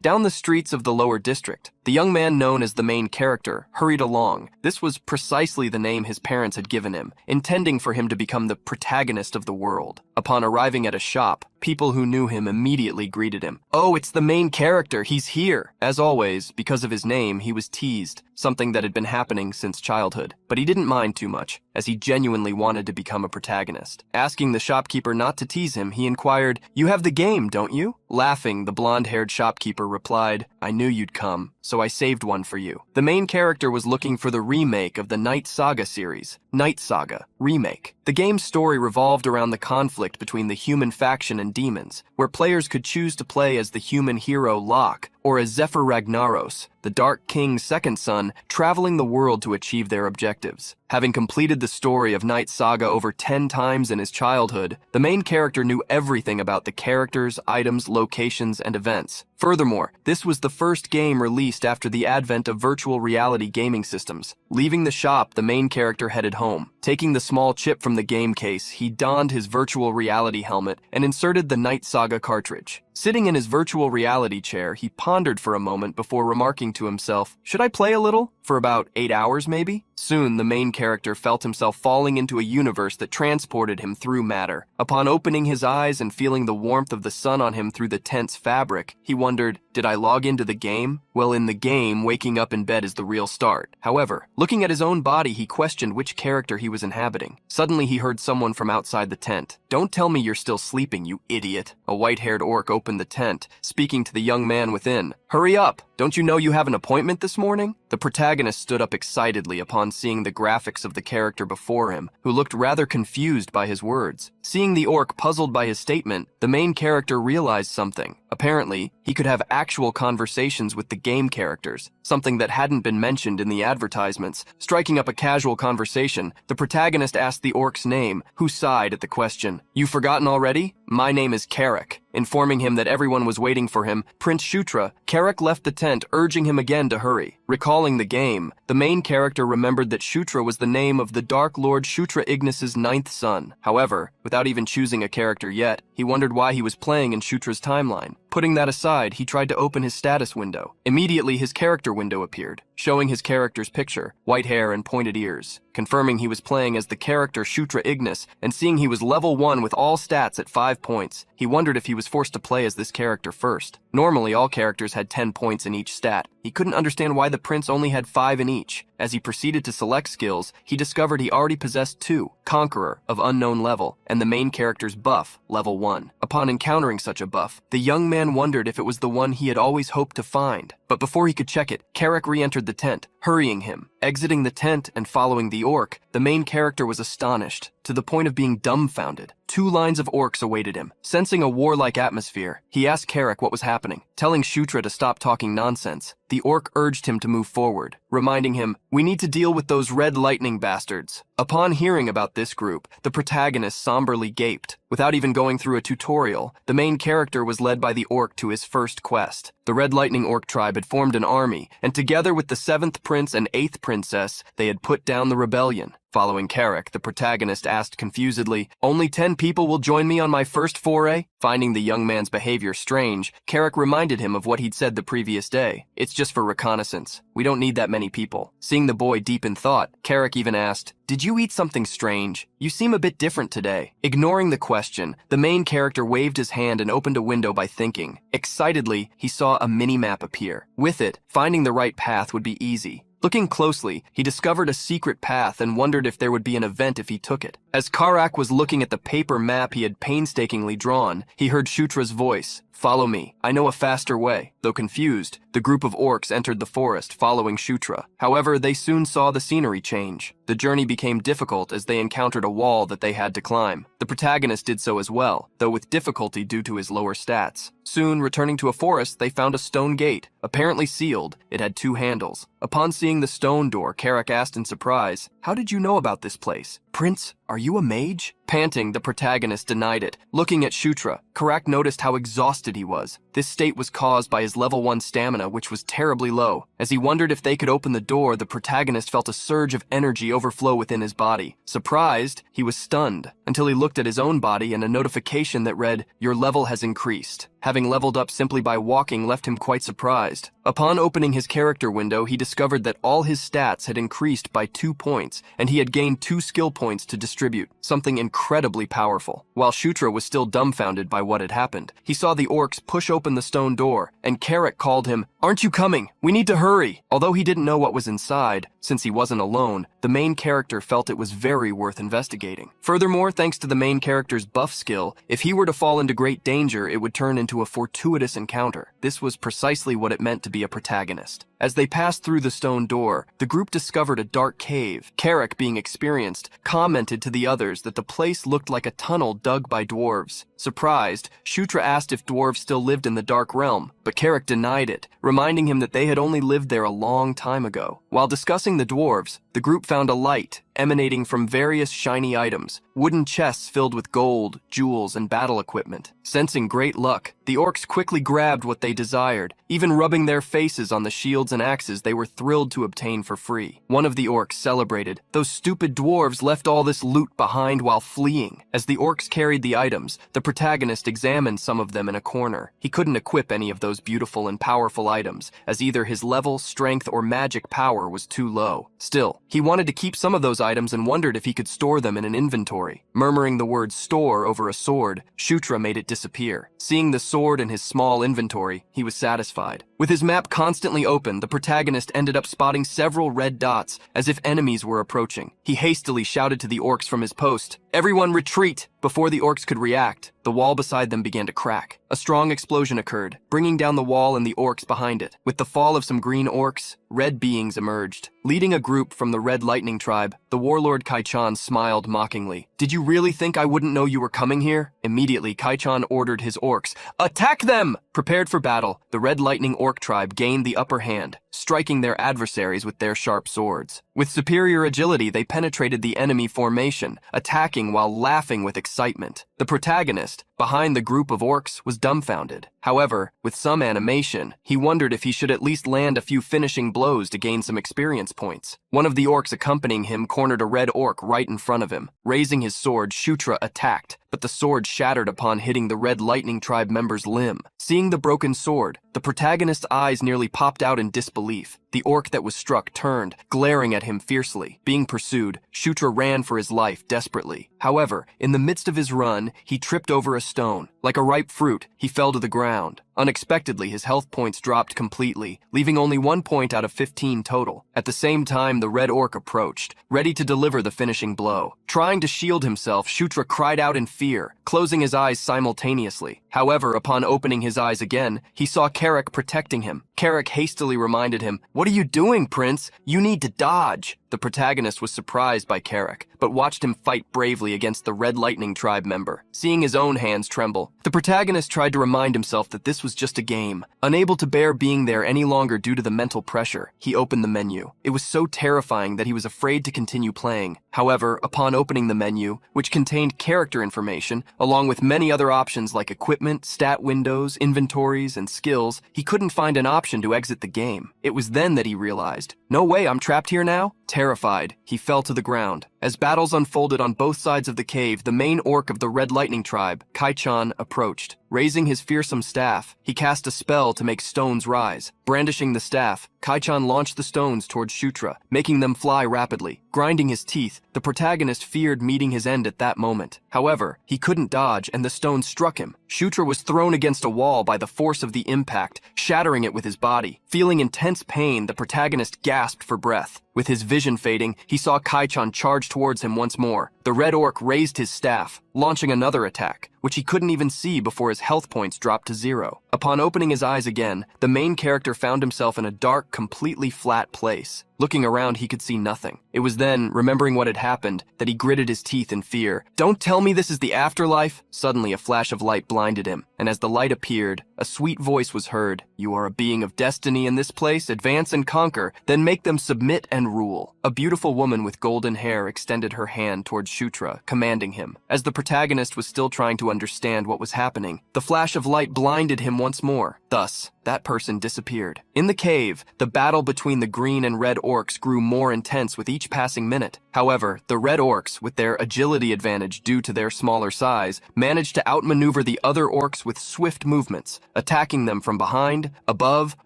Down the streets of the lower district, the young man known as the main character hurried along. This was precisely the name his parents had given him, intending for him to become the protagonist of the world. Upon arriving at a shop, people who knew him immediately greeted him. "Oh, it's the main character, he's here!" As always, because of his name, he was teased, something that had been happening since childhood. But he didn't mind too much, as he genuinely wanted to become a protagonist. Asking the shopkeeper not to tease him, he inquired, "You have the game, don't you?" Laughing, the blonde-haired shopkeeper replied, "I knew you'd come, so I saved one for you." The main character was looking for the remake of the Night Saga series, Night Saga Remake. The game's story revolved around the conflict between the human faction and demons, where players could choose to play as the human hero Locke or as Zephyr Ragnaros, the Dark King's second son, traveling the world to achieve their objectives. Having completed the story of Night Saga over 10 times in his childhood, the main character knew everything about the characters, items, locations, and events. Furthermore, this was the first game released after the advent of virtual reality gaming systems. Leaving the shop, the main character headed home. Taking the small chip from the game case, he donned his virtual reality helmet and inserted the Night Saga cartridge. Sitting in his virtual reality chair, he pondered for a moment before remarking to himself, "Should I play a little? For about 8 hours, maybe?" Soon, the main character felt himself falling into a universe that transported him through matter. Upon opening his eyes and feeling the warmth of the sun on him through the tent's fabric, he wondered, did I log into the game? Well, in the game, waking up in bed is the real start. However, looking at his own body, he questioned which character he was inhabiting. Suddenly, he heard someone from outside the tent. "Don't tell me you're still sleeping, you idiot." A white-haired orc opened the tent, speaking to the young man within. "Hurry up! Don't you know you have an appointment this morning?" The protagonist stood up excitedly upon seeing the graphics of the character before him, who looked rather confused by his words. Seeing the orc puzzled by his statement, the main character realized something. Apparently, he could have actual conversations with the game characters, something that hadn't been mentioned in the advertisements. Striking up a casual conversation, the protagonist asked the orc's name, who sighed at the question. "You've forgotten already? My name is Carrick." Informing him that everyone was waiting for him, Prince Shutra, Carrick left the tent, urging him again to hurry. Recalling the game, the main character remembered that Shutra was the name of the Dark Lord Shutra Ignis's 9th son. However, without even choosing a character yet, he wondered why he was playing in Shutra's timeline. Putting that aside, he tried to open his status window. Immediately, his character window appeared, showing his character's picture, white hair and pointed ears. Confirming he was playing as the character Shutra Ignis, and seeing he was level 1 with all stats at 5 points, he wondered if he was forced to play as this character first. Normally, all characters had 10 points in each stat. He couldn't understand why the prince only had 5 in each. As he proceeded to select skills, he discovered he already possessed 2, Conqueror, of unknown level, and the main character's buff, level 1. Upon encountering such a buff, the young man wondered if it was the one he had always hoped to find. But before he could check it, Carrick re-entered the tent, hurrying him. Exiting the tent and following the orc, the main character was astonished, to the point of being dumbfounded. 2 lines of orcs awaited him. Sensing a warlike atmosphere, he asked Carrick what was happening. Telling Shutra to stop talking nonsense, the orc urged him to move forward, reminding him, "We need to deal with those red lightning bastards." Upon hearing about this group, the protagonist somberly gaped. Without even going through a tutorial, the main character was led by the orc to his first quest. The Red Lightning Orc tribe had formed an army, and together with the 7th prince and 8th princess, they had put down the rebellion. Following Carrick, the protagonist asked confusedly, "Only 10 people will join me on my first foray?" Finding the young man's behavior strange, Carrick reminded him of what he'd said the previous day. "It's just for reconnaissance. We don't need that many people." Seeing the boy deep in thought, Carrick even asked, "Did you eat something strange? You seem a bit different today." Ignoring the question, the main character waved his hand and opened a window by thinking. Excitedly, he saw a mini-map appear. With it, finding the right path would be easy. Looking closely, he discovered a secret path and wondered if there would be an event if he took it. As Karak was looking at the paper map he had painstakingly drawn, he heard Shutra's voice. "Follow me. I know a faster way." Though confused, the group of orcs entered the forest, following Shutra. However, they soon saw the scenery change. The journey became difficult as they encountered a wall that they had to climb. The protagonist did so as well, though with difficulty due to his lower stats. Soon, returning to a forest, they found a stone gate. Apparently sealed, it had 2 handles. Upon seeing the stone door, Carrick asked in surprise, "How did you know about this place? Prince, are you a mage?" Panting, the protagonist denied it. Looking at Shutra, Karak noticed how exhausted he was. This state was caused by his level 1 stamina, which was terribly low. As he wondered if they could open the door, the protagonist felt a surge of energy overflow within his body. Surprised, he was stunned, until he looked at his own body and a notification that read, "Your level has increased." Having leveled up simply by walking left him quite surprised. Upon opening his character window, he discovered that all his stats had increased by 2 points, and he had gained 2 skill points to distribute, something incredibly powerful. While Shutra was still dumbfounded by what had happened, he saw the orcs push open the stone door, and Carrick called him, "Aren't you coming? We need to hurry!" Although he didn't know what was inside, since he wasn't alone, the main character felt it was very worth investigating. Furthermore, thanks to the main character's buff skill, if he were to fall into great danger, it would turn into a fortuitous encounter. This was precisely what it meant to be a protagonist. As they passed through the stone door, the group discovered a dark cave. Carrick, being experienced, commented to the others that the place looked like a tunnel dug by dwarves. Surprised, Shutra asked if dwarves still lived in the Dark Realm, but Carrick denied it, reminding him that they had only lived there a long time ago. While discussing the dwarves, the group found a light emanating from various shiny items, wooden chests filled with gold, jewels, and battle equipment. Sensing great luck, the orcs quickly grabbed what they desired, even rubbing their faces on the shields and axes they were thrilled to obtain for free. One of the orcs celebrated, "Those stupid dwarves left all this loot behind while fleeing." As the orcs carried the items, the protagonist examined some of them in a corner. He couldn't equip any of those beautiful and powerful items, as either his level, strength, or magic power was too low. Still, he wanted to keep some of those items and wondered if he could store them in an inventory. Murmuring the word "store" over a sword, Shutra made it disappear. Seeing the sword in his small inventory, he was satisfied. With his map constantly open, the protagonist ended up spotting several red dots as if enemies were approaching. He hastily shouted to the orcs from his post, "Everyone retreat!" Before the orcs could react, the wall beside them began to crack. A strong explosion occurred, bringing down the wall and the orcs behind it. With the fall of some green orcs, red beings emerged. Leading a group from the Red Lightning tribe, the warlord Kai-chan smiled mockingly. "Did you really think I wouldn't know you were coming here?" Immediately, Kai-chan ordered his orcs, "Attack them!" Prepared for battle, the Red Lightning orc tribe gained the upper hand, striking their adversaries with their sharp swords. With superior agility, they penetrated the enemy formation, attacking while laughing with excitement. The protagonist, behind the group of orcs, was dumbfounded. However, with some animation, he wondered if he should at least land a few finishing blows to gain some experience points. One of the orcs accompanying him cornered a red orc right in front of him. Raising his sword, Shutra attacked, but the sword shattered upon hitting the Red Lightning tribe member's limb. Seeing the broken sword, the protagonist's eyes nearly popped out in disbelief. The orc that was struck turned, glaring at him fiercely. Being pursued, Shutra ran for his life desperately. However, in the midst of his run, he tripped over a stone. Like a ripe fruit, he fell to the ground. Unexpectedly, his health points dropped completely, leaving only 1 point out of 15 total. At the same time, the red orc approached, ready to deliver the finishing blow. Trying to shield himself, Shutra cried out in fear, closing his eyes simultaneously. However, upon opening his eyes again, he saw Carrick protecting him. Carrick hastily reminded him, "What are you doing, Prince? You need to dodge." The protagonist was surprised by Carrick, but watched him fight bravely against the Red Lightning tribe member. Seeing his own hands tremble, the protagonist tried to remind himself that this was just a game. Unable to bear being there any longer due to the mental pressure, he opened the menu. It was so terrifying that he was afraid to continue playing. However, upon opening the menu, which contained character information, along with many other options like equipment, stat windows, inventories, and skills, he couldn't find an option to exit the game. It was then that he realized, "No way, I'm trapped here now?" Terrified, he fell to the ground. As battles unfolded on both sides of the cave, the main orc of the Red Lightning tribe, Kai-chan, approached. Raising his fearsome staff, he cast a spell to make stones rise. Brandishing the staff, Kai-chan launched the stones towards Shutra, making them fly rapidly. Grinding his teeth, the protagonist feared meeting his end at that moment. However, he couldn't dodge, and the stones struck him. Shutra was thrown against a wall by the force of the impact, shattering it with his body. Feeling intense pain, the protagonist gasped for breath. With his vision fading, he saw Kai-chan charge towards him once more. The red orc raised his staff, launching another attack, which he couldn't even see before his health points dropped to 0. Upon opening his eyes again, the main character found himself in a dark, completely flat place. Looking around, he could see nothing. It was then, remembering what had happened, that he gritted his teeth in fear. "Don't tell me this is the afterlife!" Suddenly, a flash of light blinded him, and as the light appeared, a sweet voice was heard. "You are a being of destiny in this place. Advance and conquer, then make them submit and rule." A beautiful woman with golden hair extended her hand towards Shutra, commanding him. As the protagonist was still trying to understand what was happening, the flash of light blinded him once more. Thus, that person disappeared. In the cave, the battle between the green and red orcs grew more intense with each passing minute. However, the red orcs, with their agility advantage due to their smaller size, managed to outmaneuver the other orcs with swift movements, attacking them from behind, above,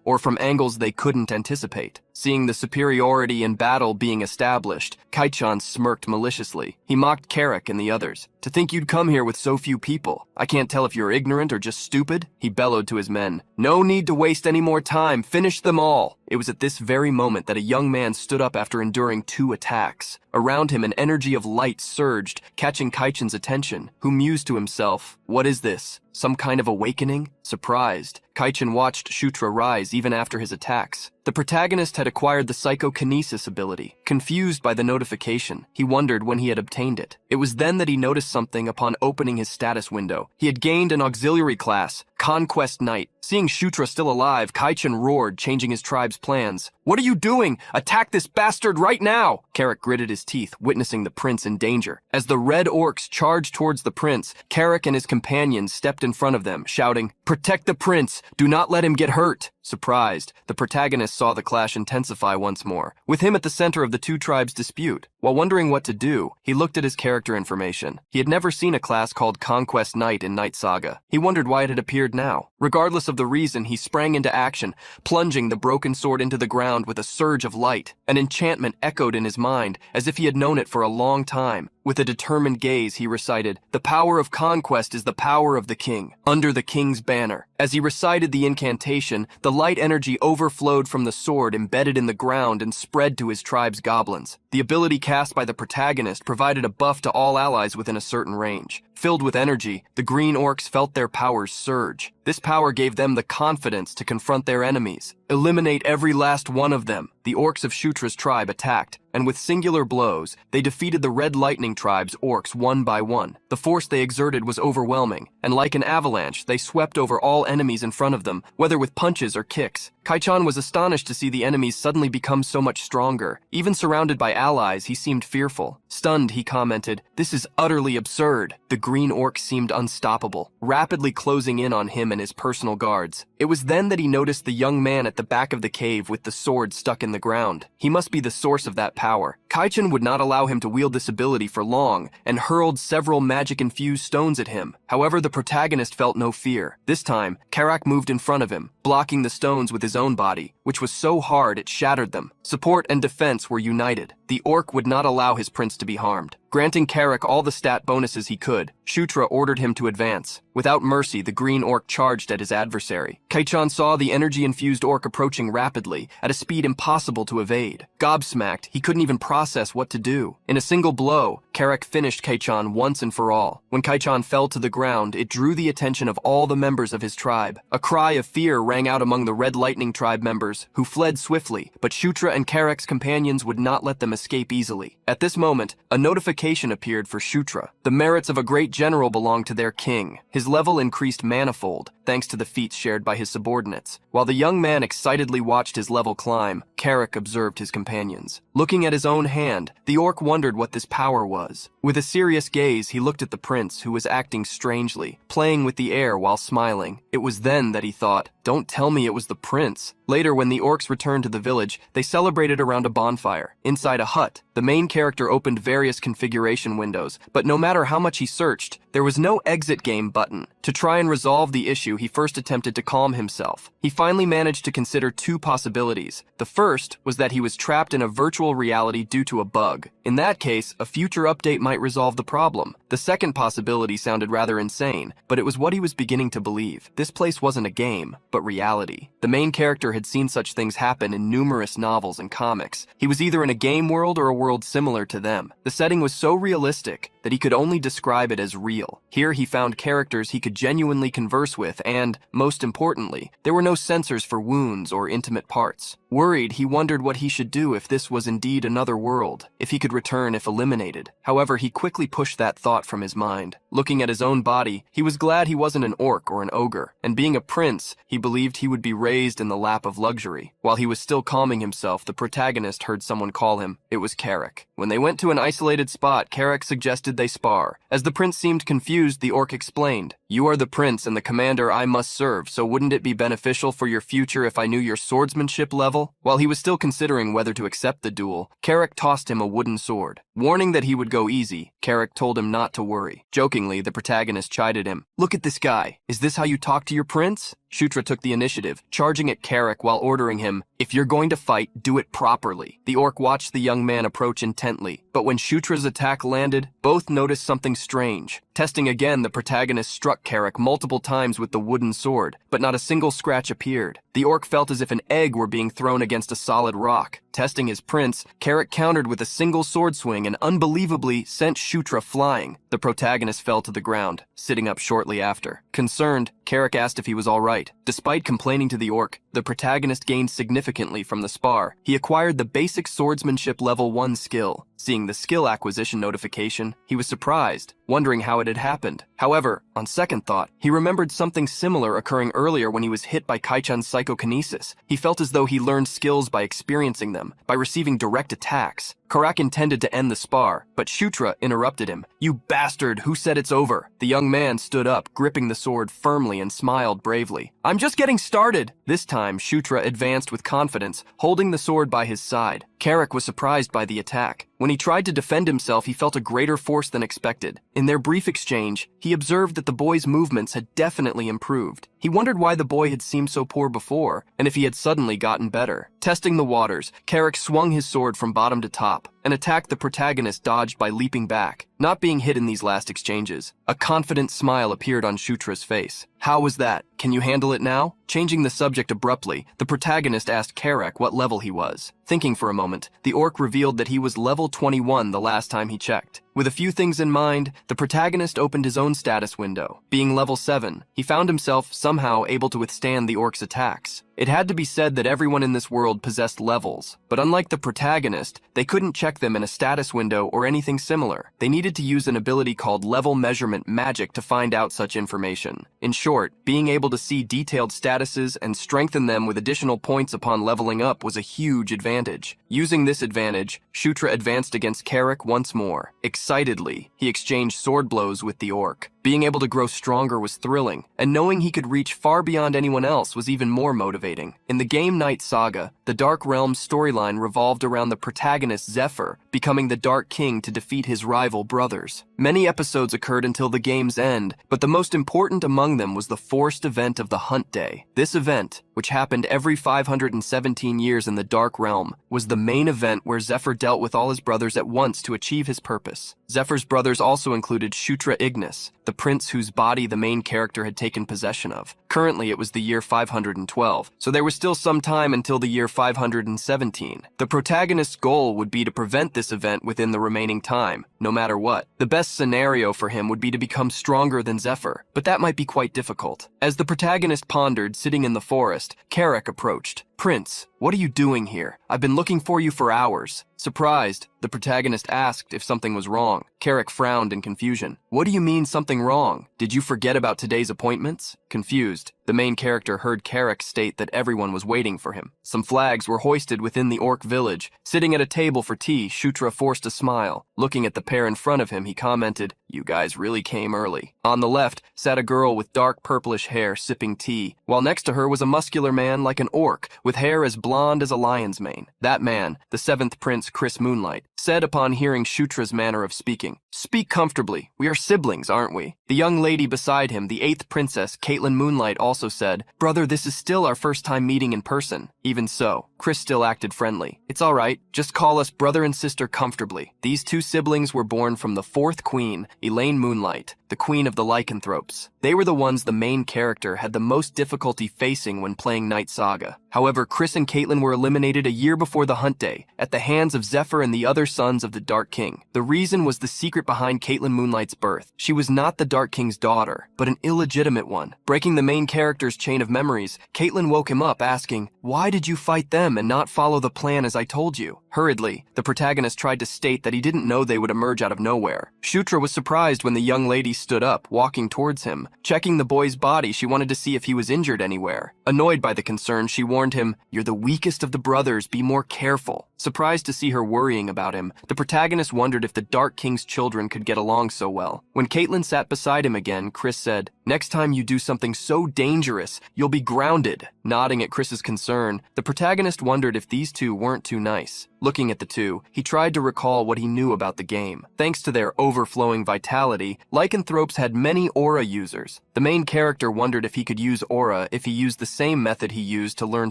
or from angles they couldn't anticipate. Seeing the superiority in battle being established, Kaichan smirked maliciously. He mocked Carrick and the others. "To think you'd come here with so few people. I can't tell if you're ignorant or just stupid," he bellowed to his men. "No need to waste any more time. Finish them all." It was at this very moment that a young man stood up after enduring 2 attacks. Around him, an energy of light surged, catching Kaichan's attention, who mused to himself, "What is this? Some kind of awakening?" Surprised, Kaichan watched Shutra rise even after his attacks. The protagonist had acquired the psychokinesis ability. Confused by the notification, he wondered when he had obtained it. It was then that he noticed something upon opening his status window. He had gained an auxiliary class, Conquest Knight. Seeing Shutra still alive, Kaichan roared, changing his tribe's plans. "What are you doing? Attack this bastard right now!" Carrick gritted his teeth, witnessing the prince in danger. As the red orcs charged towards the prince, Carrick and his companions stepped in front of them, shouting, "Protect the prince! Do not let him get hurt!" Surprised, the protagonist saw the clash intensify once more, with him at the center of the 2 tribes' dispute. While wondering what to do, he looked at his character information. He had never seen a class called Conquest Knight in Night Saga. He wondered why it had appeared now. Regardless of the reason, he sprang into action, plunging the broken sword into the ground with a surge of light. An enchantment echoed in his mind, as if he had known it for a long time. With a determined gaze, he recited, "The power of conquest is the power of the king, under the king's banner." As he recited the incantation, the light energy overflowed from the sword embedded in the ground and spread to his tribe's goblins. The ability cast by the protagonist provided a buff to all allies within a certain range. Filled with energy, the green orcs felt their powers surge. This power gave them the confidence to confront their enemies, eliminate every last one of them. The orcs of Shutra's tribe attacked, and with singular blows, they defeated the Red Lightning tribe's orcs one by one. The force they exerted was overwhelming, and like an avalanche, they swept over all enemies in front of them, whether with punches or kicks. Kaichan was astonished to see the enemies suddenly become so much stronger. Even surrounded by allies, he seemed fearful. Stunned, he commented, "This is utterly absurd." The green orc seemed unstoppable, rapidly closing in on him and his personal guards. It was then that he noticed the young man at the back of the cave with the sword stuck in the ground. He must be the source of that power. Kaichan would not allow him to wield this ability for long, and hurled several magic-infused stones at him. However, the protagonist felt no fear. This time, Karak moved in front of him, blocking the stones with his own body, which was so hard it shattered them. Support and defense were united. The orc would not allow his prince to be harmed. Granting Carrick all the stat bonuses he could, Shutra ordered him to advance. Without mercy, the green orc charged at his adversary. Kaichan saw the energy-infused orc approaching rapidly, at a speed impossible to evade. Gobsmacked, he couldn't even process what to do. In a single blow, Carrick finished Kaichan once and for all. When Kaichan fell to the ground, it drew the attention of all the members of his tribe. A cry of fear rang out among the Red Lightning tribe members, who fled swiftly, but Shutra and Carrick's companions would not let them escape easily. At this moment, a notification appeared for Shutra. The merits of a great general belonged to their king. His level increased manifold, thanks to the feats shared by his subordinates. While the young man excitedly watched his level climb, Carrick observed his companions. Looking at his own hand, the orc wondered what this power was. With a serious gaze, he looked at the prince, who was acting strangely, playing with the air while smiling. It was then that he thought, "Don't tell me it was the prince." Later, when the orcs returned to the village, they celebrated around a bonfire. Inside a hut, the main character opened various configuration windows, but no matter how much he searched, there was no exit game button. To try and resolve the issue, he first attempted to calm himself. He finally managed to consider 2 possibilities. The first was that he was trapped in a virtual reality due to a bug. In that case, a future update might resolve the problem. The second possibility sounded rather insane, but it was what he was beginning to believe. This place wasn't a game, but reality. The main character had seen such things happen in numerous novels and comics. He was either in a game world or a world similar to them. The setting was so realistic that he could only describe it as real. Here he found characters he could genuinely converse with and, most importantly, there were no sensors for wounds or intimate parts. Worried, he wondered what he should do if this was indeed another world, if he could return if eliminated. However, he quickly pushed that thought from his mind. Looking at his own body, he was glad he wasn't an orc or an ogre, and being a prince, he believed he would be raised in the lap of luxury. While he was still calming himself, the protagonist heard someone call him. It was Carrick. When they went to an isolated spot, Carrick suggested they spar. As the prince seemed confused, the orc explained, You are the prince and the commander I must serve, so wouldn't it be beneficial for your future if I knew your swordsmanship level? While he was still considering whether to accept the duel, Carrick tossed him a wooden sword. Warning that he would go easy, Carrick told him not to worry. Jokingly, the protagonist chided him. Look at this guy. Is this how you talk to your prince? Shutra took the initiative, charging at Carrick while ordering him, if you're going to fight, do it properly. The orc watched the young man approach intently, but when Shutra's attack landed, both noticed something strange. Testing again, the protagonist struck Carrick multiple times with the wooden sword, but not a single scratch appeared. The orc felt as if an egg were being thrown against a solid rock. Testing his prince, Carrick countered with a single sword swing and unbelievably sent Shutra flying. The protagonist fell to the ground, sitting up shortly after. Concerned, Carrick asked if he was all right. Despite complaining to the orc, the protagonist gained significantly from the spar. He acquired the basic swordsmanship level 1 skill. Seeing the skill acquisition notification, he was surprised, wondering how it had happened. However, on second thought, he remembered something similar occurring earlier when he was hit by Kaichan's psychokinesis. He felt as though he learned skills by experiencing them, by receiving direct attacks. Karak intended to end the spar, but Shutra interrupted him. You bastard, who said it's over? The young man stood up, gripping the sword firmly and smiled bravely. I'm just getting started. This time, Shutra advanced with confidence, holding the sword by his side. Carrick was surprised by the attack. When he tried to defend himself, he felt a greater force than expected. In their brief exchange, he observed that the boy's movements had definitely improved. He wondered why the boy had seemed so poor before, and if he had suddenly gotten better. Testing the waters, Carrick swung his sword from bottom to top, and attacked the protagonist dodged by leaping back, not being hit in these last exchanges. A confident smile appeared on Shutra's face. How was that? Can you handle it now? Changing the subject abruptly, the protagonist asked Carrick what level he was. Thinking for a moment, the orc revealed that he was level 21 the last time he checked. With a few things in mind, the protagonist opened his own status window. Being level 7, he found himself somehow able to withstand the orc's attacks. It had to be said that everyone in this world possessed levels, but unlike the protagonist, they couldn't check them in a status window or anything similar. They needed to use an ability called level measurement magic to find out such information. In short, being able to see detailed statuses and strengthen them with additional points upon leveling up was a huge advantage. Using this advantage, Shutra advanced against Carrick once more. Excitedly, he exchanged sword blows with the orc. Being able to grow stronger was thrilling, and knowing he could reach far beyond anyone else was even more motivating. In the game Night Saga, the Dark Realm's storyline revolved around the protagonist Zephyr becoming the Dark King to defeat his rival brothers. Many episodes occurred until the game's end, but the most important among them was the forced event of the Hunt Day. This event, which happened every 517 years in the Dark Realm, was the main event where Zephyr dealt with all his brothers at once to achieve his purpose. Zephyr's brothers also included Shutra Ignis, the prince whose body the main character had taken possession of. Currently, it was the year 512, so there was still some time until the year 517. The protagonist's goal would be to prevent this event within the remaining time, no matter what. The best scenario for him would be to become stronger than Zephyr, but that might be quite difficult. As the protagonist pondered, sitting in the forest, Carrick approached. Prince, what are you doing here? I've been looking for you for hours. Surprised, the protagonist asked if something was wrong. Carrick frowned in confusion. What do you mean something wrong? Did you forget about today's appointments? Confused, the main character heard Carrick state that everyone was waiting for him. Some flags were hoisted within the orc village. Sitting at a table for tea, Shutra forced a smile. Looking at the pair in front of him, he commented, "You guys really came early." On the left sat a girl with dark purplish hair sipping tea, while next to her was a muscular man like an orc, with hair as blonde as a lion's mane. That man, the 7th Prince Chris Moonlight, said upon hearing Shutra's manner of speaking, "Speak comfortably. We are siblings, aren't we?" The young lady beside him, the 8th Princess Caitlin Moonlight, also said, "Brother, this is still our first time meeting in person." Even so, Chris still acted friendly. "It's all right. Just call us brother and sister comfortably." These two siblings were born from the 4th Queen, Elaine Moonlight, the queen of the lycanthropes. They were the ones the main character had the most difficulty facing when playing Night Saga. However, Chris and Caitlin were eliminated a year before the Hunt Day, at the hands of Zephyr and the other sons of the Dark King. The reason was the secret behind Caitlin Moonlight's birth. She was not the Dark King's daughter, but an illegitimate one. Breaking the main character's chain of memories, Caitlin woke him up asking, "Why did you fight them and not follow the plan as I told you?" Hurriedly, the protagonist tried to state that he didn't know they would emerge out of nowhere. Shutra was surprised when the young lady stood up, walking towards him. Checking the boy's body, she wanted to see if he was injured anywhere. Annoyed by the concern, she warned him, "You're the weakest of the brothers, be more careful." Surprised to see her worrying about him, the protagonist wondered if the Dark King's children could get along so well. When Caitlin sat beside him again, Chris said, "Next time you do something so dangerous, you'll be grounded." Nodding at Chris's concern, the protagonist wondered if these two weren't too nice. Looking at the two, he tried to recall what he knew about the game. Thanks to their overflowing vitality, lycanthropes had many aura users. The main character wondered if he could use aura if he used the same method he used to learn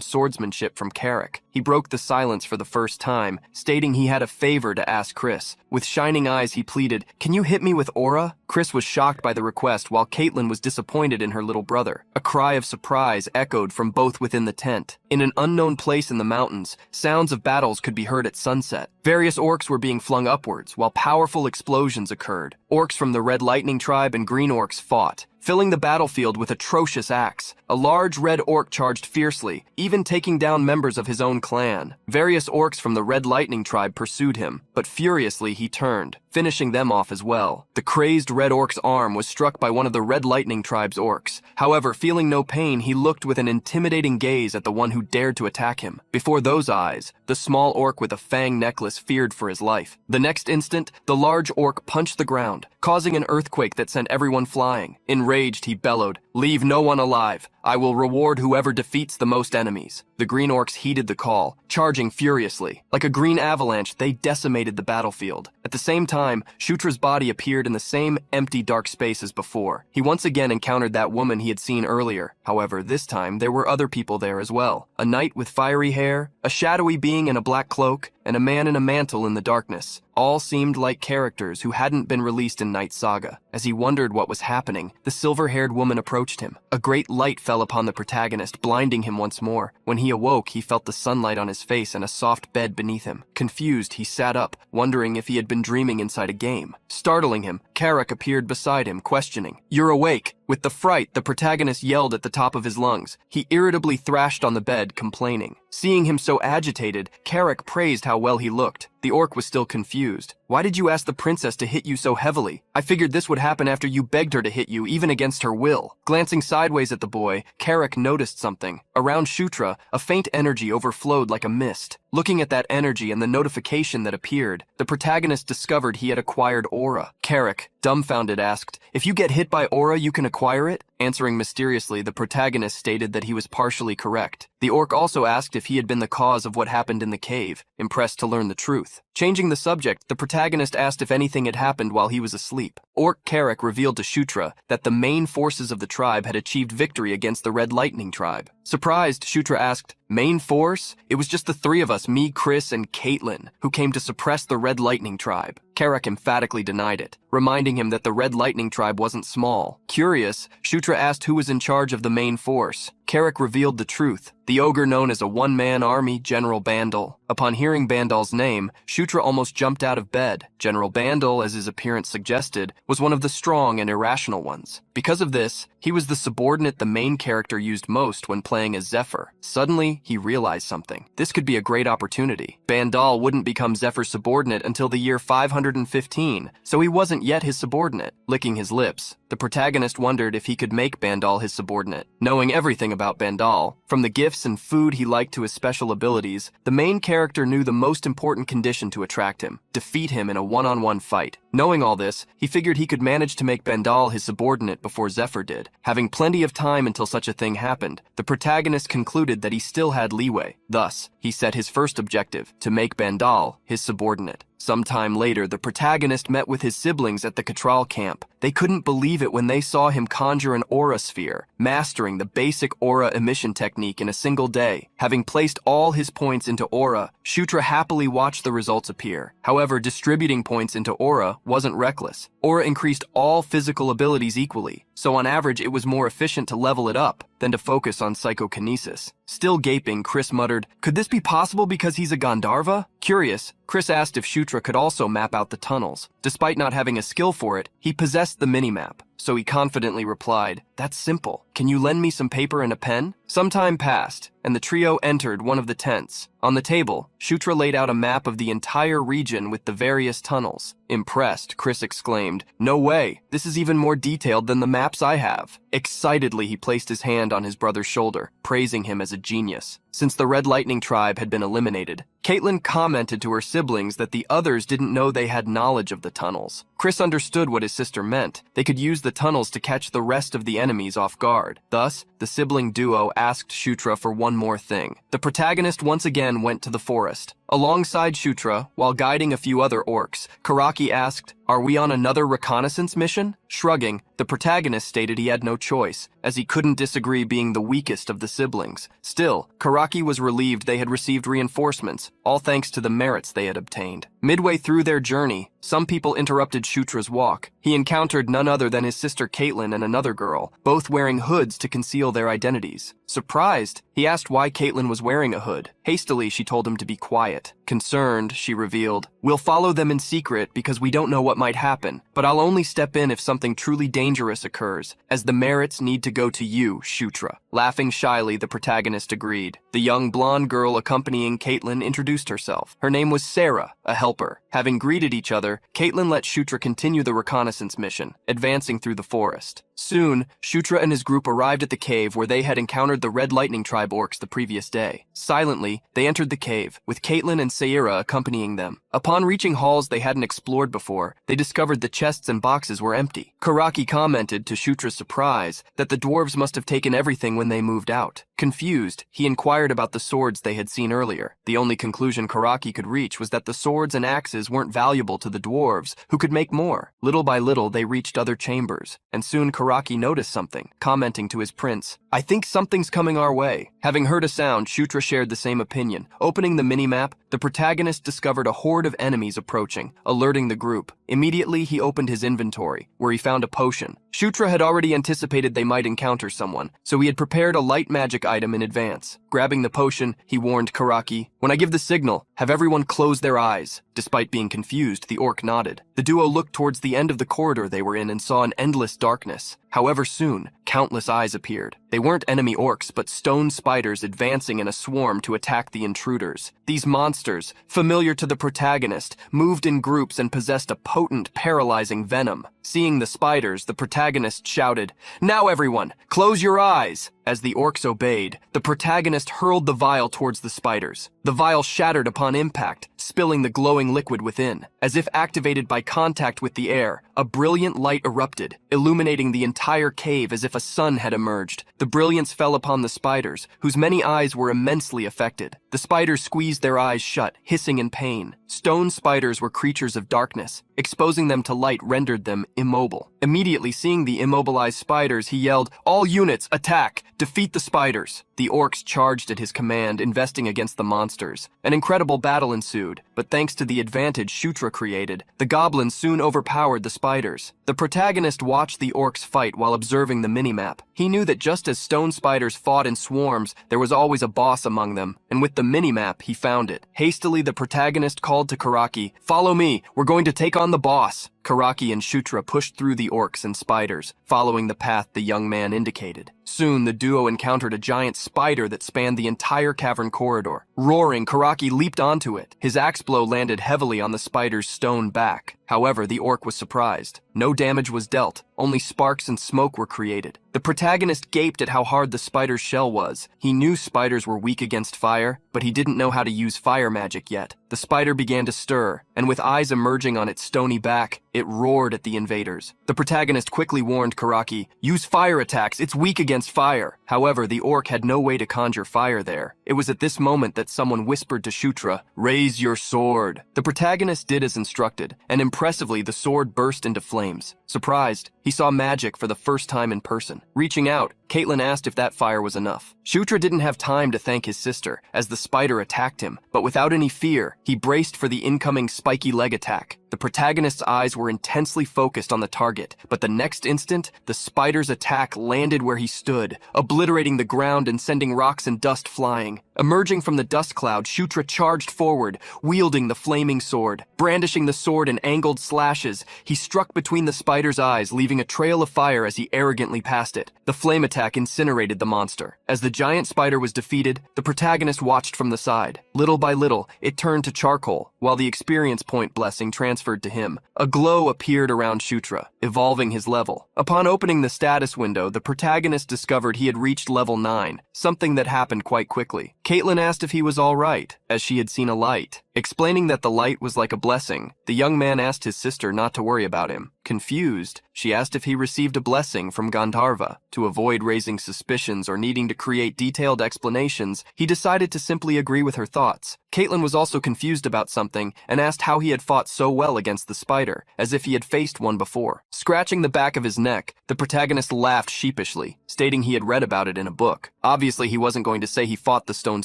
swordsmanship from Carrick. He broke the silence for the first time, stating he had a favor to ask Chris. With shining eyes, he pleaded, "Can you hit me with aura?" Chris was shocked by the request, while Caitlin was disappointed in her little brother. A cry of surprise echoed from both within the tent. In an unknown place in the mountains, sounds of battles could be heard at sunset. Various orcs were being flung upwards, while powerful explosions occurred. Orcs from the Red Lightning tribe and Green Orcs fought, filling the battlefield with atrocious acts. A large red orc charged fiercely, even taking down members of his own clan. Various orcs from the Red Lightning tribe pursued him, but furiously he turned, finishing them off as well. The crazed red orc's arm was struck by one of the Red Lightning tribe's orcs. However, feeling no pain, he looked with an intimidating gaze at the one who dared to attack him. Before those eyes, the small orc with a fang necklace feared for his life. The next instant, the large orc punched the ground, causing an earthquake that sent everyone flying. Enraged, he bellowed, "Leave no one alive. I will reward whoever defeats the most enemies." The Green Orcs heeded the call, charging furiously. Like a green avalanche, they decimated the battlefield. At the same time, Shutra's body appeared in the same empty dark space as before. He once again encountered that woman he had seen earlier. However, this time there were other people there as well. A knight with fiery hair, a shadowy being in a black cloak, and a man in a mantle in the darkness. All seemed like characters who hadn't been released in Night Saga. As he wondered what was happening, the silver-haired woman approached him. A great light fell upon the protagonist, blinding him once more. When he awoke, he felt the sunlight on his face and a soft bed beneath him. Confused, he sat up, wondering if he had been dreaming inside a game. Startling him, Carrick appeared beside him, questioning, "You're awake." With the fright, the protagonist yelled at the top of his lungs. He irritably thrashed on the bed, complaining. Seeing him so agitated, Carrick praised how well he looked. The orc was still confused. "Why did you ask the princess to hit you so heavily? I figured this would happen after you begged her to hit you, even against her will." Glancing sideways at the boy, Carrick noticed something. Around Shutra, a faint energy overflowed like a mist. Looking at that energy and the notification that appeared, the protagonist discovered he had acquired aura. Carrick, dumbfounded, asked, "If you get hit by aura, you can acquire it?" Answering mysteriously, the protagonist stated that he was partially correct. The orc also asked if he had been the cause of what happened in the cave, impressed to learn the truth. Changing the subject, the protagonist asked if anything had happened while he was asleep. Orc Carrick revealed to Shutra that the main forces of the tribe had achieved victory against the Red Lightning tribe. Surprised, Shutra asked, "Main force? It was just the three of us, me, Chris, and Caitlin, who came to suppress the Red Lightning tribe." Carrick emphatically denied it, reminding him that the Red Lightning tribe wasn't small. Curious, Shutra asked who was in charge of the main force. Carrick revealed the truth. The ogre known as a one-man army, General Bandal. Upon hearing Bandal's name, Shutra almost jumped out of bed. General Bandal, as his appearance suggested, was one of the strong and irrational ones. Because of this, he was the subordinate the main character used most when playing as Zephyr. Suddenly, he realized something. This could be a great opportunity. Bandal wouldn't become Zephyr's subordinate until the year 515, so he wasn't yet his subordinate. Licking his lips, the protagonist wondered if he could make Bandal his subordinate. Knowing everything about Bandal, from the gifts and food he liked to his special abilities, the main character knew the most important condition to attract him: defeat him in a one-on-one fight. Knowing all this, he figured he could manage to make Bandal his subordinate before Zephyr did. Having plenty of time until such a thing happened, the protagonist concluded that he still had leeway. Thus, he set his first objective, to make Bandal his subordinate. Sometime later, the protagonist met with his siblings at the Catral camp. They couldn't believe it when they saw him conjure an aura sphere, mastering the basic aura emission technique in a single day. Having placed all his points into aura, Shutra happily watched the results appear. However, distributing points into aura wasn't reckless. Aura increased all physical abilities equally, so on average it was more efficient to level it up than to focus on psychokinesis. Still gaping, Chris muttered, "Could this be possible because he's a Gandharva?" Curious, Chris asked if Shutra could also map out the tunnels. Despite not having a skill for it, he possessed the minimap, so he confidently replied, "That's simple. Can you lend me some paper and a pen?" Some time passed, and the trio entered one of the tents. On the table, Shutra laid out a map of the entire region with the various tunnels. Impressed, Chris exclaimed, "No way! This is even more detailed than the maps I have." Excitedly, he placed his hand on his brother's shoulder, praising him as a genius. Since the Red Lightning tribe had been eliminated, Caitlin commented to her siblings that the others didn't know they had knowledge of the tunnels. Chris understood what his sister meant. They could use the tunnels to catch the rest of the enemies off guard. Thus, the sibling duo asked Shutra for one more thing. The protagonist once again went to the forest. Alongside Shutra, while guiding a few other orcs, Karaki asked, "Are we on another reconnaissance mission?" Shrugging, the protagonist stated he had no choice, as he couldn't disagree being the weakest of the siblings. Still, Karaki was relieved they had received reinforcements, all thanks to the merits they had obtained. Midway through their journey, some people interrupted Shutra's walk. He encountered none other than his sister Caitlin and another girl, both wearing hoods to conceal their identities. Surprised, he asked why Caitlin was wearing a hood. Hastily, she told him to be quiet. Concerned, she revealed, "We'll follow them in secret because we don't know what might happen, but I'll only step in if something truly dangerous occurs, as the merits need to go to you, Shutra." Laughing shyly, the protagonist agreed. The young blonde girl accompanying Caitlin introduced herself. Her name was Sarah, a helper. Having greeted each other, Caitlin let Shutra continue the reconnaissance mission, advancing through the forest. Soon, Shutra and his group arrived at the cave where they had encountered the Red Lightning Tribe orcs the previous day. Silently, they entered the cave, with Caitlin and Saira accompanying them. Upon reaching halls they hadn't explored before, they discovered the chests and boxes were empty. Karaki commented, to Shutra's surprise, that the dwarves must have taken everything when they moved out. Confused, he inquired about the swords they had seen earlier. The only conclusion Karaki could reach was that the swords and axes weren't valuable to the dwarves, who could make more. Little by little, they reached other chambers, and soon Karaki noticed something, commenting to his prince, "I think something's coming our way." Having heard a sound, Shutra shared the same opinion. Opening the minimap, the protagonist discovered a horde of enemies approaching, alerting the group. Immediately, he opened his inventory, where he found a potion. Shutra had already anticipated they might encounter someone, so he had prepared a light magic item in advance. Grabbing the potion, he warned Karaki, "When I give the signal, have everyone close their eyes." Despite being confused, the orc nodded. The duo looked towards the end of the corridor they were in and saw an endless darkness. However, soon, countless eyes appeared. They weren't enemy orcs, but stone spiders advancing in a swarm to attack the intruders. These monsters, familiar to the protagonist, moved in groups and possessed a potent, paralyzing venom. Seeing the spiders, the protagonist shouted, "Now everyone, close your eyes!" As the orcs obeyed, the protagonist hurled the vial towards the spiders. The vial shattered upon impact, spilling the glowing liquid within. As if activated by contact with the air, a brilliant light erupted, illuminating the entire cave as if a sun had emerged. The brilliance fell upon the spiders, whose many eyes were immensely affected. The spiders squeezed their eyes shut, hissing in pain. Stone spiders were creatures of darkness. Exposing them to light rendered them immobile. Immediately seeing the immobilized spiders, he yelled, "All units, attack! Defeat the spiders!" The orcs charged at his command, investing against the monsters. An incredible battle ensued, but thanks to the advantage Shutra created, the goblins soon overpowered the spiders. The protagonist watched the orcs fight while observing the minimap. He knew that just as stone spiders fought in swarms, there was always a boss among them, and with the minimap, he found it. Hastily, the protagonist called to Karaki, "Follow me, we're going to take on the boss." Karaki and Shutra pushed through the orcs and spiders, following the path the young man indicated. Soon, the duo encountered a giant spider that spanned the entire cavern corridor. Roaring, Karaki leaped onto it. His axe blow landed heavily on the spider's stone back. However, the orc was surprised. No damage was dealt, only sparks and smoke were created. The protagonist gaped at how hard the spider's shell was. He knew spiders were weak against fire, but he didn't know how to use fire magic yet. The spider began to stir, and with eyes emerging on its stony back, it roared at the invaders. The protagonist quickly warned Karaki, "Use fire attacks, it's weak against fire." However, the orc had no way to conjure fire there. It was at this moment that someone whispered to Shutra, "Raise your sword." The protagonist did as instructed, and impressively the sword burst into flames. Surprised, he saw magic for the first time in person. Reaching out, Caitlin asked if that fire was enough. Shutra didn't have time to thank his sister, as the spider attacked him, but without any fear, he braced for the incoming spiky leg attack. The protagonist's eyes were intensely focused on the target, but the next instant, the spider's attack landed where he stood, obliterating the ground and sending rocks and dust flying. Emerging from the dust cloud, Shutra charged forward, wielding the flaming sword. Brandishing the sword in angled slashes, he struck between the spider's eyes, leaving a trail of fire as he arrogantly passed it. The flame attack incinerated the monster. As the giant spider was defeated, the protagonist watched from the side. Little by little, it turned to charcoal, while the experience point blessing transferred to him. A glow appeared around Shutra, evolving his level. Upon opening the status window, the protagonist discovered he had reached level 9, something that happened quite quickly. Caitlin asked if he was all right, as she had seen a light. Explaining that the light was like a blessing, the young man asked his sister not to worry about him. Confused, she asked if he received a blessing from Gandharva. To avoid raising suspicions or needing to create detailed explanations, he decided to simply agree with her thoughts. Caitlin was also confused about something and asked how he had fought so well against the spider, as if he had faced one before. Scratching the back of his neck, the protagonist laughed sheepishly, stating he had read about it in a book. Obviously, he wasn't going to say he fought the stone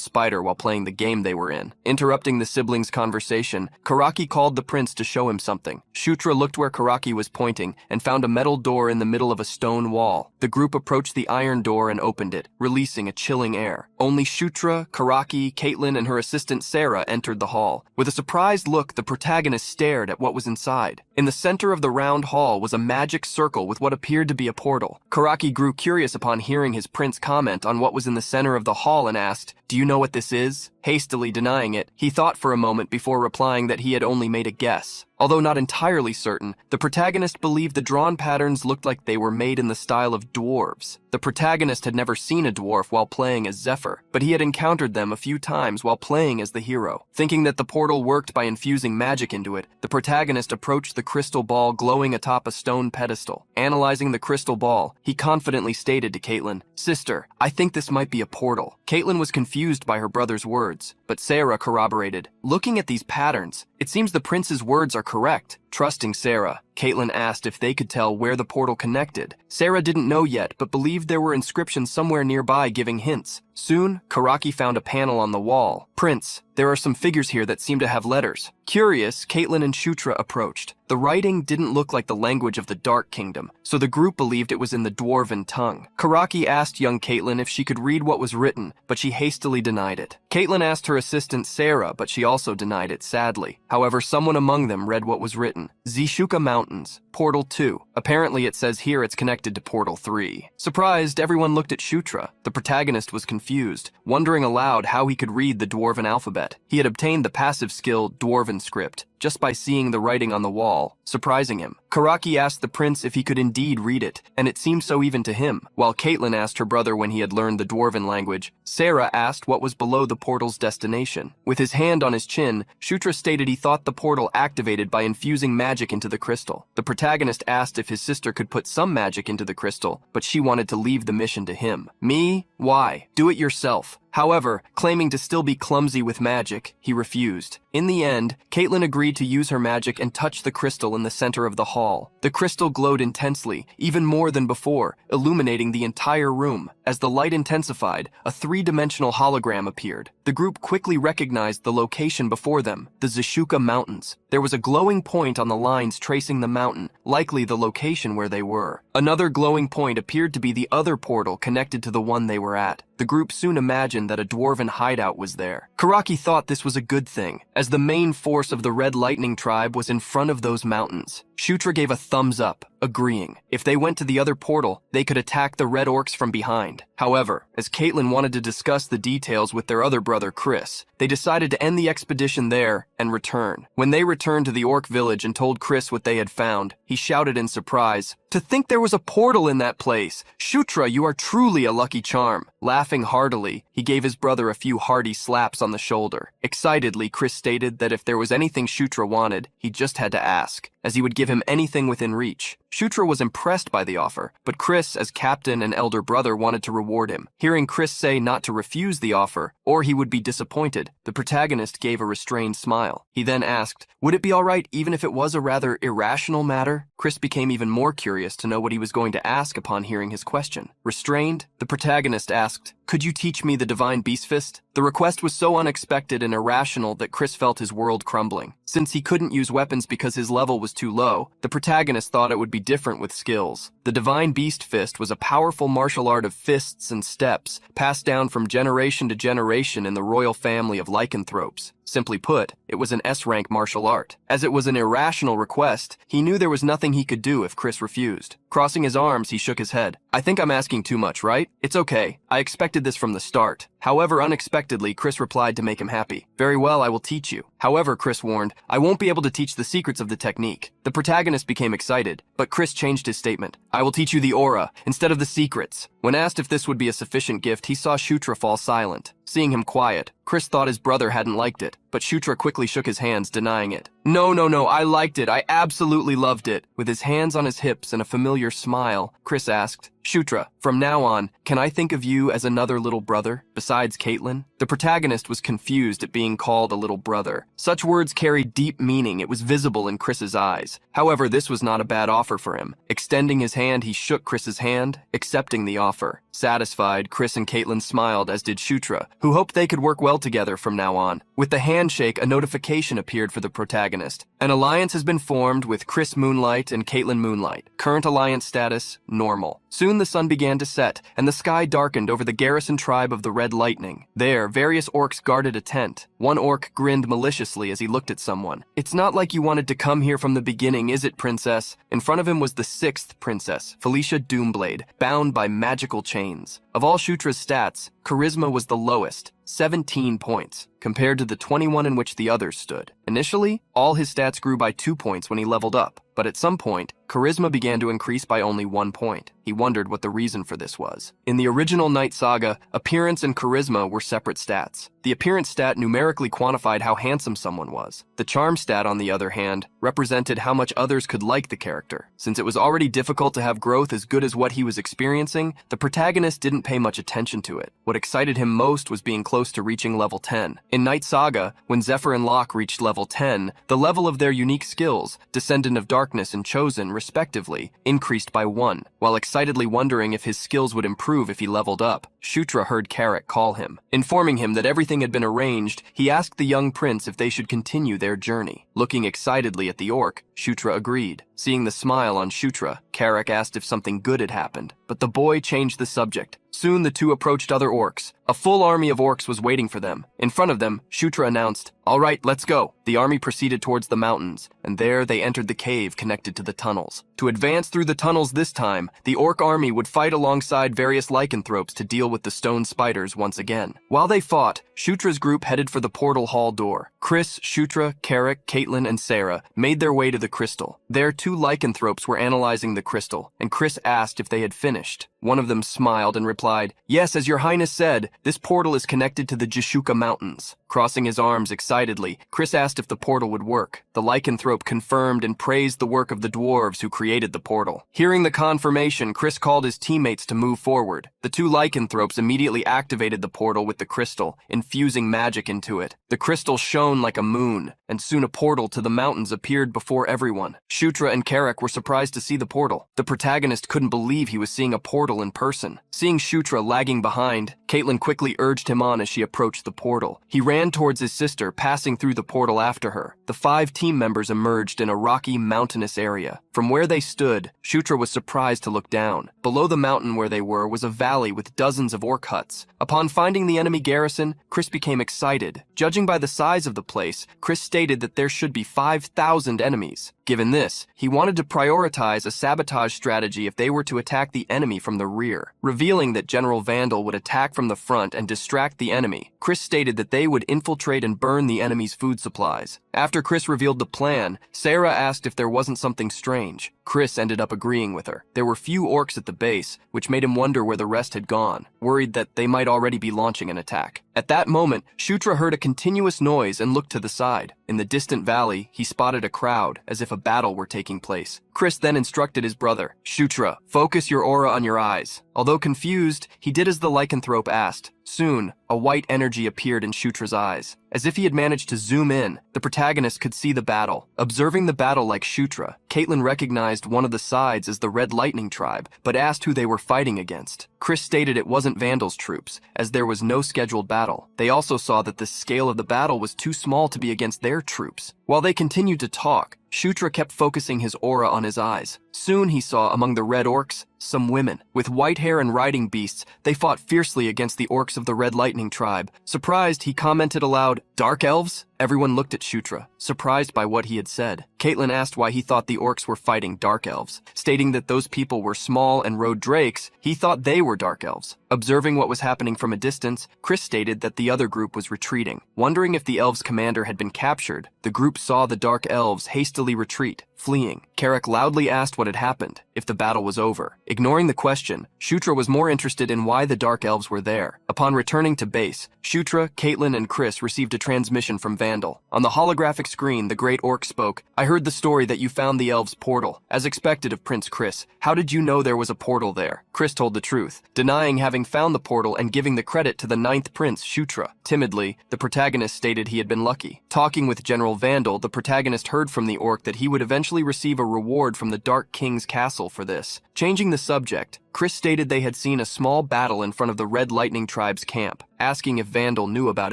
spider while playing the game they were in. Interrupting the siblings' conversation, Karaki called the prince to show him something. Shutra looked where Karaki was pointing and found a metal door in the middle of a stone wall. The group approached the iron door and opened it, releasing a chilling air. Only Shutra, Karaki, Caitlin, and her assistant Sarah entered the hall. With a surprised look, the protagonist stared at what was inside. In the center of the round hall was a magic circle with what appeared to be a portal. Karaki grew curious upon hearing his prince comment on what was in the center of the hall and asked, "Do you know what this is?" Hastily denying it, he thought for a moment before replying that he had only made a guess. Although not entirely certain, the protagonist believed the drawn patterns looked like they were made in the style of dwarves. The protagonist had never seen a dwarf while playing as Zephyr, but he had encountered them a few times while playing as the hero. Thinking that the portal worked by infusing magic into it, the protagonist approached the crystal ball glowing atop a stone pedestal. Analyzing the crystal ball, he confidently stated to Caitlin, "Sister, I think this might be a portal." Caitlin was confused by her brother's words, but Sarah corroborated. "Looking at these patterns, it seems the prince's words are correct." Trusting Sarah, Caitlin asked if they could tell where the portal connected. Sarah didn't know yet, but believed there were inscriptions somewhere nearby giving hints. Soon, Karaki found a panel on the wall. "Prince, there are some figures here that seem to have letters." Curious, Caitlin and Shutra approached. The writing didn't look like the language of the Dark Kingdom, so the group believed it was in the Dwarven tongue. Karaki asked young Caitlin if she could read what was written, but she hastily denied it. Caitlin asked her assistant Sarah, but she also denied it sadly. However, someone among them read what was written. Zishuka Mountains, Portal 2. Apparently it says here it's connected to Portal 3. Surprised, everyone looked at Shutra. The protagonist was confused, wondering aloud how he could read the Dwarven alphabet. He had obtained the passive skill Dwarven script just by seeing the writing on the wall, surprising him. Karaki asked the prince if he could indeed read it, and it seemed so even to him. While Caitlin asked her brother when he had learned the Dwarven language, Sarah asked what was below the portal's destination. With his hand on his chin, Shutra stated he thought the portal activated by infusing magic into the crystal. The protagonist asked if his sister could put some magic into the crystal, but she wanted to leave the mission to him. "Me? Why? Do it yourself." However, claiming to still be clumsy with magic, he refused. In the end, Caitlin agreed to use her magic and touch the crystal in the center of the hall. The crystal glowed intensely, even more than before, illuminating the entire room. As the light intensified, a three-dimensional hologram appeared. The group quickly recognized the location before them, the Zishuka Mountains. There was a glowing point on the lines tracing the mountain, likely the location where they were. Another glowing point appeared to be the other portal connected to the one they were at. The group soon imagined that a dwarven hideout was there. Karaki thought this was a good thing, as the main force of the Red Lightning tribe was in front of those mountains. Shutra gave a thumbs up, agreeing. If they went to the other portal, they could attack the Red Orcs from behind. However, as Caitlin wanted to discuss the details with their other brother Chris, they decided to end the expedition there and return. When they returned to the Orc village and told Chris what they had found, he shouted in surprise, "To think there was a portal in that place! Shutra, you are truly a lucky charm." Laughing heartily, he gave his brother a few hearty slaps on the shoulder. Excitedly, Chris stated that if there was anything Shutra wanted, he just had to ask, as he would give him anything within reach. Shutra was impressed by the offer, but Chris, as captain and elder brother, wanted to reward him. Hearing Chris say not to refuse the offer, or he would be disappointed, the protagonist gave a restrained smile. He then asked, would it be alright even if it was a rather irrational matter? Chris became even more curious to know what he was going to ask upon hearing his question. Restrained, the protagonist asked, could you teach me the Divine Beast Fist? The request was so unexpected and irrational that Chris felt his world crumbling. Since he couldn't use weapons because his level was too low, the protagonist thought it would be different with skills. The Divine Beast Fist was a powerful martial art of fists and steps, passed down from generation to generation in the royal family of lycanthropes. Simply put, it was an S-rank martial art. As it was an irrational request, he knew there was nothing he could do if Chris refused. Crossing his arms, he shook his head. I think I'm asking too much, right? It's okay. I expected this from the start. However, unexpectedly, Chris replied to make him happy. Very well, I will teach you. However, Chris warned, I won't be able to teach the secrets of the technique. The protagonist became excited, but Chris changed his statement. I will teach you the aura instead of the secrets. When asked if this would be a sufficient gift, he saw Shutra fall silent. Seeing him quiet, Chris thought his brother hadn't liked it, but Shutra quickly shook his hands, denying it. No, I liked it. I absolutely loved it. With his hands on his hips and a familiar smile, Chris asked, Shutra, from now on, can I think of you as another little brother, besides Caitlin? The protagonist was confused at being called a little brother. Such words carried deep meaning. It was visible in Chris's eyes. However, this was not a bad offer for him. Extending his hand, he shook Chris's hand, accepting the offer. Satisfied, Chris and Caitlin smiled, as did Shutra, who hoped they could work well together from now on. With the handshake, a notification appeared for the protagonist. An alliance has been formed with Chris Moonlight and Caitlin Moonlight. Current alliance status, normal. Soon the sun began to set, and the sky darkened over the garrison tribe of the Red Lightning. There, various orcs guarded a tent. One orc grinned maliciously as he looked at someone. It's not like you wanted to come here from the beginning, is it, princess? In front of him was the 6th princess, Felicia Doomblade, bound by magical chains. Of all Shutra's stats, charisma was the lowest, 17 points, compared to the 21 in which the others stood. Initially, all his stats grew by 2 points when he leveled up, but at some point, charisma began to increase by only 1 point. He wondered what the reason for this was. In the original Night Saga, appearance and charisma were separate stats. The appearance stat numerically quantified how handsome someone was. The charm stat, on the other hand, represented how much others could like the character. Since it was already difficult to have growth as good as what he was experiencing, the protagonist didn't pay much attention to it. What excited him most was being close to reaching level 10. In Night Saga, when Zephyr and Locke reached level 10, the level of their unique skills, Descendant of Darkness and Chosen, respectively, increased by 1. While excitedly wondering if his skills would improve if he leveled up, Shutra heard Carrick call him. Informing him that everything had been arranged, he asked the young prince if they should continue their journey. Looking excitedly at the orc, Shutra agreed. Seeing the smile on Shutra, Carrick asked if something good had happened, but the boy changed the subject. Soon the two approached other orcs. A full army of orcs was waiting for them. In front of them, Shutra announced, All right, let's go. The army proceeded towards the mountains, and there they entered the cave connected to the tunnels. To advance through the tunnels this time, the orc army would fight alongside various lycanthropes to deal with the stone spiders once again. While they fought, Shutra's group headed for the portal hall door. Chris, Shutra, Carrick, Caitlin, and Sarah made their way to the crystal. There, 2 lycanthropes were analyzing the crystal, and Chris asked if they had finished. One of them smiled and replied, Yes, as your highness said, this portal is connected to the Jishuka Mountains. Crossing his arms excitedly, Chris asked if the portal would work. The lycanthrope confirmed and praised the work of the dwarves who created the portal. Hearing the confirmation, Chris called his teammates to move forward. The 2 lycanthropes immediately activated the portal with the crystal, infusing magic into it. The crystal shone like a moon, and soon a portal to the mountains appeared before everyone. Shutra and Carrick were surprised to see the portal. The protagonist couldn't believe he was seeing a portal in person. Seeing Shutra lagging behind, Caitlin quickly urged him on as she approached the portal. He ran towards his sister, passing through the portal after her. The 5 team members emerged in a rocky, mountainous area. From where they stood, Shutra was surprised to look down. Below the mountain where they were was a valley with dozens of orc huts. Upon finding the enemy garrison, Chris became excited. Judging by the size of the place, Chris stated that there should be 5,000 enemies. Given this, he wanted to prioritize a sabotage strategy if they were to attack the enemy from the rear. Revealing that General Vandal would attack from the front and distract the enemy, Chris stated that they would infiltrate and burn the enemy's food supplies. After Chris revealed the plan, Sarah asked if there wasn't something strange. Chris ended up agreeing with her. There were few orcs at the base, which made him wonder where the rest had gone, worried that they might already be launching an attack. At that moment, Shutra heard a continuous noise and looked to the side. In the distant valley, he spotted a crowd, as if a battle were taking place. Chris then instructed his brother, Shutra, focus your aura on your eyes. Although confused, he did as the lycanthrope asked. Soon, a white energy appeared in Shutra's eyes. As if he had managed to zoom in, the protagonist could see the battle. Observing the battle like Shutra, Caitlin recognized one of the sides as the Red Lightning tribe, but asked who they were fighting against. Chris stated it wasn't Vandal's troops, as there was no scheduled battle. They also saw that the scale of the battle was too small to be against their troops. While they continued to talk, Shutra kept focusing his aura on his eyes. Soon he saw among the red orcs some women. With white hair and riding beasts, they fought fiercely against the orcs of the Red Lightning tribe. Surprised, he commented aloud, "Dark elves?" Everyone looked at Shutra, surprised by what he had said. Caitlin asked why he thought the orcs were fighting dark elves. Stating that those people were small and rode drakes, he thought they were dark elves. Observing what was happening from a distance, Chris stated that the other group was retreating. Wondering if the elves' commander had been captured, the group saw the dark elves hastily retreat, fleeing. Carrick loudly asked what had happened, if the battle was over. Ignoring the question, Shutra was more interested in why the dark elves were there. Upon returning to base, Shutra, Caitlin, and Chris received a transmission from Vandal. On the holographic screen, the Great Orc spoke, "I heard the story that you found the elves' portal. As expected of Prince Chris, how did you know there was a portal there?" Chris told the truth, denying having found the portal and giving the credit to the ninth prince, Shutra. Timidly, the protagonist stated he had been lucky. Talking with General Vandal, the protagonist heard from the orc that he would eventually receive a reward from the Dark King's castle for this. Changing the subject, Chris stated they had seen a small battle in front of the Red Lightning Tribe's camp, asking if Vandal knew about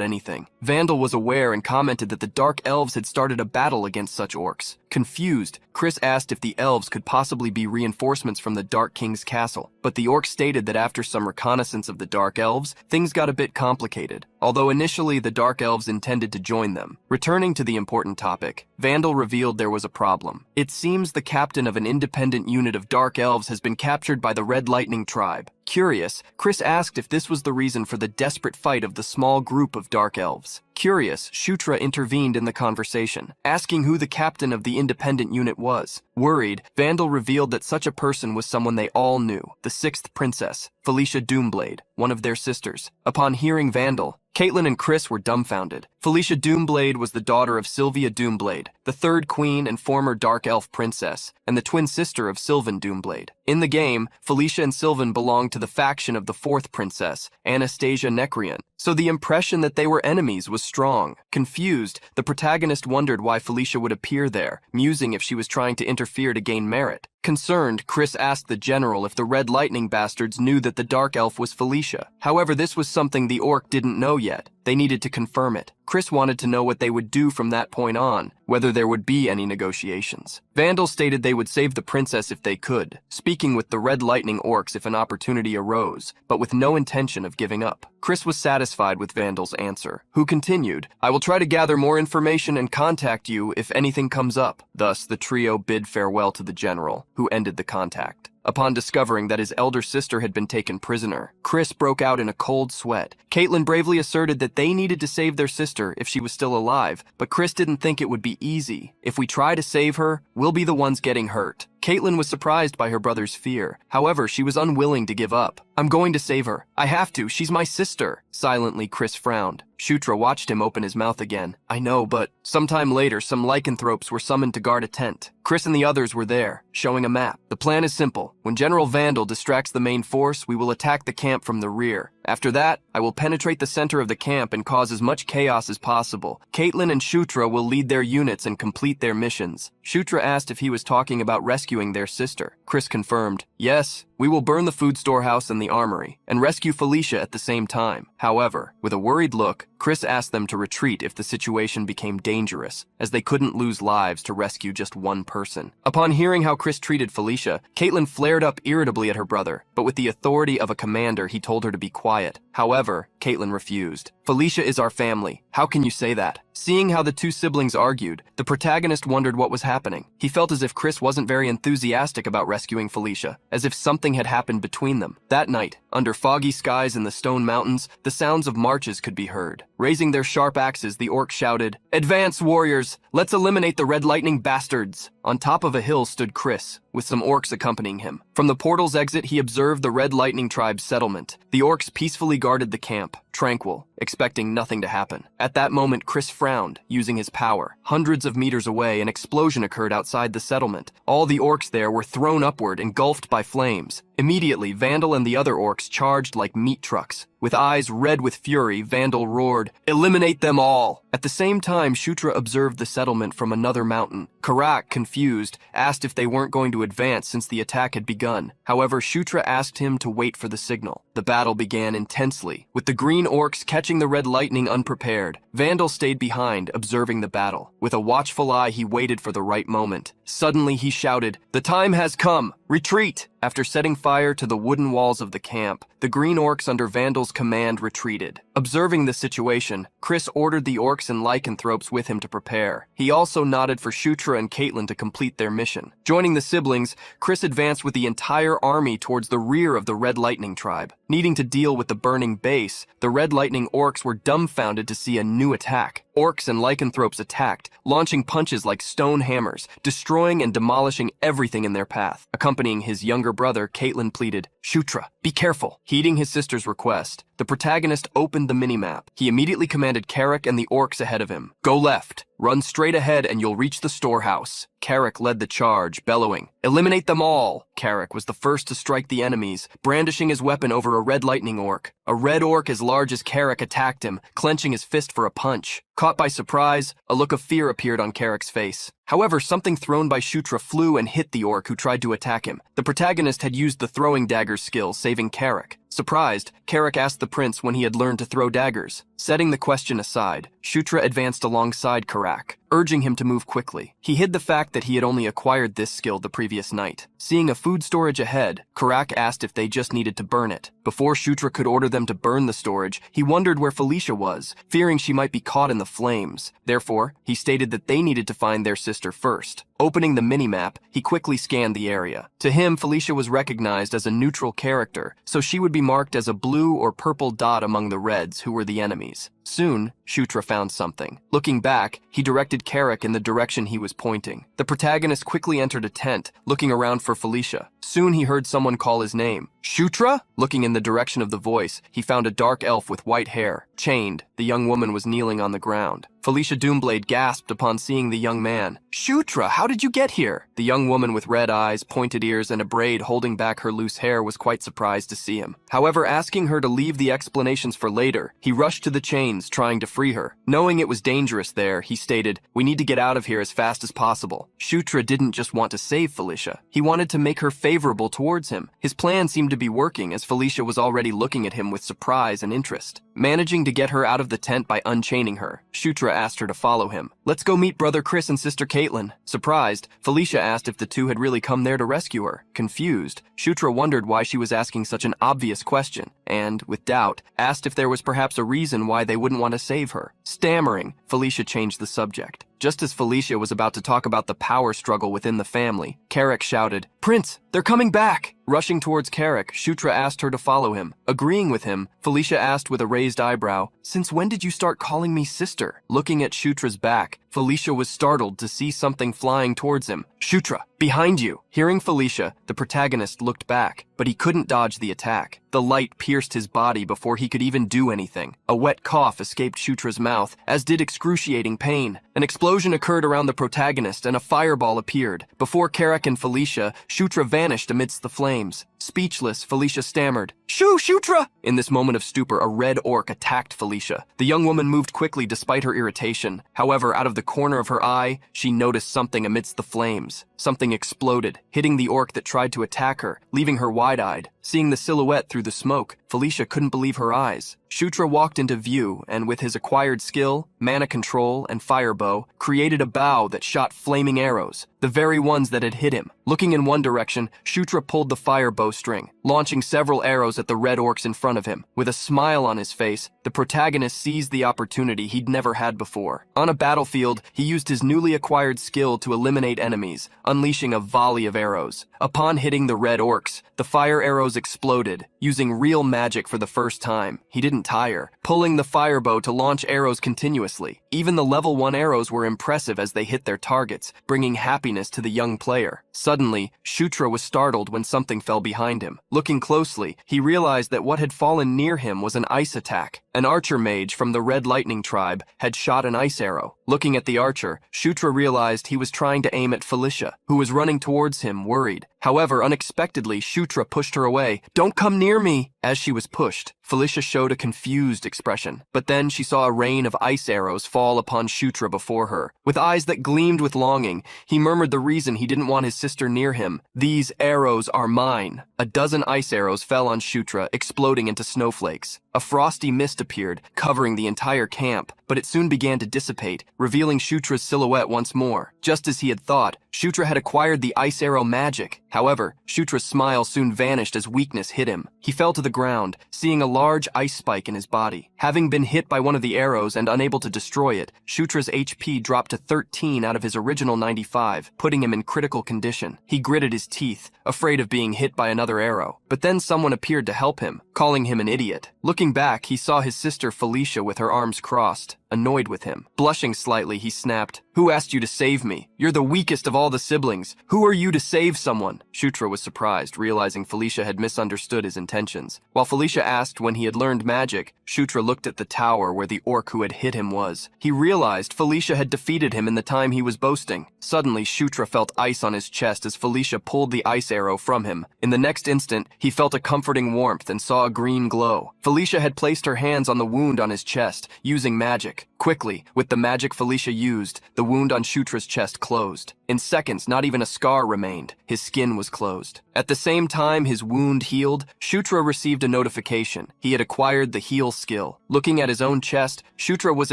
anything. Vandal was aware and commented that the Dark Elves had started a battle against such orcs. Confused, Chris asked if the elves could possibly be reinforcements from the Dark King's castle, but the orc stated that after some reconnaissance of the Dark Elves, things got a bit complicated, although initially the Dark Elves intended to join them. Returning to the important topic, Vandal revealed there was a problem. It seems the captain of an independent unit of Dark Elves has been captured by the Red Lightning Tribe. Curious, Chris asked if this was the reason for the desperate fight of the small group of Dark Elves. Curious, Shutra intervened in the conversation, asking who the captain of the independent unit was. Worried, Vandal revealed that such a person was someone they all knew, the sixth princess, Felicia Doomblade, one of their sisters. Upon hearing Vandal, Caitlin and Chris were dumbfounded. Felicia Doomblade was the daughter of Sylvia Doomblade, the third queen and former Dark Elf princess, and the twin sister of Sylvan Doomblade. In the game, Felicia and Sylvan belonged to the faction of the fourth princess, Anastasia Necrian, so the impression that they were enemies was strong. Confused, the protagonist wondered why Felicia would appear there, musing if she was trying to interfere to gain merit. Concerned, Chris asked the general if the Red Lightning bastards knew that the Dark Elf was Felicia. However, this was something the orc didn't know yet. They needed to confirm it. Chris wanted to know what they would do from that point on, whether there would be any negotiations. Vandal stated they would save the princess if they could, speaking with the Red Lightning orcs if an opportunity arose, but with no intention of giving up. Chris was satisfied with Vandal's answer, who continued, "I will try to gather more information and contact you if anything comes up." Thus, the trio bid farewell to the general, who ended the contact. Upon discovering that his elder sister had been taken prisoner, Chris broke out in a cold sweat. Caitlin bravely asserted that they needed to save their sister if she was still alive, but Chris didn't think it would be easy. "If we try to save her, we'll be the ones getting hurt." Caitlin was surprised by her brother's fear. However, she was unwilling to give up. "I'm going to save her. I have to. She's my sister." Silently, Chris frowned. Shutra watched him open his mouth again. "I know, but..." Sometime later, some lycanthropes were summoned to guard a tent. Chris and the others were there, showing a map. "The plan is simple. When General Vandal distracts the main force, we will attack the camp from the rear. After that, I will penetrate the center of the camp and cause as much chaos as possible. Caitlin and Shutra will lead their units and complete their missions." Shutra asked if he was talking about rescuing their sister. Chris confirmed, "Yes, we will burn the food storehouse and the armory, and rescue Felicia at the same time." However, with a worried look, Chris asked them to retreat if the situation became dangerous, as they couldn't lose lives to rescue just one person. Upon hearing how Chris treated Felicia, Caitlin flared up irritably at her brother, but with the authority of a commander, he told her to be quiet. However, Caitlin refused. "Felicia is our family. How can you say that?" Seeing how the two siblings argued, the protagonist wondered what was happening. He felt as if Chris wasn't very enthusiastic about rescuing Felicia, as if something had happened between them. That night, under foggy skies in the Stone Mountains, the sounds of marches could be heard. Raising their sharp axes, the orcs shouted, "Advance, warriors! Let's eliminate the Red Lightning bastards!" On top of a hill stood Chris, with some orcs accompanying him. From the portal's exit, he observed the Red Lightning tribe's settlement. The orcs peacefully guarded the camp, tranquil, expecting nothing to happen. At that moment, Chris frowned, using his power. Hundreds of meters away, an explosion occurred outside the settlement. All the orcs there were thrown upward, engulfed by flames. Immediately, Vandal and the other orcs charged like meat trucks. With eyes red with fury, Vandal roared, "Eliminate them all!" At the same time, Shutra observed the settlement from another mountain. Karak, confused, asked if they weren't going to advance since the attack had begun. However, Shutra asked him to wait for the signal. The battle began intensely, with the green orcs catching the Red Lightning unprepared. Vandal stayed behind, observing the battle. With a watchful eye, he waited for the right moment. Suddenly, he shouted, "The time has come! Retreat!" After setting fire to the wooden walls of the camp, the green orcs under Vandal's command retreated. Observing the situation, Chris ordered the orcs and lycanthropes with him to prepare. He also nodded for Shutra and Caitlin to complete their mission. Joining the siblings, Chris advanced with the entire army towards the rear of the Red Lightning tribe. Needing to deal with the burning base, the Red Lightning orcs were dumbfounded to see a new attack. Orcs and lycanthropes attacked, launching punches like stone hammers, destroying and demolishing everything in their path. Accompanying his younger brother, Caitlin pleaded, "Shutra, be careful." Heeding his sister's request, the protagonist opened the minimap. He immediately commanded Carrick and the orcs ahead of him. "Go left. Run straight ahead and you'll reach the storehouse." Carrick led the charge, bellowing, "Eliminate them all!" Carrick was the first to strike the enemies, brandishing his weapon over a Red Lightning orc. A red orc as large as Carrick attacked him, clenching his fist for a punch. Caught by surprise, a look of fear appeared on Carrick's face. However, something thrown by Shutra flew and hit the orc who tried to attack him. The protagonist had used the throwing daggers skill, saving Carrick. Surprised, Carrick asked the prince when he had learned to throw daggers. Setting the question aside, Shutra advanced alongside Carrick, urging him to move quickly. He hid the fact that he had only acquired this skill the previous night. Seeing a food storage ahead, Carrick asked if they just needed to burn it. Before Shutra could order them to burn the storage, he wondered where Felicia was, fearing she might be caught in the flames. Therefore, he stated that they needed to find their sister first. Opening the minimap, he quickly scanned the area. To him, Felicia was recognized as a neutral character, so she would be marked as a blue or purple dot among the reds, who were the enemies. Soon, Shutra found something. Looking back, he directed Carrick in the direction he was pointing. The protagonist quickly entered a tent, looking around for Felicia. Soon he heard someone call his name. "Shutra?" Looking in the direction of the voice, he found a dark elf with white hair. Chained, the young woman was kneeling on the ground. Felicia Doomblade gasped upon seeing the young man. "Shutra, how did you get here?" The young woman with red eyes, pointed ears, and a braid holding back her loose hair was quite surprised to see him. However, asking her to leave the explanations for later, he rushed to the chains, trying to free her. Knowing it was dangerous there, he stated, "We need to get out of here as fast as possible." Shutra didn't just want to save Felicia. He wanted to make her favorable towards him. His plan seemed to be working, as Felicia was already looking at him with surprise and interest. Managing to get her out of the tent by unchaining her, Shutra asked her to follow him. "Let's go meet brother Chris and sister Caitlin." Surprised, Felicia asked if the two had really come there to rescue her. Confused, Shutra wondered why she was asking such an obvious question, and, with doubt, asked if there was perhaps a reason why they wouldn't want to save her. Stammering, Felicia changed the subject. Just as Felicia was about to talk about the power struggle within the family, Carrick shouted, "Prince, they're coming back!" Rushing towards Carrick, Shutra asked her to follow him. Agreeing with him, Felicia asked with a raised eyebrow, "Since when did you start calling me sister?" Looking at Shutra's back, Felicia was startled to see something flying towards him. "Shutra, behind you!" Hearing Felicia, the protagonist looked back, but he couldn't dodge the attack. The light pierced his body before he could even do anything. A wet cough escaped Shutra's mouth, as did excruciating pain. An explosion occurred around the protagonist and a fireball appeared. Before Carrick and Felicia, Shutra vanished amidst the flames. Speechless, Felicia stammered, Shutra!" In this moment of stupor, a red orc attacked Felicia. The young woman moved quickly despite her irritation. However, out of the corner of her eye, she noticed something amidst the flames. Something exploded, hitting the orc that tried to attack her, leaving her wide-eyed. Seeing the silhouette through the smoke, Felicia couldn't believe her eyes. Shutra walked into view and, with his acquired skill, mana control, and fire bow, created a bow that shot flaming arrows, the very ones that had hit him. Looking in one direction, Shutra pulled the fire bowstring, launching several arrows at the red orcs in front of him. With a smile on his face, the protagonist seized the opportunity he'd never had before. On a battlefield, he used his newly acquired skill to eliminate enemies, unleashing a volley of arrows. Upon hitting the red orcs, the fire arrows exploded, using real magic for the first time. He didn't tire, pulling the fire bow to launch arrows continuously. Even the level 1 arrows were impressive as they hit their targets, bringing happiness to the young player. Suddenly, Shutra was startled when something fell behind him. Looking closely, he realized that what had fallen near him was an ice attack. An archer mage from the Red Lightning tribe had shot an ice arrow. Looking at the archer, Shutra realized he was trying to aim at Felicia, who was running towards him, worried. However, unexpectedly, Shutra pushed her away. "Don't come near me!" As she was pushed, Felicia showed a confused expression. But then she saw a rain of ice arrows fall upon Shutra before her. With eyes that gleamed with longing, he murmured the reason he didn't want his sister near him. "These arrows are mine." A dozen ice arrows fell on Shutra, exploding into snowflakes. A frosty mist appeared, covering the entire camp, but it soon began to dissipate, revealing Shutra's silhouette once more. Just as he had thought, Shutra had acquired the ice arrow magic. However, Shutra's smile soon vanished as weakness hit him. He fell to the ground, seeing a large ice spike in his body. Having been hit by one of the arrows and unable to destroy it, Shutra's HP dropped to 13 out of his original 95, putting him in critical condition. He gritted his teeth, afraid of being hit by another arrow. But then someone appeared to help him, calling him an idiot. Looking back, he saw his sister Felicia with her arms crossed, annoyed with him. Blushing slightly, he snapped, "Who asked you to save me? You're the weakest of all the siblings. Who are you to save someone?" Shutra was surprised, realizing Felicia had misunderstood his intentions. While Felicia asked when he had learned magic, Shutra looked at the tower where the orc who had hit him was. He realized Felicia had defeated him in the time he was boasting. Suddenly, Shutra felt ice on his chest as Felicia pulled the ice arrow from him. In the next instant, he felt a comforting warmth and saw a green glow. Felicia had placed her hands on the wound on his chest, using magic. Quickly, with the magic Felicia used, the wound on Shutra's chest closed. In seconds, not even a scar remained. His skin was closed. At the same time his wound healed, Shutra received a notification. He had acquired the heal skill. Looking at his own chest, Shutra was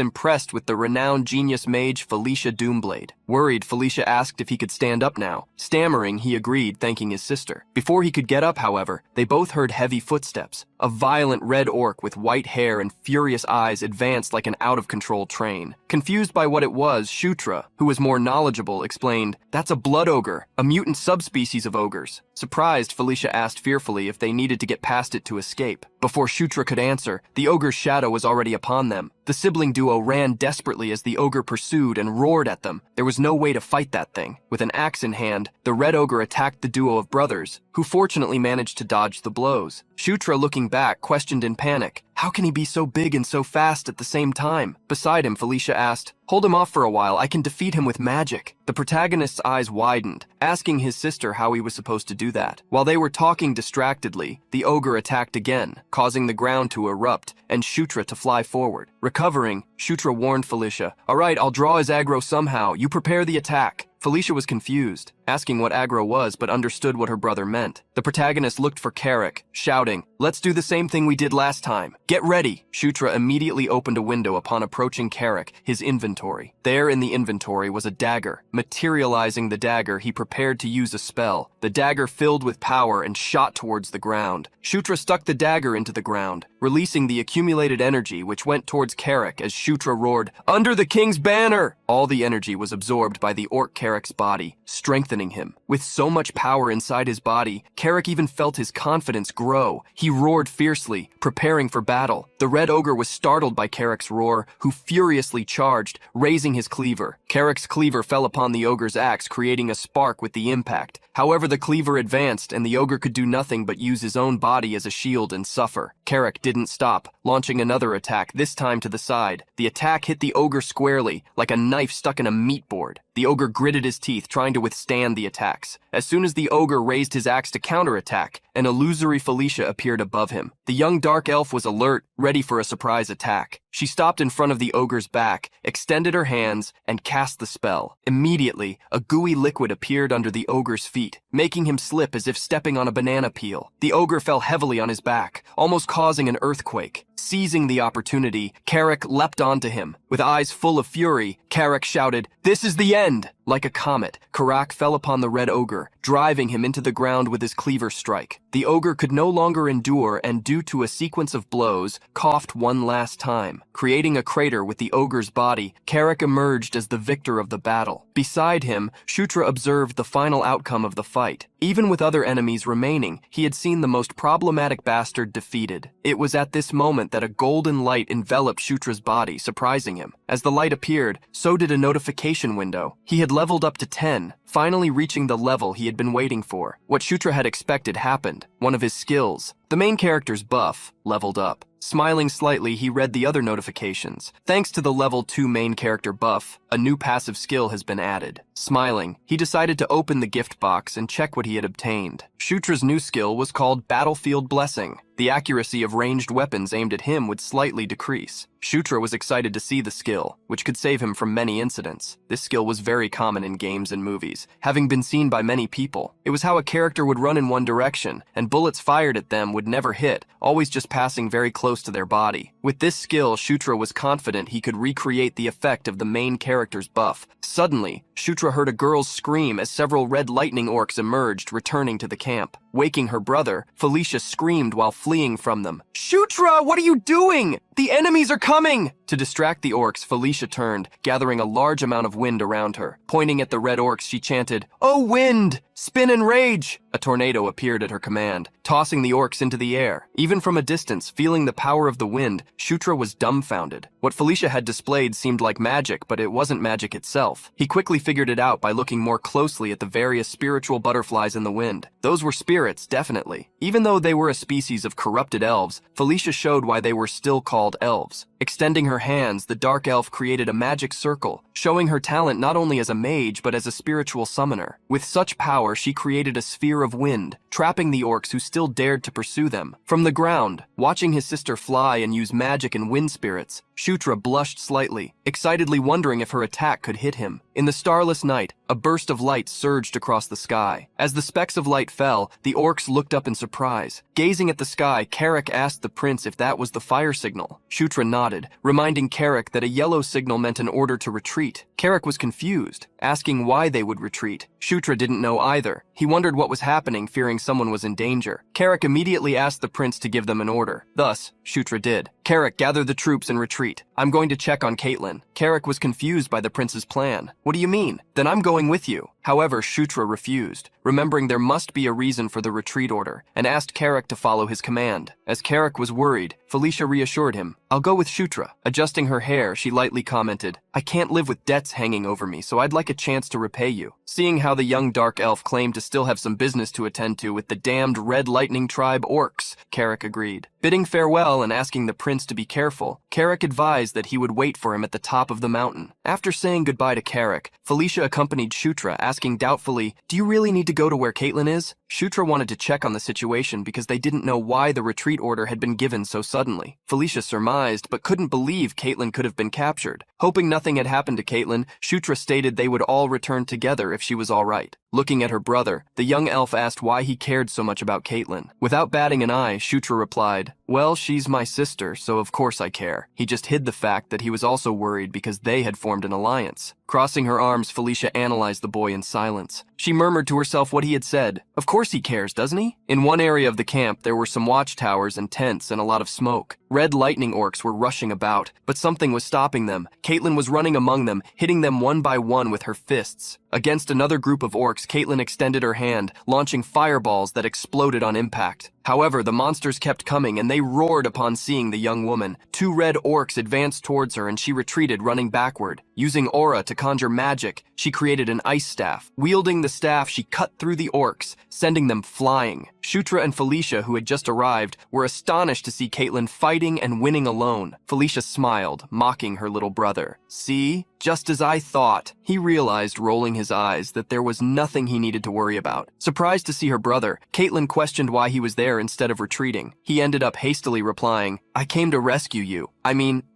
impressed with the renowned genius mage Felicia Doomblade. Worried, Felicia asked if he could stand up now. Stammering, he agreed, thanking his sister. Before he could get up, however, they both heard heavy footsteps. A violent red orc with white hair and furious eyes advanced like an out-of-control train. Confused by what it was, Shutra, who was more knowledgeable, explained, "That's a blood ogre, a mutant subspecies of ogres." Surprised, Felicia asked fearfully if they needed to get past it to escape. Before Shutra could answer, the ogre's shadow was already upon them. The sibling duo ran desperately as the ogre pursued and roared at them. There was no way to fight that thing. With an axe in hand, the red ogre attacked the duo of brothers, who fortunately managed to dodge the blows. Shutra, looking back, questioned in panic, "How can he be so big and so fast at the same time?" Beside him, Felicia asked, "Hold him off for a while, I can defeat him with magic." The protagonist's eyes widened, asking his sister how he was supposed to do that. While they were talking distractedly, the ogre attacked again, causing the ground to erupt and Shutra to fly forward. Recovering, Shutra warned Felicia, "All right, I'll draw his aggro somehow. You prepare the attack." Felicia was confused, asking what aggro was, but understood what her brother meant. The protagonist looked for Carrick, shouting, "Let's do the same thing we did last time. Get ready!" Shutra immediately opened a window upon approaching Carrick, his inventory. There in the inventory was a dagger. Materializing the dagger, he prepared to use a spell. The dagger filled with power and shot towards the ground. Shutra stuck the dagger into the ground, releasing the accumulated energy which went towards Carrick as Shutra roared, "Under the king's banner!" All the energy was absorbed by the orc Carrick's body, strengthening him. With so much power inside his body, Carrick even felt his confidence grow. He roared fiercely, preparing for battle. The red ogre was startled by Carrick's roar, who furiously charged, raising his cleaver. Carrick's cleaver fell upon the ogre's axe, creating a spark with the impact. However, the cleaver advanced, and the ogre could do nothing but use his own body as a shield and suffer. Carrick didn't stop, launching another attack, this time to the side. The attack hit the ogre squarely, like a knife stuck in a meat board. The ogre gritted his teeth, trying to withstand the attacks. As soon as the ogre raised his axe to counterattack, an illusory Felicia appeared above him. The young dark elf was alert, ready for a surprise attack. She stopped in front of the ogre's back, extended her hands, and cast the spell. Immediately, a gooey liquid appeared under the ogre's feet, making him slip as if stepping on a banana peel. The ogre fell heavily on his back, almost causing an earthquake. Seizing the opportunity, Carrick leapt onto him. With eyes full of fury, Carrick shouted, "This is the end!" Like a comet, Carrick fell upon the red ogre, driving him into the ground with his cleaver strike. The ogre could no longer endure and, due to a sequence of blows, coughed one last time. Creating a crater with the ogre's body, Carrick emerged as the victor of the battle. Beside him, Shutra observed the final outcome of the fight. Even with other enemies remaining, he had seen the most problematic bastard defeated. It was at this moment that a golden light enveloped Shutra's body, surprising him. As the light appeared, so did a notification window. He had leveled up to 10, finally reaching the level he had been waiting for. What Shutra had expected happened. One of his skills, the main character's buff, leveled up. Smiling slightly, he read the other notifications. Thanks to the level 2 main character buff, a new passive skill has been added. Smiling, he decided to open the gift box and check what he had obtained. Shutra's new skill was called Battlefield Blessing. the accuracy of ranged weapons aimed at him would slightly decrease. Shutra was excited to see the skill, which could save him from many incidents. This skill was very common in games and movies, having been seen by many people. It was how a character would run in one direction, and bullets fired at them would never hit, always just passing very close to their body. With this skill, Shutra was confident he could recreate the effect of the main character's buff. Suddenly, Shutra heard a girl's scream as several red lightning orcs emerged, returning to the camp. Waking her brother, Felicia screamed while fleeing from them. "Shutra, what are you doing? The enemies are coming!" To distract the orcs, Felicia turned, gathering a large amount of wind around her. Pointing at the red orcs, she chanted, "Oh wind, spin and rage!" A tornado appeared at her command, tossing the orcs into the air. Even from a distance, feeling the power of the wind, Shutra was dumbfounded. What Felicia had displayed seemed like magic, but it wasn't magic itself. He quickly figured it out by looking more closely at the various spiritual butterflies in the wind. Those were spirits, definitely. Even though they were a species of corrupted elves, Felicia showed why they were still called elves. Extending her hands, the dark elf created a magic circle, showing her talent not only as a mage but as a spiritual summoner. With such power, she created a sphere of wind, trapping the orcs who still dared to pursue them. From the ground, watching his sister fly and use magic and wind spirits, Shutra blushed slightly, excitedly wondering if her attack could hit him. In the starless night, a burst of light surged across the sky. As the specks of light fell, the orcs looked up in surprise. Gazing at the sky, Carrick asked the prince if that was the fire signal. Shutra nodded, reminding Carrick that a yellow signal meant an order to retreat. Carrick was confused, asking why they would retreat. Shutra didn't know either. He wondered what was happening, fearing someone was in danger. Carrick immediately asked the prince to give them an order. Thus, Shutra did. "Carrick, gather the troops and retreat. I'm going to check on Caitlin." Carrick was confused by the prince's plan. "What do you mean? Then I'm going with you." However, Shutra refused, remembering there must be a reason for the retreat order, and asked Carrick to follow his command. As Carrick was worried, Felicia reassured him, "I'll go with Shutra." Adjusting her hair, she lightly commented, "I can't live with debts hanging over me, so I'd like a chance to repay you." Seeing how the young dark elf claimed to still have some business to attend to with the damned Red Lightning Tribe orcs, Carrick agreed. Bidding farewell and asking the prince to be careful, Carrick advised that he would wait for him at the top of the mountain. After saying goodbye to Carrick, Felicia accompanied Shutra, asking doubtfully, "Do you really need to go to where Caitlin is?" Shutra wanted to check on the situation because they didn't know why the retreat order had been given so suddenly. Felicia surmised, but couldn't believe Caitlin could have been captured. Hoping nothing had happened to Caitlin, Shutra stated they would all return together if she was all right. Looking at her brother, the young elf asked why he cared so much about Caitlin. Without batting an eye, Shutra replied, "Well, she's my sister, so of course I care." He just hid the fact that he was also worried because they had formed an alliance. Crossing her arms, Felicia analyzed the boy in silence. She murmured to herself what he had said. Of course he cares, doesn't he? In one area of the camp, there were some watchtowers and tents and a lot of smoke. Red lightning orcs were rushing about, but something was stopping them. Caitlin was running among them, hitting them one by one with her fists. Against another group of orcs, Caitlin extended her hand, launching fireballs that exploded on impact. However, the monsters kept coming and they roared upon seeing the young woman. Two red orcs advanced towards her and she retreated, running backward. Using aura to conjure magic, she created an ice staff. Wielding the staff, she cut through the orcs, sending them flying. Shutra and Felicia, who had just arrived, were astonished to see Caitlin fighting and winning alone. Felicia smiled, mocking her little brother. "See? Just as I thought." He realized, rolling his eyes, that there was nothing he needed to worry about. Surprised to see her brother, Caitlin questioned why he was there instead of retreating. He ended up hastily replying, "I came to rescue you.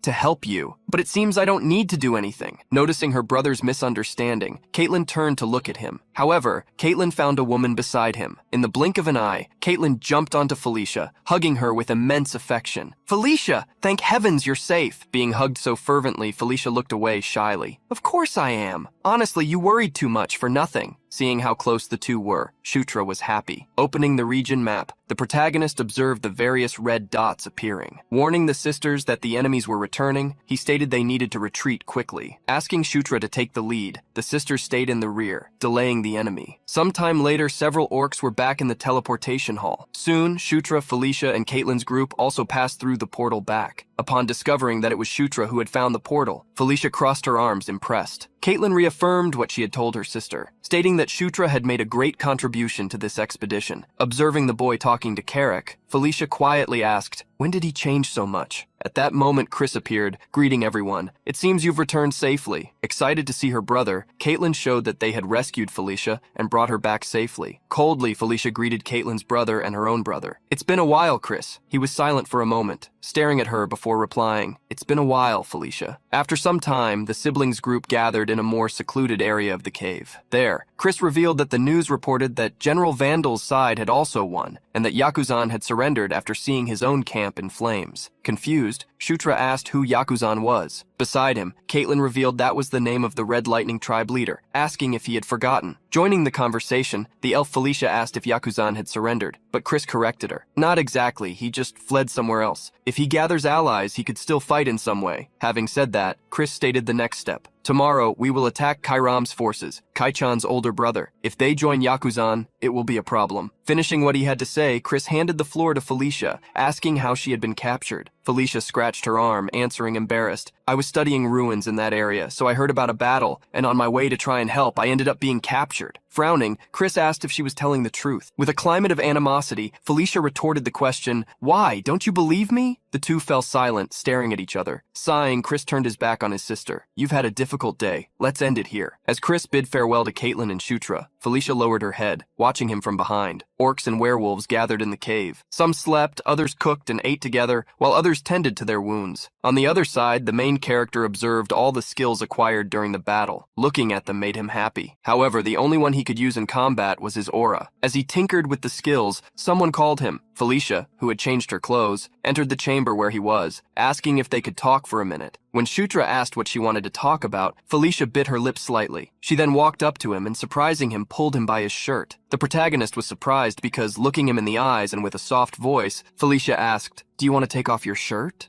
To help you. But it seems I don't need to do anything." Noticing her brother's misunderstanding, Caitlin turned to look at him. However, Caitlin found a woman beside him. In the blink of an eye, Caitlin jumped onto Felicia, hugging her with immense affection. "Felicia, thank heavens you're safe." Being hugged so fervently, Felicia looked away shyly. "Of course I am. Honestly, you worried too much for nothing." Seeing how close the two were, Shutra was happy. Opening the region map, the protagonist observed the various red dots appearing. Warning the sisters that the enemies were returning, he stated they needed to retreat quickly. Asking Shutra to take the lead, the sisters stayed in the rear, delaying the enemy. Sometime later, several orcs were back in the teleportation hall. Soon, Shutra, Felicia, and Caitlin's group also passed through the portal back. Upon discovering that it was Shutra who had found the portal, Felicia crossed her arms, impressed. Caitlin reaffirmed what she had told her sister, stating that Shutra had made a great contribution to this expedition. Observing the boy talking to Carrick, Felicia quietly asked, "When did he change so much?" At that moment, Chris appeared, greeting everyone. "It seems you've returned safely." Excited to see her brother, Caitlin showed that they had rescued Felicia and brought her back safely. Coldly, Felicia greeted Caitlin's brother and her own brother. "It's been a while, Chris." He was silent for a moment, staring at her before replying, "It's been a while, Felicia." After some time, the siblings group gathered in a more secluded area of the cave. There, Chris revealed that the news reported that General Vandal's side had also won, and that Yakuzan had surrendered after seeing his own camp in flames. Confused, Shutra asked who Yakuzan was. Beside him, Caitlin revealed that was the name of the Red Lightning tribe leader, asking if he had forgotten. Joining the conversation, the elf Felicia asked if Yakuzan had surrendered, but Chris corrected her. Not exactly, he just fled somewhere else. If he gathers allies, he could still fight in some way. Having said that, Chris stated the next step. "Tomorrow, we will attack Kairam's forces, Kaichan's older brother. If they join Yakuzan, it will be a problem." Finishing what he had to say, Chris handed the floor to Felicia, asking how she had been captured. Felicia scratched her arm, answering embarrassed. "I was studying ruins in that area, so I heard about a battle, and on my way to try and help, I ended up being captured." Frowning, Chris asked if she was telling the truth. With a climate of animosity, Felicia retorted the question, "Why, don't you believe me?" The two fell silent, staring at each other. Sighing, Chris turned his back on his sister. "You've had a difficult day. Let's end it here." As Chris bid farewell to Caitlin and Shutra, Felicia lowered her head, watching him from behind. Orcs and werewolves gathered in the cave. Some slept, others cooked and ate together, while others tended to their wounds. On the other side, the main character observed all the skills acquired during the battle. Looking at them made him happy. However, the only one he could use in combat was his aura. As he tinkered with the skills, someone called him. Felicia, who had changed her clothes, entered the chamber where he was, asking if they could talk for a minute. When Shutra asked what she wanted to talk about, Felicia bit her lips slightly. She then walked up to him and, surprising him, pulled him by his shirt. The protagonist was surprised because, looking him in the eyes and with a soft voice, Felicia asked, "Do you want to take off your shirt?"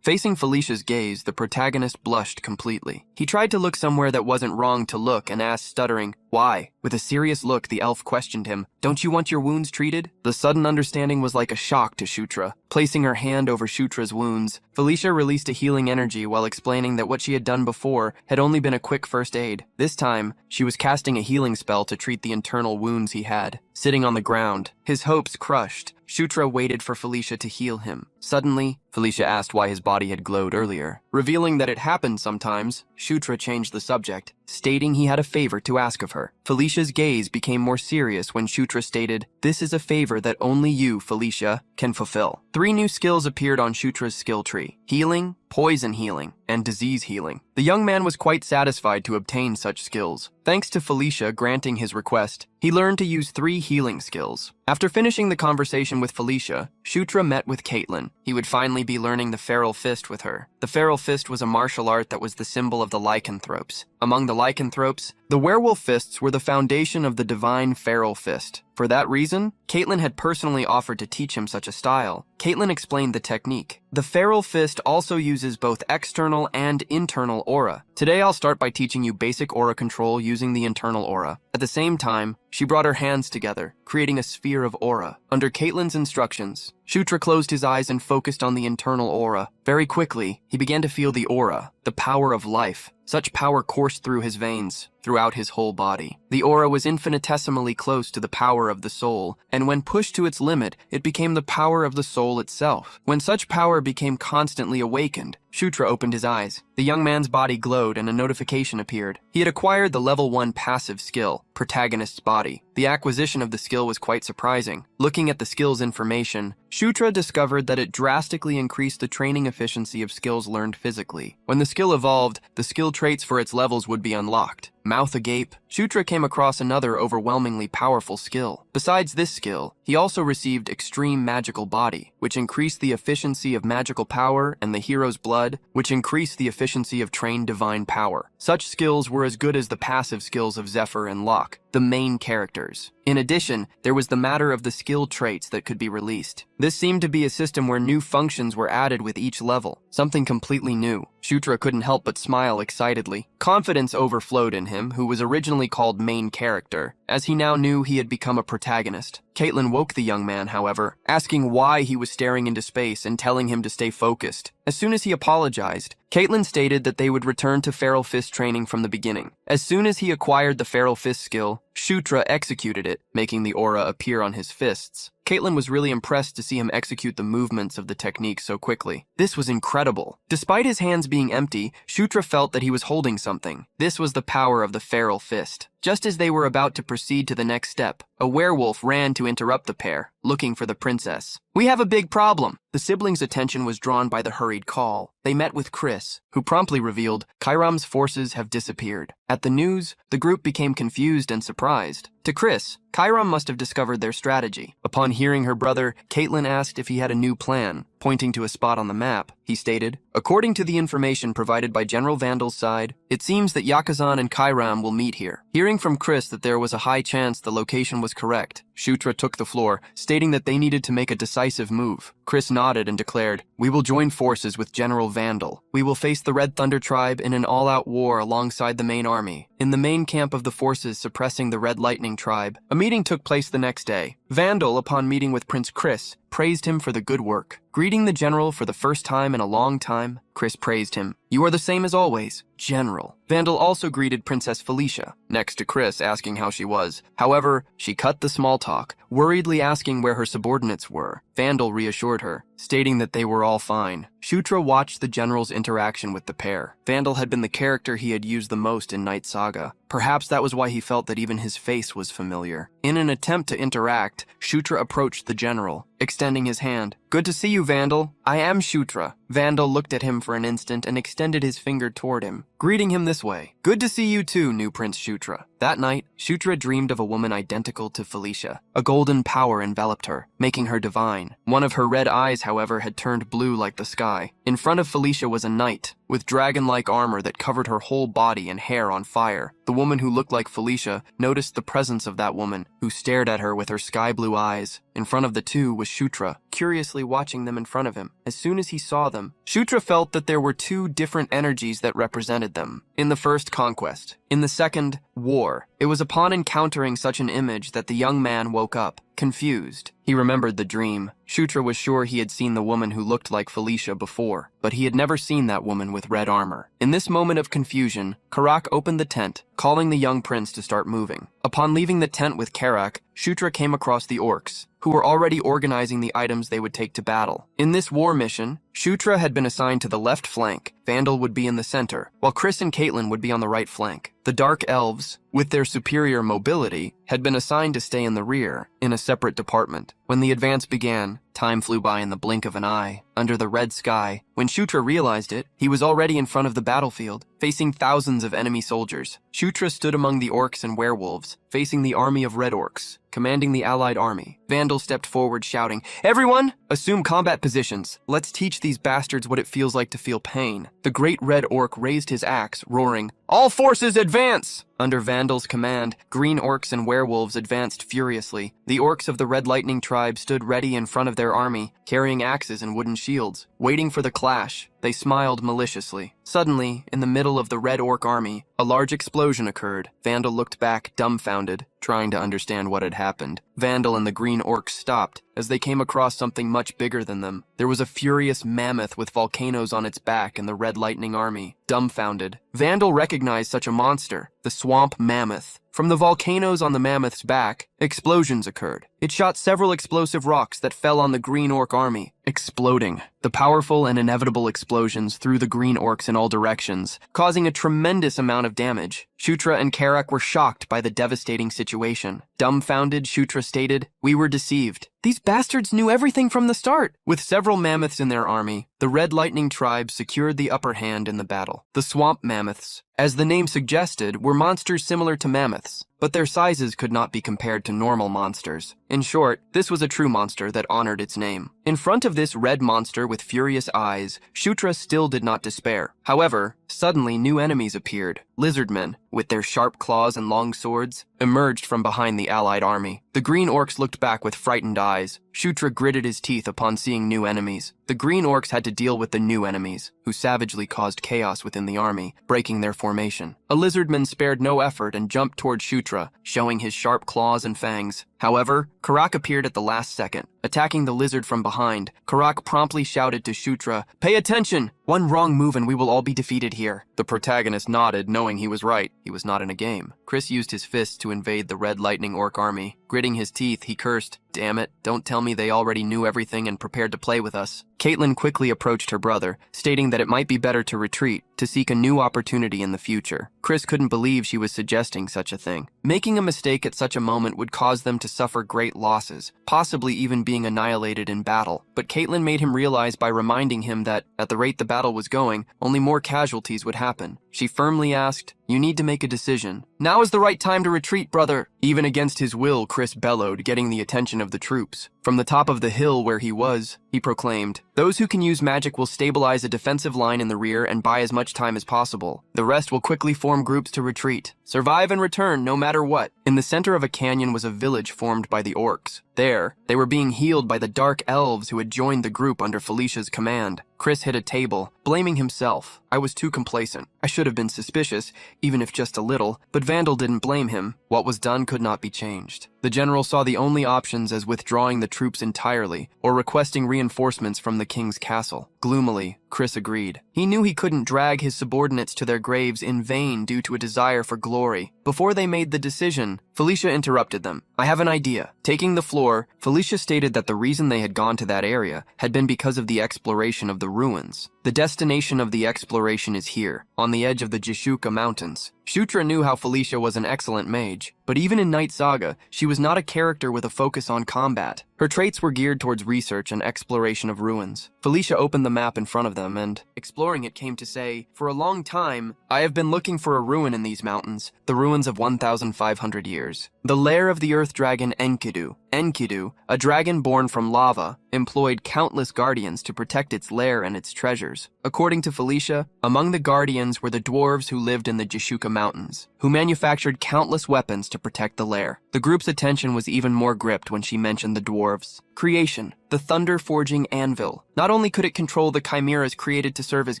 Facing Felicia's gaze, the protagonist blushed completely. He tried to look somewhere that wasn't wrong to look and asked, stuttering, "Why?" With a serious look, the elf questioned him, "Don't you want your wounds treated?" The sudden understanding was like a shock to Shutra. Placing her hand over Shutra's wounds, Felicia released a healing energy while explaining that what she had done before had only been a quick first aid. This time, she was casting a healing spell to treat the internal wounds he had. Sitting on the ground, his hopes crushed, Shutra waited for Felicia to heal him. Suddenly, Felicia asked why his body had glowed earlier. Revealing that it happened sometimes, Shutra changed the subject, stating he had a favor to ask of her. Felicia's gaze became more serious when Shutra stated, "This is a favor that only you, Felicia, can fulfill." 3 new skills appeared on Shutra's skill tree: healing, poison healing, and disease healing. The young man was quite satisfied to obtain such skills. Thanks to Felicia granting his request, he learned to use 3 healing skills. After finishing the conversation with Felicia, Shutra met with Caitlin. He would finally be learning the Feral Fist with her. The Feral Fist was a martial art that was the symbol of the lycanthropes. Among the lycanthropes, the werewolf fists were the foundation of the divine Feral Fist. For that reason, Caitlin had personally offered to teach him such a style. Caitlin explained the technique. The Feral Fist also uses both external and internal aura. Today I'll start by teaching you basic aura control using the internal aura. At the same time, she brought her hands together, creating a sphere of aura. Under Caitlin's instructions, Shutra closed his eyes and focused on the internal aura. Very quickly, he began to feel the aura, the power of life. Such power coursed through his veins, throughout his whole body. The aura was infinitesimally close to the power of the soul, and when pushed to its limit, it became the power of the soul itself. When such power became constantly awakened, Shutra opened his eyes. The young man's body glowed and a notification appeared. He had acquired the level 1 passive skill, Protagonist's Body. The acquisition of the skill was quite surprising. Looking at the skill's information, Shutra discovered that it drastically increased the training efficiency of skills learned physically. When the skill evolved, the skill traits for its levels would be unlocked. Mouth agape, Shutra came across another overwhelmingly powerful skill. Besides this skill, he also received Extreme Magical Body, which increased the efficiency of magical power, and the Hero's Blood, which increased the efficiency of trained divine power. Such skills were as good as the passive skills of Zephyr and Locke, the main characters. In addition, there was the matter of the skill traits that could be released. This seemed to be a system where new functions were added with each level, something completely new. Shutra couldn't help but smile excitedly. Confidence overflowed in him, who was originally called main character, as he now knew he had become a protagonist. Caitlin woke the young man, however, asking why he was staring into space and telling him to stay focused. As soon as he apologized, Caitlin stated that they would return to Feral Fist training from the beginning. As soon as he acquired the Feral Fist skill, Shutra executed it, making the aura appear on his fists. Caitlin was really impressed to see him execute the movements of the technique so quickly. This was incredible. Despite his hands being empty, Shutra felt that he was holding something. This was the power of the feral fist. Just as they were about to proceed to the next step, a werewolf ran to interrupt the pair, looking for the princess. "We have a big problem." The siblings' attention was drawn by the hurried call. They met with Chris, who promptly revealed Kairam's forces have disappeared. At the news, the group became confused and surprised. To Chris, Kairam must have discovered their strategy. Upon hearing her brother, Caitlin asked if he had a new plan. Pointing to a spot on the map, he stated, "According to the information provided by General Vandal's side, it seems that Yakazan and Kairam will meet here." Hearing from Chris that there was a high chance the location was correct, Shutra took the floor, stating that they needed to make a decisive move. Chris nodded and declared, "We will join forces with General Vandal. We will face the Red Thunder tribe in an all-out war alongside the main army, in the main camp of the forces suppressing the Red Lightning tribe." A meeting took place the next day. Vandal, upon meeting with Prince Chris, praised him for the good work. Greeting the general for the first time in a long time, Chris praised him. "You are the same as always, General." Vandal also greeted Princess Felicia, next to Chris asking how she was. However, she cut the small talk, worriedly asking where her subordinates were. Vandal reassured her, stating that they were all fine. Shutra watched the general's interaction with the pair. Vandal had been the character he had used the most in Night Saga. Perhaps that was why he felt that even his face was familiar. In an attempt to interact, Shutra approached the general, extending his hand. "Good to see you, Vandal. I am Shutra." Vandal looked at him for an instant and extended his finger toward him, greeting him this way. "Good to see you too, new Prince Shutra." That night, Shutra dreamed of a woman identical to Felicia. A golden power enveloped her, making her divine. One of her red eyes, however, had turned blue like the sky. In front of Felicia was a knight, with dragon-like armor that covered her whole body and hair on fire. The woman who looked like Felicia noticed the presence of that woman, who stared at her with her sky-blue eyes. In front of the two was Shutra, curiously watching them in front of him. As soon as he saw them, Shutra felt that there were two different energies that represented them. In the first, conquest. In the second, war. It was upon encountering such an image that the young man woke up, confused. He remembered the dream. Shutra was sure he had seen the woman who looked like Felicia before, but he had never seen that woman with red armor. In this moment of confusion, Karak opened the tent, calling the young prince to start moving. Upon leaving the tent with Karak, Shutra came across the orcs, who were already organizing the items they would take to battle. In this war mission, Shutra had been assigned to the left flank, Vandal would be in the center, while Chris and Caitlin would be on the right flank. The Dark Elves, with their superior mobility, had been assigned to stay in the rear, in a separate department. When the advance began, time flew by in the blink of an eye, under the red sky. When Shutra realized it, he was already in front of the battlefield, facing thousands of enemy soldiers. Shutra stood among the orcs and werewolves, facing the army of red orcs, commanding the allied army. Vandal stepped forward shouting, "Everyone, assume combat positions. Let's teach these bastards what it feels like to feel pain." The great red orc raised his axe, roaring, "All forces advance!" Under Vandal's command, green orcs and werewolves advanced furiously. The orcs of the Red Lightning tribe stood ready in front of their army, carrying axes and wooden shields. Waiting for the clash, they smiled maliciously. Suddenly, in the middle of the red orc army, a large explosion occurred. Vandal looked back, dumbfounded, trying to understand what had happened. Vandal and the green orcs stopped, as they came across something much bigger than them. There was a furious mammoth with volcanoes on its back in the Red Lightning army. Dumbfounded, Vandal recognized such a monster, the swamp mammoth. From the volcanoes on the mammoth's back, explosions occurred. It shot several explosive rocks that fell on the green orc army, exploding. The powerful and inevitable explosions threw the green orcs in all directions, causing a tremendous amount of damage. Shutra and Karak were shocked by the devastating situation. Dumbfounded, Shutra stated, "We were deceived. These bastards knew everything from the start." With several mammoths in their army, the Red Lightning tribe secured the upper hand in the battle. The swamp mammoths, as the name suggested, were monsters similar to mammoths, but their sizes could not be compared to normal monsters. In short, this was a true monster that honored its name. In front of this red monster with furious eyes, Shutra still did not despair. However, suddenly new enemies appeared. Lizardmen, with their sharp claws and long swords, emerged from behind the allied army. The green orcs looked back with frightened eyes. Shutra gritted his teeth upon seeing new enemies. The green orcs had to deal with the new enemies, who savagely caused chaos within the army, breaking their formation. A lizardman spared no effort and jumped toward Shutra, showing his sharp claws and fangs. However, Karak appeared at the last second. Attacking the lizard from behind, Karak promptly shouted to Shutra, "Pay attention! One wrong move and we will all be defeated here. The protagonist nodded, knowing he was right. He was not in a game. Chris used his fists to invade the Red Lightning Orc army. Gritting his teeth, he cursed, "Damn it, don't tell me they already knew everything and prepared to play with us." Caitlin quickly approached her brother, stating that it might be better to retreat, to seek a new opportunity in the future. Chris couldn't believe she was suggesting such a thing. Making a mistake at such a moment would cause them to suffer great losses, possibly even being annihilated in battle. But Caitlin made him realize by reminding him that, at the rate the battle was going, only more casualties would happen. She firmly asked, "You need to make a decision. Now is the right time to retreat, brother." Even against his will, Chris bellowed, getting the attention of the troops. From the top of the hill where he was, he proclaimed, "Those who can use magic will stabilize a defensive line in the rear and buy as much time as possible. The rest will quickly form groups to retreat. Survive and return no matter what." In the center of a canyon was a village formed by the orcs. There, they were being healed by the dark elves who had joined the group under Felicia's command. Chris hit a table, blaming himself. "I was too complacent. I should have been suspicious, even if just a little," but Vandal didn't blame him. What was done could not be changed. The general saw the only options as withdrawing the troops entirely or requesting reinforcements from the king's castle. Gloomily, Chris agreed. He knew he couldn't drag his subordinates to their graves in vain due to a desire for glory. Before they made the decision, Felicia interrupted them. "I have an idea." Taking the floor, Felicia stated that the reason they had gone to that area had been because of the exploration of the ruins. The destination of the exploration is here, on the edge of the Jishuka Mountains. Shutra knew how Felicia was an excellent mage, but even in Night Saga, she was not a character with a focus on combat. Her traits were geared towards research and exploration of ruins. Felicia opened the map in front of them and, exploring it, came to say, "For a long time, I have been looking for a ruin in these mountains, the ruins of 1,500 years. The lair of the earth dragon Enkidu. Enkidu, a dragon born from lava, employed countless guardians to protect its lair and its treasures. According to Felicia, among the guardians were the dwarves who lived in the Jishuka Mountains, who manufactured countless weapons to protect the lair." The group's attention was even more gripped when she mentioned the dwarves. Creation, the thunder-forging anvil. Not only could it control the chimeras created to serve as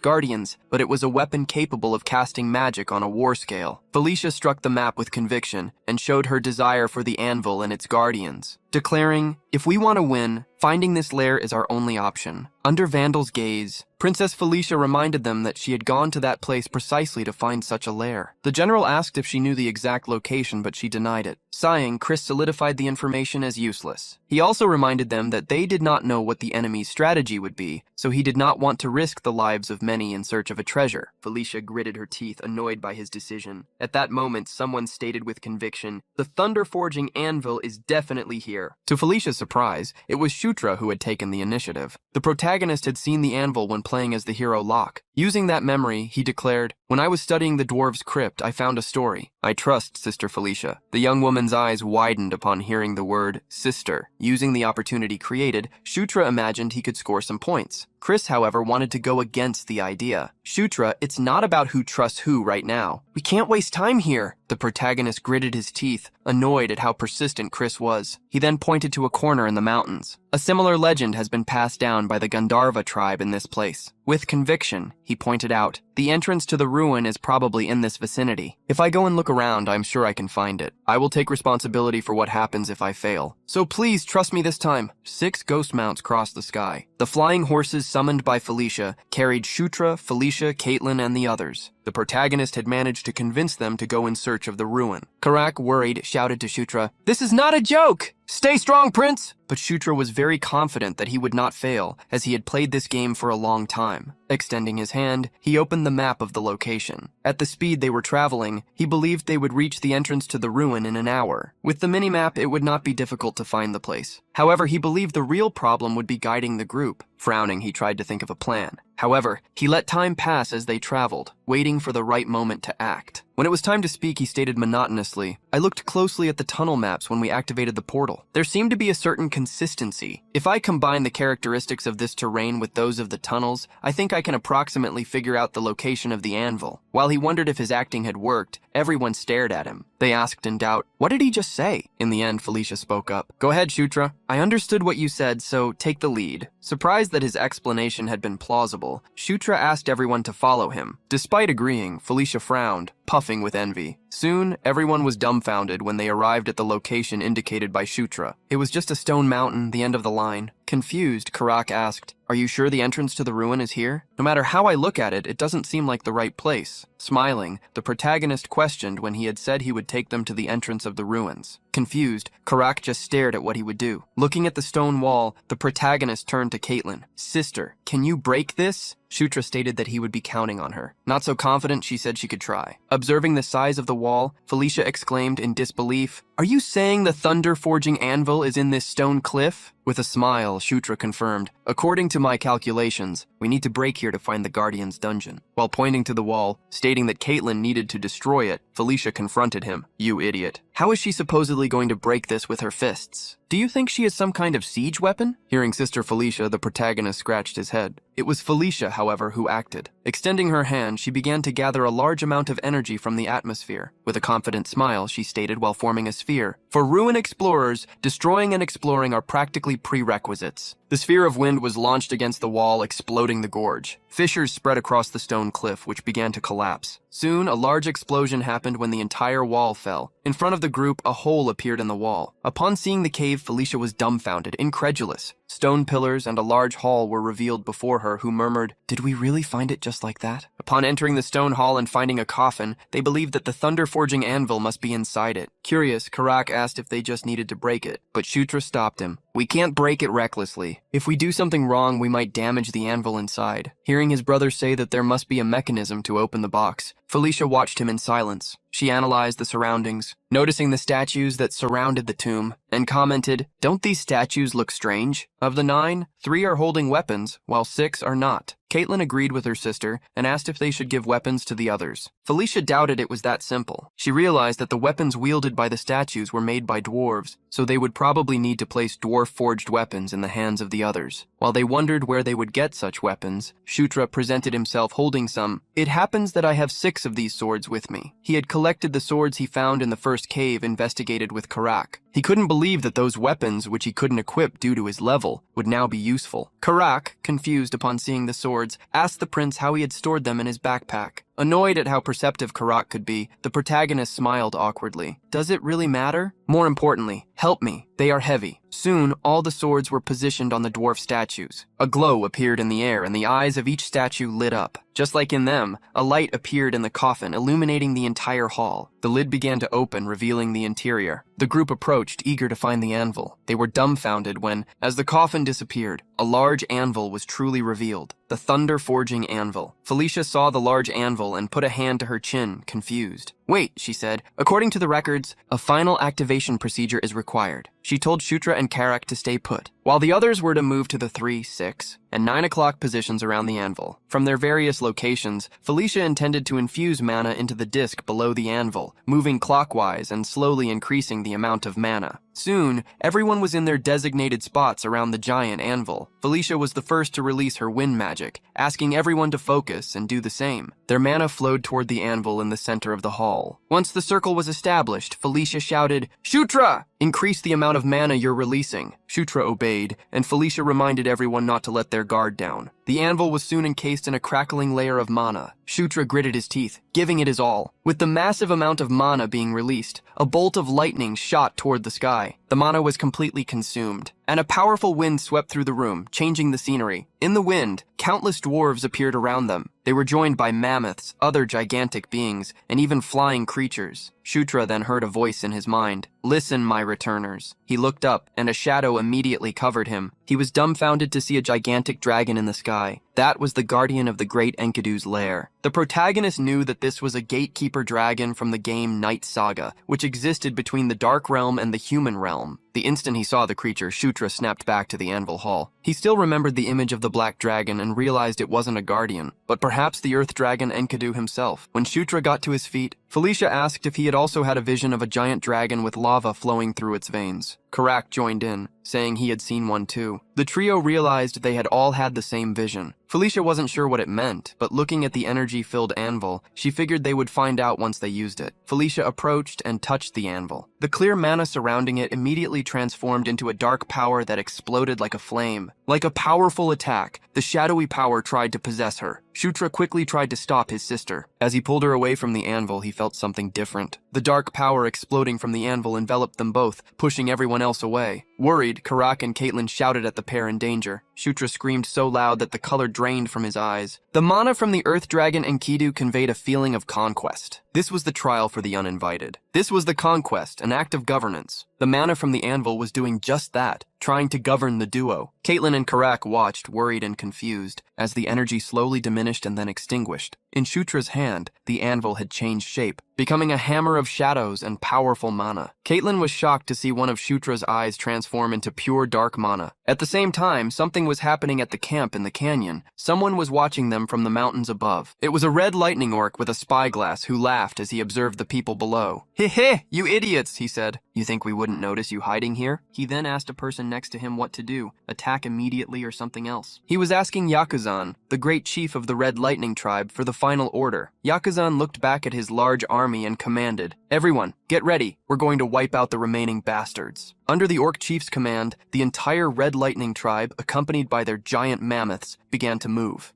guardians, but it was a weapon capable of casting magic on a war scale. Felicia struck the map with conviction and showed her desire for the anvil and its guardians, declaring, "If we want to win, finding this lair is our only option." Under Vandal's gaze, Princess Felicia reminded them that she had gone to that place precisely to find such a lair. The general asked if she knew the exact location, but she denied it. Sighing, Chris solidified the information as useless. He also reminded them that they did not know what the enemy's strategy would be, so he did not want to risk the lives of many in search of a treasure. Felicia gritted her teeth, annoyed by his decision. At that moment, someone stated with conviction, "The thunder-forging anvil is definitely here." To Felicia's surprise, it was Shutra who had taken the initiative. The protagonist had seen the anvil when playing as the hero Locke. Using that memory, he declared, "When I was studying the dwarves' crypt, I found a story." "I trust, Sister Felicia." The young woman's eyes widened upon hearing the word sister. Using the opportunity created, Shutra imagined he could score some points. Chris, however, wanted to go against the idea. "Shutra, it's not about who trusts who right now. We can't waste time here." The protagonist gritted his teeth, annoyed at how persistent Chris was. He then pointed to a corner in the mountains. "A similar legend has been passed down by the Gandharva tribe in this place." With conviction, he pointed out, "The entrance to the ruin is probably in this vicinity. If I go and look around, I'm sure I can find it. I will take responsibility for what happens if I fail. So please trust me this time." 6 ghost mounts crossed the sky. The flying horses summoned by Felicia carried Shutra, Felicia, Caitlin, and the others. The protagonist had managed to convince them to go in search of the ruin. Karak, worried, shouted to Shutra, "This is not a joke! Stay strong, Prince!" But Shutra was very confident that he would not fail, as he had played this game for a long time. Extending his hand, he opened the map of the location. At the speed they were traveling, he believed they would reach the entrance to the ruin in an hour. With the minimap, it would not be difficult to find the place. However, he believed the real problem would be guiding the group. Frowning, he tried to think of a plan. However, he let time pass as they traveled, waiting for the right moment to act. When it was time to speak, he stated monotonously, "I looked closely at the tunnel maps when we activated the portal. There seemed to be a certain consistency. If I combine the characteristics of this terrain with those of the tunnels, I think I can approximately figure out the location of the anvil." While he wondered if his acting had worked, everyone stared at him. They asked in doubt, "What did he just say?" In the end, Felicia spoke up. "Go ahead, Shutra. I understood what you said, so take the lead." Surprised that his explanation had been plausible, Shutra asked everyone to follow him. Despite agreeing, Felicia frowned, puffing with envy. Soon, everyone was dumbfounded when they arrived at the location indicated by Shutra. It was just a stone mountain, the end of the line. Confused, Karak asked, "Are you sure the entrance to the ruin is here? No matter how I look at it, it doesn't seem like the right place." Smiling, the protagonist questioned when he had said he would take them to the entrance of the ruins. Confused, Karak just stared at what he would do. Looking at the stone wall, the protagonist turned to Caitlin. "Sister, can you break this?" Shutra stated that he would be counting on her. Not so confident, she said she could try. Observing the size of the wall, Felicia exclaimed in disbelief, "Are you saying the thunder-forging anvil is in this stone cliff?" With a smile, Shutra confirmed, "According to my calculations, we need to break here to find the Guardian's dungeon." While pointing to the wall, stating that Caitlin needed to destroy it, Felicia confronted him. "You idiot. How is she supposedly going to break this with her fists? Do you think she is some kind of siege weapon?" Hearing Sister Felicia, the protagonist scratched his head. It was Felicia, however, who acted. Extending her hand, she began to gather a large amount of energy from the atmosphere. With a confident smile, she stated while forming a sphere, "For ruin explorers, destroying and exploring are practically prerequisites." The sphere of wind was launched against the wall, exploding the gorge. Fissures spread across the stone cliff, which began to collapse. Soon, a large explosion happened when the entire wall fell. In front of the group, a hole appeared in the wall. Upon seeing the cave, Felicia was dumbfounded, incredulous. Stone pillars and a large hall were revealed before her, who murmured, "Did we really find it just like that?" Upon entering the stone hall and finding a coffin, they believed that the thunder-forging anvil must be inside it. Curious, Karak asked if they just needed to break it, but Shutra stopped him. "We can't break it recklessly. If we do something wrong, we might damage the anvil inside." Hearing his brother say that there must be a mechanism to open the box, Felicia watched him in silence. She analyzed the surroundings, noticing the statues that surrounded the tomb, and commented, "Don't these statues look strange? Of the 9, 3 are holding weapons, while 6 are not." Caitlin agreed with her sister and asked if they should give weapons to the others. Felicia doubted it was that simple. She realized that the weapons wielded by the statues were made by dwarves, so they would probably need to place dwarf-forged weapons in the hands of the others. While they wondered where they would get such weapons, Shutra presented himself holding some. "It happens that I have 6 of these swords with me." He had collected the swords he found in the first cave investigated with Karak. He couldn't believe that those weapons, which he couldn't equip due to his level, would now be useful. Karak, confused upon seeing the swords, asked the prince how he had stored them in his backpack. Annoyed at how perceptive Karak could be, the protagonist smiled awkwardly. "Does it really matter? More importantly, help me. They are heavy." Soon, all the swords were positioned on the dwarf statues. A glow appeared in the air, and the eyes of each statue lit up. Just like in them, a light appeared in the coffin, illuminating the entire hall. The lid began to open, revealing the interior. The group approached, eager to find the anvil. They were dumbfounded when, as the coffin disappeared, a large anvil was truly revealed. The thunder-forging anvil. Felicia saw the large anvil and put a hand to her chin, confused. "Wait," she said. "According to the records, a final activation procedure is required." She told Shutra and Karak to stay put, while the others were to move to the 3, 6, and 9 o'clock positions around the anvil. From their various locations, Felicia intended to infuse mana into the disc below the anvil, moving clockwise and slowly increasing the amount of mana. Soon, everyone was in their designated spots around the giant anvil. Felicia was the first to release her wind magic, asking everyone to focus and do the same. Their mana flowed toward the anvil in the center of the hall. Once the circle was established, Felicia shouted, "Shutra! Increase the amount of mana you're releasing." Shutra obeyed, and Felicia reminded everyone not to let their guard down. The anvil was soon encased in a crackling layer of mana. Shutra gritted his teeth, giving it his all. With the massive amount of mana being released, a bolt of lightning shot toward the sky. The mana was completely consumed, and a powerful wind swept through the room, changing the scenery. In the wind, countless dwarves appeared around them. They were joined by mammoths, other gigantic beings, and even flying creatures. Shutra then heard a voice in his mind. "Listen, my returners." He looked up, and a shadow immediately covered him. He was dumbfounded to see a gigantic dragon in the sky. That was the guardian of the great Enkidu's lair. The protagonist knew that this was a gatekeeper dragon from the game Night Saga, which existed between the Dark Realm and the human realm. The instant he saw the creature, Shutra snapped back to the anvil hall. He still remembered the image of the black dragon and realized it wasn't a guardian, but perhaps the earth dragon Enkidu himself. When Shutra got to his feet, Felicia asked if he had also had a vision of a giant dragon with lava flowing through its veins. Karak joined in, saying he had seen one too. The trio realized they had all had the same vision. Felicia wasn't sure what it meant, but looking at the energy-filled anvil, she figured they would find out once they used it. Felicia approached and touched the anvil. The clear mana surrounding it immediately transformed into a dark power that exploded like a flame. Like a powerful attack, the shadowy power tried to possess her. Shutra quickly tried to stop his sister. As he pulled her away from the anvil, he felt felt something different. The dark power exploding from the anvil enveloped them both, pushing everyone else away. Worried, Karak and Caitlin shouted at the pair in danger. Shutra screamed so loud that the color drained from his eyes. The mana from the Earth Dragon Enkidu conveyed a feeling of conquest. This was the trial for the uninvited. This was the conquest, an act of governance. The mana from the anvil was doing just that, trying to govern the duo. Caitlin and Karak watched, worried and confused, as the energy slowly diminished and then extinguished. In Shutra's hand, the anvil had changed shape, becoming a hammer of shadows and powerful mana. Caitlin was shocked to see one of Shutra's eyes transform into pure dark mana. At the same time, something was happening at the camp in the canyon. Someone was watching them from the mountains above. It was a red lightning orc with a spyglass who laughed as he observed the people below. "Heh, you idiots," he said. "You think we wouldn't notice you hiding here?" He then asked a person next to him what to do, attack immediately or something else. He was asking Yakuzan, the great chief of the Red Lightning tribe, for the final order. Yakuzan looked back at his large army and commanded, "Everyone, get ready. We're going to wipe out the remaining bastards." Under the orc chief's command, the entire Red Lightning tribe, accompanied by their giant mammoths, began to move.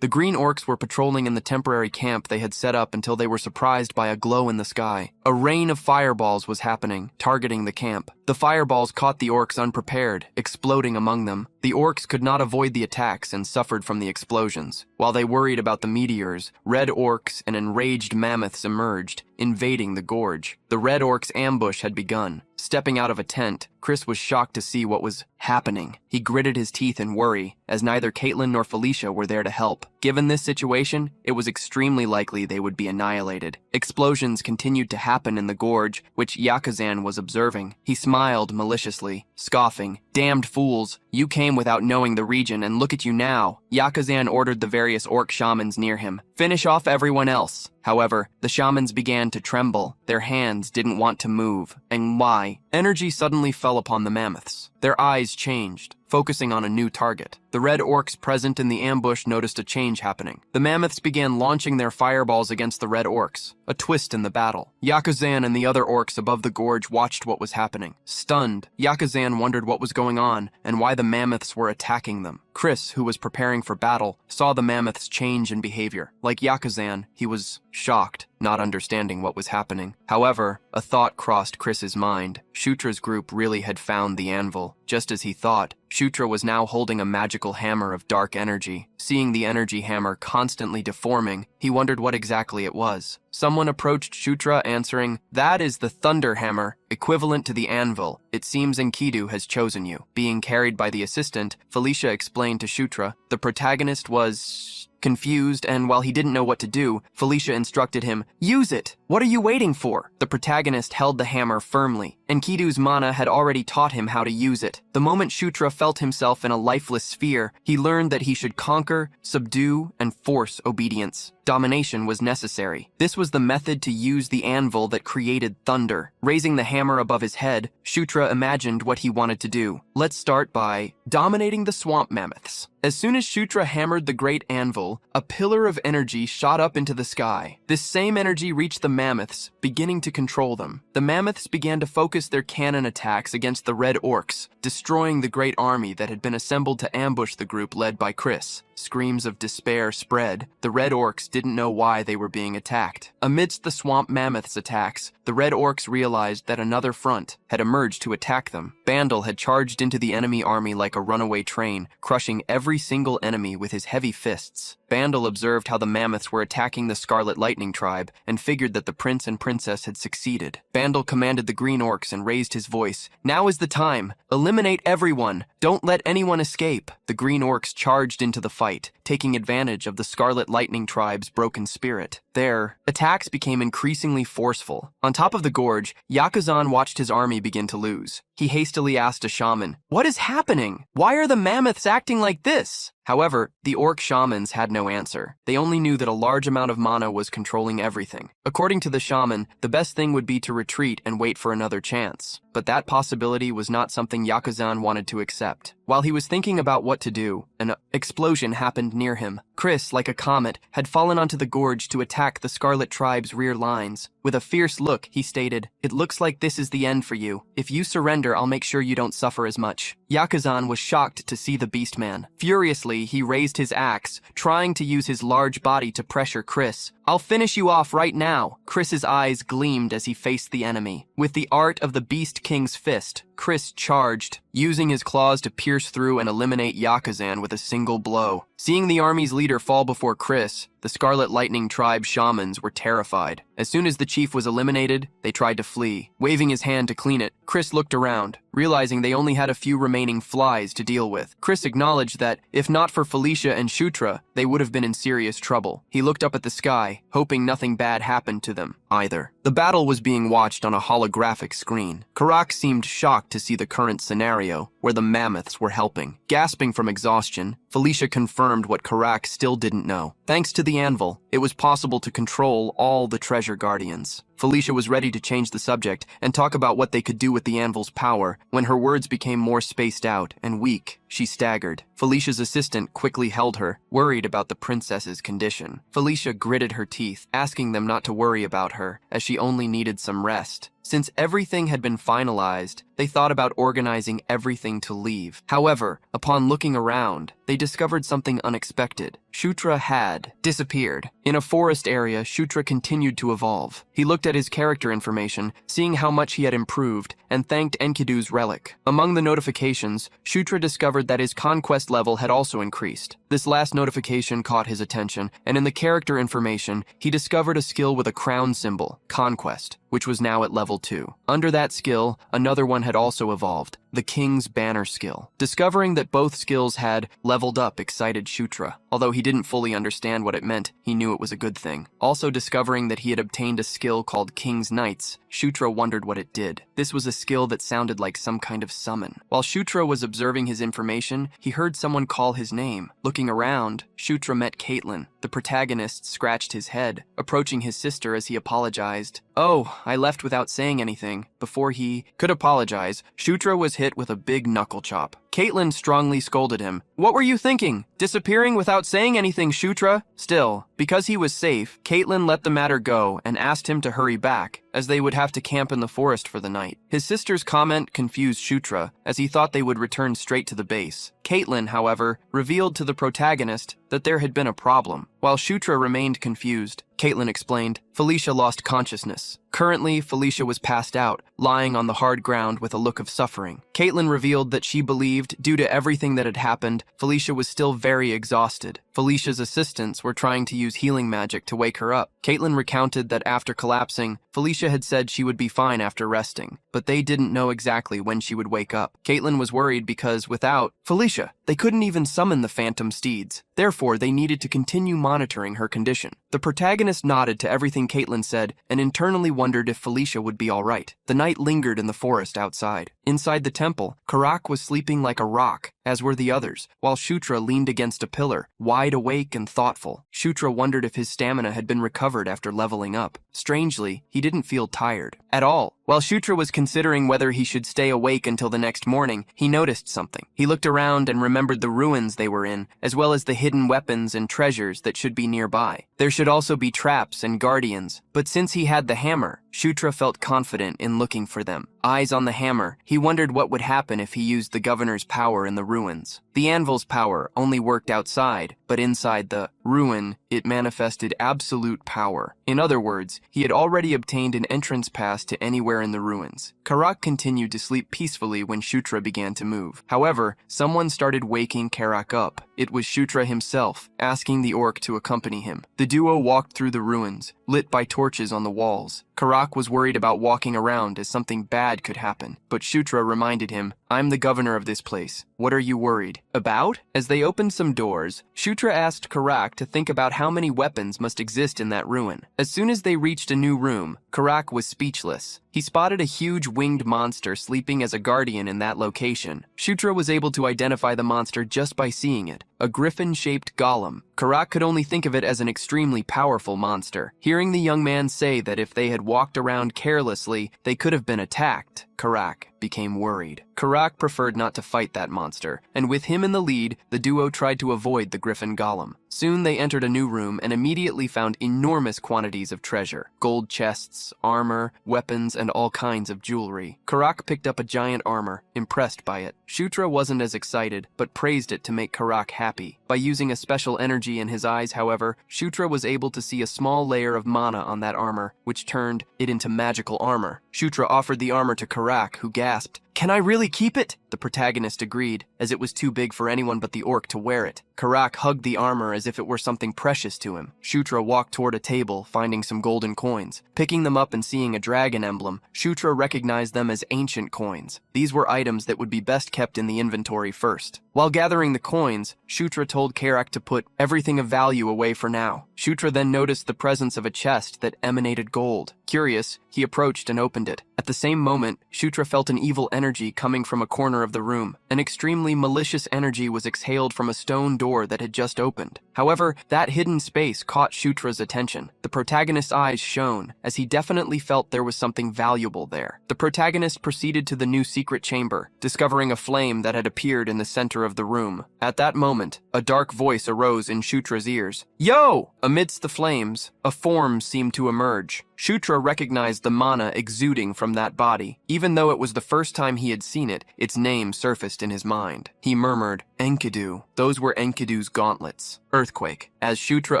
The green orcs were patrolling in the temporary camp they had set up until they were surprised by a glow in the sky. A rain of fireballs was happening, targeting the camp. The fireballs caught the orcs unprepared, exploding among them. The orcs could not avoid the attacks and suffered from the explosions. While they worried about the meteors, red orcs and enraged mammoths emerged, invading the gorge. The red orcs' ambush had begun. Stepping out of a tent, Chris was shocked to see what was happening. He gritted his teeth in worry, as neither Caitlin nor Felicia were there to help. Given this situation, it was extremely likely they would be annihilated. Explosions continued to happen in the gorge, which Yakuzan was observing. He smiled maliciously, scoffing, "Damned fools, you came without knowing the region, and look at you now." Yakuzan ordered the various orc shamans near him, "Finish off everyone else." However, the shamans began to tremble. Their hands didn't want to move. And why? Energy suddenly fell upon the mammoths. Their eyes changed, focusing on a new target. The red orcs present in the ambush noticed a change happening. The mammoths began launching their fireballs against the red orcs, a twist in the battle. Yakuzan and the other orcs above the gorge watched what was happening. Stunned, Yakuzan wondered what was going on and why the mammoths were attacking them. Chris, who was preparing for battle, saw the mammoths change in behavior. Like Yakuzan, he was shocked, not understanding what was happening. However, a thought crossed Chris's mind. Shutra's group really had found the anvil. Just as he thought, Shutra was now holding a magical hammer of dark energy. Seeing the energy hammer constantly deforming, he wondered what exactly it was. Someone approached Shutra, answering, "That is the Thunder Hammer, equivalent to the anvil. It seems Enkidu has chosen you." Being carried by the assistant, Felicia explained to Shutra. The protagonist was confused, and while he didn't know what to do, Felicia instructed him, "Use it! What are you waiting for?" The protagonist held the hammer firmly. Enkidu's mana had already taught him how to use it. The moment Shutra felt himself in a lifeless sphere, he learned that he should conquer, subdue, and force obedience. Domination was necessary. This was the method to use the anvil that created thunder. Raising the hammer above his head, Shutra imagined what he wanted to do. Let's start by dominating the swamp mammoths. As soon as Shutra hammered the great anvil, a pillar of energy shot up into the sky. This same energy reached the mammoths, beginning to control them. The mammoths began to focus their cannon attacks against the red orcs, destroying the great army that had been assembled to ambush the group led by Chris. Screams of despair spread. The red orcs didn't know why they were being attacked. Amidst the swamp mammoths' attacks, the red orcs realized that another front had emerged to attack them. Bandel had charged into the enemy army like a runaway train, crushing every single enemy with his heavy fists. Bandel observed how the mammoths were attacking the Scarlet Lightning tribe and figured that the prince and princess had succeeded. Bandel commanded the green orcs and raised his voice. "Now is the time. Eliminate everyone. Don't let anyone escape." The green orcs charged into the fight, taking advantage of the Scarlet Lightning tribe's broken spirit. Their attacks became increasingly forceful. On top of the gorge, Yakuzan watched his army begin to lose. He hastily asked a shaman, "What is happening? Why are the mammoths acting like this?" However, the orc shamans had no answer. They only knew that a large amount of mana was controlling everything. According to the shaman, the best thing would be to retreat and wait for another chance. But that possibility was not something Yakuzan wanted to accept. While he was thinking about what to do, an explosion happened near him. Chris, like a comet, had fallen onto the gorge to attack the Scarlet Tribe's rear lines. With a fierce look, he stated, "It looks like this is the end for you. If you surrender, I'll make sure you don't suffer as much." Yakuzan was shocked to see the beastman. Furiously, he raised his axe, trying to use his large body to pressure Chris. "I'll finish you off right now." Chris's eyes gleamed as he faced the enemy. With the art of the Beast King's fist, Chris charged, using his claws to pierce through and eliminate Yakuzan with a single blow. Seeing the army's leader fall before Chris, the Scarlet Lightning tribe shamans were terrified. As soon as the chief was eliminated, they tried to flee. Waving his hand to clean it, Chris looked around, realizing they only had a few remaining flies to deal with. Chris acknowledged that, if not for Felicia and Shutra, they would have been in serious trouble. He looked up at the sky, hoping nothing bad happened to them either. The battle was being watched on a holographic screen. Karak seemed shocked to see the current scenario, where the mammoths were helping. Gasping from exhaustion, Felicia confirmed what Karak still didn't know. Thanks to the anvil, it was possible to control all the treasure guardians. Felicia was ready to change the subject and talk about what they could do with the anvil's power when her words became more spaced out and weak. She staggered. Felicia's assistant quickly held her, worried about the princess's condition. Felicia gritted her teeth, asking them not to worry about her, as she only needed some rest. Since everything had been finalized, they thought about organizing everything to leave. However, upon looking around, they discovered something unexpected. Shutra had disappeared. In a forest area, Shutra continued to evolve. He looked at his character information, seeing how much he had improved, and thanked Enkidu's relic. Among the notifications, Shutra discovered that his conquest level had also increased. This last notification caught his attention, and in the character information, he discovered a skill with a crown symbol, Conquest, which was now at level 2. Under that skill, another one had also evolved, the King's Banner skill. Discovering that both skills had leveled up excited Shutra. Although he didn't fully understand what it meant, he knew it was a good thing. Also discovering that he had obtained a skill called King's Knights, Shutra wondered what it did. This was a skill that sounded like some kind of summon. While Shutra was observing his information, he heard someone call his name. Looking around, Shutra met Caitlin. The protagonist scratched his head, approaching his sister as he apologized. "Oh, I left without saying anything." Before he could apologize, Shutra was hit with a big knuckle chop. Caitlin strongly scolded him. "What were you thinking? Disappearing without saying anything, Shutra?" Still, because he was safe, Caitlin let the matter go and asked him to hurry back, as they would have to camp in the forest for the night. His sister's comment confused Shutra, as he thought they would return straight to the base. Caitlin, however, revealed to the protagonist that there had been a problem. While Shutra remained confused, Caitlin explained, Felicia lost consciousness. Currently, Felicia was passed out, lying on the hard ground with a look of suffering. Caitlin revealed that she believed, due to everything that had happened, Felicia was still very exhausted. Felicia's assistants were trying to use healing magic to wake her up. Caitlin recounted that after collapsing, Felicia had said she would be fine after resting, but they didn't know exactly when she would wake up. Caitlin was worried because without Felicia, they couldn't even summon the phantom steeds. Therefore, they needed to continue monitoring her condition. The protagonist nodded to everything Caitlin said and internally wondered if Felicia would be all right. The night lingered in the forest outside. Inside the temple, Karak was sleeping like a rock, as were the others, while Shutra leaned against a pillar, wide awake and thoughtful. Shutra wondered if his stamina had been recovered after leveling up. Strangely, he didn't feel tired at all. While Shutra was considering whether he should stay awake until the next morning, he noticed something. He looked around and remembered the ruins they were in, as well as the hidden weapons and treasures that should be nearby. There should also be traps and guardians, but since he had the hammer, Shutra felt confident in looking for them. Eyes on the hammer, he wondered what would happen if he used the governor's power in the ruins. The anvil's power only worked outside, but inside the ruin, it manifested absolute power. In other words, he had already obtained an entrance pass to anywhere in the ruins. Karak continued to sleep peacefully when Shutra began to move. However, someone started waking Karak up. It was Shutra himself, asking the orc to accompany him. The duo walked through the ruins, lit by torches on the walls. Karak was worried about walking around as something bad could happen, but Shutra reminded him, "I'm the governor of this place. What are you worried about?" As they opened some doors, Shutra asked Karak to think about how many weapons must exist in that ruin. As soon as they reached a new room, Karak was speechless. He spotted a huge winged monster sleeping as a guardian in that location. Shutra was able to identify the monster just by seeing it, a griffin-shaped golem. Karak could only think of it as an extremely powerful monster. Hearing the young man say that if they had walked around carelessly, they could have been attacked, Karak became worried. Karak preferred not to fight that monster, and with him in the lead, the duo tried to avoid the griffin golem. Soon they entered a new room and immediately found enormous quantities of treasure. Gold chests, armor, weapons, and all kinds of jewelry. Karak picked up a giant armor, impressed by it. Shutra wasn't as excited, but praised it to make Karak happy. By using a special energy in his eyes, however, Shutra was able to see a small layer of mana on that armor, which turned it into magical armor. Shutra offered the armor to Karak, who gasped, "Can I really keep it?" The protagonist agreed, as it was too big for anyone but the orc to wear it. Karak hugged the armor as if it were something precious to him. Shutra walked toward a table, finding some golden coins. Picking them up and seeing a dragon emblem, Shutra recognized them as ancient coins. These were items that would be best kept in the inventory first. While gathering the coins, Shutra told Karak to put everything of value away for now. Shutra then noticed the presence of a chest that emanated gold. Curious, he approached and opened it. At the same moment, Shutra felt an evil energy coming from a corner of the room. An extremely malicious energy was exhaled from a stone door that had just opened. However, that hidden space caught Shutra's attention. The protagonist's eyes shone, as he definitely felt there was something valuable there. The protagonist proceeded to the new secret chamber, discovering a flame that had appeared in the center of the room. At that moment, a dark voice arose in Shutra's ears. "Yo!" Amidst the flames, a form seemed to emerge. Shutra recognized the mana exuding from that body. Even though it was the first time he had seen it, its name surfaced in his mind. He murmured, "Enkidu." Those were Enkidu's gauntlets. Earthquake. As Shutra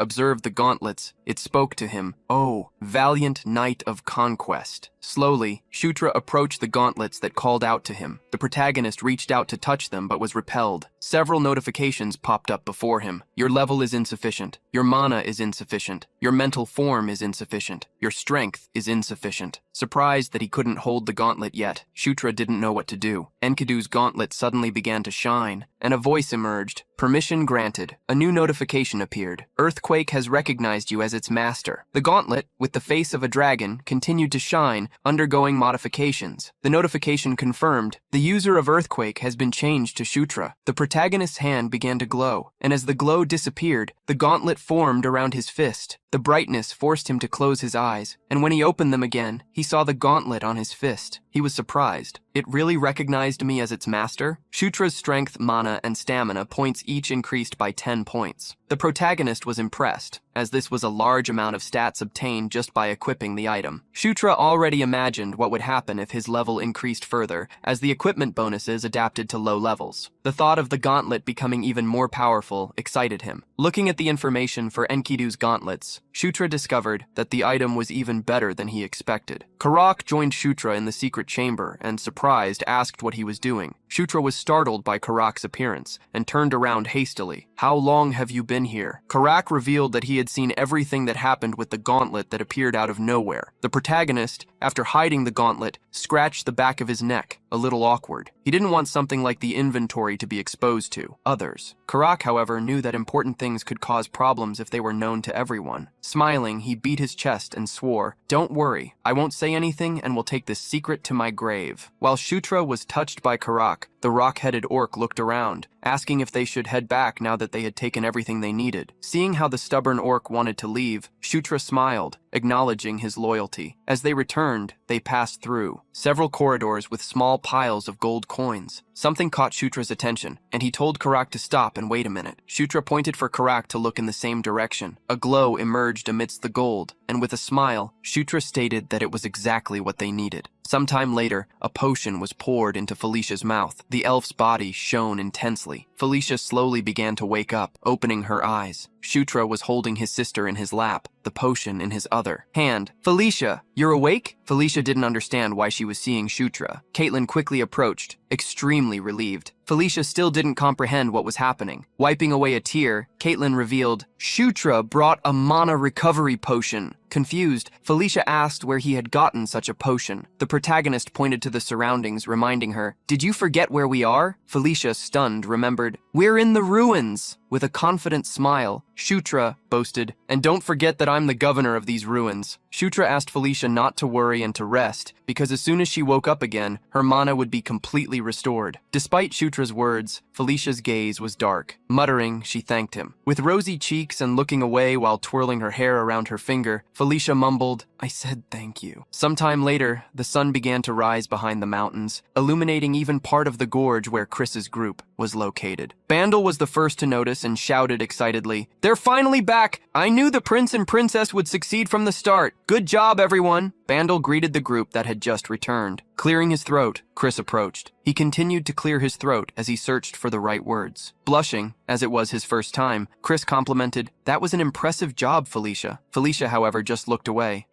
observed the gauntlets, it spoke to him, "Oh, valiant knight of conquest." Slowly, Shutra approached the gauntlets that called out to him. The protagonist reached out to touch them but was repelled. Several notifications popped up before him. Your level is insufficient. Your mana is insufficient. Your mental form is insufficient. Your strength is insufficient. Surprised that he couldn't hold the gauntlet yet, Shutra didn't know what to do. Enkidu's gauntlet suddenly began to shine, and a voice emerged. "Permission granted." A new notification appeared. "Earthquake has recognized you as its master." The gauntlet, with the face of a dragon, continued to shine, undergoing modifications. The notification confirmed, "The user of Earthquake has been changed to Shutra." The protagonist's hand began to glow, and as the glow disappeared, the gauntlet formed around his fist. The brightness forced him to close his eyes, and when he opened them again, he saw the gauntlet on his fist. He was surprised. It really recognized me as its master? Shutra's strength, mana, and stamina points each increased by 10 points. The protagonist was impressed, as this was a large amount of stats obtained just by equipping the item. Shutra already imagined what would happen if his level increased further, as the equipment bonuses adapted to low levels. The thought of the gauntlet becoming even more powerful excited him. Looking at the information for Enkidu's gauntlets, Shutra discovered that the item was even better than he expected. Karak joined Shutra in the secret chamber and, surprised, asked what he was doing. Shutra was startled by Karak's appearance and turned around hastily. "How long have you been here?" Karak revealed that he had seen everything that happened with the gauntlet that appeared out of nowhere. The protagonist, after hiding the gauntlet, scratched the back of his neck, a little awkward. He didn't want something like the inventory to be exposed to others. Karak, however, knew that important things could cause problems if they were known to everyone. Smiling, he beat his chest and swore, "Don't worry, I won't say anything and will take this secret to my grave." While Shutra was touched by Karak, the rock-headed orc looked around, asking if they should head back now that they had taken everything they needed. Seeing how the stubborn orc wanted to leave, Shutra smiled, acknowledging his loyalty. As they returned, they passed through several corridors with small piles of gold coins. Something caught Shutra's attention, and he told Karak to stop and wait a minute. Shutra pointed for Karak to look in the same direction. A glow emerged amidst the gold, and with a smile, Shutra stated that it was exactly what they needed. Sometime later, a potion was poured into Felicia's mouth. The elf's body shone intensely. Felicia slowly began to wake up, opening her eyes. Shutra was holding his sister in his lap, the potion in his other hand. "Felicia, you're awake?" Felicia didn't understand why she was seeing Shutra. Caitlin quickly approached, extremely relieved. Felicia still didn't comprehend what was happening. Wiping away a tear, Caitlin revealed, "Shutra brought a mana recovery potion." Confused, Felicia asked where he had gotten such a potion. The protagonist pointed to the surroundings, reminding her, "Did you forget where we are?" Felicia, stunned, remembered, "We're in the ruins." With a confident smile, Shutra boasted, "And don't forget that I'm the governor of these ruins." Shutra asked Felicia not to worry and to rest, because as soon as she woke up again, her mana would be completely restored. Despite Shutra's words, Felicia's gaze was dark. Muttering, she thanked him. With rosy cheeks and looking away while twirling her hair around her finger, Felicia mumbled, "I said thank you." Sometime later, the sun began to rise behind the mountains, illuminating even part of the gorge where Chris's group was located. Bandel was the first to notice Chris and shouted excitedly, "They're finally back! I knew the prince and princess would succeed from the start. Good job, everyone!" Bandel greeted the group that had just returned. Clearing his throat, Chris approached. He continued to clear his throat as he searched for the right words. Blushing, as it was his first time, Chris complimented, "That was an impressive job, Felicia." Felicia, however, just looked away.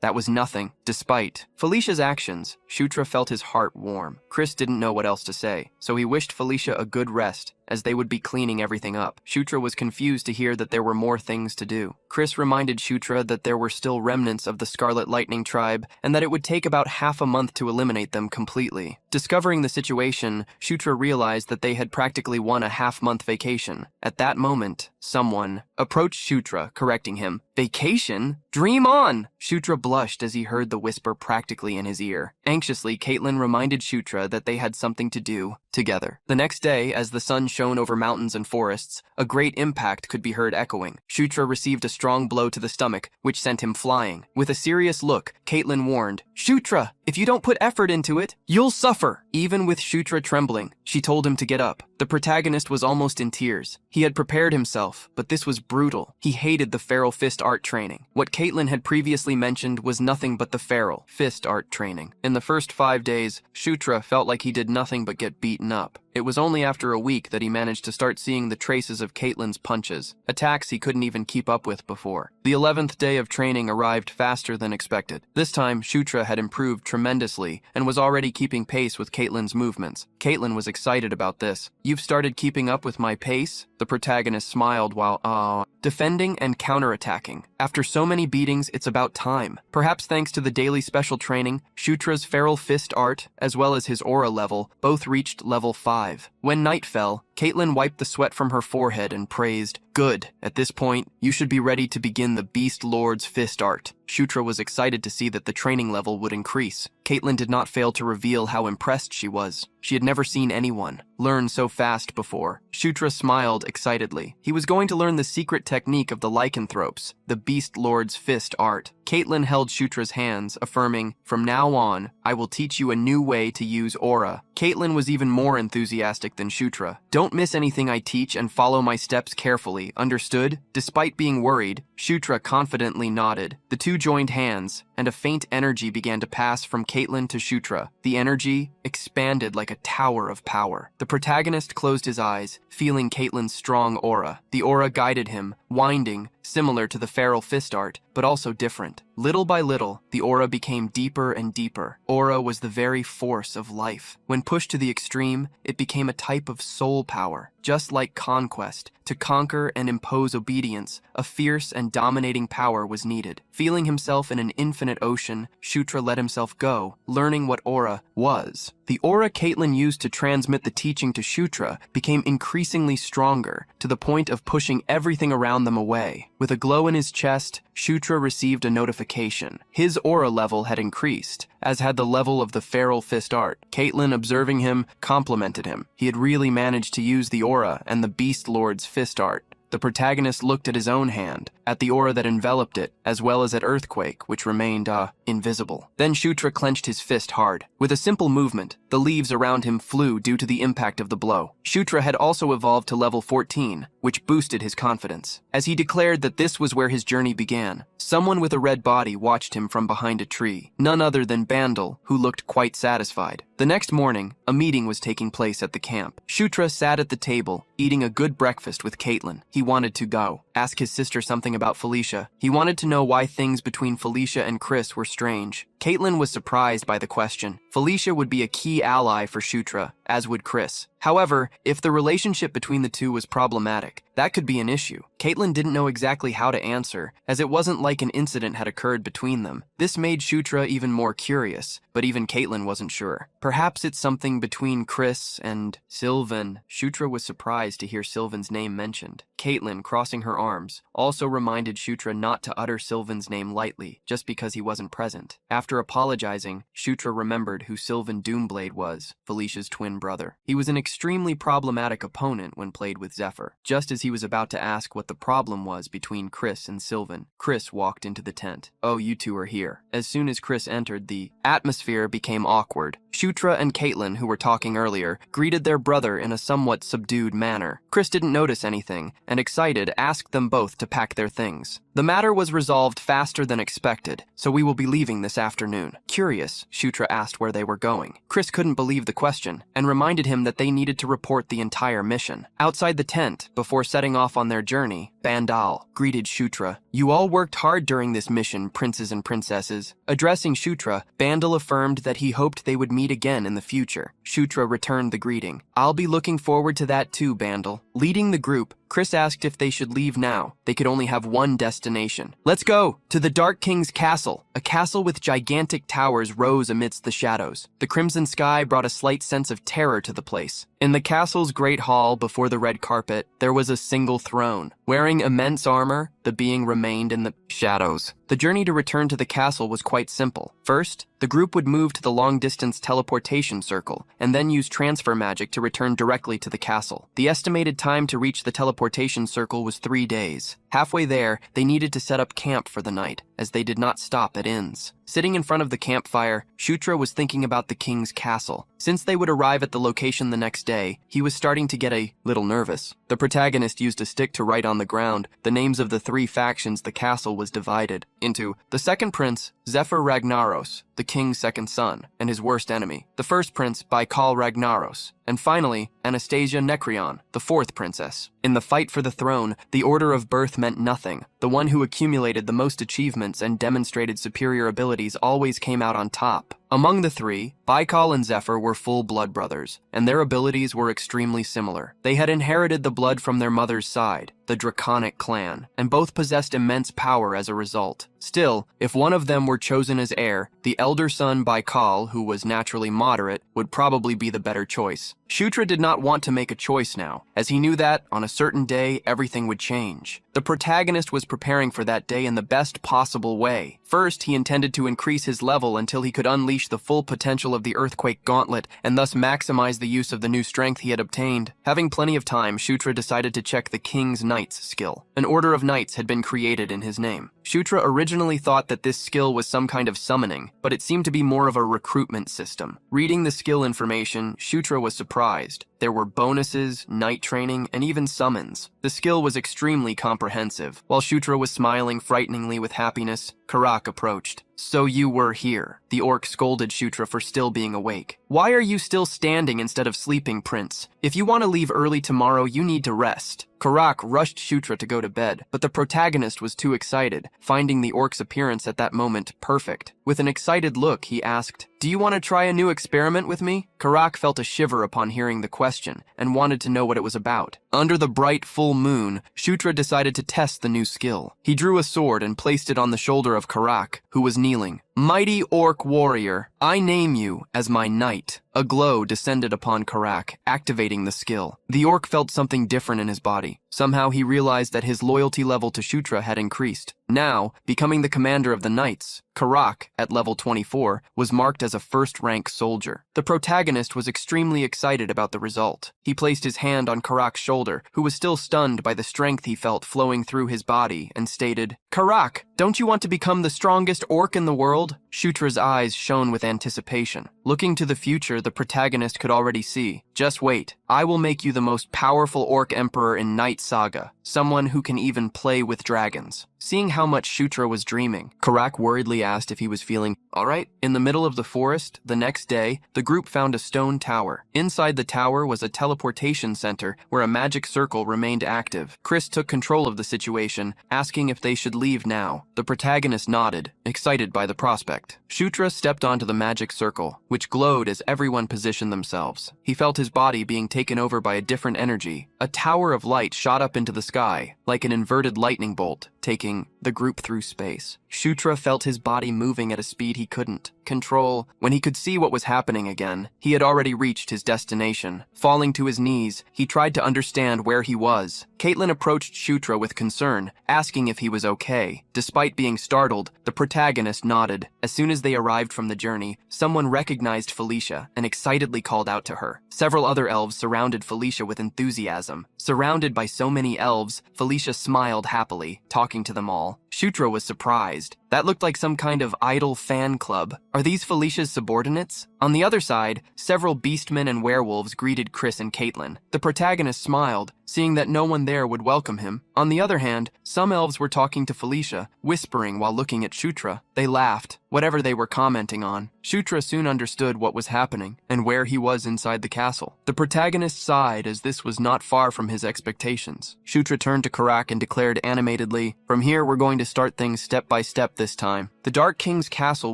That was nothing. Despite Felicia's actions, Shutra felt his heart warm. Chris didn't know what else to say, so he wished Felicia a good rest, as they would be cleaning everything up. Shutra was confused to hear that there were more things to do. Chris reminded Shutra that there were still remnants of the Scarlet Lightning tribe, and that it would take about half a month to eliminate them completely. Discovering the situation, Shutra realized that they had practically won a half-month vacation. At that moment, someone approached Shutra, correcting him. "Vacation? Dream on!" Shutra blushed as he heard the whisper practically in his ear. Anxiously, Caitlin reminded Shutra that they had something to do together. The next day, as the sun shone over mountains and forests, a great impact could be heard echoing. Shutra received a strong blow to the stomach, which sent him flying. With a serious look, Caitlin warned, "Shutra, if you don't put effort into it, you'll suffer." Even with Shutra trembling, she told him to get up. The protagonist was almost in tears. He had prepared himself, but this was brutal. He hated the feral fist art training. What Caitlin had previously mentioned was nothing but the feral fist art training. In the first 5 days, Shutra felt like he did nothing but get beaten up. It was only after a week that he managed to start seeing the traces of Caitlin's punches, attacks he couldn't even keep up with before. The 11th day of training arrived faster than expected. This time, Shutra had improved tremendously and was already keeping pace with Caitlin's movements. Caitlin was excited about this. "You've started keeping up with my pace?" The protagonist smiled while, defending and counterattacking. "After so many beatings, it's about time." Perhaps thanks to the daily special training, Shutra's feral fist art, as well as his aura level, both reached level 5. When night fell, Caitlin wiped the sweat from her forehead and praised, "Good. At this point, you should be ready to begin the Beast Lord's fist art." Shutra was excited to see that the training level would increase. Caitlin did not fail to reveal how impressed she was. She had never seen anyone learn so fast before. Shutra smiled excitedly. He was going to learn the secret technique of the lycanthropes, the Beast Lord's fist art. Caitlin held Shutra's hands, affirming, "From now on, I will teach you a new way to use aura." Caitlin was even more enthusiastic than Shutra. "Don't miss anything I teach and follow my steps carefully, understood?" Despite being worried, Shutra confidently nodded. The two joined hands, and a faint energy began to pass from Caitlin to Shutra. The energy expanded like a tower of power. The protagonist closed his eyes, feeling Caitlin's strong aura. The aura guided him, winding, similar to the feral fist art, but also different. Little by little, the aura became deeper and deeper. Aura was the very force of life. When pushed to the extreme, it became a type of soul power. Just like conquest, to conquer and impose obedience, a fierce and dominating power was needed. Feeling himself in an infinite ocean, Shutra let himself go, learning what aura was. The aura Caitlin used to transmit the teaching to Shutra became increasingly stronger, to the point of pushing everything around them away. With a glow in his chest, Shutra received a notification. His aura level had increased, as had the level of the feral fist art. Caitlin, observing him, complimented him. He had really managed to use the aura and the Beast Lord's fist art. The protagonist looked at his own hand, at the aura that enveloped it, as well as at Earthquake, which remained, invisible. Then Shutra clenched his fist hard. With a simple movement, the leaves around him flew due to the impact of the blow. Shutra had also evolved to level 14, which boosted his confidence. As he declared that this was where his journey began, someone with a red body watched him from behind a tree. None other than Bandel, who looked quite satisfied. The next morning, a meeting was taking place at the camp. Shutra sat at the table, eating a good breakfast with Caitlin. He wanted to go, ask his sister something about Felicia. He wanted to know why things between Felicia and Chris were strange. Caitlin was surprised by the question. Felicia would be a key ally for Shutra, as would Chris. However, if the relationship between the two was problematic, that could be an issue. Caitlin didn't know exactly how to answer, as it wasn't like an incident had occurred between them. This made Shutra even more curious, but even Caitlin wasn't sure. Perhaps it's something between Chris and Sylvan. Shutra was surprised to hear Sylvan's name mentioned. Caitlin, crossing her arms, also reminded Shutra not to utter Sylvan's name lightly, just because he wasn't present. After apologizing, Shutra remembered who Sylvan Doomblade was, Felicia's twin brother. He was an extremely problematic opponent when played with Zephyr. Just as he was about to ask what the problem was between Chris and Sylvan, Chris walked into the tent. "Oh, you two are here." As soon as Chris entered, the atmosphere became awkward. Shutra and Caitlin, who were talking earlier, greeted their brother in a somewhat subdued manner. Chris didn't notice anything, and excited, asked them both to pack their things. The matter was resolved faster than expected, so we will be leaving this afternoon. Curious, Shutra asked where they were going. Chris couldn't believe the question, and reminded him that they needed to report the entire mission. Outside the tent, before setting off on their journey, Bandal greeted Shutra. "You all worked hard during this mission, princes and princesses." Addressing Shutra, Bandal affirmed that he hoped they would meet again in the future. Shutra returned the greeting. "I'll be looking forward to that too, Bandal." Leading the group, Chris asked if they should leave now. They could only have one destination. "Let's go! To the Dark King's castle." A castle with gigantic towers rose amidst the shadows. The crimson sky brought a slight sense of terror to the place. In the castle's great hall, before the red carpet, there was a single throne. Wearing immense armor, the being remained in the shadows. The journey to return to the castle was quite simple. First, the group would move to the long-distance teleportation circle, and then use transfer magic to return directly to the castle. The estimated time to reach the teleportation circle was 3 days. Halfway there, they needed to set up camp for the night, as they did not stop at inns. Sitting in front of the campfire, Shutra was thinking about the king's castle. Since they would arrive at the location the next day, he was starting to get a little nervous. The protagonist used a stick to write on the ground the names of the 3 factions the castle was divided into: the second prince, Zephyr Ragnaros, the king's second son, and his worst enemy; the first prince, Baikal Ragnaros; and finally, Anastasia Nekrion, the 4th princess. In the fight for the throne, the order of birth meant nothing. The one who accumulated the most achievements and demonstrated superior abilities always came out on top. Among the 3, Baikal and Zephyr were full blood brothers, and their abilities were extremely similar. They had inherited the blood from their mother's side, the Draconic clan, and both possessed immense power as a result. Still, if one of them were chosen as heir, the elder son Baikal, who was naturally moderate, would probably be the better choice. Shutra did not want to make a choice now, as he knew that, on a certain day, everything would change. The protagonist was preparing for that day in the best possible way. First, he intended to increase his level until he could unleash the full potential of the Earthquake Gauntlet and thus maximize the use of the new strength he had obtained. Having plenty of time, Shutra decided to check the King's Knights skill. An order of knights had been created in his name. Shutra originally thought that this skill was some kind of summoning, but it seemed to be more of a recruitment system. Reading the skill information, Shutra was surprised. There were bonuses, knight training, and even summons. The skill was extremely comprehensive. While Shutra was smiling frighteningly with happiness, Karak approached. "So you were here." The orc scolded Shutra for still being awake. "Why are you still standing instead of sleeping, Prince? If you want to leave early tomorrow, you need to rest." Karak rushed Shutra to go to bed, but the protagonist was too excited, finding the orc's appearance at that moment perfect. With an excited look, he asked, "Do you want to try a new experiment with me?" Karak felt a shiver upon hearing the question and wanted to know what it was about. Under the bright full moon, Shutra decided to test the new skill. He drew a sword and placed it on the shoulder of Karak, who was kneeling. "Mighty orc warrior, I name you as my knight." A glow descended upon Karak, activating the skill. The orc felt something different in his body. Somehow he realized that his loyalty level to Shutra had increased. Now, becoming the commander of the knights, Karak, at level 24, was marked as a first-rank soldier. The protagonist was extremely excited about the result. He placed his hand on Karak's shoulder, who was still stunned by the strength he felt flowing through his body, and stated, "Karak, don't you want to become the strongest orc in the world?" Shutra's eyes shone with anticipation. Looking to the future, the protagonist could already see. "Just wait. I will make you the most powerful orc emperor in Night Saga, someone who can even play with dragons." Seeing how much Shutra was dreaming, Karak worriedly asked if he was feeling all right. In the middle of the forest, the next day, the group found a stone tower. Inside the tower was a teleportation center where a magic circle remained active. Chris took control of the situation, asking if they should leave now. The protagonist nodded, excited by the prospect. Shutra stepped onto the magic circle, which glowed as everyone positioned themselves. He felt his body being taken over by a different energy. A tower of light shot up into the sky, like an inverted lightning bolt, taking the group through space. Shutra felt his body moving at a speed he couldn't control. When he could see what was happening again, he had already reached his destination. Falling to his knees, he tried to understand where he was. Caitlin approached Shutra with concern, asking if he was okay. Despite being startled, the protagonist nodded. As soon as they arrived from the journey, someone recognized Felicia and excitedly called out to her. Several other elves surrounded Felicia with enthusiasm. Surrounded by so many elves, Felicia smiled happily, talking to them all. Shutra was surprised. That looked like some kind of idol fan club. Are these Felicia's subordinates? On the other side, several beastmen and werewolves greeted Chris and Caitlin. The protagonist smiled, seeing that no one there would welcome him. On the other hand, some elves were talking to Felicia, whispering while looking at Shutra. They laughed, whatever they were commenting on. Shutra soon understood what was happening and where he was inside the castle. The protagonist sighed as this was not far from his expectations. Shutra turned to Karak and declared animatedly, "From here we're going to start things step by step this time." The Dark King's castle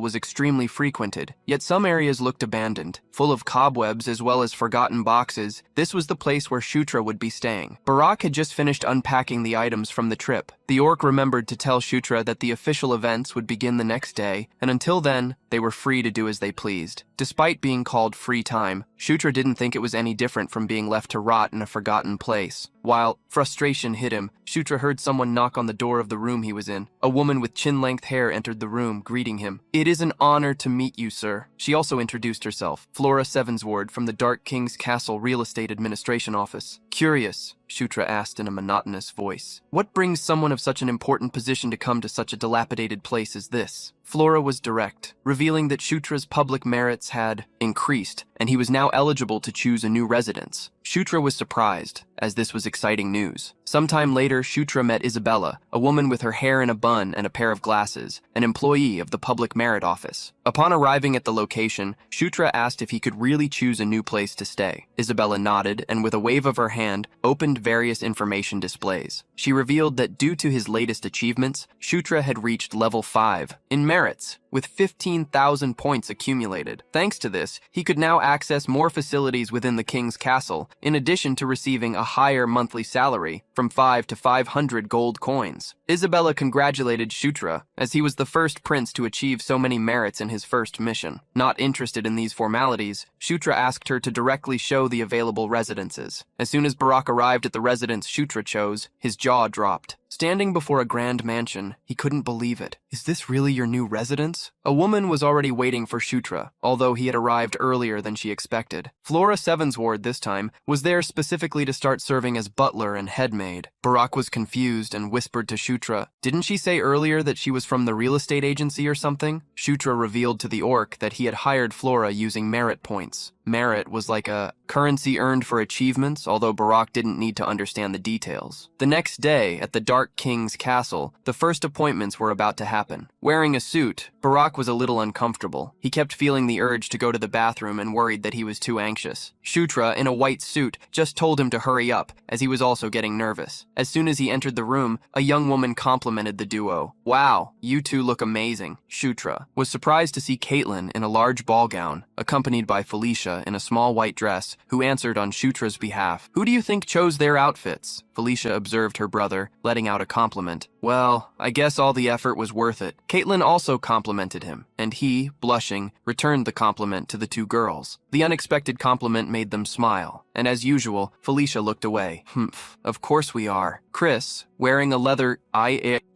was extremely frequented, yet some areas looked abandoned, full of cobwebs as well as forgotten boxes. This was the place where Shutra would be staying. Barak had just finished unpacking the items from the trip. The orc remembered to tell Shutra that the official events would begin the next day, and until then, they were free to do as they pleased. Despite being called free time, Shutra didn't think it was any different from being left to rot in a forgotten place. While frustration hit him, Shutra heard someone knock on the door of the room he was in. A woman with chin-length hair entered the room, greeting him. "It is an honor to meet you, sir." She also introduced herself, Flora Sevensward from the Dark King's Castle Real Estate Administration Office. "Curious," Shutra asked in a monotonous voice. "What brings someone of such an important position to come to such a dilapidated place as this?" Flora was direct, revealing that Shutra's public merits had increased, and he was now eligible to choose a new residence. Shutra was surprised, as this was exciting news. Sometime later, Shutra met Isabella, a woman with her hair in a bun and a pair of glasses, an employee of the Public Merit Office. Upon arriving at the location, Shutra asked if he could really choose a new place to stay. Isabella nodded and, with a wave of her hand, opened various information displays. She revealed that due to his latest achievements, Shutra had reached level 5 in merits, with 15,000 points accumulated. Thanks to this, he could now access more facilities within the king's castle, in addition to receiving a higher monthly salary, from 5 to 500 gold coins. Isabella congratulated Shutra, as he was the first prince to achieve so many merits in his first mission. Not interested in these formalities, Shutra asked her to directly show the available residences. As soon as Barak arrived at the residence Shutra chose, his jaw dropped. Standing before a grand mansion, he couldn't believe it. "Is this really your new residence?" A woman was already waiting for Shutra, although he had arrived earlier than she expected. Flora Sevensward, this time, was there specifically to start serving as butler and headmaid. Barak was confused and whispered to Shutra, "Didn't she say earlier that she was from the real estate agency or something?" Shutra revealed to the orc that he had hired Flora using merit points. Merit was like a currency earned for achievements, although Barak didn't need to understand the details. The next day, at the Dark King's castle, the first appointments were about to happen. Wearing a suit, Barak was a little uncomfortable. He kept feeling the urge to go to the bathroom and worried that he was too anxious. Shutra, in a white suit, just told him to hurry up, as he was also getting nervous. As soon as he entered the room, a young woman complimented the duo. "Wow, you two look amazing." Shutra was surprised to see Caitlin in a large ball gown, accompanied by Felicia in a small white dress, who answered on Shutra's behalf. "Who do you think chose their outfits?" Felicia observed her brother, letting out a compliment. "Well, I guess all the effort was worth it." Caitlin also complimented him, and he, blushing, returned the compliment to the two girls. The unexpected compliment made them smile, and as usual, Felicia looked away. "Humph, of course we are." Chris, wearing a leather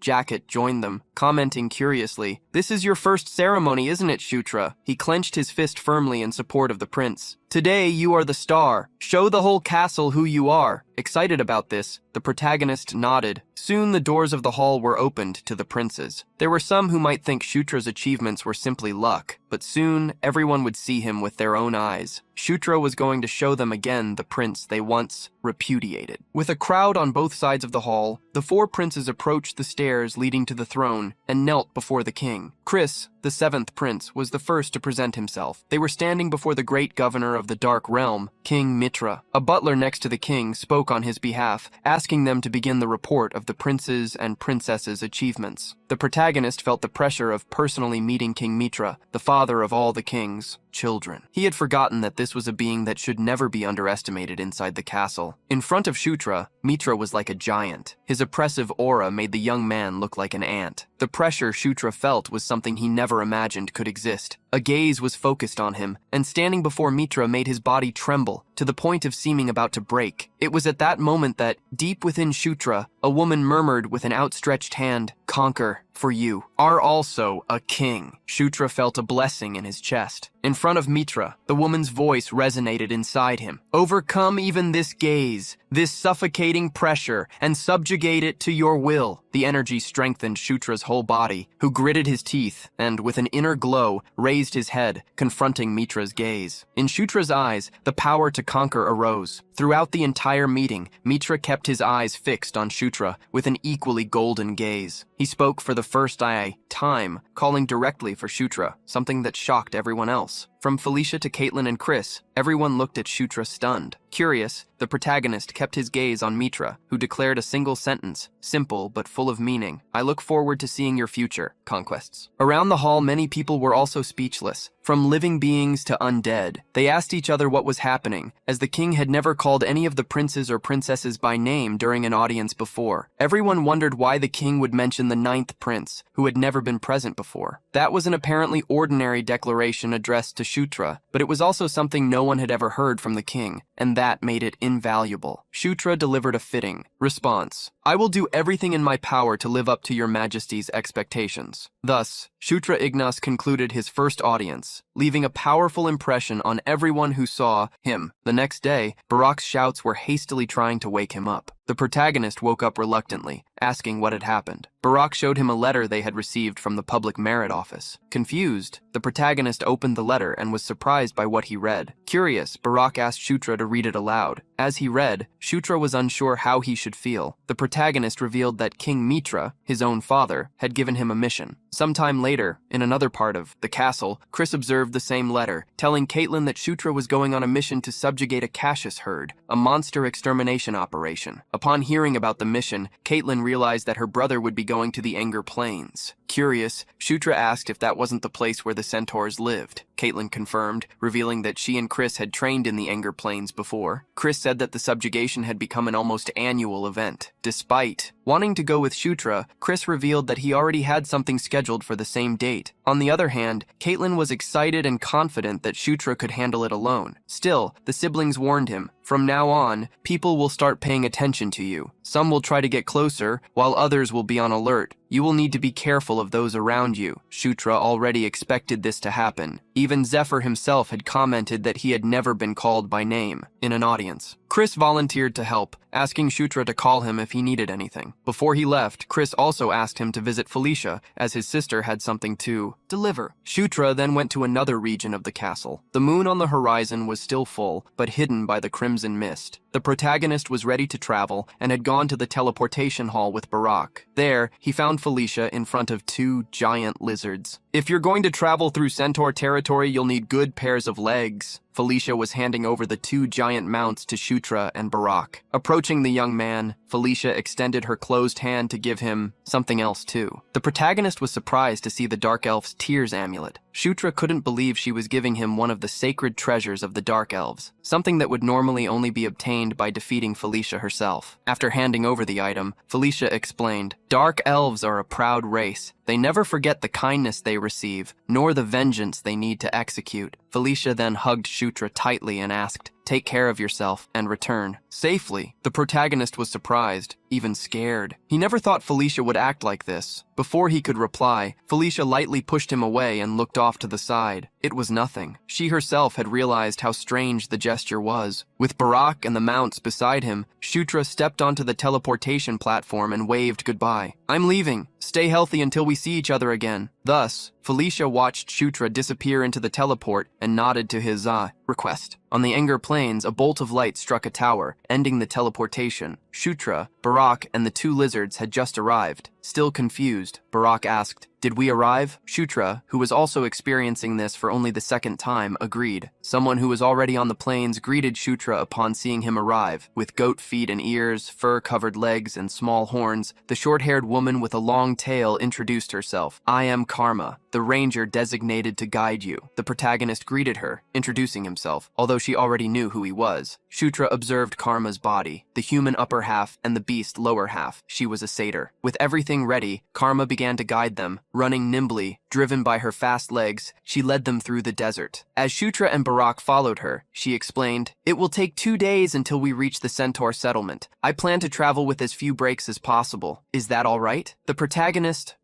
jacket, joined them, commenting curiously, "This is your first ceremony, isn't it, Shutra?" He clenched his fist firmly in support of the prince. "Today you are the star. Show the whole castle who you are." Excited about this, the protagonist nodded. Soon the doors of the hall were opened to the princes. There were some who might think Shutra's achievements were simply luck, but soon everyone would see him with their own eyes. Shutra was going to show them again the prince they once repudiated. With a crowd on both sides of the hall, the 4 princes approached the stairs leading to the throne and knelt before the king. Chris, the 7th prince, was the first to present himself. They were standing before the great governor of the Dark Realm, King Mitra. A butler next to the king spoke on his behalf, asking them to begin the report of the prince's and princess's achievements. The protagonist felt the pressure of personally meeting King Mitra, the father of all the king's children. He had forgotten that this was a being that should never be underestimated inside the castle. In front of Shutra, Mitra was like a giant. His oppressive aura made the young man look like an ant. The pressure Shutra felt was something he never imagined could exist. A gaze was focused on him, and standing before Mitra made his body tremble, to the point of seeming about to break. It was at that moment that, deep within Shutra, a woman murmured with an outstretched hand, "Conquer, for you are also a king. Shutra felt a blessing in his chest. In front of Mitra, the woman's voice resonated inside him. Overcome even this gaze, this suffocating pressure, and subjugate it to your will. The energy strengthened Shutra's whole body, who gritted his teeth and, with an inner glow, raised his head, confronting Mitra's gaze. In Shutra's eyes, the power to conquer arose. Throughout the entire meeting, Mitra kept his eyes fixed on Shutra with an equally golden gaze. He spoke for the first time, calling directly for Shutra, something that shocked everyone else. From Felicia to Caitlin and Chris, everyone looked at Shutra stunned. Curious, the protagonist kept his gaze on Mitra, who declared a single sentence, simple but full of meaning. I look forward to seeing your future conquests. Around the hall, many people were also speechless. From living beings to undead, they asked each other what was happening, as the king had never called any of the princes or princesses by name during an audience before. Everyone wondered why the king would mention the 9th prince, who had never been present before. That was an apparently ordinary declaration addressed to Shutra, but it was also something no one had ever heard from the king, and that made it invaluable. Shutra delivered a fitting response. I will do everything in my power to live up to your majesty's expectations. Thus, Shutra Ignas concluded his first audience, leaving a powerful impression on everyone who saw him. The next day, Barak's shouts were hastily trying to wake him up. The protagonist woke up reluctantly, asking what had happened. Barak showed him a letter they had received from the public merit office. Confused, the protagonist opened the letter and was surprised by what he read. Curious, Barak asked Shutra to read it aloud. As he read, Shutra was unsure how he should feel. The protagonist revealed that King Mitra, his own father, had given him a mission. Sometime later, in another part of the castle, Chris observed the same letter, telling Caitlin that Shutra was going on a mission to subjugate a Cassius herd, a monster extermination operation. Upon hearing about the mission, Caitlin realized that her brother would be going to the Enger Plains. Curious, Shutra asked if that wasn't the place where the centaurs lived. Caitlin confirmed, revealing that she and Chris had trained in the Enger Plains before. Chris said that the subjugation had become an almost annual event. Despite wanting to go with Shutra, Chris revealed that he already had something scheduled for the same date. On the other hand, Caitlin was excited and confident that Shutra could handle it alone. Still, the siblings warned him, from now on, people will start paying attention to you. Some will try to get closer, while others will be on alert. You will need to be careful of those around you. Shutra already expected this to happen. Even Zephyr himself had commented that he had never been called by name in an audience. Chris volunteered to help, asking Shutra to call him if he needed anything. Before he left, Chris also asked him to visit Felicia, as his sister had something to deliver. Shutra then went to another region of the castle. The moon on the horizon was still full, but hidden by the crimson mist. The protagonist was ready to travel and had gone to the teleportation hall with Barak. There, he found Felicia in front of 2 giant lizards. If you're going to travel through centaur territory, you'll need good pairs of legs. Felicia was handing over the 2 giant mounts to Shutra and Barak. Approaching the young man, Felicia extended her closed hand to give him something else too. The protagonist was surprised to see the Dark Elf's Tears amulet. Shutra couldn't believe she was giving him one of the sacred treasures of the Dark Elves, something that would normally only be obtained by defeating Felicia herself. After handing over the item, Felicia explained, Dark Elves are a proud race. They never forget the kindness they receive, nor the vengeance they need to execute. Felicia then hugged Shutra tightly and asked, take care of yourself and return safely. The protagonist was surprised, even scared. He never thought Felicia would act like this. Before he could reply, Felicia lightly pushed him away and looked off to the side. It was nothing. She herself had realized how strange the gesture was. With Barak and the mounts beside him, Shutra stepped onto the teleportation platform and waved goodbye. I'm leaving. Stay healthy until we see each other again. Thus, Felicia watched Shutra disappear into the teleport and nodded to his request. On the Enger Plains, a bolt of light struck a tower, ending the teleportation. Shutra, Barak, and the 2 lizards had just arrived. Still confused, Barak asked, did we arrive? Shutra, who was also experiencing this for only the 2nd time, agreed. Someone who was already on the plains greeted Shutra upon seeing him arrive. With goat feet and ears, fur-covered legs, and small horns, the short-haired woman with a long tail introduced herself. I am Karma, the ranger designated to guide you. The protagonist greeted her, introducing himself, although she already knew who he was. Shutra observed Karma's body, the human upper half and the beast lower half. She was a satyr. With everything ready, Karma began to guide them, running nimbly, Driven by her fast legs, she led them through the desert. As Shutra and Barak followed her, she explained, "It will take 2 days until we reach the centaur settlement. I plan to travel with as few breaks as possible. Is that all right?" The protagonist,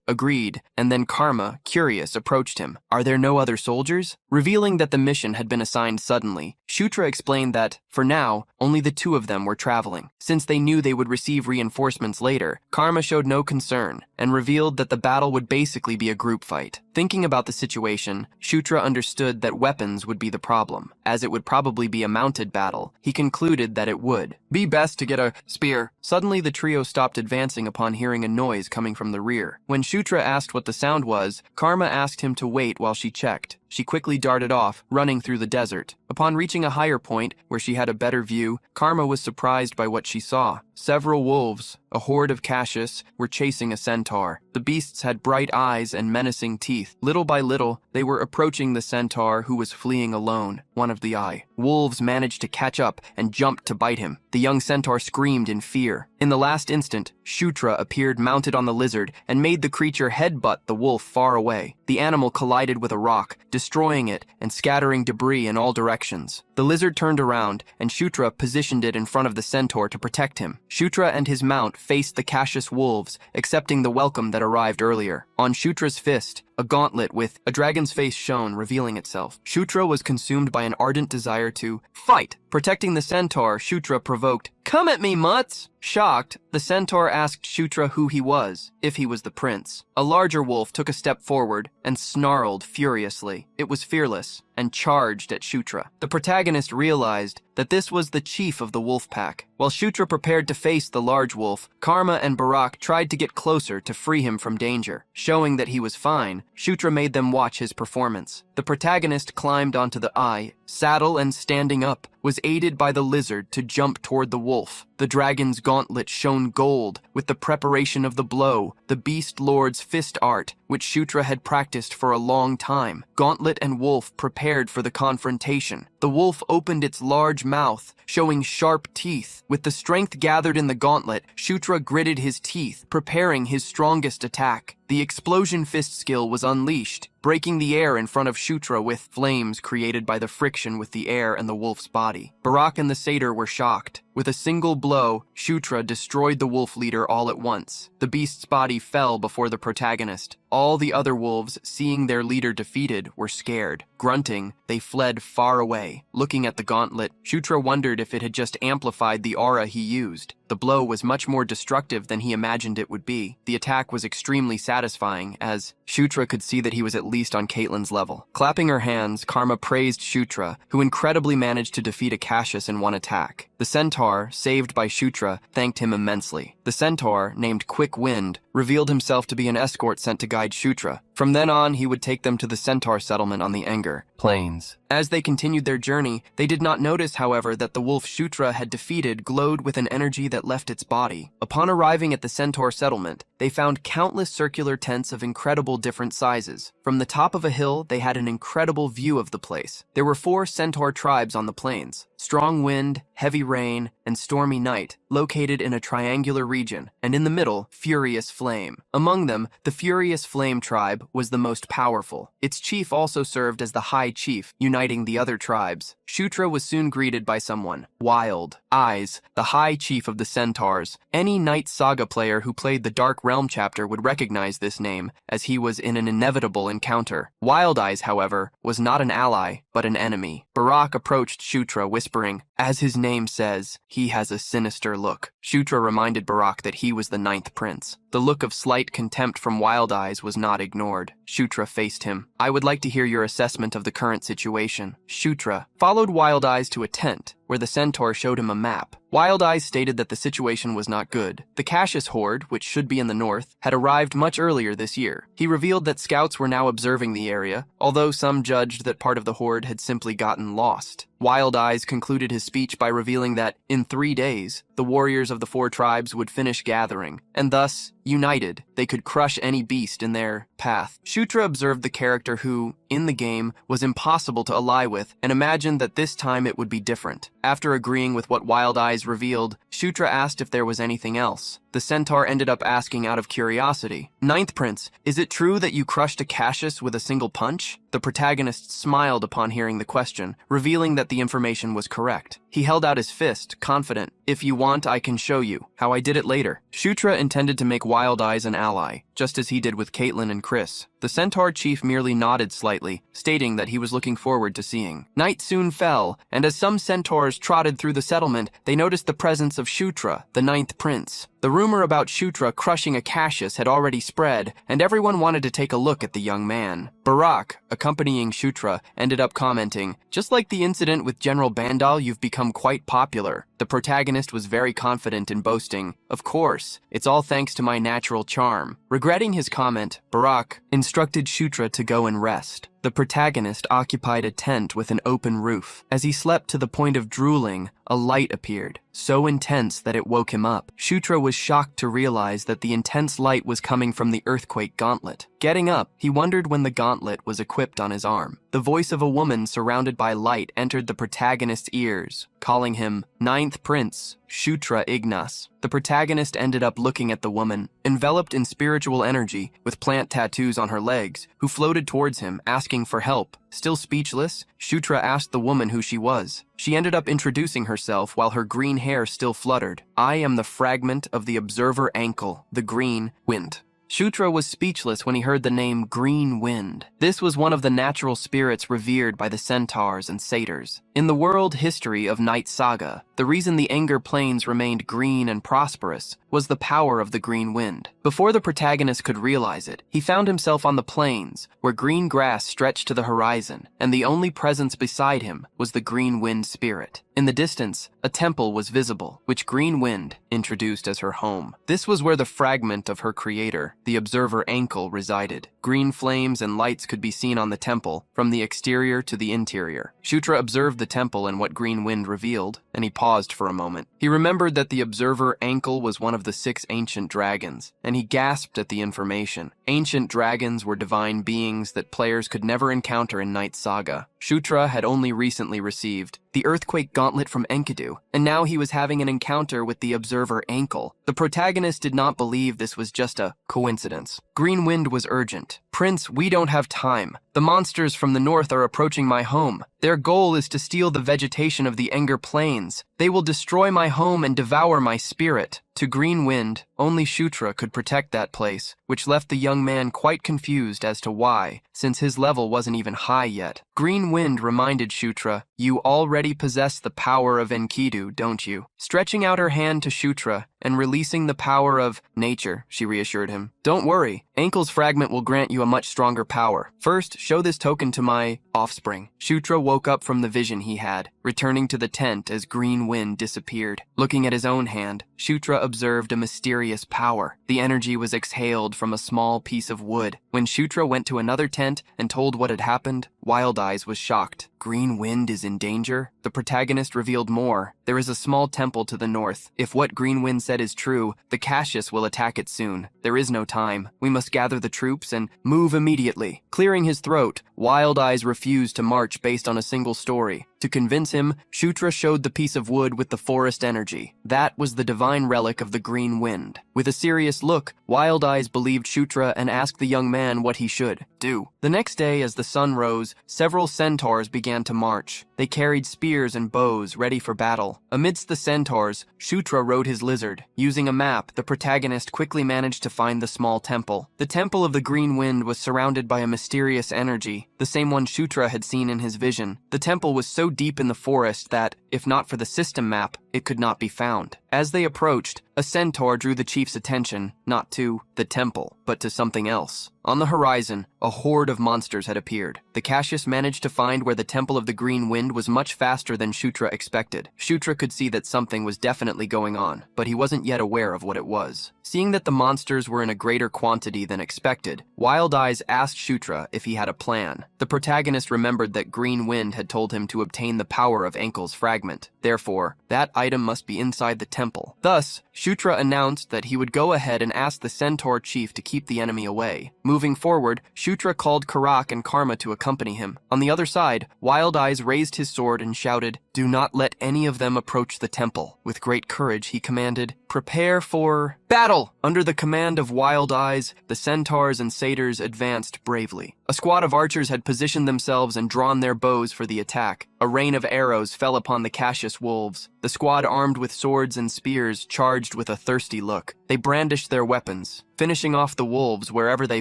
agreed, and then Karma, curious, approached him. "Are there no other soldiers?" Revealing that the mission had been assigned suddenly, Shutra explained that, for now, only the 2 of them were traveling. Since they knew they would receive reinforcements later, Karma showed no concern and revealed that the battle would basically be a group fight. Thinking about the situation, Shutra understood that weapons would be the problem. As it would probably be a mounted battle, he concluded that it would be best to get a spear. Suddenly, the trio stopped advancing upon hearing a noise coming from the rear. When Shutra asked what the sound was, Karma asked him to wait while she checked. She quickly darted off, running through the desert. Upon reaching a higher point, where she had a better view, Karma was surprised by what she saw. Several wolves, a horde of Cassius, were chasing a centaur. The beasts had bright eyes and menacing teeth. Little by little, they were approaching the centaur, who was fleeing alone, one of the eye. Wolves managed to catch up and jumped to bite him. The young centaur screamed in fear. In the last instant, Shutra appeared mounted on the lizard and made the creature headbutt the wolf far away. The animal collided with a rock, destroying it and scattering debris in all directions. The lizard turned around, and Shutra positioned it in front of the centaur to protect him. Shutra and his mount faced the Cassius wolves, accepting the welcome that arrived earlier. On Shutra's fist, a gauntlet with a dragon's face shone, revealing itself. Shutra was consumed by an ardent desire to fight. Protecting the centaur, Shutra provoked, "Come at me, mutts!" Shocked, the centaur asked Shutra who he was, if he was the prince. A larger wolf took a step forward and snarled furiously. It was fearless and charged at Shutra. The protagonist realized that this was the chief of the wolf pack. While Shutra prepared to face the large wolf, Karma and Barak tried to get closer to free him from danger. Showing that he was fine, Shutra made them watch his performance. The protagonist climbed onto the eye, saddle, and standing up, was aided by the lizard to jump toward the wolf. The dragon's gauntlet shone gold with the preparation of the blow, the beast lord's fist art, which Shutra had practiced for a long time. Gauntlet and wolf prepared for the confrontation. The wolf opened its large mouth, showing sharp teeth. With the strength gathered in the gauntlet, Shutra gritted his teeth, preparing his strongest attack. The explosion fist skill was unleashed, breaking the air in front of Shutra with flames created by the friction with the air and the wolf's body. Barak and the satyr were shocked. With a single blow, Shutra destroyed the wolf leader all at once. The beast's body fell before the protagonist. All the other wolves, seeing their leader defeated, were scared. Grunting, they fled far away. Looking at the gauntlet, Shutra wondered if it had just amplified the aura he used. The blow was much more destructive than he imagined it would be. The attack was extremely satisfying, as Shutra could see that he was at least on Caitlin's level. Clapping her hands, Karma praised Shutra, who incredibly managed to defeat a Cassius in one attack. The centaur, saved by Shutra, thanked him immensely. The centaur, named Quick Wind, revealed himself to be an escort sent to guide Shutra. From then on, he would take them to the centaur settlement on the Enger Plains. As they continued their journey, they did not notice, however, that the wolf Shutra had defeated glowed with an energy that left its body. Upon arriving at the centaur settlement, they found countless circular tents of incredible different sizes. From the top of a hill, they had an incredible view of the place. There were 4 centaur tribes on the plains: strong wind, heavy rain, and stormy night, located in a triangular region, and in the middle, furious flame. Among them, the furious flame tribe was the most powerful. Its chief also served as the high chief, uniting the other tribes. Shutra was soon greeted by someone, Wild Eyes, the high chief of the centaurs. Any Night Saga player who played the Dark Realm chapter would recognize this name, as he was in an inevitable encounter. Wild Eyes, however, was not an ally, but an enemy. Barak approached Shutra, whispering, "As his name says, he has a sinister look." Shutra reminded Barak that he was the 9th prince. The look of slight contempt from Wild Eyes was not ignored. Shutra faced him. "I would like to hear your assessment of the current situation." Shutra followed Wild Eyes to a tent, where the centaur showed him a map. Wild Eyes stated that the situation was not good. The Cassius horde, which should be in the north, had arrived much earlier this year. He revealed that scouts were now observing the area, although some judged that part of the horde had simply gotten lost. Wild Eyes concluded his speech by revealing that, in 3 days, the warriors of the 4 tribes would finish gathering, and thus, united, they could crush any beast in their path. Shutra observed the character who, in the game, was impossible to ally with, and imagined that this time it would be different. After agreeing with what Wild Eyes revealed, Shutra asked if there was anything else. The centaur ended up asking out of curiosity, "Ninth Prince, is it true that you crushed a Cassius with a single punch?" The protagonist smiled upon hearing the question, revealing that the information was correct. He held out his fist, confident, "If you want, I can show you how I did it later." Shutra intended to make Wild Eyes an ally, just as he did with Caitlin and Chris. The centaur chief merely nodded slightly, stating that he was looking forward to seeing. Night soon fell, and as some centaurs trotted through the settlement, they noticed the presence of Shutra, the Ninth Prince. The rumor about Shutra crushing a Cassius had already spread, and everyone wanted to take a look at the young man. Barak, accompanying Shutra, ended up commenting, "Just like the incident with General Bandal, you've become quite popular." The protagonist was very confident in boasting, "Of course, it's all thanks to my natural charm." Regretting his comment, Barak instructed Shutra to go and rest. The protagonist occupied a tent with an open roof. As he slept to the point of drooling, a light appeared, so intense that it woke him up. Shutra was shocked to realize that the intense light was coming from the earthquake gauntlet. Getting up, he wondered when the gauntlet was equipped on his arm. The voice of a woman surrounded by light entered the protagonist's ears, calling him Ninth Prince, Shutra Ignas. The protagonist ended up looking at the woman, enveloped in spiritual energy, with plant tattoos on her legs, who floated towards him, asking for help. Still speechless, Shutra asked the woman who she was. She ended up introducing herself while her green hair still fluttered. "I am the fragment of the observer ankle, the green wind." Shutra was speechless when he heard the name Green Wind. This was one of the natural spirits revered by the centaurs and satyrs. In the world history of Night Saga, the reason the Anger Plains remained green and prosperous was the power of the green wind. Before the protagonist could realize it, he found himself on the plains, where green grass stretched to the horizon, and the only presence beside him was the green wind spirit. In the distance, a temple was visible, which Green Wind introduced as her home. This was where the fragment of her creator, the observer ankle, resided. Green flames and lights could be seen on the temple, from the exterior to the interior. Shutra observed the temple and what Green Wind revealed, and he paused for a moment. He remembered that the observer ankle was one of the 6 ancient dragons, and he gasped at the information. Ancient dragons were divine beings that players could never encounter in Night Saga. Shutra had only recently received the earthquake gauntlet from Enkidu, and now he was having an encounter with the observer ankle. The protagonist did not believe this was just a coincidence. Green Wind was urgent. "Prince, we don't have time. The monsters from the north are approaching my home. Their goal is to steal the vegetation of the Anger Plains. They will destroy my home and devour my spirit." To Green Wind, only Shutra could protect that place, which left the young man quite confused as to why, since his level wasn't even high yet. Green Wind reminded Shutra, "You already possess the power of Enkidu, don't you?" Stretching out her hand to Shutra and releasing the power of nature, she reassured him. "Don't worry, Ankle's fragment will grant you a much stronger power. First, show this token to my offspring." Shutra woke up from the vision he had, returning to the tent as Green Wind disappeared. Looking at his own hand, Shutra observed a mysterious power. The energy was exhaled from a small piece of wood. When Shutra went to another tent and told what had happened, Wild Eyes was shocked. Green Wind is in danger? The protagonist revealed more. There is a small temple to the north. If what Green Wind said is true, the Cassius will attack it soon. There is no time. We must gather the troops and move immediately. Clearing his throat, Wild Eyes refused to march based on a single story. To convince him, Shutra showed the piece of wood with the forest energy. That was the divine relic of the Green Wind. With a serious look, Wild Eyes believed Shutra and asked the young man what he should do. The next day, as the sun rose, several centaurs began to march. They carried spears and bows ready for battle. Amidst the centaurs, Shutra rode his lizard. Using a map, the protagonist quickly managed to find the small temple. The temple of the Green Wind was surrounded by a mysterious energy, the same one Shutra had seen in his vision. The temple was so deep in the forest that, if not for the system map, it could not be found. As they approached, a centaur drew the chief's attention, not to the temple, but to something else. On the horizon, a horde of monsters had appeared. The Cassius managed to find where the Temple of the Green Wind was much faster than Shutra expected. Shutra could see that something was definitely going on, but he wasn't yet aware of what it was. Seeing that the monsters were in a greater quantity than expected, Wild Eyes asked Shutra if he had a plan. The protagonist remembered that Green Wind had told him to obtain the power of Ankle's fragment. Therefore, that item must be inside the temple. Thus, Shutra Shutra announced that he would go ahead and ask the centaur chief to keep the enemy away. Moving forward, Shutra called Karak and Karma to accompany him. On the other side, Wild Eyes raised his sword and shouted, "Do not let any of them approach the temple." With great courage, he commanded, "Prepare for battle!" Under the command of Wild Eyes, the centaurs and satyrs advanced bravely. A squad of archers had positioned themselves and drawn their bows for the attack. A rain of arrows fell upon the Cassius wolves. The squad, armed with swords and spears, charged with a thirsty look. They brandished their weapons, finishing off the wolves wherever they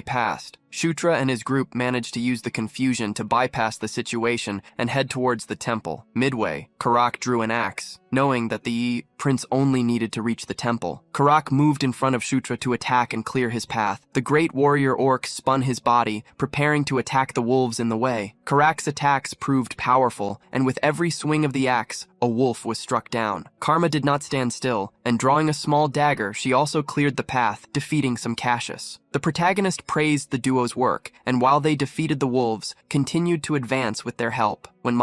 passed. Shutra and his group managed to use the confusion to bypass the situation and head towards the temple. Midway, Karak drew an axe, knowing that the prince only needed to reach the temple. Karak moved in front of Shutra to attack and clear his path. The great warrior orc spun his body, preparing to attack the wolves in the way. Karak's attacks proved powerful, and with every swing of the axe, a wolf was struck down. Karma did not stand still, and drawing a small dagger, she also cleared the path, defeating some Cassius. The protagonist praised the duo's work, and while they defeated the wolves, continued to advance with their help. When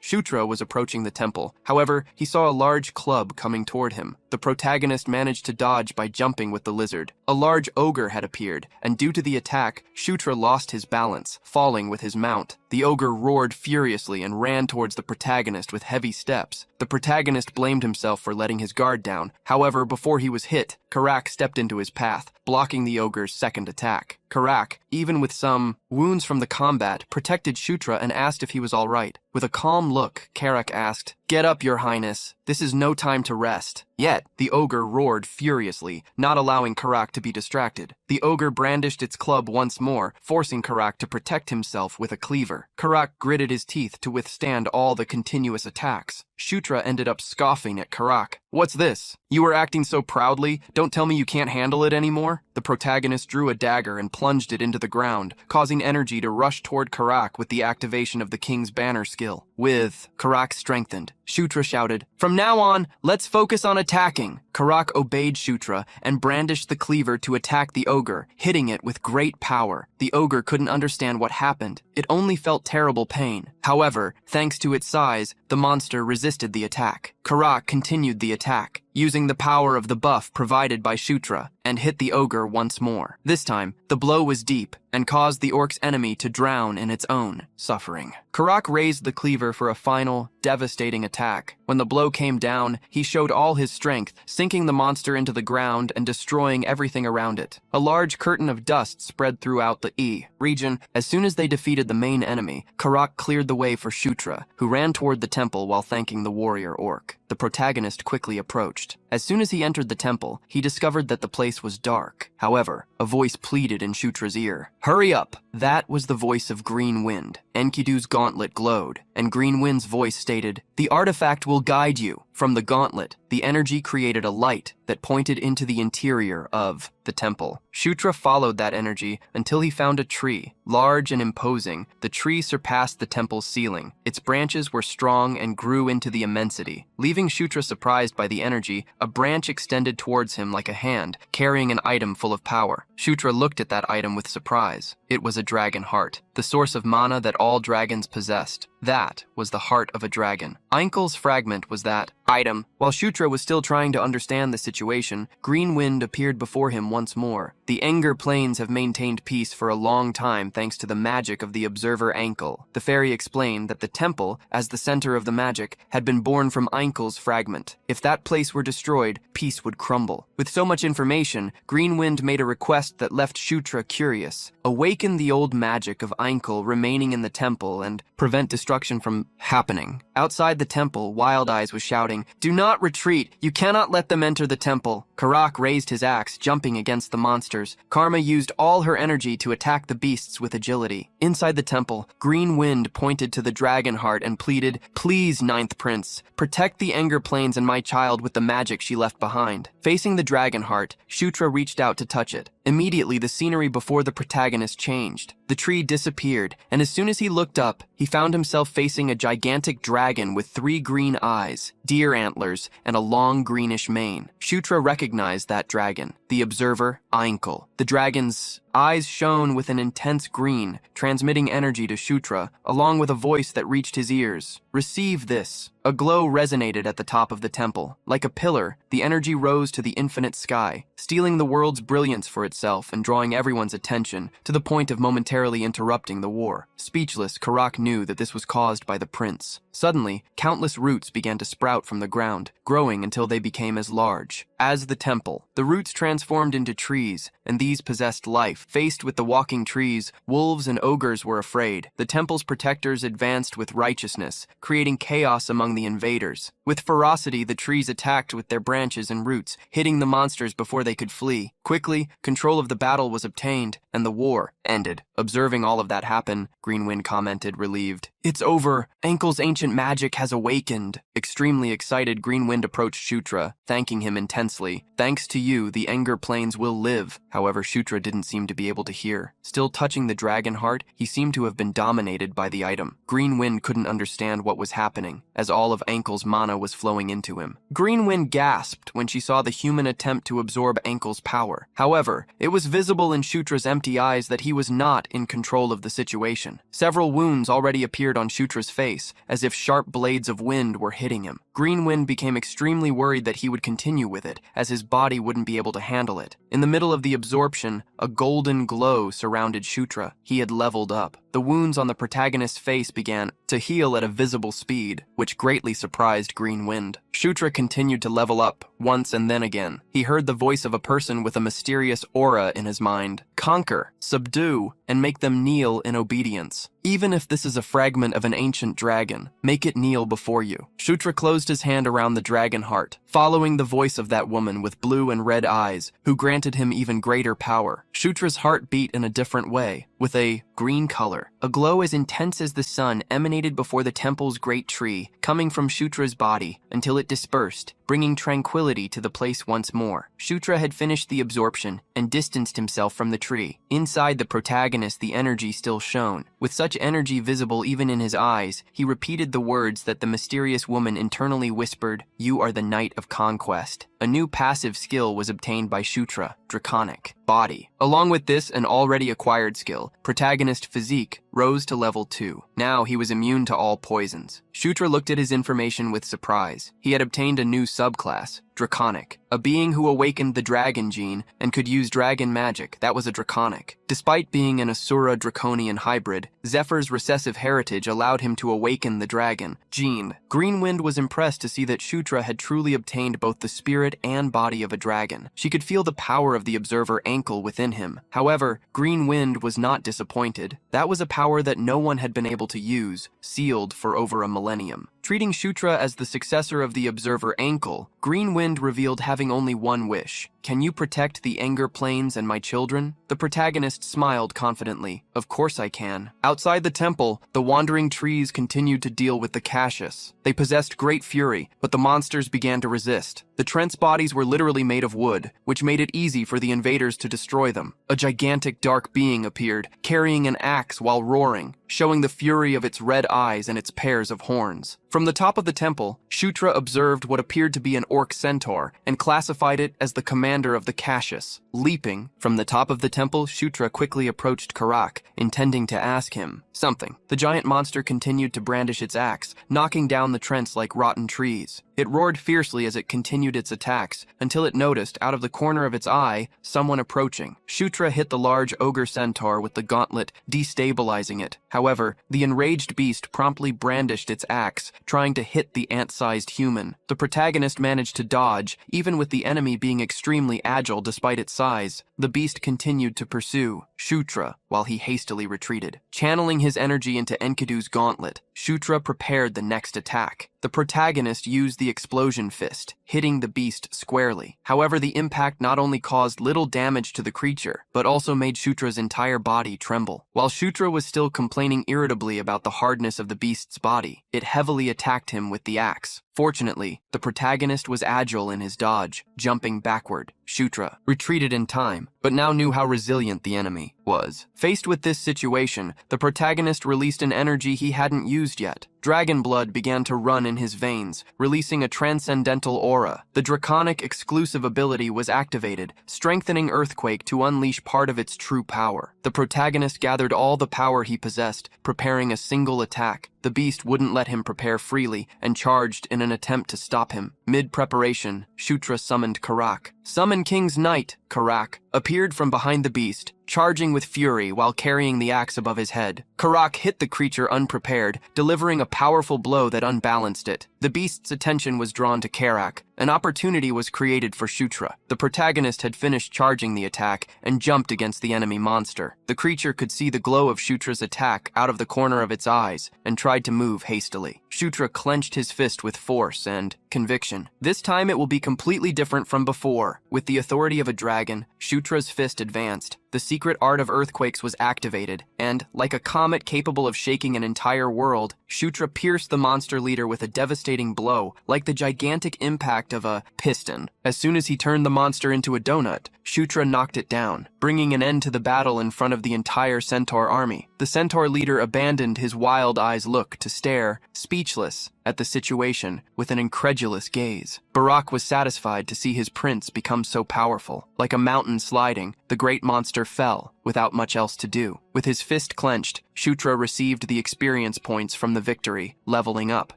Shutra was approaching the temple, however, he saw a large club coming toward him. The protagonist managed to dodge by jumping with the lizard. A large ogre had appeared, and due to the attack, Shutra lost his balance, falling with his mount. The ogre roared furiously and ran towards the protagonist with heavy steps. The protagonist blamed himself for letting his guard down. However, before he was hit, Karak stepped into his path, blocking the ogre's second attack. Karak, even with some wounds from the combat, protected Shutra and asked if he was all right. With a calm look, Karak asked, "Get up, your highness. This is no time to rest." Yet, the ogre roared furiously, not allowing Karak to be distracted. The ogre brandished its club once more, forcing Karak to protect himself with a cleaver. Karak gritted his teeth to withstand all the continuous attacks. Shutra ended up scoffing at Karak. "What's this? You were acting so proudly. Don't tell me you can't handle it anymore." The protagonist drew a dagger and plunged it into the ground, causing energy to rush toward Karak with the activation of the king's banner skill. With Karak strengthened, Shutra shouted, "From now on, let's focus on attacking." Karak obeyed Shutra and brandished the cleaver to attack the ogre, hitting it with great power. The ogre couldn't understand what happened. It only felt terrible pain. However, thanks to its size, the monster resisted the attack. Karak continued the attack, using the power of the buff provided by Shutra, and hit the ogre once more. This time, the blow was deep and caused the orc's enemy to drown in its own suffering. Karak raised the cleaver for a final, devastating attack. When the blow came down, he showed all his strength, sinking the monster into the ground and destroying everything around it. A large curtain of dust spread throughout the region. As soon as they defeated the main enemy, Karak cleared the way for Shutra, who ran toward the temple while thanking the warrior orc. The protagonist quickly approached. As soon as he entered the temple, he discovered that the place was dark. However, a voice pleaded in Shutra's ear. "Hurry up!" That was the voice of Green Wind. Enkidu's gauntlet glowed, and Green Wind's voice stated, "The artifact will guide you." From the gauntlet, the energy created a light that pointed into the interior of the temple. Shutra followed that energy until he found a tree. Large and imposing, the tree surpassed the temple's ceiling. Its branches were strong and grew into the immensity. Leaving Shutra surprised by the energy, a branch extended towards him like a hand, carrying an item full of power. Shutra looked at that item with surprise. It was a dragon heart, the source of mana that all dragons possessed. That was the heart of a dragon. Einkel's fragment was that item. While Shutra was still trying to understand the situation, Green Wind appeared before him once more. The Enger Plains have maintained peace for a long time thanks to the magic of the observer Einkel. The fairy explained that the temple, as the center of the magic, had been born from Einkel's fragment. If that place were destroyed, peace would crumble. With so much information, Green Wind made a request that left Shutra curious. Awaken the old magic of Einkel remaining in the temple and prevent destruction from happening. Outside the temple, Wild Eyes was shouting, "Do not retreat! You cannot let them enter the temple!" Karak raised his axe, jumping against the monsters. Karma used all her energy to attack the beasts with agility. Inside the temple, Green Wind pointed to the dragon heart and pleaded, "Please, Ninth Prince, protect the Enger Plains and my child with the magic she left behind." Facing the dragon heart, Shutra reached out to touch it. Immediately, the scenery before the protagonist changed. The tree disappeared, and as soon as he looked up, he found himself facing a gigantic dragon dragon with 3 green eyes, deer antlers, and a long greenish mane. Shutra recognized that dragon, the observer, Ainkel. The dragon's eyes shone with an intense green, transmitting energy to Shutra, along with a voice that reached his ears. "Receive this." A glow resonated at the top of the temple. Like a pillar, the energy rose to the infinite sky, stealing the world's brilliance for itself and drawing everyone's attention, to the point of momentarily interrupting the war. Speechless, Karak knew that this was caused by the prince. Suddenly, countless roots began to sprout from the ground, growing until they became as large as the temple. The roots transformed into trees, and these possessed life. Faced with the walking trees, wolves and ogres were afraid. The temple's protectors advanced with righteousness, creating chaos among the invaders. With ferocity, the trees attacked with their branches and roots, hitting the monsters before they could flee. Quickly, control of the battle was obtained, and the war ended. Observing all of that happen, Greenwind commented, relieved. "It's over. Ankel's ancient magic has awakened." Extremely excited, Greenwind approached Shutra, thanking him intensely. "Thanks to you, the Enger Plains will live." However, Shutra didn't seem to be able to hear. Still touching the dragon heart, he seemed to have been dominated by the item. Greenwind couldn't understand what was happening, as all of Ankel's mana was flowing into him. Greenwind gasped when she saw the human attempt to absorb Ankel's power. However, it was visible in Shutra's empty eyes that he was not in control of the situation. Several wounds already appeared on Shutra's face, as if sharp blades of wind were hitting him. Greenwind became extremely worried that he would continue with it, as his body wouldn't be able to handle it. In the middle of the absorption, a golden glow surrounded Shutra. He had leveled up. The wounds on the protagonist's face began to heal at a visible speed, which greatly surprised Greenwind. Shutra continued to level up, once and then again. He heard the voice of a person with a mysterious aura in his mind. "Conquer, subdue, and make them kneel in obedience. Even if this is a fragment of an ancient dragon, make it kneel before you." Shutra closed his hand around the dragon heart, following the voice of that woman with blue and red eyes, who granted him even greater power. Shutra's heart beat in a different way, with a green color. A glow as intense as the sun emanated before the temple's great tree, coming from Shutra's body, until it dispersed, bringing tranquility to the place once more. Shutra had finished the absorption and distanced himself from the tree. Inside the protagonist, the energy still shone. With such energy visible even in his eyes, he repeated the words that the mysterious woman internally whispered, "You are the Knight of Conquest." A new passive skill was obtained by Shutra, Draconic Body. Along with this, an already acquired skill, Protagonist Physique, rose to level 2. Now he was immune to all poisons. Shutra looked at his information with surprise. He had obtained a new subclass, Draconic, a being who awakened the dragon gene and could use dragon magic. That was a Draconic. Despite being an Asura-Draconian hybrid, Zephyr's recessive heritage allowed him to awaken the dragon gene. Greenwind was impressed to see that Shutra had truly obtained both the spirit and body of a dragon. She could feel the power of the observer Ankel within him. However, Greenwind was not disappointed. That was a power that no one had been able to use, sealed for over a millennium. Treating Shutra as the successor of the observer Ankel, Greenwind revealed having only one wish. "Can you protect the Enger Plains and my children?" The protagonist smiled confidently. "Of course I can." Outside the temple, the wandering trees continued to deal with the Cassius. They possessed great fury, but the monsters began to resist. The Trent's bodies were literally made of wood, which made it easy for the invaders to destroy them. A gigantic dark being appeared, carrying an axe while roaring, showing the fury of its red eyes and its pairs of horns. From the top of the temple, Shutra observed what appeared to be an orc centaur and classified it as the commander of the Cassius. Leaping from the top of the temple, Shutra quickly approached Karak, intending to ask him something. The giant monster continued to brandish its axe, knocking down the Trents like rotten trees. It roared fiercely as it continued its attacks, until it noticed, out of the corner of its eye, someone approaching. Shutra hit the large ogre centaur with the gauntlet, destabilizing it. However, the enraged beast promptly brandished its axe, trying to hit the ant-sized human. The protagonist managed to dodge, even with the enemy being extremely agile despite its size. The beast continued to pursue Shutra while he hastily retreated. Channeling his energy into Enkidu's gauntlet, Shutra prepared the next attack. The protagonist used the explosion fist, hitting the beast squarely. However, the impact not only caused little damage to the creature, but also made Shutra's entire body tremble. While Shutra was still complaining irritably about the hardness of the beast's body, it heavily attacked him with the axe. Fortunately, the protagonist was agile in his dodge, jumping backward. Shutra retreated in time, but now knew how resilient the enemy was. Faced with this situation, the protagonist released an energy he hadn't used yet. Dragon blood began to run in his veins, releasing a transcendental aura. The draconic exclusive ability was activated, strengthening Earthquake to unleash part of its true power. The protagonist gathered all the power he possessed, preparing a single attack. The beast wouldn't let him prepare freely and charged in an attempt to stop him. Mid-preparation, Shutra summoned Karak. Summon King's Knight, Karak appeared from behind the beast, charging with fury while carrying the axe above his head. Karak hit the creature unprepared, delivering a powerful blow that unbalanced it. The beast's attention was drawn to Karak. An opportunity was created for Shutra. The protagonist had finished charging the attack and jumped against the enemy monster. The creature could see the glow of Shutra's attack out of the corner of its eyes and tried to move hastily. Shutra clenched his fist with force and conviction. This time it will be completely different from before. With the authority of a dragon, Shutra's fist advanced. The secret art of earthquakes was activated, and, like a comet capable of shaking an entire world, Shutra pierced the monster leader with a devastating blow, like the gigantic impact of a piston. As soon as he turned the monster into a donut, Shutra knocked it down, bringing an end to the battle in front of the entire centaur army. The centaur leader abandoned his wild eyes look to stare, speechless, at the situation with an incredulous gaze. Barak was satisfied to see his prince become so powerful. Like a mountain sliding, the great monster fell, without much else to do. With his fist clenched, Shutra received the experience points from the victory, leveling up.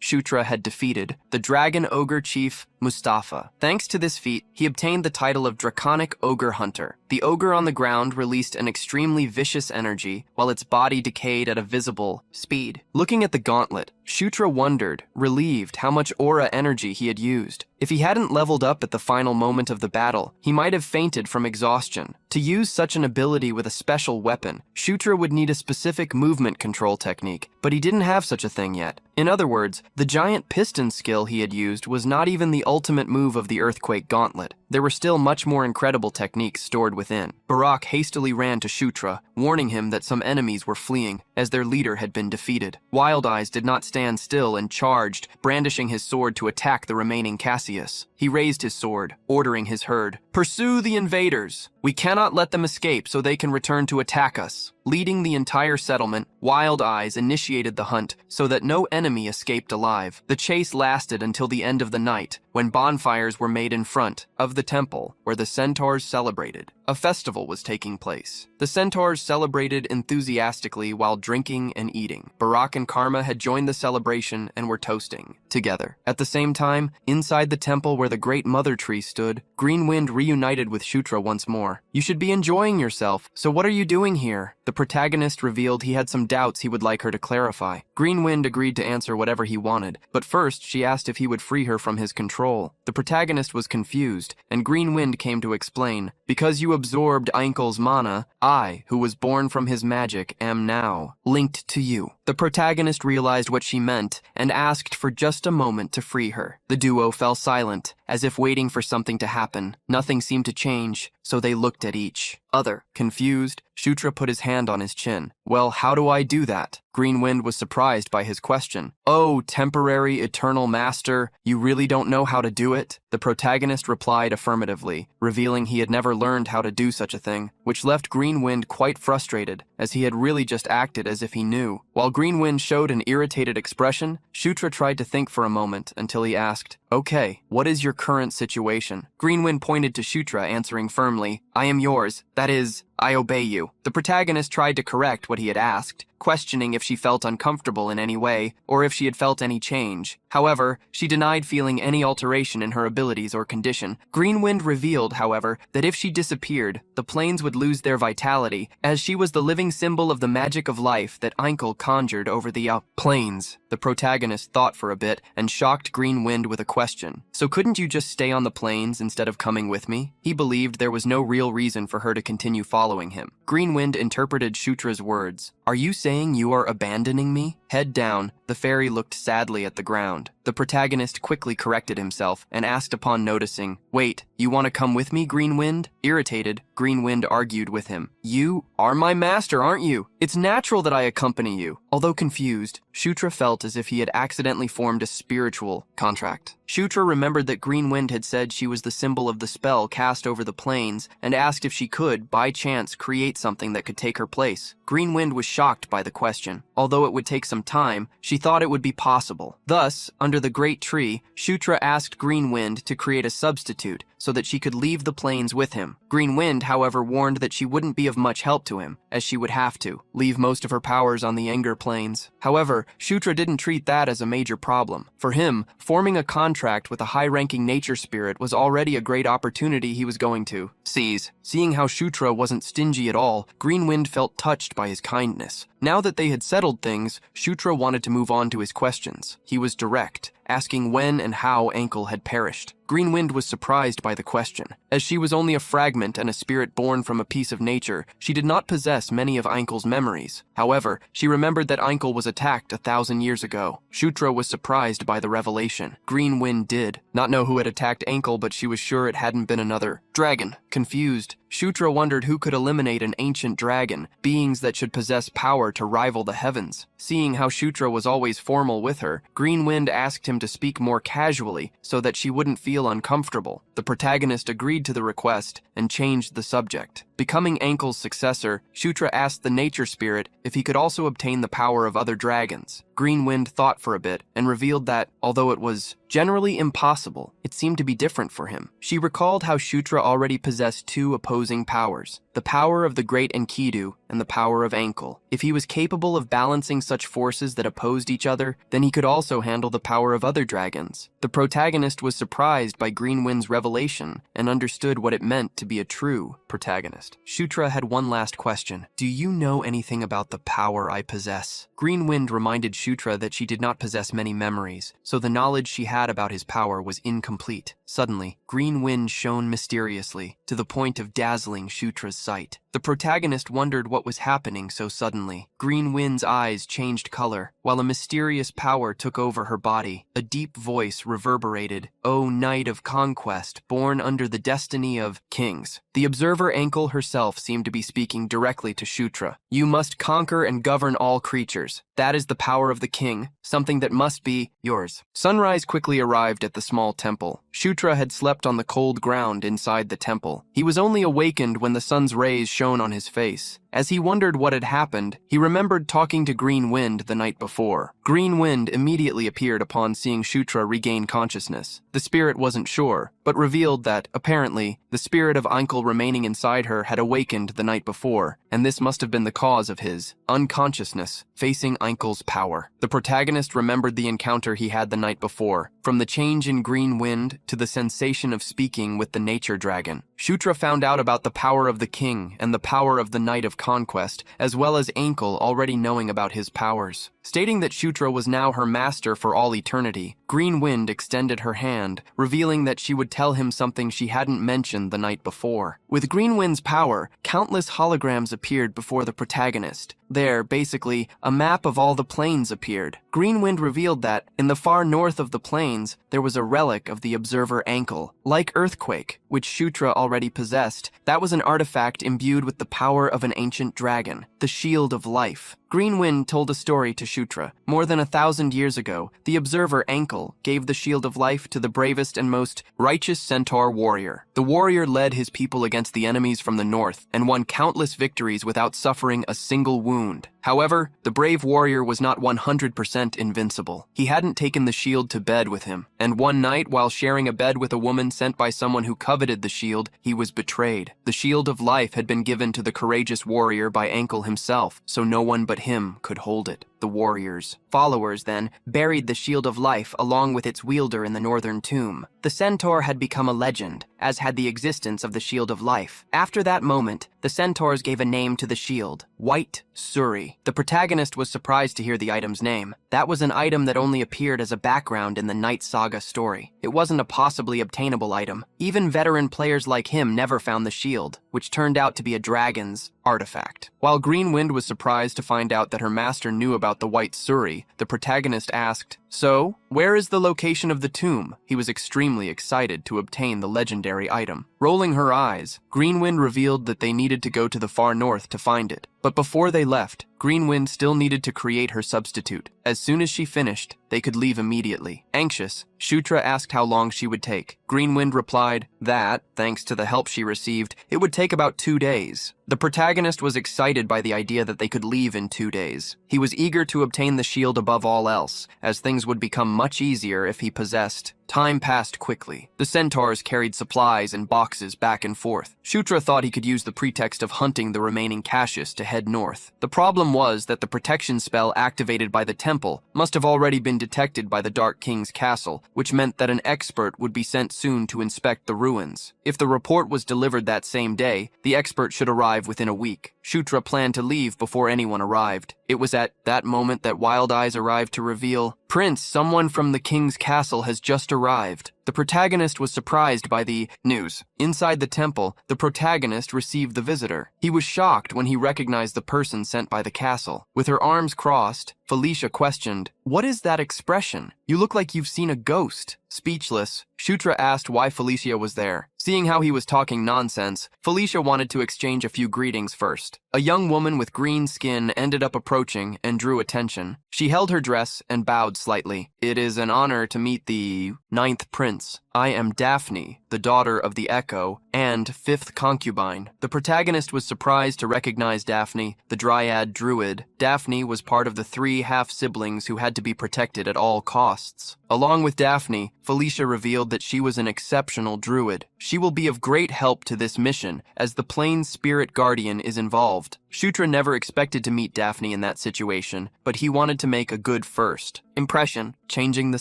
Shutra had defeated the Dragon Ogre Chief Mustafa. Thanks to this feat, he obtained the title of Draconic Ogre Hunter. The ogre on the ground released an extremely vicious energy, while its body decayed at a visible speed. Looking at the gauntlet, Shutra wondered, relieved, how much aura energy he had used. If he hadn't leveled up at the final moment of the battle, he might have fainted from exhaustion. To use such an ability with a special weapon, Shutra would need a specific movement control technique, but he didn't have such a thing yet. In other words, the giant piston skill he had used was not even the ultimate move of the Earthquake Gauntlet. There were still much more incredible techniques stored within. Barak hastily ran to Shutra, warning him that some enemies were fleeing, as their leader had been defeated. Wild Eyes did not stand still and charged, brandishing his sword to attack the remaining Cassius. He raised his sword, ordering his herd, "Pursue the invaders! We cannot let them escape so they can return to attack us." Leading the entire settlement, Wild Eyes initiated the hunt so that no enemy escaped alive. The chase lasted until the end of the night, when bonfires were made in front of the temple where the centaurs celebrated. A festival was taking place. The centaurs celebrated enthusiastically while drinking and eating. Barak and Karma had joined the celebration and were toasting together. At the same time, inside the temple where the great mother tree stood, Green Wind reunited with Shutra once more. "You should be enjoying yourself, so what are you doing here?" The protagonist revealed he had some doubts he would like her to clarify. Green Wind agreed to answer whatever he wanted, but first she asked if he would free her from his control. The protagonist was confused, and Green Wind came to explain, "Because you absorbed Einkel's mana, I, who was born from his magic, am now linked to you." The protagonist realized what she meant and asked for just a moment to free her. The duo fell silent, as if waiting for something to happen. Nothing seemed to change, so they looked at each other. Confused, Shutra put his hand on his chin. "Well, how do I do that?" Green Wind was surprised by his question. "Oh, temporary eternal master, you really don't know how to do it?" The protagonist replied affirmatively, revealing he had never learned how to do such a thing, which left Green Wind quite frustrated, as he had really just acted as if he knew. While Green Wind showed an irritated expression, Shutra tried to think for a moment until he asked, "Okay, what is your current situation?" Green Wind pointed to Shutra, answering firmly, "I am yours. That is, I obey you." The protagonist tried to correct what he had asked, questioning if she felt uncomfortable in any way, or if she had felt any change. However, she denied feeling any alteration in her abilities or condition. Green Wind revealed, however, that if she disappeared, the planes would lose their vitality, as she was the living symbol of the magic of life that Einkel conjured over the planes. The protagonist thought for a bit and shocked Green Wind with a question. "So couldn't you just stay on the planes instead of coming with me?" He believed there was no real reason for her to continue following him. Green Wind interpreted Shutra's words. "Are you saying you are abandoning me?" Head down, the fairy looked sadly at the ground. The protagonist quickly corrected himself and asked upon noticing, "Wait, you want to come with me, Green Wind?" Irritated, Green Wind argued with him. "You are my master, aren't you? It's natural that I accompany you." Although confused, Shutra felt as if he had accidentally formed a spiritual contract. Shutra remembered that Green Wind had said she was the symbol of the spell cast over the plains and asked if she could, by chance, create something that could take her place. Green Wind was shocked by the question. Although it would take some time, she thought it would be possible. Thus, under the great tree, Shutra asked Green Wind to create a substitute so that she could leave the plains with him. Green Wind, however, warned that she wouldn't be of much help to him, as she would have to leave most of her powers on the Enger plains. However, Shutra didn't treat that as a major problem. For him, forming a contract with a high-ranking nature spirit was already a great opportunity he was going to seize. Seeing how Shutra wasn't stingy at all, Green Wind felt touched by his kindness. Now that they had settled things, Shutra wanted to move on to his questions. He was direct, asking when and how Ankle had perished. Green Wind was surprised by the question. As she was only a fragment and a spirit born from a piece of nature, she did not possess many of Ankle's memories. However, she remembered that Ankle was attacked 1,000 years ago. Shutra was surprised by the revelation. Green Wind did not know who had attacked Ankle, but she was sure it hadn't been another dragon. Confused, Shutra wondered who could eliminate an ancient dragon, beings that should possess power to rival the heavens. Seeing how Shutra was always formal with her, Green Wind asked him to speak more casually so that she wouldn't feel uncomfortable. The protagonist agreed to the request and changed the subject. Becoming Ankle's successor, Shutra asked the nature spirit if he could also obtain the power of other dragons. Green Wind thought for a bit and revealed that, although it was generally impossible, it seemed to be different for him. She recalled how Shutra already possessed two opposing powers, the power of the great Enkidu and the power of Ankle. If he was capable of balancing such forces that opposed each other, then he could also handle the power of other dragons. The protagonist was surprised by Green Wind's revelation and understood what it meant to be a true protagonist. Shutra had one last question. Do you know anything about the power I possess? Green Wind reminded Shutra that she did not possess many memories, so the knowledge she had about his power was incomplete. Suddenly, Green Wind shone mysteriously, to the point of dazzling Shutra's sight. The protagonist wondered what was happening so suddenly. Green Wind's eyes changed color, while a mysterious power took over her body. A deep voice reverberated, "O Knight of Conquest, born under the destiny of kings." The observer Ankle herself seemed to be speaking directly to Shutra. "You must conquer and govern all creatures. That is the power of the king, something that must be yours." Sunrise quickly arrived at the small temple. Shutra had slept on the cold ground inside the temple. He was only awakened when the sun's rays shone on his face. As he wondered what had happened, he remembered talking to Green Wind the night before. Green Wind immediately appeared upon seeing Shutra regain consciousness. The spirit wasn't sure, but revealed that, apparently, the spirit of Ankle remaining inside her had awakened the night before, and this must have been the cause of his unconsciousness facing Ankle's power. The protagonist remembered the encounter he had the night before, from the change in Green Wind to the sensation of speaking with the nature dragon. Shutra found out about the power of the king and the power of the Knight of Conquest, as well as Ankle already knowing about his powers. Stating that Shutra was now her master for all eternity, Green Wind extended her hand, revealing that she would tell him something she hadn't mentioned the night before. With Green Wind's power, countless holograms appeared before the protagonist. There, basically, a map of all the plains appeared. Green Wind revealed that, in the far north of the plains, there was a relic of the observer Ankle. Like Earthquake, which Shutra already possessed, that was an artifact imbued with the power of an ancient dragon, the Shield of Life. Green Wind told a story to Shutra. More than 1,000 years ago, the observer Ankle gave the Shield of Life to the bravest and most righteous centaur warrior. The warrior led his people against the enemies from the north and won countless victories without suffering a single wound. However, the brave warrior was not 100% invincible. He hadn't taken the shield to bed with him, and one night, while sharing a bed with a woman sent by someone who coveted the shield, he was betrayed. The Shield of Life had been given to the courageous warrior by Ankle himself, so no one but him could hold it. The warrior's followers, then, buried the Shield of Life along with its wielder in the northern tomb. The centaur had become a legend, as had the existence of the Shield of Life. After that moment, the centaurs gave a name to the shield, White Suri. The protagonist was surprised to hear the item's name. That was an item that only appeared as a background in the Night Saga story. It wasn't a possibly obtainable item. Even veteran players like him never found the shield, which turned out to be a dragon's artifact. While Green Wind was surprised to find out that her master knew about the White Suri, the protagonist asked, "So, where is the location of the tomb?" He was extremely excited to obtain the legendary item. Rolling her eyes, Greenwind revealed that they needed to go to the far north to find it. But before they left, Greenwind still needed to create her substitute. As soon as she finished, they could leave immediately. Anxious, Shutra asked how long she would take. Greenwind replied that, thanks to the help she received, it would take about 2 days. The protagonist was excited by the idea that they could leave in 2 days. He was eager to obtain the shield above all else, as things would become much easier if he possessed. Time passed quickly. The centaurs carried supplies in boxes back and forth. Shutra thought he could use the pretext of hunting the remaining caches to head north. The problem was that the protection spell activated by the temple must have already been detected by the Dark King's castle, which meant that an expert would be sent soon to inspect the ruins. If the report was delivered that same day, the expert should arrive within a week. Shutra planned to leave before anyone arrived. It was at that moment that Wild Eyes arrived to reveal, "Prince, someone from the king's castle has just arrived." The protagonist was surprised by the news. Inside the temple, the protagonist received the visitor. He was shocked when he recognized the person sent by the castle. With her arms crossed, Felicia questioned, "What is that expression? You look like you've seen a ghost." Speechless, Shutra asked why Felicia was there. Seeing how he was talking nonsense, Felicia wanted to exchange a few greetings first. A young woman with green skin ended up approaching and drew attention. She held her dress and bowed slightly. "It is an honor to meet the 9th prince. I am Daphne, the daughter of the Echo, and 5th concubine." The protagonist was surprised to recognize Daphne, the dryad druid. Daphne was part of the 3 half-siblings who had to be protected at all costs. Along with Daphne, Felicia revealed that she was an exceptional druid. She will be of great help to this mission, as the Plain Spirit Guardian is involved. Shutra never expected to meet Daphne in that situation, but he wanted to make a good first impression. Changing the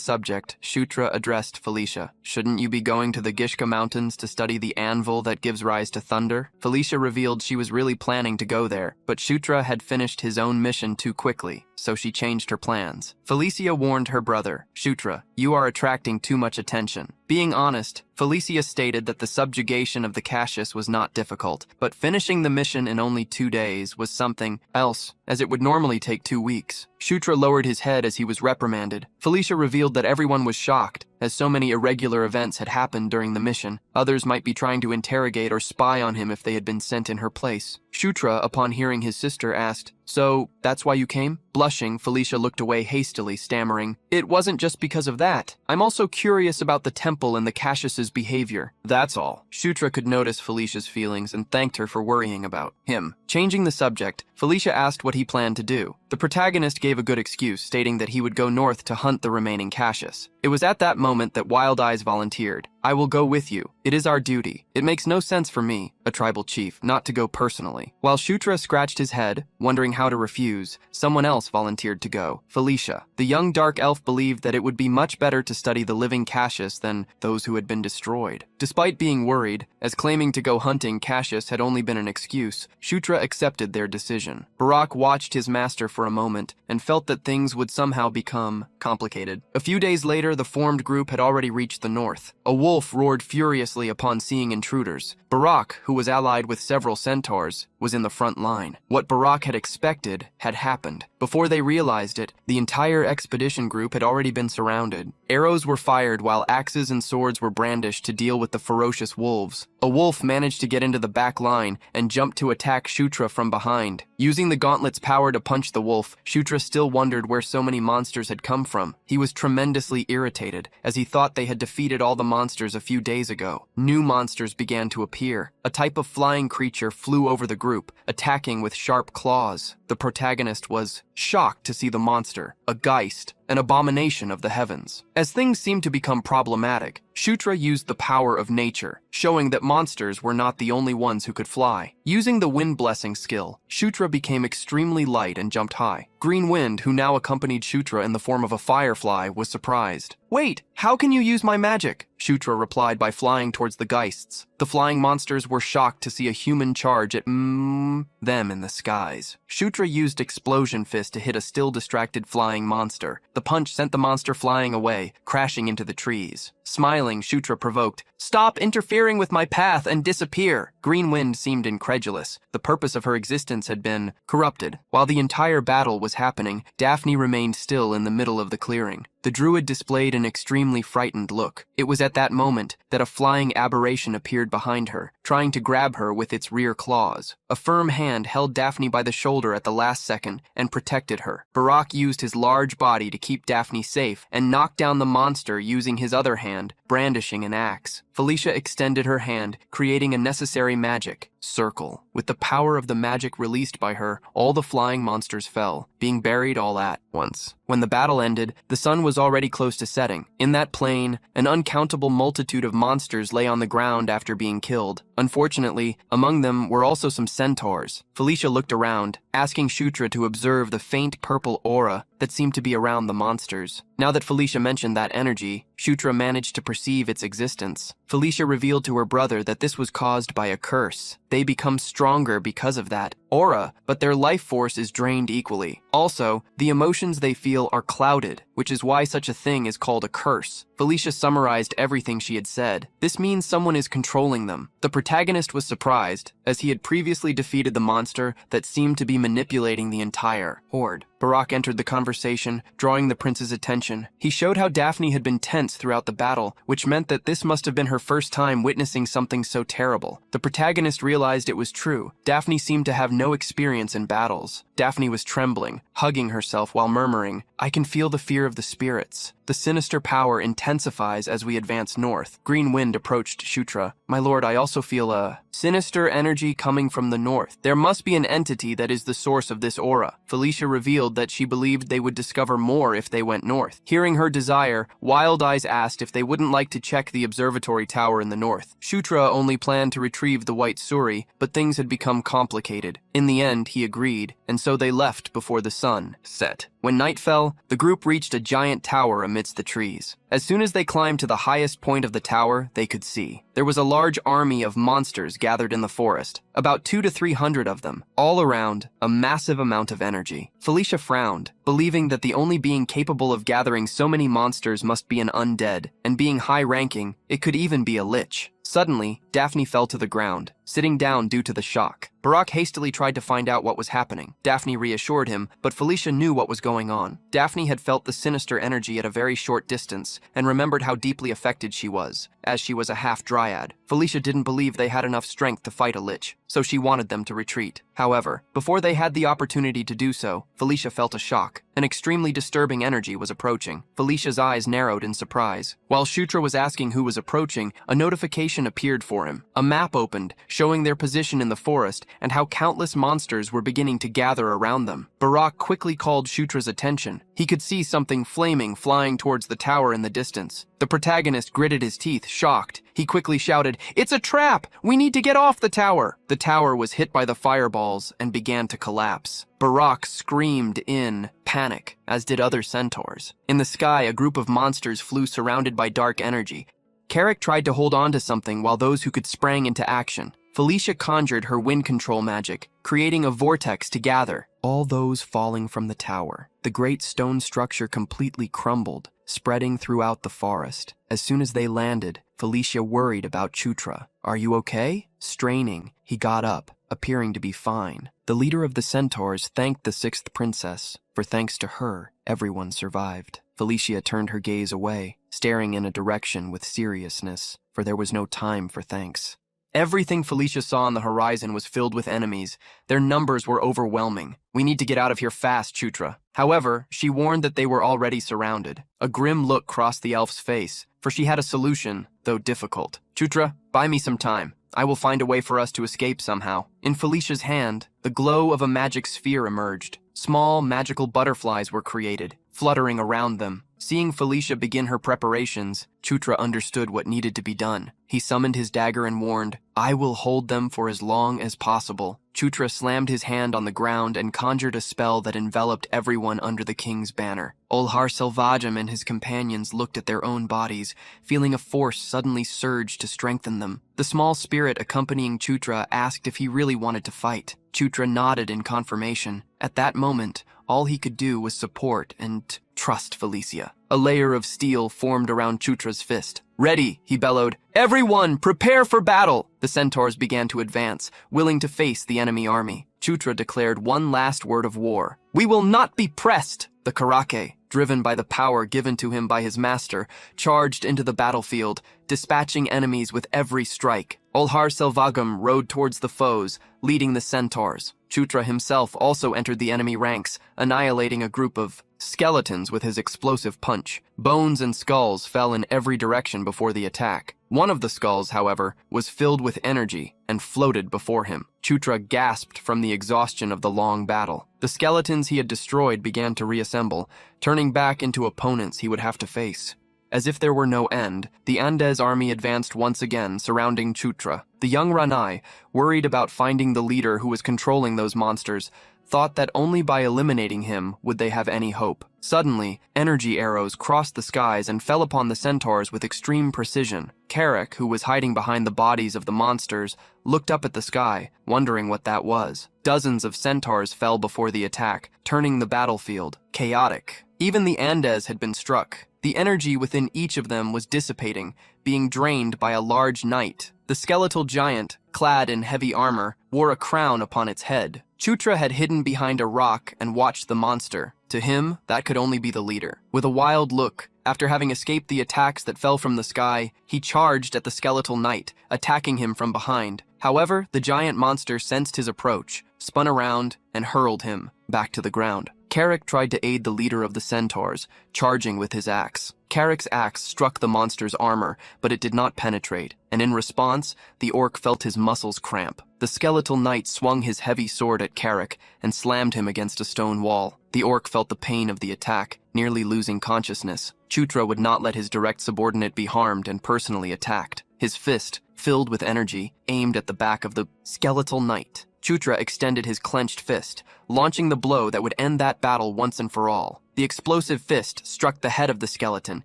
subject, Shutra addressed Felicia. "Shouldn't you be going to the Gishka Mountains to study the anvil that gives rise to thunder?" Felicia revealed she was really planning to go there, but Shutra had finished his own mission too quickly, so she changed her plans. Felicia warned her brother, "Shutra, you are attracting too much attention." Being honest, Felicia stated that the subjugation of the caches was not difficult, but finishing the mission in only 2 days was something else, as it would normally take 2 weeks. Shutra lowered his head as he was reprimanded. Felicia revealed that everyone was shocked, as so many irregular events had happened during the mission. Others might be trying to interrogate or spy on him if they had been sent in her place. Shutra, upon hearing his sister, asked, "So, that's why you came?" Blushing, Felicia looked away hastily, stammering, "It wasn't just because of that. I'm also curious about the temple and the caches' behavior. That's all." Shutra could notice Felicia's feelings and thanked her for worrying about him. Changing the subject, Felicia asked what he planned to do. The protagonist gave a good excuse, stating that he would go north to hunt the remaining caches. It was at that moment that Wild Eyes volunteered. "I will go with you. It is our duty. It makes no sense for me, a tribal chief, not to go personally." While Shutra scratched his head, wondering how to refuse, someone else volunteered to go. Felicia. The young dark elf believed that it would be much better to study the living caches than those who had been destroyed. Despite being worried, as claiming to go hunting caches had only been an excuse, Shutra accepted their decision. Barak watched his master for a moment and felt that things would somehow become complicated. A few days later, the formed group had already reached the north. A wolf roared furiously upon seeing intruders. Barak, who was allied with several centaurs, was in the front line. What Barak had expected had happened. Before they realized it, the entire expedition group had already been surrounded. Arrows were fired while axes and swords were brandished to deal with the ferocious wolves. A wolf managed to get into the back line and jumped to attack Shutra from behind. Using the gauntlet's power to punch the wolf, Shutra still wondered where so many monsters had come from. He was tremendously irritated, as he thought they had defeated all the monsters a few days ago. New monsters began to appear. A type of flying creature flew over the group, attacking with sharp claws. The protagonist was shocked to see the monster, a geist, an abomination of the heavens. As things seemed to become problematic, Shutra used the power of nature, showing that monsters were not the only ones who could fly. Using the wind blessing skill, Shutra became extremely light and jumped high. Green Wind, who now accompanied Shutra in the form of a firefly, was surprised. "Wait, how can you use my magic?" Shutra replied by flying towards the geists. The flying monsters were shocked to see a human charge at them in the skies. Shutra used Explosion Fist to hit a still distracted flying monster. The punch sent the monster flying away, crashing into the trees. Smiling, Shutra provoked, "Stop interfering with my path and disappear." Green Wind seemed incredulous. The purpose of her existence had been corrupted. While the entire battle was happening, Daphne remained still in the middle of the clearing. The druid displayed an extremely frightened look. It was at that moment that a flying aberration appeared behind her, trying to grab her with its rear claws. A firm hand held Daphne by the shoulder at the last second and protected her. Barak used his large body to keep Daphne safe and knocked down the monster using his other hand, brandishing an axe. Felicia extended her hand, creating a necessary magic circle. With the power of the magic released by her, all the flying monsters fell, being buried all at once. When the battle ended, the sun was already close to setting. In that plain, an uncountable multitude of monsters lay on the ground after being killed. Unfortunately, among them were also some centaurs. Felicia looked around, asking Shutra to observe the faint purple aura that seemed to be around the monsters. Now that Felicia mentioned that energy, Shutra managed to perceive its existence. Felicia revealed to her brother that this was caused by a curse. They become stronger because of that aura, but their life force is drained equally. Also, the emotions they feel are clouded, which is why such a thing is called a curse. Felicia summarized everything she had said. This means someone is controlling them. The protagonist was surprised, as he had previously defeated the monster that seemed to be manipulating the entire horde. Barak entered the conversation, drawing the prince's attention. He showed how Daphne had been tense throughout the battle, which meant that this must have been her first time witnessing something so terrible. The protagonist realized it was true. Daphne seemed to have no experience in battles. Daphne was trembling, hugging herself while murmuring, "I can feel the fear of the spirits." The sinister power intensifies as we advance north. Green Wind approached Shutra. "My lord, I also feel a sinister energy coming from the north. There must be an entity that is the source of this aura." Felicia revealed that she believed they would discover more if they went north. Hearing her desire, Wild Eyes asked if they wouldn't like to check the observatory tower in the north. Shutra only planned to retrieve the white suri, but things had become complicated. In the end, he agreed, and so they left before the sun set. When night fell, the group reached a giant tower amidst the trees. As soon as they climbed to the highest point of the tower, they could see. There was a large army of monsters gathered in the forest, about 200 to 300 of them, all around, a massive amount of energy. Felicia frowned, believing that the only being capable of gathering so many monsters must be an undead, and being high-ranking, it could even be a lich. Suddenly, Daphne fell to the ground, sitting down due to the shock. Barak hastily tried to find out what was happening. Daphne reassured him, but Felicia knew what was going on. Daphne had felt the sinister energy at a very short distance and remembered how deeply affected she was, as she was a half-dryad. Felicia didn't believe they had enough strength to fight a lich, so she wanted them to retreat. However, before they had the opportunity to do so, Felicia felt a shock. An extremely disturbing energy was approaching. Felicia's eyes narrowed in surprise. While Shutra was asking who was approaching, a notification appeared for him. A map opened, showing their position in the forest and how countless monsters were beginning to gather around them. Barak quickly called Shutra's attention. He could see something flaming flying towards the tower in the distance. The protagonist gritted his teeth, shocked. He quickly shouted, "It's a trap! We need to get off the tower!" The tower was hit by the fireballs and began to collapse. Barak screamed in panic, as did other centaurs. In the sky, a group of monsters flew surrounded by dark energy. Carrick tried to hold on to something while those who could sprang into action. Felicia conjured her wind control magic, creating a vortex to gather all those falling from the tower. The great stone structure completely crumbled, spreading throughout the forest. As soon as they landed, Felicia worried about Chutra. "Are you okay?" Straining, he got up, appearing to be fine. The leader of the centaurs thanked the sixth princess, for thanks to her, everyone survived. Felicia turned her gaze away, staring in a direction with seriousness, for there was no time for thanks. Everything Felicia saw on the horizon was filled with enemies. Their numbers were overwhelming. "We need to get out of here fast, Chutra." However, she warned that they were already surrounded. A grim look crossed the elf's face, for she had a solution, though difficult. "Chutra, buy me some time. I will find a way for us to escape somehow." In Felicia's hand, the glow of a magic sphere emerged. Small, magical butterflies were created, fluttering around them. Seeing Felicia begin her preparations, Chutra understood what needed to be done. He summoned his dagger and warned, "I will hold them for as long as possible." Chutra slammed his hand on the ground and conjured a spell that enveloped everyone under the king's banner. Olhar Selvagem and his companions looked at their own bodies, feeling a force suddenly surge to strengthen them. The small spirit accompanying Chutra asked if he really wanted to fight. Chutra nodded in confirmation. At that moment, all he could do was support and trust Felicia. A layer of steel formed around Chutra's fist. "Ready," he bellowed. "Everyone, prepare for battle!" The centaurs began to advance, willing to face the enemy army. Chutra declared one last word of war. "We will not be pressed!" The Karake, driven by the power given to him by his master, charged into the battlefield, dispatching enemies with every strike. Olhar Selvagam rode towards the foes, leading the centaurs. Chutra himself also entered the enemy ranks, annihilating a group of skeletons with his explosive punch. Bones and skulls fell in every direction before the attack. One of the skulls, however, was filled with energy and floated before him. Chutra gasped from the exhaustion of the long battle. The skeletons he had destroyed began to reassemble, turning back into opponents he would have to face. As if there were no end, the Andes army advanced once again, surrounding Chutra. The young Ranai, worried about finding the leader who was controlling those monsters, thought that only by eliminating him would they have any hope. Suddenly, energy arrows crossed the skies and fell upon the centaurs with extreme precision. Carrick, who was hiding behind the bodies of the monsters, looked up at the sky, wondering what that was. Dozens of centaurs fell before the attack, turning the battlefield chaotic. Even the Andes had been struck. The energy within each of them was dissipating, being drained by a large knight. The skeletal giant, clad in heavy armor, wore a crown upon its head. Chutra had hidden behind a rock and watched the monster. To him, that could only be the leader. With a wild look, after having escaped the attacks that fell from the sky, he charged at the skeletal knight, attacking him from behind. However, the giant monster sensed his approach, spun around, and hurled him back to the ground. Carrick tried to aid the leader of the centaurs, charging with his axe. Carrick's axe struck the monster's armor, but it did not penetrate, and in response, the orc felt his muscles cramp. The skeletal knight swung his heavy sword at Carrick and slammed him against a stone wall. The orc felt the pain of the attack, nearly losing consciousness. Chutra would not let his direct subordinate be harmed and personally attacked. His fist, filled with energy, aimed at the back of the skeletal knight. Chutra extended his clenched fist, launching the blow that would end that battle once and for all. The explosive fist struck the head of the skeleton,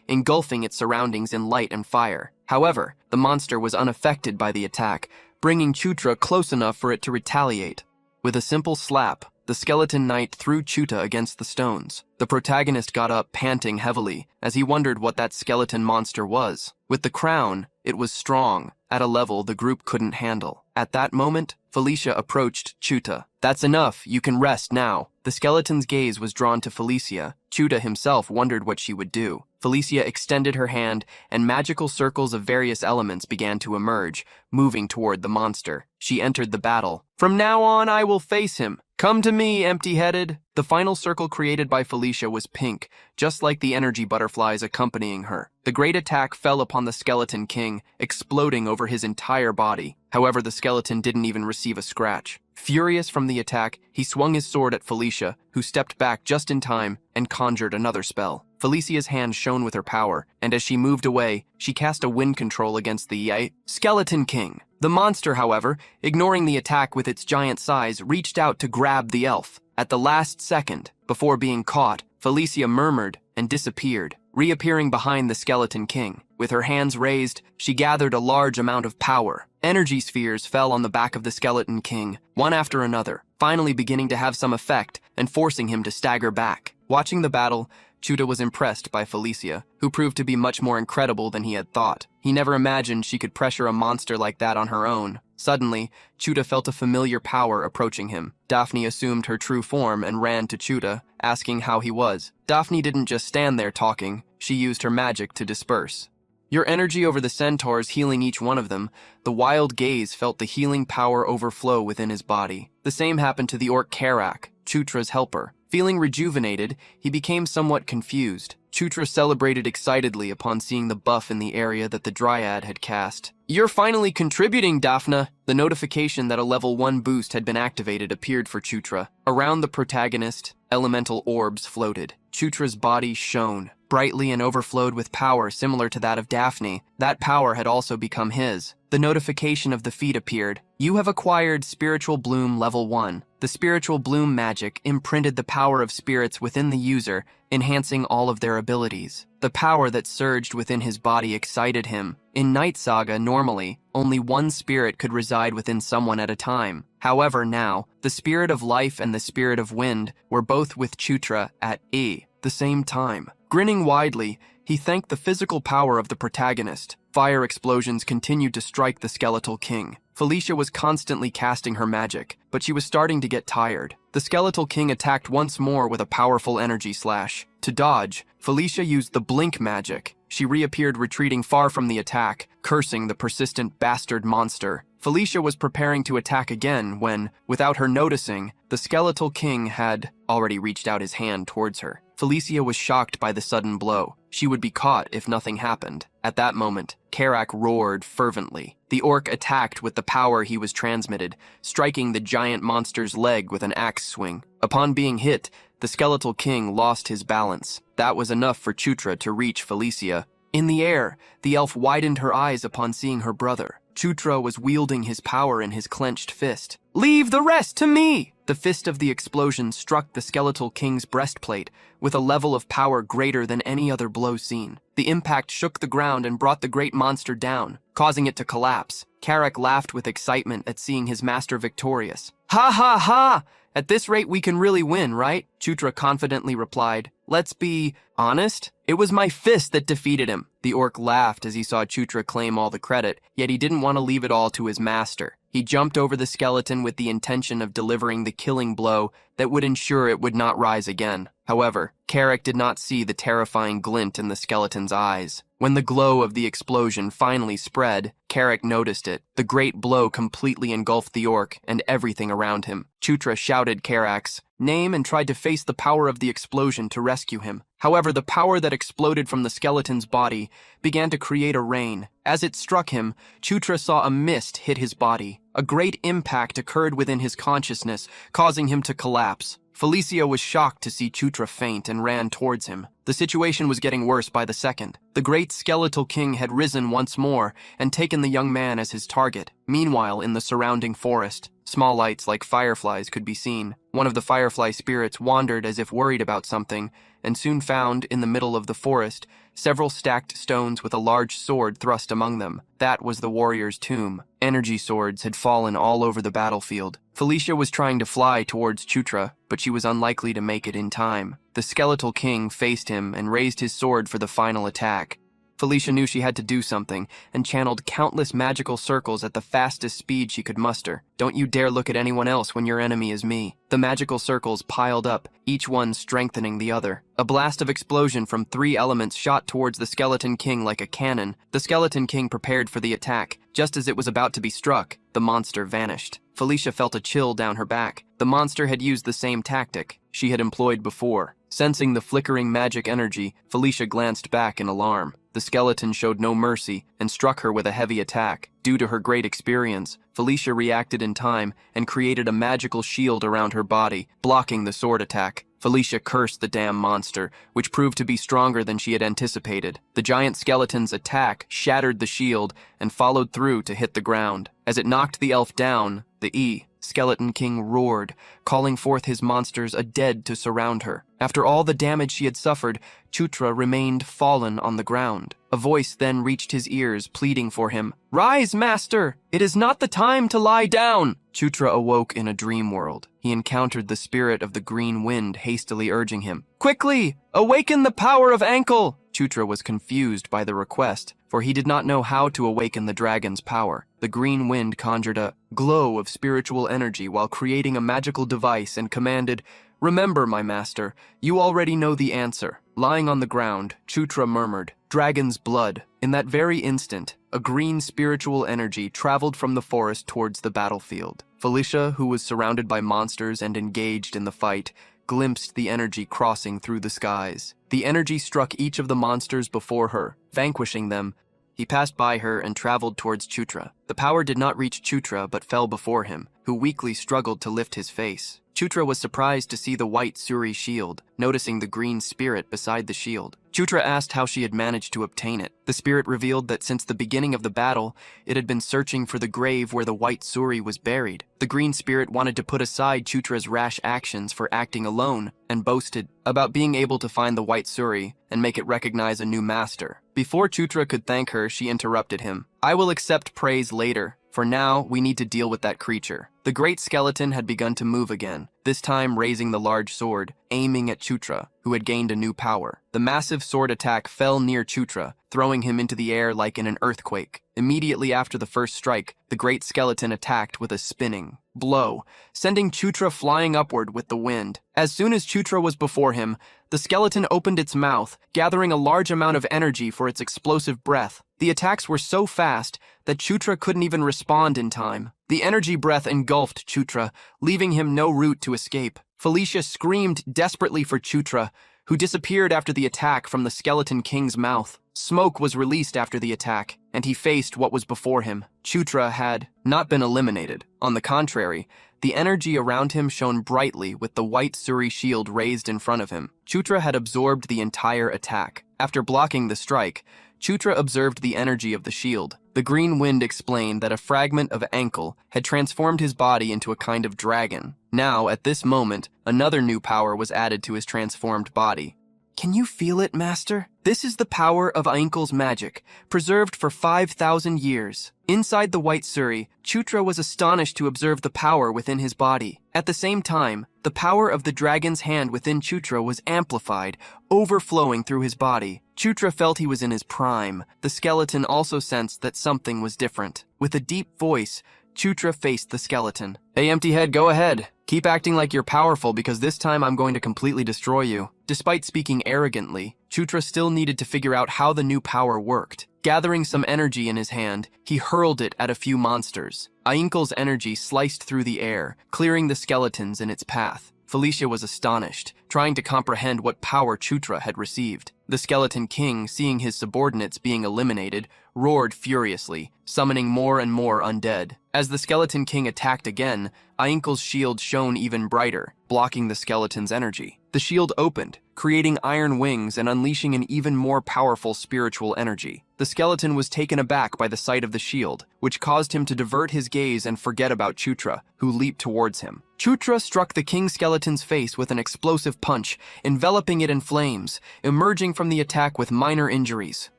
engulfing its surroundings in light and fire. However, the monster was unaffected by the attack, bringing Chutra close enough for it to retaliate. With a simple slap, the skeleton knight threw Chuta against the stones. The protagonist got up, panting heavily, as he wondered what that skeleton monster was. With the crown, it was strong, at a level the group couldn't handle. At that moment, Felicia approached Chuta. "That's enough, you can rest now." The skeleton's gaze was drawn to Felicia. Chuta himself wondered what she would do. Felicia extended her hand, and magical circles of various elements began to emerge, moving toward the monster. She entered the battle. "From now on, I will face him. Come to me, empty-headed." The final circle created by Felicia was pink, just like the energy butterflies accompanying her. The great attack fell upon the skeleton king, exploding over his entire body. However, the skeleton didn't even receive a scratch. Furious from the attack, he swung his sword at Felicia, who stepped back just in time and conjured another spell. Felicia's hand shone with her power, and as she moved away, she cast a wind control against the skeleton king. The monster, however, ignoring the attack with its giant size, reached out to grab the elf. At the last second, before being caught, Felicia murmured and disappeared, reappearing behind the skeleton king. With her hands raised, she gathered a large amount of power. Energy spheres fell on the back of the skeleton king, one after another, finally beginning to have some effect and forcing him to stagger back. Watching the battle, Chuta was impressed by Felicia, who proved to be much more incredible than he had thought. He never imagined she could pressure a monster like that on her own. Suddenly, Chuta felt a familiar power approaching him. Daphne assumed her true form and ran to Chuta, asking how he was. Daphne didn't just stand there talking, she used her magic to disperse. Your energy over the centaurs healing each one of them, the wild gaze felt the healing power overflow within his body. The same happened to the orc Karak, Chutra's helper. Feeling rejuvenated, he became somewhat confused. Chutra celebrated excitedly upon seeing the buff in the area that the Dryad had cast. "You're finally contributing, Daphne!" The notification that a level 1 boost had been activated appeared for Chutra. Around the protagonist, elemental orbs floated. Chutra's body shone brightly and overflowed with power similar to that of Daphne. That power had also become his. The notification of the feat appeared. "You have acquired Spiritual Bloom Level 1. The Spiritual Bloom magic imprinted the power of spirits within the user, enhancing all of their abilities. The power that surged within his body excited him. In Night Saga, normally, only one spirit could reside within someone at a time. However, now, the Spirit of Life and the Spirit of Wind were both with Chutra at the same time. Grinning widely, He thanked the physical power of the protagonist. Fire explosions continued to strike the skeletal king. Felicia was constantly casting her magic, but she was starting to get tired. The skeletal king attacked once more with a powerful energy slash. To dodge, Felicia used the blink magic. She reappeared, retreating far from the attack, cursing the persistent bastard monster. Felicia was preparing to attack again when, without her noticing, the skeletal king had already reached out his hand towards her. Felicia was shocked by the sudden blow. She would be caught if nothing happened. At that moment, Karak roared fervently. The orc attacked with the power he was transmitted, striking the giant monster's leg with an axe swing. Upon being hit, the skeletal king lost his balance. That was enough for Chutra to reach Felicia. In the air, the elf widened her eyes upon seeing her brother. Chutra was wielding his power in his clenched fist. "Leave the rest to me!" The fist of the explosion struck the skeletal king's breastplate with a level of power greater than any other blow seen. The impact shook the ground and brought the great monster down, causing it to collapse. Karak laughed with excitement at seeing his master victorious. "Ha ha ha! At this rate we can really win, right?" Chutra confidently replied. "Let's be honest. It was my fist that defeated him." The orc laughed as he saw Chutra claim all the credit, yet he didn't want to leave it all to his master. He jumped over the skeleton with the intention of delivering the killing blow that would ensure it would not rise again. However, Karak did not see the terrifying glint in the skeleton's eyes. When the glow of the explosion finally spread, Karak noticed it. The great blow completely engulfed the orc and everything around him. Chutra shouted Karak's name and tried to face the power of the explosion to rescue him. However, the power that exploded from the skeleton's body began to create a rain. As it struck him, Chutra saw a mist hit his body. A great impact occurred within his consciousness, causing him to collapse. Felicia was shocked to see Chutra faint and ran towards him. The situation was getting worse by the second. The great skeletal king had risen once more and taken the young man as his target. Meanwhile, in the surrounding forest, small lights like fireflies could be seen. One of the firefly spirits wandered as if worried about something, and soon found, in the middle of the forest, several stacked stones with a large sword thrust among them. That was the warrior's tomb. Energy swords had fallen all over the battlefield. Felicia was trying to fly towards Chutra, but she was unlikely to make it in time. The skeletal king faced him and raised his sword for the final attack. Felicia knew she had to do something, and channeled countless magical circles at the fastest speed she could muster. "Don't you dare look at anyone else when your enemy is me." The magical circles piled up, each one strengthening the other. A blast of explosion from 3 elements shot towards the skeleton king like a cannon. The skeleton king prepared for the attack. Just as it was about to be struck, the monster vanished. Felicia felt a chill down her back. The monster had used the same tactic she had employed before. Sensing the flickering magic energy, Felicia glanced back in alarm. The skeleton showed no mercy and struck her with a heavy attack. Due to her great experience, Felicia reacted in time and created a magical shield around her body, blocking the sword attack. Felicia cursed the damn monster, which proved to be stronger than she had anticipated. The giant skeleton's attack shattered the shield and followed through to hit the ground. As it knocked the elf down, the Skeleton King roared, calling forth his monsters dead to surround her. After all the damage she had suffered, Chutra remained fallen on the ground. A voice then reached his ears, pleading for him. "Rise, master! It is not the time to lie down!" Chutra awoke in a dream world. He encountered the spirit of the green wind hastily urging him. "Quickly! Awaken the power of Ankle!" Chutra was confused by the request, for he did not know how to awaken the dragon's power. The green wind conjured a glow of spiritual energy while creating a magical device and commanded, "Remember, my master, you already know the answer." Lying on the ground, Chutra murmured, "Dragon's blood." In that very instant, a green spiritual energy traveled from the forest towards the battlefield. Felicia, who was surrounded by monsters and engaged in the fight, glimpsed the energy crossing through the skies. The energy struck each of the monsters before her, vanquishing them. He passed by her and traveled towards Chutra. The power did not reach Chutra but fell before him, who weakly struggled to lift his face. Chutra was surprised to see the white Suri shield, noticing the green spirit beside the shield. Chutra asked how she had managed to obtain it. The spirit revealed that since the beginning of the battle, it had been searching for the grave where the white Suri was buried. The green spirit wanted to put aside Chutra's rash actions for acting alone, and boasted about being able to find the white Suri and make it recognize a new master. Before Chutra could thank her, she interrupted him. "I will accept praise later. For now, we need to deal with that creature. The great skeleton had begun to move again, this time raising the large sword, aiming at Chutra, who had gained a new power. The massive sword attack fell near Chutra, throwing him into the air like in an earthquake. Immediately after the first strike, the great skeleton attacked with a spinning blow, sending Chutra flying upward with the wind. As soon as Chutra was before him, the skeleton opened its mouth, gathering a large amount of energy for its explosive breath. The attacks were so fast that Chutra couldn't even respond in time. The energy breath engulfed Chutra, leaving him no route to escape. Felicia screamed desperately for Chutra, who disappeared after the attack from the Skeleton King's mouth. Smoke was released after the attack, and he faced what was before him. Chutra had not been eliminated. On the contrary, the energy around him shone brightly with the white Suri shield raised in front of him. Chutra had absorbed the entire attack. After blocking the strike, Chutra observed the energy of the shield. The green wind explained that a fragment of ankle had transformed his body into a kind of dragon. Now, at this moment, another new power was added to his transformed body. Can you feel it, Master? This is the power of Ainkel's magic, preserved for 5,000 years. Inside the white Suri, Chutra was astonished to observe the power within his body. At the same time, the power of the dragon's hand within Chutra was amplified, overflowing through his body. Chutra felt he was in his prime. The skeleton also sensed that something was different. With a deep voice, Chutra faced the skeleton. Hey, empty head, go ahead. Keep acting like you're powerful because this time I'm going to completely destroy you. Despite speaking arrogantly, Chutra still needed to figure out how the new power worked. Gathering some energy in his hand, he hurled it at a few monsters. Ainkel's energy sliced through the air, clearing the skeletons in its path. Felicia was astonished, trying to comprehend what power Chutra had received. The Skeleton King, seeing his subordinates being eliminated, roared furiously, summoning more and more undead. As the Skeleton King attacked again, Ainkel's shield shone even brighter, blocking the skeleton's energy. The shield opened, creating iron wings and unleashing an even more powerful spiritual energy. The skeleton was taken aback by the sight of the shield, which caused him to divert his gaze and forget about Chutra, who leaped towards him. Chutra struck the king skeleton's face with an explosive punch, enveloping it in flames, emerging from the attack with minor injuries.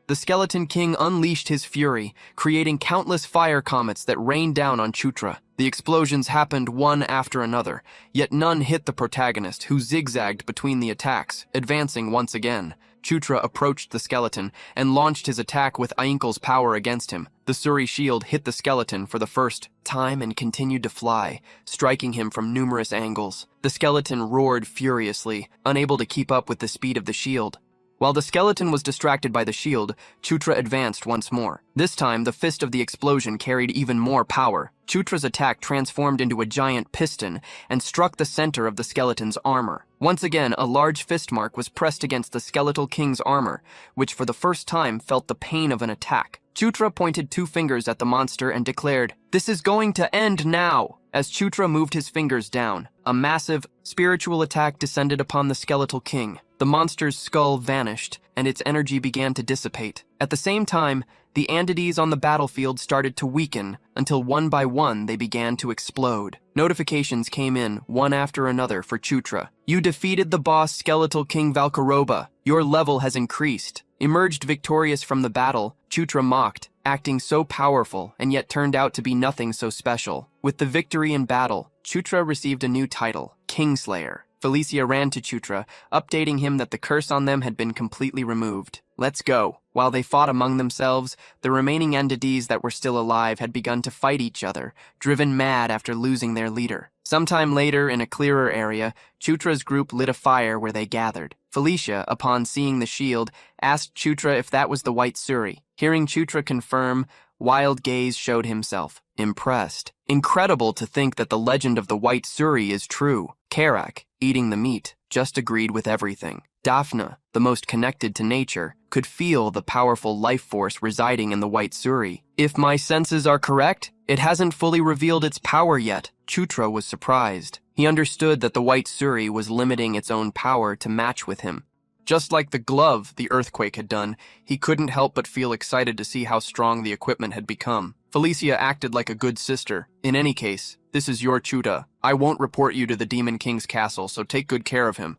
The Skeleton King unleashed his fury, creating countless fire comets that rained down on Chutra. The explosions happened one after another, yet none hit the protagonist, who zigzagged between the attacks, advancing once again. Chutra approached the skeleton and launched his attack with Ainkel's power against him. The Suri shield hit the skeleton for the first time and continued to fly, striking him from numerous angles. The skeleton roared furiously, unable to keep up with the speed of the shield. While the skeleton was distracted by the shield, Chutra advanced once more. This time, the fist of the explosion carried even more power. Chutra's attack transformed into a giant piston and struck the center of the skeleton's armor. Once again, a large fist mark was pressed against the skeletal king's armor, which for the first time felt the pain of an attack. Chutra pointed 2 fingers at the monster and declared, "This is going to end now!" As Chutra moved his fingers down, a massive, spiritual attack descended upon the skeletal king. The monster's skull vanished, and its energy began to dissipate. At the same time, the entities on the battlefield started to weaken, until one by one they began to explode. Notifications came in, one after another, for Chutra. You defeated the boss Skeletal King Valkaroba. Your level has increased. Emerged victorious from the battle, Chutra mocked, acting so powerful and yet turned out to be nothing so special. With the victory in battle, Chutra received a new title, Kingslayer. Felicia ran to Chutra, updating him that the curse on them had been completely removed. Let's go. While they fought among themselves, the remaining entities that were still alive had begun to fight each other, driven mad after losing their leader. Sometime later, in a clearer area, Chutra's group lit a fire where they gathered. Felicia, upon seeing the shield, asked Chutra if that was the White Suri. Hearing Chutra confirm, Wild Gaze showed himself impressed. Incredible to think that the legend of the White Suri is true. Karak, eating the meat, just agreed with everything. Daphne, the most connected to nature, could feel the powerful life force residing in the White Suri. If my senses are correct, it hasn't fully revealed its power yet. Chutra was surprised. He understood that the White Suri was limiting its own power to match with him. Just like the glove the earthquake had done, he couldn't help but feel excited to see how strong the equipment had become. Felicia acted like a good sister. In any case, this is your Chuta. I won't report you to the Demon King's castle, so take good care of him.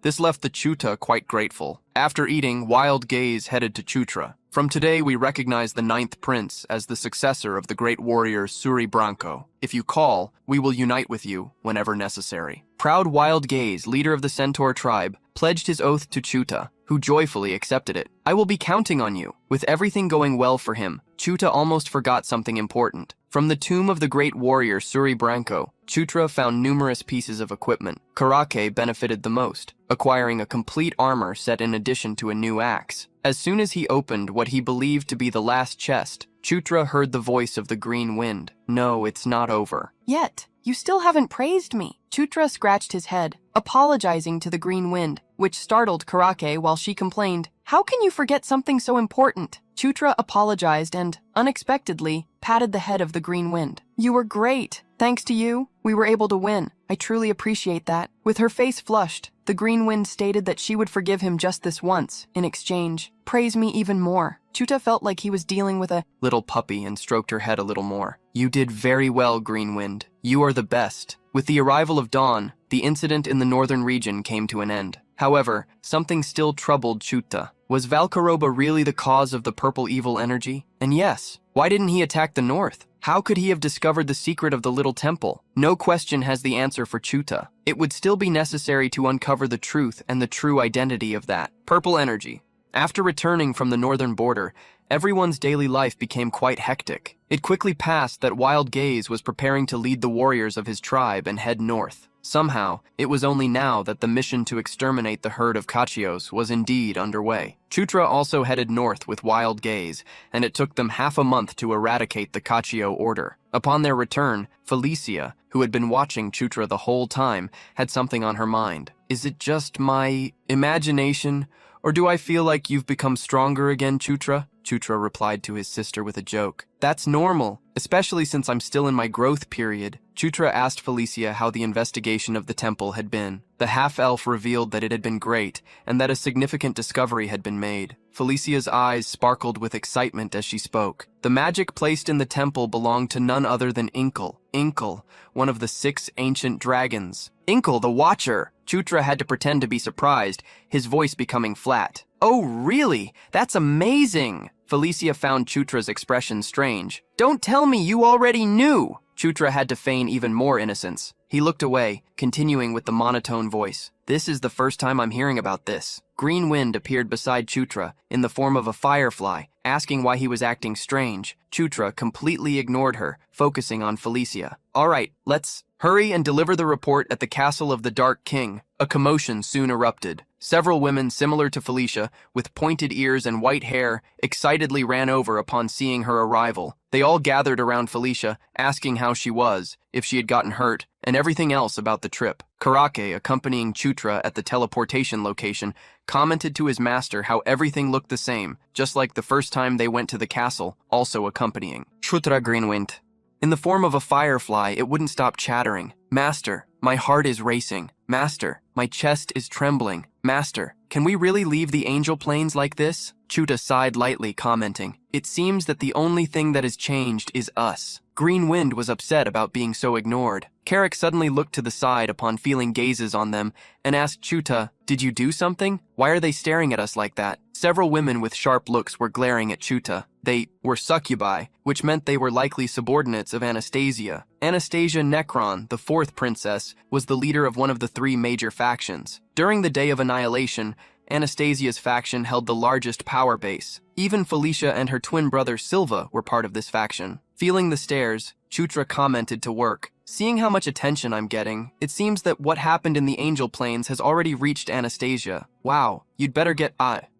This left the Chuta quite grateful. After eating, Wild Gaze headed to Chutra. From today, we recognize the ninth prince as the successor of the great warrior Suri Branco. If you call, we will unite with you whenever necessary. Proud Wild Gaze, leader of the Centaur tribe, pledged his oath to Chuta, who joyfully accepted it. I will be counting on you. With everything going well for him, Chuta almost forgot something important. From the tomb of the great warrior Suri Branco, Chutra found numerous pieces of equipment. Karake benefited the most, acquiring a complete armor set in addition to a new axe. As soon as he opened what he believed to be the last chest, Chutra heard the voice of the green wind. No, it's not over. Yet, you still haven't praised me. Chutra scratched his head, apologizing to the green wind, which startled Karake while she complained, "How can you forget something so important?" Chutra apologized and, unexpectedly, patted the head of the green wind. "You were great. Thanks to you, we were able to win. I truly appreciate that." With her face flushed, the green wind stated that she would forgive him just this once. In exchange, praise me even more. Chuta felt like he was dealing with a little puppy and stroked her head a little more. You did very well, Green Wind. You are the best. With the arrival of dawn, the incident in the northern region came to an end. However, something still troubled Chuta. Was Valkaroba really the cause of the purple evil energy? And yes, why didn't he attack the north? How could he have discovered the secret of the little temple? No question has the answer for Chuta. It would still be necessary to uncover the truth and the true identity of that purple energy. After returning from the northern border, everyone's daily life became quite hectic. It quickly passed that Wild Gaze was preparing to lead the warriors of his tribe and head north. Somehow, it was only now that the mission to exterminate the herd of Cachios was indeed underway. Chutra also headed north with Wild Gaze, and it took them half a month to eradicate the Cachio order. Upon their return, Felicia, who had been watching Chutra the whole time, had something on her mind. Is it just my imagination? Or do I feel like you've become stronger again, Chutra? Chutra replied to his sister with a joke. That's normal, especially since I'm still in my growth period. Chutra asked Felicia how the investigation of the temple had been. The half-elf revealed that it had been great, and that a significant discovery had been made. Felicia's eyes sparkled with excitement as she spoke. The magic placed in the temple belonged to none other than Inkle. Inkle, one of the 6 ancient dragons. Inkle, the Watcher! Chutra had to pretend to be surprised, his voice becoming flat. Oh, really? That's amazing! Felicia found Chutra's expression strange. Don't tell me you already knew! Chutra had to feign even more innocence. He looked away, continuing with the monotone voice. This is the first time I'm hearing about this. Green Wind appeared beside Chutra in the form of a firefly, asking why he was acting strange. Chutra completely ignored her, focusing on Felicia. All right, let's hurry and deliver the report at the castle of the Dark King. A commotion soon erupted. Several women similar to Felicia, with pointed ears and white hair, excitedly ran over upon seeing her arrival. They all gathered around Felicia, asking how she was, if she had gotten hurt, and everything else about the trip. Karake, accompanying Chutra at the teleportation location, commented to his master how everything looked the same, just like the first time they went to the castle, also accompanying. Chutra Greenwind. In the form of a firefly, it wouldn't stop chattering. Master, my heart is racing. Master, my chest is trembling. Master, can we really leave the angel planes like this? Chuta sighed lightly, commenting, It seems that the only thing that has changed is us. Green Wind was upset about being so ignored. Carrick suddenly looked to the side upon feeling gazes on them and asked Chuta, Did you do something? Why are they staring at us like that? Several women with sharp looks were glaring at Chuta. They were succubi, which meant they were likely subordinates of Anastasia. Anastasia Necron, the 4th princess, was the leader of one of the 3 major factions. During the Day of Annihilation, Anastasia's faction held the largest power base. Even Felicia and her twin brother Silva were part of this faction. Feeling the stares, Chutra commented to work. Seeing how much attention I'm getting, it seems that what happened in the Angel Plains has already reached Anastasia. Wow, you'd better get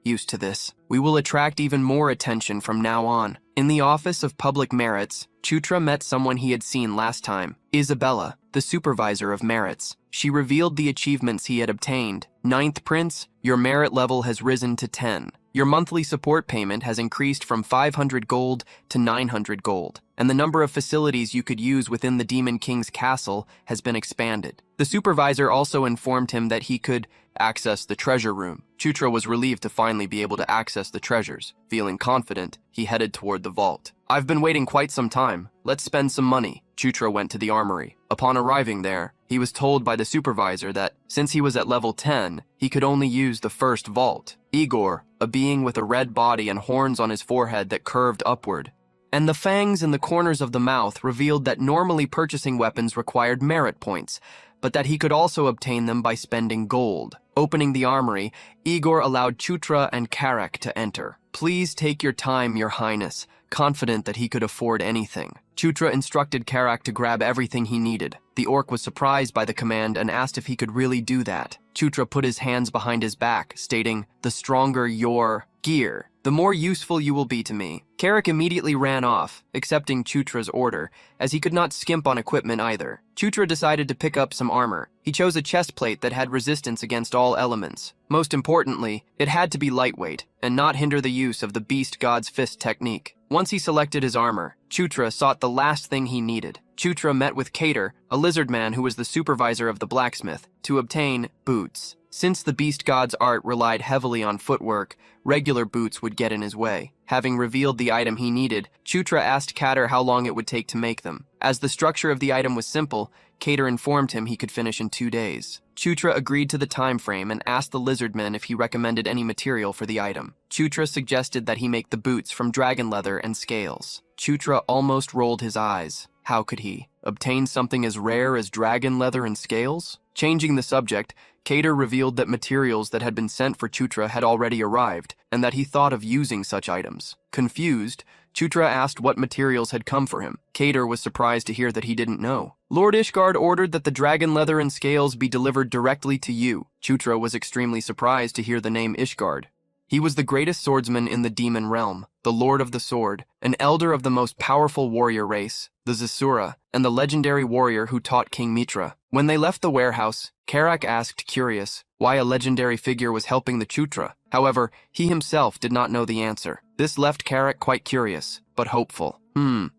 used to this. We will attract even more attention from now on. In the Office of Public Merits, Chutra met someone he had seen last time, Isabella, the supervisor of merits. She revealed the achievements he had obtained. 9th Prince, your merit level has risen to 10. Your monthly support payment has increased from 500 gold to 900 gold, and the number of facilities you could use within the Demon King's castle has been expanded. The supervisor also informed him that he could access the treasure room. Chutra was relieved to finally be able to access the treasures. Feeling confident, he headed toward the vault. I've been waiting quite some time. Let's spend some money. Chutra went to the armory. Upon arriving there, he was told by the supervisor that, since he was at level 10, he could only use the first vault. Igor, a being with a red body and horns on his forehead that curved upward. And the fangs in the corners of the mouth revealed that normally purchasing weapons required merit points, but that he could also obtain them by spending gold. Opening the armory, Igor allowed Chutra and Karak to enter. "Please take your time, Your Highness," confident that he could afford anything. Chutra instructed Karak to grab everything he needed. The orc was surprised by the command and asked if he could really do that. Chutra put his hands behind his back, stating, "The stronger your gear, the more useful you will be to me." Karak immediately ran off, accepting Chutra's order, as he could not skimp on equipment either. Chutra decided to pick up some armor. He chose a chest plate that had resistance against all elements. Most importantly, it had to be lightweight and not hinder the use of the beast god's fist technique. Once he selected his armor, Chutra sought the last thing he needed. Chutra met with Cater, a lizard man who was the supervisor of the blacksmith, to obtain boots. Since the beast god's art relied heavily on footwork, regular boots would get in his way. Having revealed the item he needed, Chutra asked Cater how long it would take to make them. As the structure of the item was simple, Cater informed him he could finish in 2 days. Chutra agreed to the time frame and asked the lizardman if he recommended any material for the item. Chutra suggested that he make the boots from dragon leather and scales. Chutra almost rolled his eyes. How could he obtain something as rare as dragon leather and scales? Changing the subject, Cater revealed that materials that had been sent for Chutra had already arrived, and that he thought of using such items. Confused, Chutra asked what materials had come for him. Cater was surprised to hear that he didn't know. "Lord Ishgard ordered that the dragon leather and scales be delivered directly to you." Chutra was extremely surprised to hear the name Ishgard. He was the greatest swordsman in the demon realm, the Lord of the Sword, an elder of the most powerful warrior race, the Zasura, and the legendary warrior who taught King Mitra. When they left the warehouse, Karak asked, curious, why a legendary figure was helping the Chutra. However, he himself did not know the answer. This left Karak quite curious, but hopeful.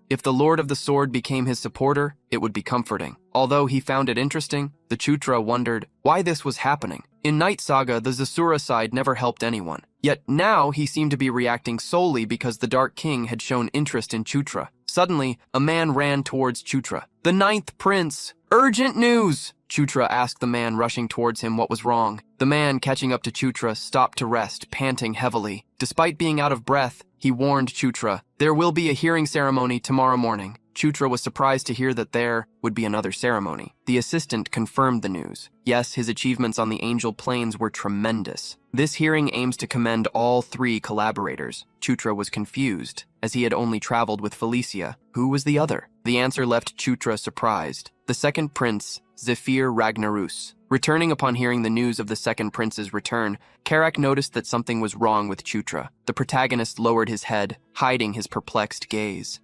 If the Lord of the Sword became his supporter, it would be comforting. Although he found it interesting, the Chutra wondered why this was happening. In Night Saga, the Zasura side never helped anyone. Yet now he seemed to be reacting solely because the Dark King had shown interest in Chutra. Suddenly, a man ran towards Chutra. "The Ninth Prince! Urgent news!" Chutra asked the man rushing towards him what was wrong. The man, catching up to Chutra, stopped to rest, panting heavily. Despite being out of breath, he warned Chutra, "There will be a hearing ceremony tomorrow morning." Chutra was surprised to hear that there would be another ceremony. The assistant confirmed the news. Yes, his achievements on the Angel Plains were tremendous. This hearing aims to commend all 3 collaborators. Chutra was confused, as he had only traveled with Felicia. Who was the other? The answer left Chutra surprised. The second prince, Zephyr Ragnarus. Returning upon hearing the news of the second prince's return, Karak noticed that something was wrong with Chutra. The protagonist lowered his head, hiding his perplexed gaze.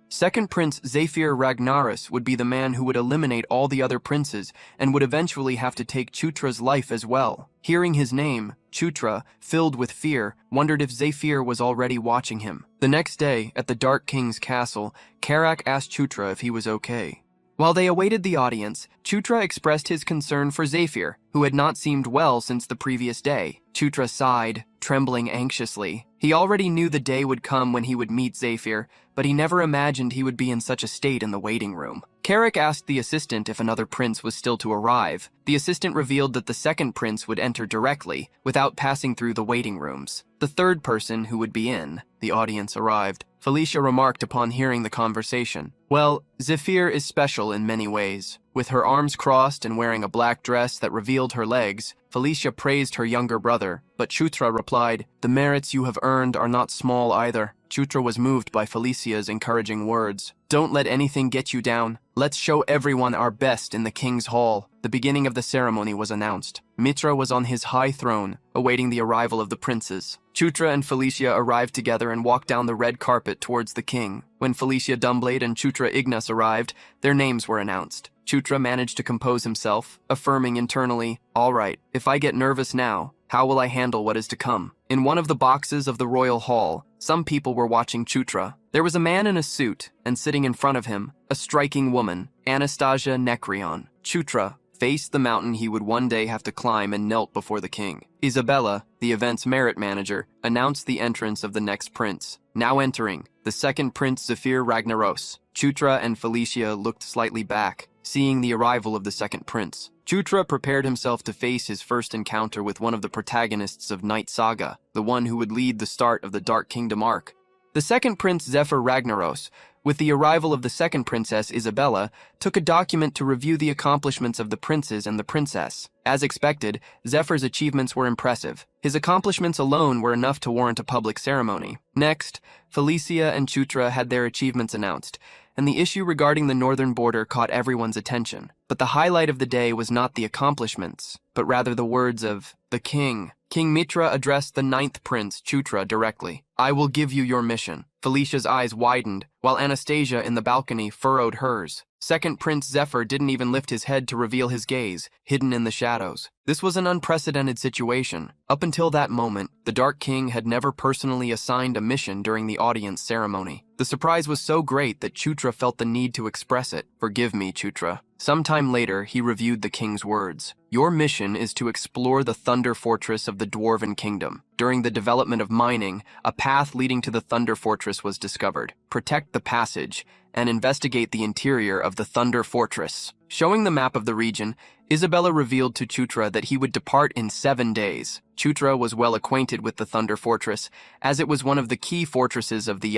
Second Prince Zephyr Ragnarus would be the man who would eliminate all the other princes and would eventually have to take Chutra's life as well. Hearing his name, Chutra, filled with fear, wondered if Zephyr was already watching him. The next day, at the Dark King's castle, Karak asked Chutra if he was okay. While they awaited the audience, Chutra expressed his concern for Zephyr, who had not seemed well since the previous day. Chutra sighed, trembling anxiously. He already knew the day would come when he would meet Zephyr, but he never imagined he would be in such a state in the waiting room. Karak asked the assistant if another prince was still to arrive. The assistant revealed that the second prince would enter directly, without passing through the waiting rooms. The third person who would be in the audience arrived. Felicia remarked upon hearing the conversation. "Well, Zephyr is special in many ways." With her arms crossed and wearing a black dress that revealed her legs, Felicia praised her younger brother, but Chutra replied, "The merits you have earned are not small either." Chutra was moved by Felicia's encouraging words. "Don't let anything get you down. Let's show everyone our best in the king's hall." The beginning of the ceremony was announced. Mitra was on his high throne, awaiting the arrival of the princes. Chutra and Felicia arrived together and walked down the red carpet towards the king. When Felicia Dumbblade and Chutra Ignas arrived, their names were announced. Chutra managed to compose himself, affirming internally, "All right, if I get nervous now, how will I handle what is to come?" In one of the boxes of the royal hall, some people were watching Chutra. There was a man in a suit, and sitting in front of him, a striking woman, Anastasia Nekrion. Chutra faced the mountain he would one day have to climb and knelt before the king. Isabella, the event's merit manager, announced the entrance of the next prince. Now entering, the second prince Zephyr Ragnaros. Chutra and Felicia looked slightly back, seeing the arrival of the second prince. Chutra prepared himself to face his first encounter with one of the protagonists of Night Saga, the one who would lead the start of the Dark Kingdom arc. The second prince, Zephyr Ragnaros, with the arrival of the second princess, Isabella, took a document to review the accomplishments of the princes and the princess. As expected, Zephyr's achievements were impressive. His accomplishments alone were enough to warrant a public ceremony. Next, Felicia and Chutra had their achievements announced, and the issue regarding the northern border caught everyone's attention. But the highlight of the day was not the accomplishments, but rather the words of the king. King Mitra addressed the ninth prince, Chutra, directly. "I will give you your mission." Felicia's eyes widened, while Anastasia in the balcony furrowed hers. Second Prince Zephyr didn't even lift his head to reveal his gaze, hidden in the shadows. This was an unprecedented situation. Up until that moment, the Dark King had never personally assigned a mission during the audience ceremony. The surprise was so great that Chutra felt the need to express it. "Forgive me, Chutra." Sometime later, he reviewed the king's words. "Your mission is to explore the Thunder Fortress of the Dwarven Kingdom. During the development of mining, a path leading to the Thunder Fortress was discovered. Protect the passage and investigate the interior of the Thunder Fortress." Showing the map of the region, Isabella revealed to Chutra that he would depart in 7 days. Chutra was well acquainted with the Thunder Fortress, as it was one of the key fortresses of the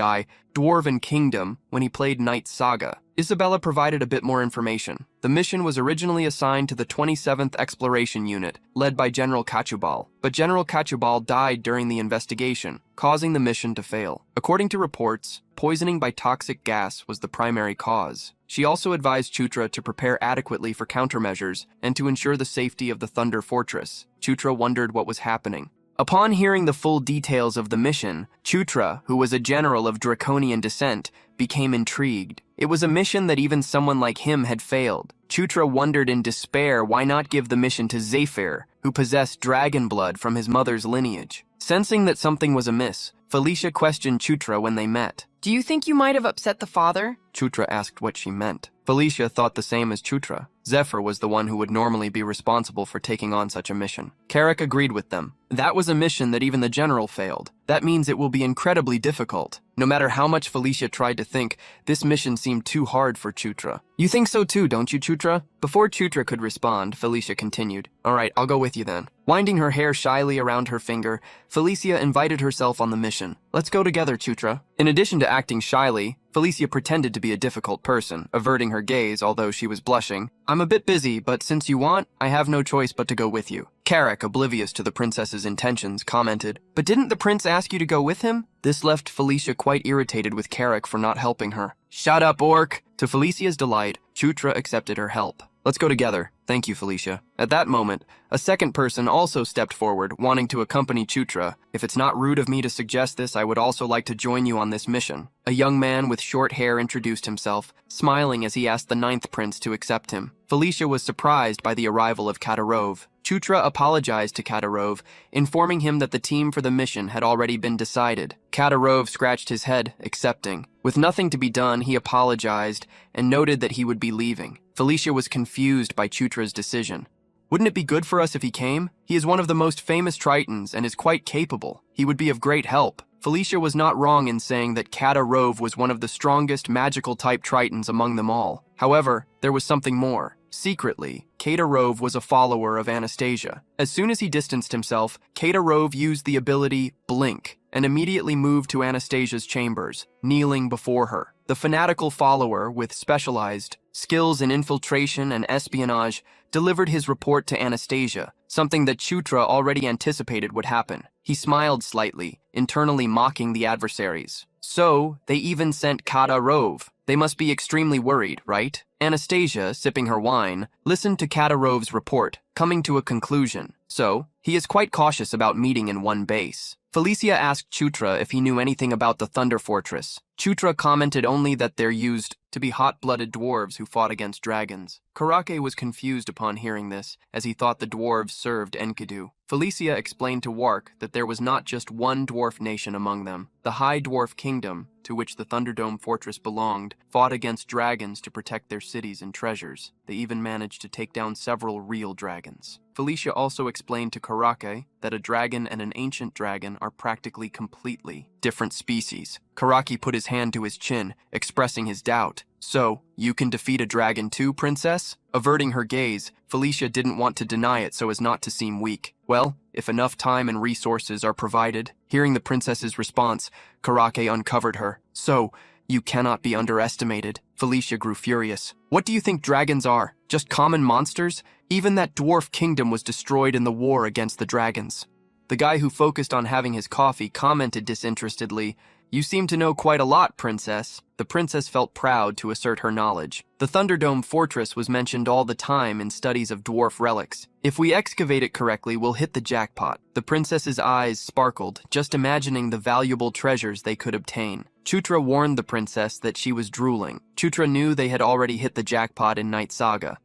Dwarven Kingdom when he played Night Saga. Isabella provided a bit more information. The mission was originally assigned to the 27th Exploration Unit, led by General Kachubal, but General Kachubal died during the investigation, causing the mission to fail. According to reports, poisoning by toxic gas was the primary cause. She also advised Chutra to prepare adequately for countermeasures and to ensure the safety of the Thunder Fortress. Chutra wondered what was happening. Upon hearing the full details of the mission, Chutra, who was a general of Draconian descent, became intrigued. It was a mission that even someone like him had failed. Chutra wondered in despair why not give the mission to Zephyr, who possessed dragon blood from his mother's lineage. Sensing that something was amiss, Felicia questioned Chutra when they met. Do you think you might have upset the father? Chutra asked what she meant. Felicia thought the same as Chutra. Zephyr was the one who would normally be responsible for taking on such a mission. Carrick agreed with them. That was a mission that even the general failed. That means it will be incredibly difficult. No matter how much Felicia tried to think, this mission seemed too hard for Chutra. You think so too, don't you, Chutra? Before Chutra could respond, Felicia continued. All right, I'll go with you then. Winding her hair shyly around her finger, Felicia invited herself on the mission. Let's go together, Chutra. In addition to acting shyly, Felicia pretended to be a difficult person, averting her gaze although she was blushing. I'm a bit busy, but since you want, I have no choice but to go with you. Carrick, oblivious to the princess's intentions, commented, But didn't the prince ask you to go with him? This left Felicia quite irritated with Carrick for not helping her. Shut up, orc! To Felicia's delight, Chutra accepted her help. Let's go together. Thank you, Felicia. At that moment, a second person also stepped forward, wanting to accompany Chutra. If it's not rude of me to suggest this, I would also like to join you on this mission. A young man with short hair introduced himself, smiling as he asked the ninth prince to accept him. Felicia was surprised by the arrival of Katarov. Chutra apologized to Katarov, informing him that the team for the mission had already been decided. Katarov scratched his head, accepting. With nothing to be done, he apologized and noted that he would be leaving. Felicia was confused by Chutra's decision. Wouldn't it be good for us if he came? He is one of the most famous Tritons and is quite capable. He would be of great help. Felicia was not wrong in saying that Katarov was one of the strongest magical-type Tritons among them all. However, there was something more. Secretly, Katarov was a follower of Anastasia. As soon as he distanced himself, Katarov used the ability Blink and immediately moved to Anastasia's chambers, kneeling before her. The fanatical follower, with specialized skills in infiltration and espionage, delivered his report to Anastasia, something that Chutra already anticipated would happen. He smiled slightly, internally mocking the adversaries. So, they even sent Katarov. They must be extremely worried, right? Anastasia, sipping her wine, listened to Katarov's report, coming to a conclusion. So, he is quite cautious about meeting in one base. Felicia asked Chutra if he knew anything about the Thunder Fortress. Chutra commented only that they're used to be hot-blooded dwarves who fought against dragons. Karake was confused upon hearing this, as he thought the dwarves served Enkidu. Felicia explained to Wark that there was not just one dwarf nation among them. The High Dwarf Kingdom, to which the Thunderdome Fortress belonged, fought against dragons to protect their cities and treasures. They even managed to take down several real dragons. Felicia also explained to Karake that a dragon and an ancient dragon are practically completely different species. Karaki put his hand to his chin, expressing his doubt. So, you can defeat a dragon too, princess? Averting her gaze, Felicia didn't want to deny it so as not to seem weak. Well, if enough time and resources are provided. Hearing the princess's response, Karake uncovered her. So, you cannot be underestimated. Felicia grew furious. What do you think dragons are? Just common monsters? Even that dwarf kingdom was destroyed in the war against the dragons. The guy who focused on having his coffee commented disinterestedly, "You seem to know quite a lot, princess." The princess felt proud to assert her knowledge. The Thunderdome Fortress was mentioned all the time in studies of dwarf relics. If we excavate it correctly, we'll hit the jackpot. The princess's eyes sparkled, just imagining the valuable treasures they could obtain. Chutra warned the princess that she was drooling. Chutra knew they had already hit the jackpot in Night Saga.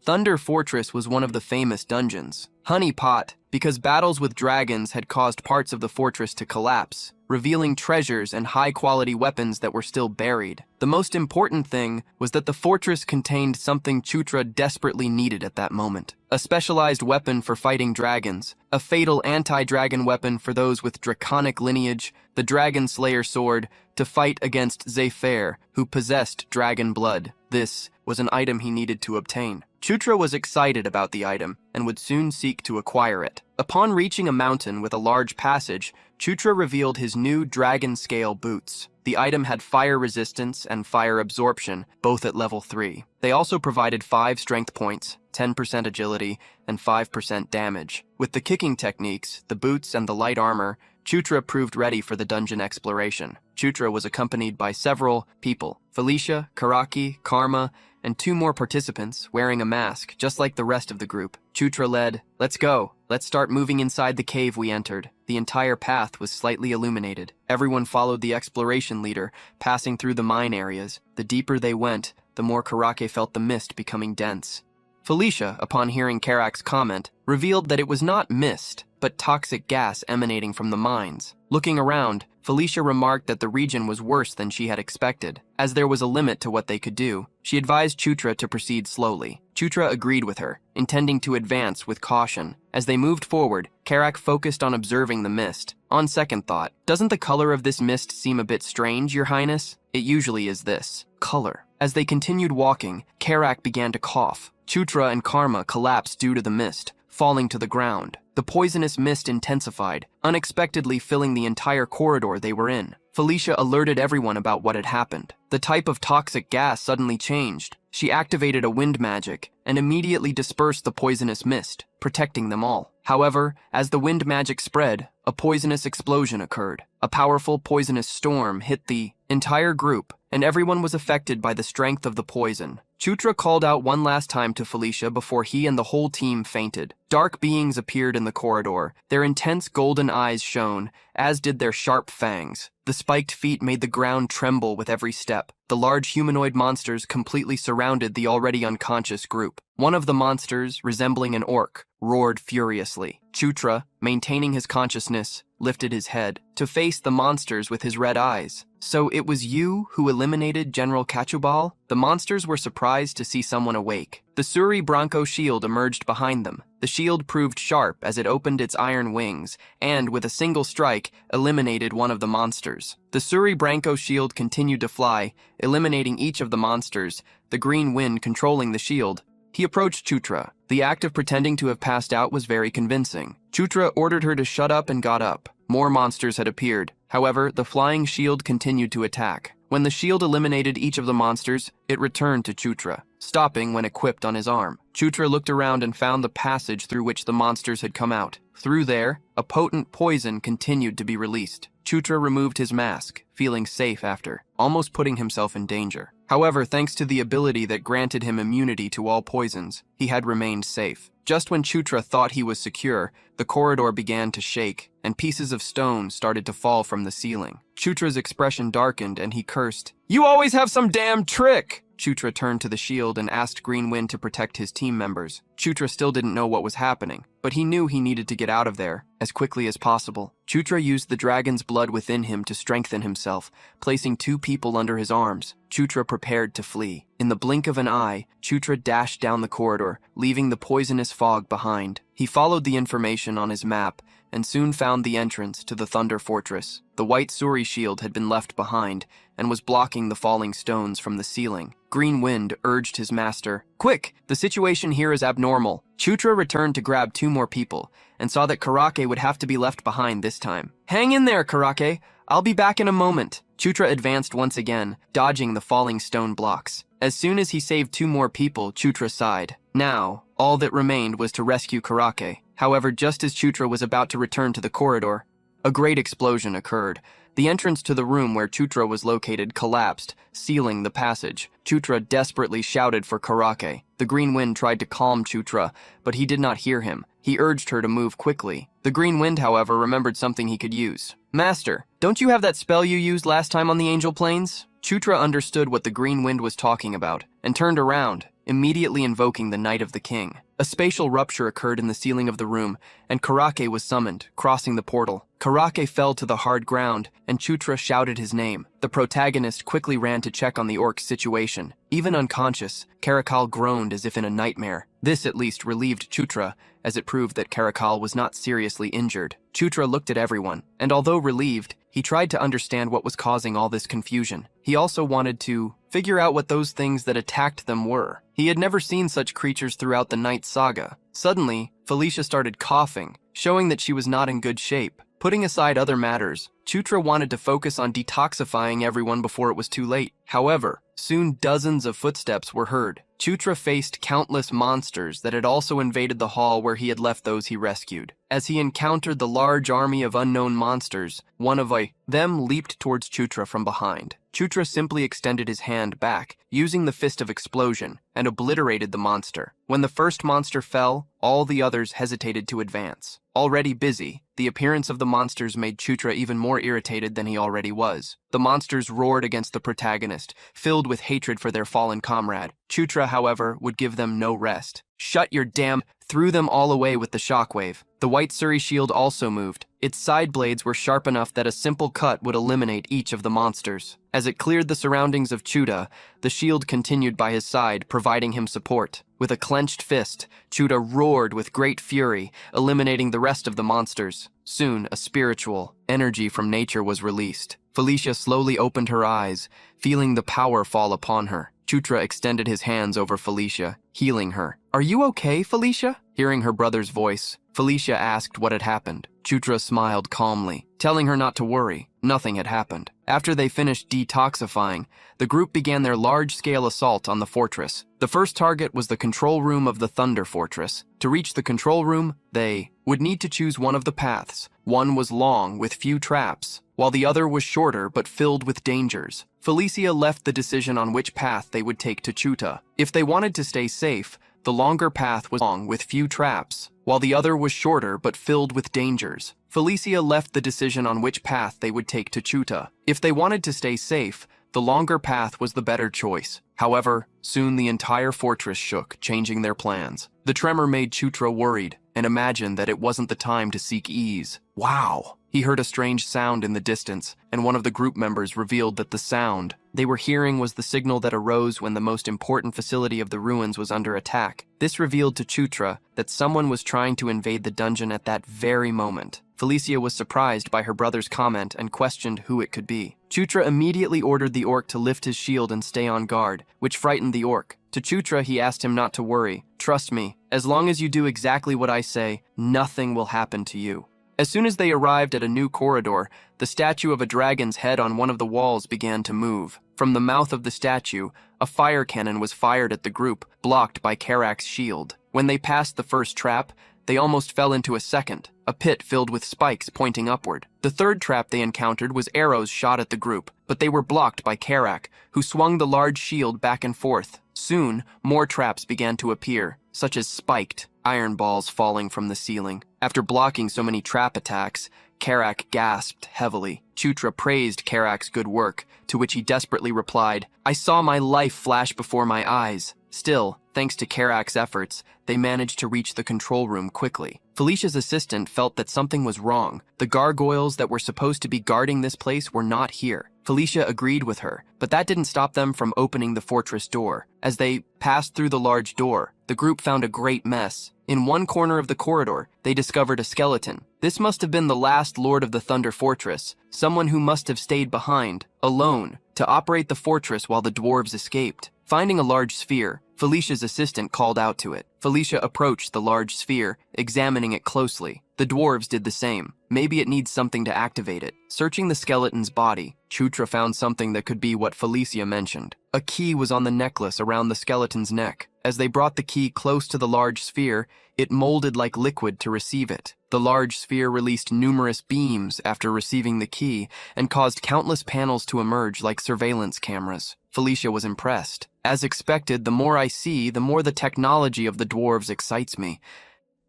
Thunder Fortress was one of the famous dungeons. Honey Pot, because battles with dragons had caused parts of the fortress to collapse, revealing treasures and high-quality weapons that were still buried. The most important thing was that the fortress contained something Chutra desperately needed at that moment. A specialized weapon for fighting dragons, a fatal anti-dragon weapon for those with draconic lineage, the Dragon Slayer sword, to fight against Zephyr, who possessed dragon blood. This was an item he needed to obtain. Chutra was excited about the item and would soon seek to acquire it. Upon reaching a mountain with a large passage, Chutra revealed his new dragon-scale boots. The item had fire resistance and fire absorption, both at level 3. They also provided 5 strength points, 10% agility, and 5% damage. With the kicking techniques, the boots, and the light armor, Chutra proved ready for the dungeon exploration. Chutra was accompanied by several people: Felicia, Karaki, Karma, and 2 more participants wearing a mask, just like the rest of the group. Chutra led, "Let's go. Let's start moving inside the cave we entered." The entire path was slightly illuminated. Everyone followed the exploration leader, passing through the mine areas. The deeper they went, the more Karake felt the mist becoming dense. Felicia, upon hearing Karak's comment, revealed that it was not mist, but toxic gas emanating from the mines. Looking around, Felicia remarked that the region was worse than she had expected. As there was a limit to what they could do, she advised Chutra to proceed slowly. Chutra agreed with her, intending to advance with caution. As they moved forward, Karak focused on observing the mist. On second thought, "Doesn't the color of this mist seem a bit strange, Your Highness?" "It usually is this color." As they continued walking, Karak began to cough. Chutra and Karma collapsed due to the mist, falling to the ground. The poisonous mist intensified, unexpectedly filling the entire corridor they were in. Felicia alerted everyone about what had happened. The type of toxic gas suddenly changed. She activated a wind magic and immediately dispersed the poisonous mist, protecting them all. However, as the wind magic spread, a poisonous explosion occurred. A powerful poisonous storm hit the entire group, and everyone was affected by the strength of the poison. Chutra called out one last time to Felicia before he and the whole team fainted. Dark beings appeared in the corridor. Their intense golden eyes shone, as did their sharp fangs. The spiked feet made the ground tremble with every step. The large humanoid monsters completely surrounded the already unconscious group. One of the monsters, resembling an orc, roared furiously. Chutra, maintaining his consciousness, lifted his head to face the monsters with his red eyes. "So it was you who eliminated General Cachubal?" The monsters were surprised to see someone awake. The Suri Bronco shield emerged behind them. The shield proved sharp as it opened its iron wings and, with a single strike, eliminated one of the monsters. The Suri Bronco shield continued to fly, eliminating each of the monsters, the green wind controlling the shield. He approached Chutra. The act of pretending to have passed out was very convincing. Chutra ordered her to shut up and got up. More monsters had appeared. However, the flying shield continued to attack. When the shield eliminated each of the monsters, it returned to Chutra, stopping when equipped on his arm. Chutra looked around and found the passage through which the monsters had come out. Through there, a potent poison continued to be released. Chutra removed his mask, feeling safe after, almost putting himself in danger. However, thanks to the ability that granted him immunity to all poisons, he had remained safe. Just when Chutra thought he was secure, the corridor began to shake, and pieces of stone started to fall from the ceiling. Chutra's expression darkened, and he cursed, "You always have some damn trick!" Chutra turned to the shield and asked Green Wind to protect his team members. Chutra still didn't know what was happening, but he knew he needed to get out of there as quickly as possible. Chutra used the dragon's blood within him to strengthen himself, placing 2 people under his arms. Chutra prepared to flee. In the blink of an eye, Chutra dashed down the corridor, leaving the poisonous fog behind. He followed the information on his map and soon found the entrance to the Thunder Fortress. The white Suri shield had been left behind and was blocking the falling stones from the ceiling. Green Wind urged his master, "Quick, the situation here is abnormal." Chutra returned to grab 2 more people and saw that Karake would have to be left behind this time. "Hang in there, Karake. I'll be back in a moment." Chutra advanced once again, dodging the falling stone blocks. As soon as he saved 2 more people, Chutra sighed. Now, all that remained was to rescue Karake. However, just as Chutra was about to return to the corridor, a great explosion occurred. The entrance to the room where Chutra was located collapsed, sealing the passage. Chutra desperately shouted for Karake. The Green Wind tried to calm Chutra, but he did not hear him. He urged her to move quickly. The Green Wind, however, remembered something he could use. "Master, don't you have that spell you used last time on the Angel Plains?" Chutra understood what the Green Wind was talking about and turned around, immediately invoking the Knight of the King. A spatial rupture occurred in the ceiling of the room, and Karake was summoned, crossing the portal. Karake fell to the hard ground, and Chutra shouted his name. The protagonist quickly ran to check on the orc's situation. Even unconscious, Caracal groaned as if in a nightmare. This at least relieved Chutra, as it proved that Caracal was not seriously injured. Chutra looked at everyone, and although relieved, he tried to understand what was causing all this confusion. He also wanted to figure out what those things that attacked them were. He had never seen such creatures throughout the Night Saga. Suddenly, Felicia started coughing, showing that she was not in good shape. Putting aside other matters, Chutra wanted to focus on detoxifying everyone before it was too late. However, soon dozens of footsteps were heard. Chutra faced countless monsters that had also invaded the hall where he had left those he rescued. As he encountered the large army of unknown monsters, one of them leaped towards Chutra from behind. Chutra simply extended his hand back, using the Fist of Explosion, and obliterated the monster. When the first monster fell, all the others hesitated to advance. Already busy, the appearance of the monsters made Chutra even more irritated than he already was. The monsters roared against the protagonist, filled with hatred for their fallen comrade. Chutra, however, would give them no rest. "Shut your damn..." threw them all away with the shockwave. The white Suri shield also moved. Its side blades were sharp enough that a simple cut would eliminate each of the monsters. As it cleared the surroundings of Chuta, the shield continued by his side, providing him support. With a clenched fist, Chuta roared with great fury, eliminating the rest of the monsters. Soon, a spiritual energy from nature was released. Felicia slowly opened her eyes, feeling the power fall upon her. Chutra extended his hands over Felicia, healing her. "Are you okay, Felicia?" Hearing her brother's voice, Felicia asked what had happened. Chutra smiled calmly, telling her not to worry. Nothing had happened. After they finished detoxifying, the group began their large-scale assault on the fortress. The first target was the control room of the Thunder Fortress. To reach the control room, they would need to choose one of the paths. One was long, with few traps, while the other was shorter but filled with dangers. Felicia left the decision on which path they would take to Chuta. If they wanted to stay safe, the longer path was long with few traps, while the other was shorter but filled with dangers. Felicia left the decision on which path they would take to Chuta. If they wanted to stay safe, the longer path was the better choice. However, soon the entire fortress shook, changing their plans. The tremor made Chutra worried and imagined that it wasn't the time to seek ease. Wow! He heard a strange sound in the distance, and one of the group members revealed that the sound they were hearing was the signal that arose when the most important facility of the ruins was under attack. This revealed to Chutra that someone was trying to invade the dungeon at that very moment. Felicia was surprised by her brother's comment and questioned who it could be. Chutra immediately ordered the orc to lift his shield and stay on guard, which frightened the orc. To Chutra, he asked him not to worry. "Trust me, as long as you do exactly what I say, nothing will happen to you." As soon as they arrived at a new corridor, the statue of a dragon's head on one of the walls began to move. From the mouth of the statue, a fire cannon was fired at the group, blocked by Karak's shield. When they passed the first trap, they almost fell into a second, a pit filled with spikes pointing upward. The third trap they encountered was arrows shot at the group, but they were blocked by Karak, who swung the large shield back and forth. Soon, more traps began to appear, such as spiked iron balls falling from the ceiling. After blocking so many trap attacks, Karak gasped heavily. Chutra praised Karak's good work, to which he desperately replied, "I saw my life flash before my eyes." Still, thanks to Karak's efforts, they managed to reach the control room quickly. Felicia's assistant felt that something was wrong. The gargoyles that were supposed to be guarding this place were not here. Felicia agreed with her, but that didn't stop them from opening the fortress door. As they passed through the large door, the group found a great mess. In one corner of the corridor, they discovered a skeleton. This must have been the last Lord of the Thunder Fortress, someone who must have stayed behind, alone, to operate the fortress while the dwarves escaped. Finding a large sphere, Felicia's assistant called out to it. Felicia approached the large sphere, examining it closely. The dwarves did the same. Maybe it needs something to activate it. Searching the skeleton's body, Chutra found something that could be what Felicia mentioned. A key was on the necklace around the skeleton's neck. As they brought the key close to the large sphere, it molded like liquid to receive it. The large sphere released numerous beams after receiving the key and caused countless panels to emerge like surveillance cameras. Felicia was impressed. As expected, the more I see, the more the technology of the dwarves excites me.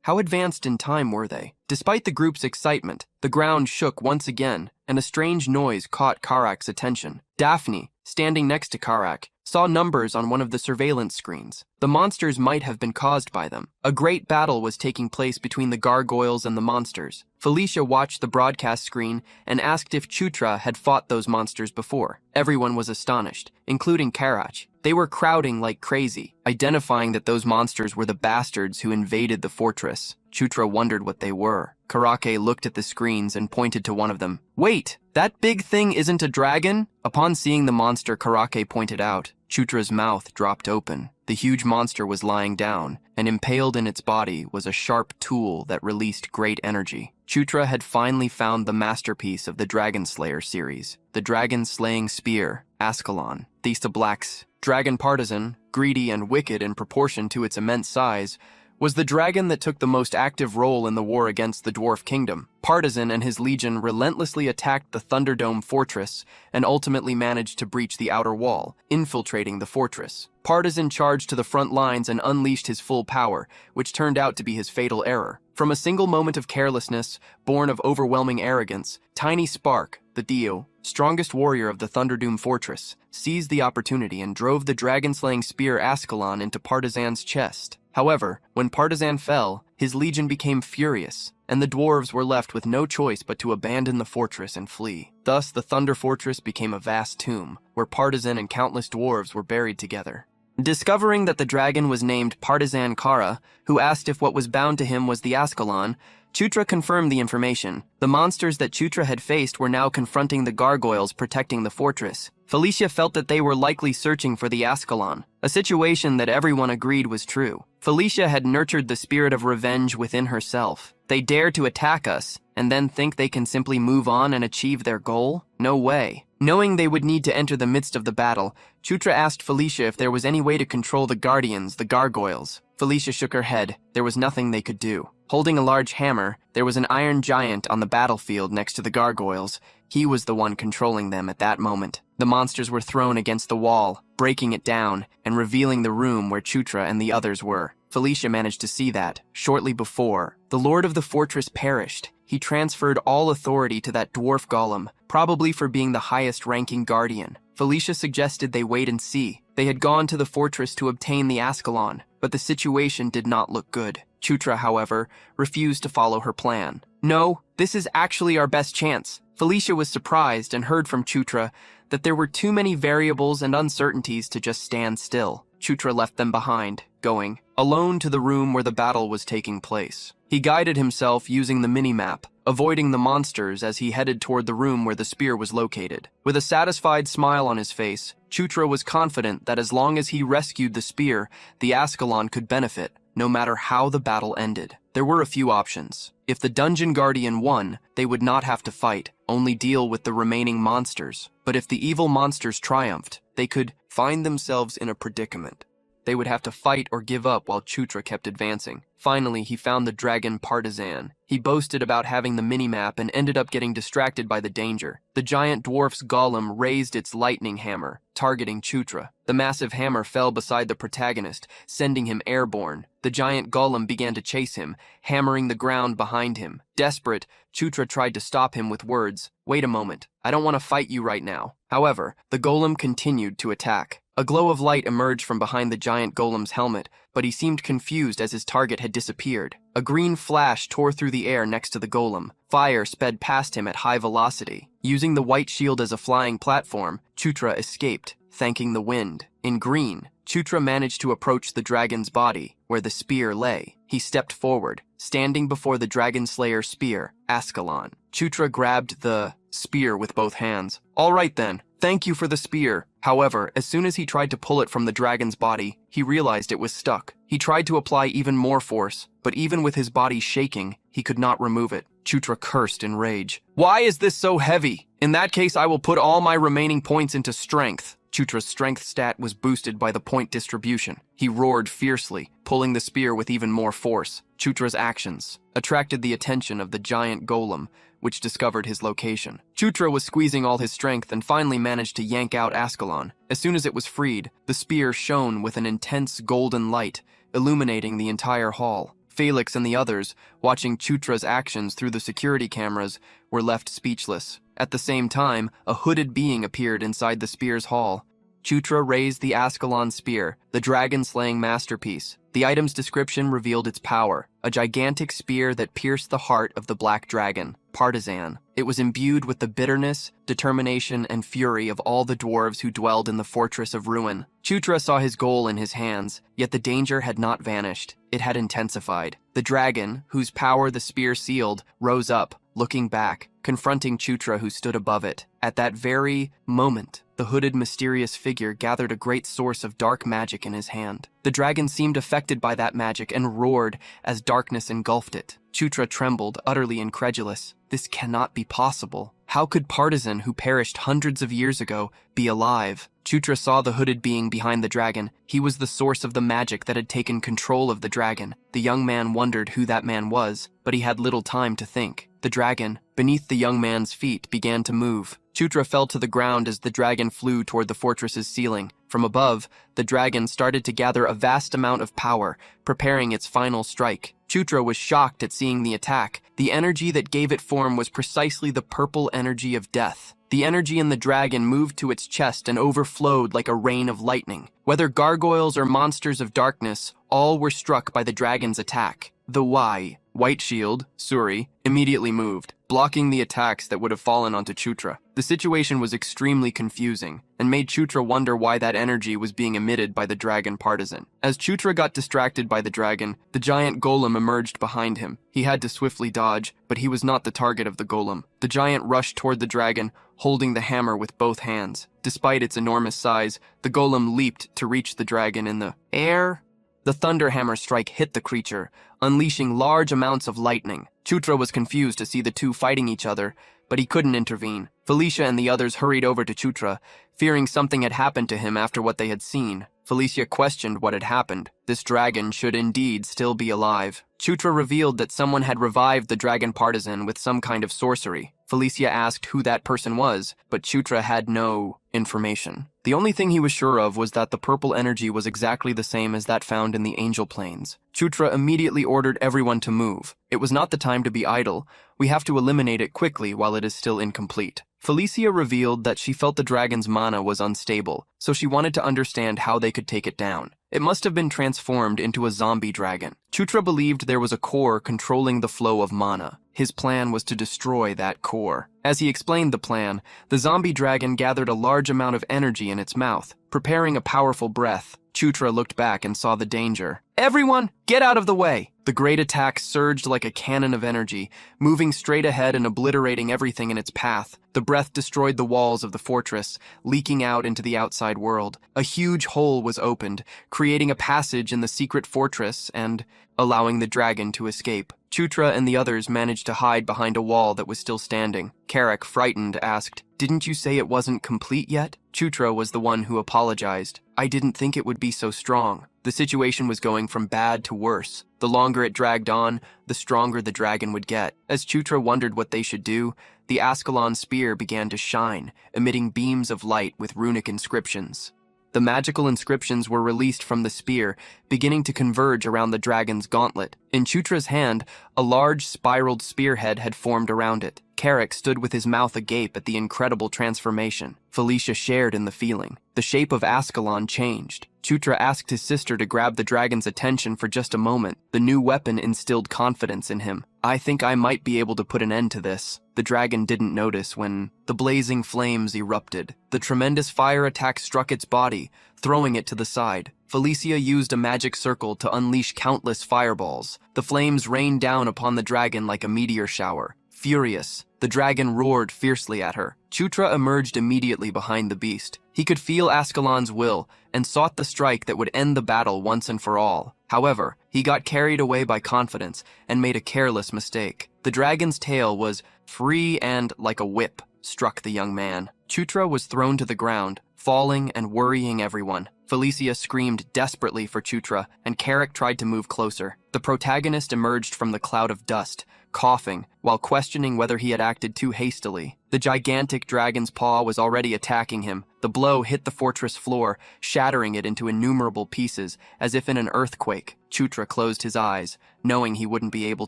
How advanced in time were they? Despite the group's excitement, the ground shook once again, and a strange noise caught Karak's attention. Daphne, standing next to Karak, saw numbers on one of the surveillance screens. The monsters might have been caused by them. A great battle was taking place between the gargoyles and the monsters. Felicia watched the broadcast screen and asked if Chutra had fought those monsters before. Everyone was astonished, including Karak. They were crowding like crazy, identifying that those monsters were the bastards who invaded the fortress. Chutra wondered what they were. Karake looked at the screens and pointed to one of them. "Wait, that big thing isn't a dragon?" Upon seeing the monster Karake pointed out, Chutra's mouth dropped open. The huge monster was lying down, and impaled in its body was a sharp tool that released great energy. Chutra had finally found the masterpiece of the Dragon Slayer series, the dragon-slaying spear, Ascalon. Thesa Black's dragon partisan, greedy and wicked in proportion to its immense size, was the dragon that took the most active role in the war against the Dwarf Kingdom. Partisan and his legion relentlessly attacked the Thunderdome fortress and ultimately managed to breach the outer wall, infiltrating the fortress. Partisan charged to the front lines and unleashed his full power, which turned out to be his fatal error. From a single moment of carelessness, born of overwhelming arrogance, Tiny Spark, the Dio, strongest warrior of the Thunderdome fortress, seized the opportunity and drove the dragon-slaying spear Ascalon into Partisan's chest. However, when Partisan fell, his legion became furious, and the dwarves were left with no choice but to abandon the fortress and flee. Thus, the Thunder Fortress became a vast tomb, where Partisan and countless dwarves were buried together. Discovering that the dragon was named Partisan Kara, who asked if what was bound to him was the Ascalon, Chutra confirmed the information. The monsters that Chutra had faced were now confronting the gargoyles protecting the fortress. Felicia felt that they were likely searching for the Ascalon, a situation that everyone agreed was true. Felicia had nurtured the spirit of revenge within herself. They dare to attack us, and then think they can simply move on and achieve their goal? No way. Knowing they would need to enter the midst of the battle, Chutra asked Felicia if there was any way to control the guardians, the gargoyles. Felicia shook her head. There was nothing they could do. Holding a large hammer, there was an iron giant on the battlefield next to the gargoyles. He was the one controlling them at that moment. The monsters were thrown against the wall, breaking it down and revealing the room where Chutra and the others were. Felicia managed to see that, shortly before, the lord of the fortress perished. He transferred all authority to that dwarf golem, probably for being the highest-ranking guardian. Felicia suggested they wait and see. They had gone to the fortress to obtain the Ascalon, but the situation did not look good. Chutra, however, refused to follow her plan. "No, this is actually our best chance." Felicia was surprised and heard from Chutra that there were too many variables and uncertainties to just stand still. Chutra left them behind, going alone to the room where the battle was taking place. He guided himself using the mini-map, avoiding the monsters as he headed toward the room where the spear was located. With a satisfied smile on his face, Chutra was confident that as long as he rescued the spear, the Ascalon could benefit, no matter how the battle ended. There were a few options. If the Dungeon Guardian won, they would not have to fight, only deal with the remaining monsters. But if the evil monsters triumphed, they could find themselves in a predicament. They would have to fight or give up while Chutra kept advancing. Finally, he found the dragon Partisan. He boasted about having the minimap and ended up getting distracted by the danger. The giant dwarf's golem raised its lightning hammer, targeting Chutra. The massive hammer fell beside the protagonist, sending him airborne. The giant golem began to chase him, hammering the ground behind him. Desperate, Chutra tried to stop him with words. "Wait a moment. I don't want to fight you right now." However, the golem continued to attack. A glow of light emerged from behind the giant golem's helmet, but he seemed confused as his target had disappeared. A green flash tore through the air next to the golem. Fire sped past him at high velocity. Using the white shield as a flying platform, Chutra escaped, thanking the wind. In green, Chutra managed to approach the dragon's body, where the spear lay. He stepped forward, standing before the dragon slayer spear, Ascalon. Chutra grabbed the spear with both hands. "All right then, thank you for the spear." However, as soon as he tried to pull it from the dragon's body, he realized it was stuck. He tried to apply even more force, but even with his body shaking, he could not remove it. Chutra cursed in rage. "Why is this so heavy? In that case, I will put all my remaining points into strength." Chutra's strength stat was boosted by the point distribution. He roared fiercely, pulling the spear with even more force. Chutra's actions attracted the attention of the giant golem, which discovered his location. Chutra was squeezing all his strength and finally managed to yank out Ascalon. As soon as it was freed, the spear shone with an intense golden light, illuminating the entire hall. Felix and the others, watching Chutra's actions through the security cameras, were left speechless. At the same time, a hooded being appeared inside the spear's hall. Chutra raised the Ascalon spear, the dragon-slaying masterpiece. The item's description revealed its power, a gigantic spear that pierced the heart of the black dragon, Partisan. It was imbued with the bitterness, determination, and fury of all the dwarves who dwelled in the Fortress of Ruin. Chutra saw his goal in his hands, yet the danger had not vanished. It had intensified. The dragon, whose power the spear sealed, rose up, looking back, confronting Chutra who stood above it. At that very moment, the hooded mysterious figure gathered a great source of dark magic in his hand. The dragon seemed affected by that magic and roared as darkness engulfed it. Chutra trembled, utterly incredulous. This cannot be possible. How could Partisan, who perished hundreds of years ago, be alive? Chutra saw the hooded being behind the dragon. He was the source of the magic that had taken control of the dragon. The young man wondered who that man was, but he had little time to think. The dragon, beneath the young man's feet, began to move. Chutra fell to the ground as the dragon flew toward the fortress's ceiling. From above, the dragon started to gather a vast amount of power, preparing its final strike. Chutra was shocked at seeing the attack. The energy that gave it form was precisely the purple energy of death. The energy in the dragon moved to its chest and overflowed like a rain of lightning. Whether gargoyles or monsters of darkness, all were struck by the dragon's attack. The White Shield, Suri, immediately moved, blocking the attacks that would have fallen onto Chutra. The situation was extremely confusing, and made Chutra wonder why that energy was being emitted by the dragon Partisan. As Chutra got distracted by the dragon, the giant golem emerged behind him. He had to swiftly dodge, but he was not the target of the golem. The giant rushed toward the dragon, holding the hammer with both hands. Despite its enormous size, the golem leaped to reach the dragon in the air. The thunder hammer strike hit the creature, unleashing large amounts of lightning. Chutra was confused to see the two fighting each other, but he couldn't intervene. Felicia and the others hurried over to Chutra, fearing something had happened to him after what they had seen. Felicia questioned what had happened. This dragon should indeed still be alive. Chutra revealed that someone had revived the dragon Partisan with some kind of sorcery. Felicia asked who that person was, but Chutra had no information. The only thing he was sure of was that the purple energy was exactly the same as that found in the Angel Plains. Chutra immediately ordered everyone to move. It was not the time to be idle. We have to eliminate it quickly while it is still incomplete. Felicia revealed that she felt the dragon's mana was unstable, so she wanted to understand how they could take it down. It must have been transformed into a zombie dragon. Chutra believed there was a core controlling the flow of mana. His plan was to destroy that core. As he explained the plan, the zombie dragon gathered a large amount of energy in its mouth, preparing a powerful breath. Chutra looked back and saw the danger. "Everyone, get out of the way!" The great attack surged like a cannon of energy, moving straight ahead and obliterating everything in its path. The breath destroyed the walls of the fortress, leaking out into the outside world. A huge hole was opened, creating a passage in the secret fortress and allowing the dragon to escape. Chutra and the others managed to hide behind a wall that was still standing. Carrick, frightened, asked, "Didn't you say it wasn't complete yet?" Chutra was the one who apologized. "I didn't think it would be so strong." The situation was going from bad to worse. The longer it dragged on, the stronger the dragon would get. As Chutra wondered what they should do, the Ascalon spear began to shine, emitting beams of light with runic inscriptions. The magical inscriptions were released from the spear, beginning to converge around the dragon's gauntlet. In Chutra's hand, a large spiraled spearhead had formed around it. Carrick stood with his mouth agape at the incredible transformation. Felicia shared in the feeling. The shape of Ascalon changed. Chutra asked his sister to grab the dragon's attention for just a moment. The new weapon instilled confidence in him. I think I might be able to put an end to this. The dragon didn't notice when the blazing flames erupted. The tremendous fire attack struck its body, throwing it to the side. Felicia used a magic circle to unleash countless fireballs. The flames rained down upon the dragon like a meteor shower. Furious, the dragon roared fiercely at her. Chutra emerged immediately behind the beast. He could feel Ascalon's will and sought the strike that would end the battle once and for all. However, he got carried away by confidence and made a careless mistake. The dragon's tail was free and, like a whip, struck the young man. Chutra was thrown to the ground, falling and worrying everyone. Felicia screamed desperately for Chutra, and Carrick tried to move closer. The protagonist emerged from the cloud of dust, coughing, while questioning whether he had acted too hastily. The gigantic dragon's paw was already attacking him. The blow hit the fortress floor, shattering it into innumerable pieces, as if in an earthquake. Chutra closed his eyes, knowing he wouldn't be able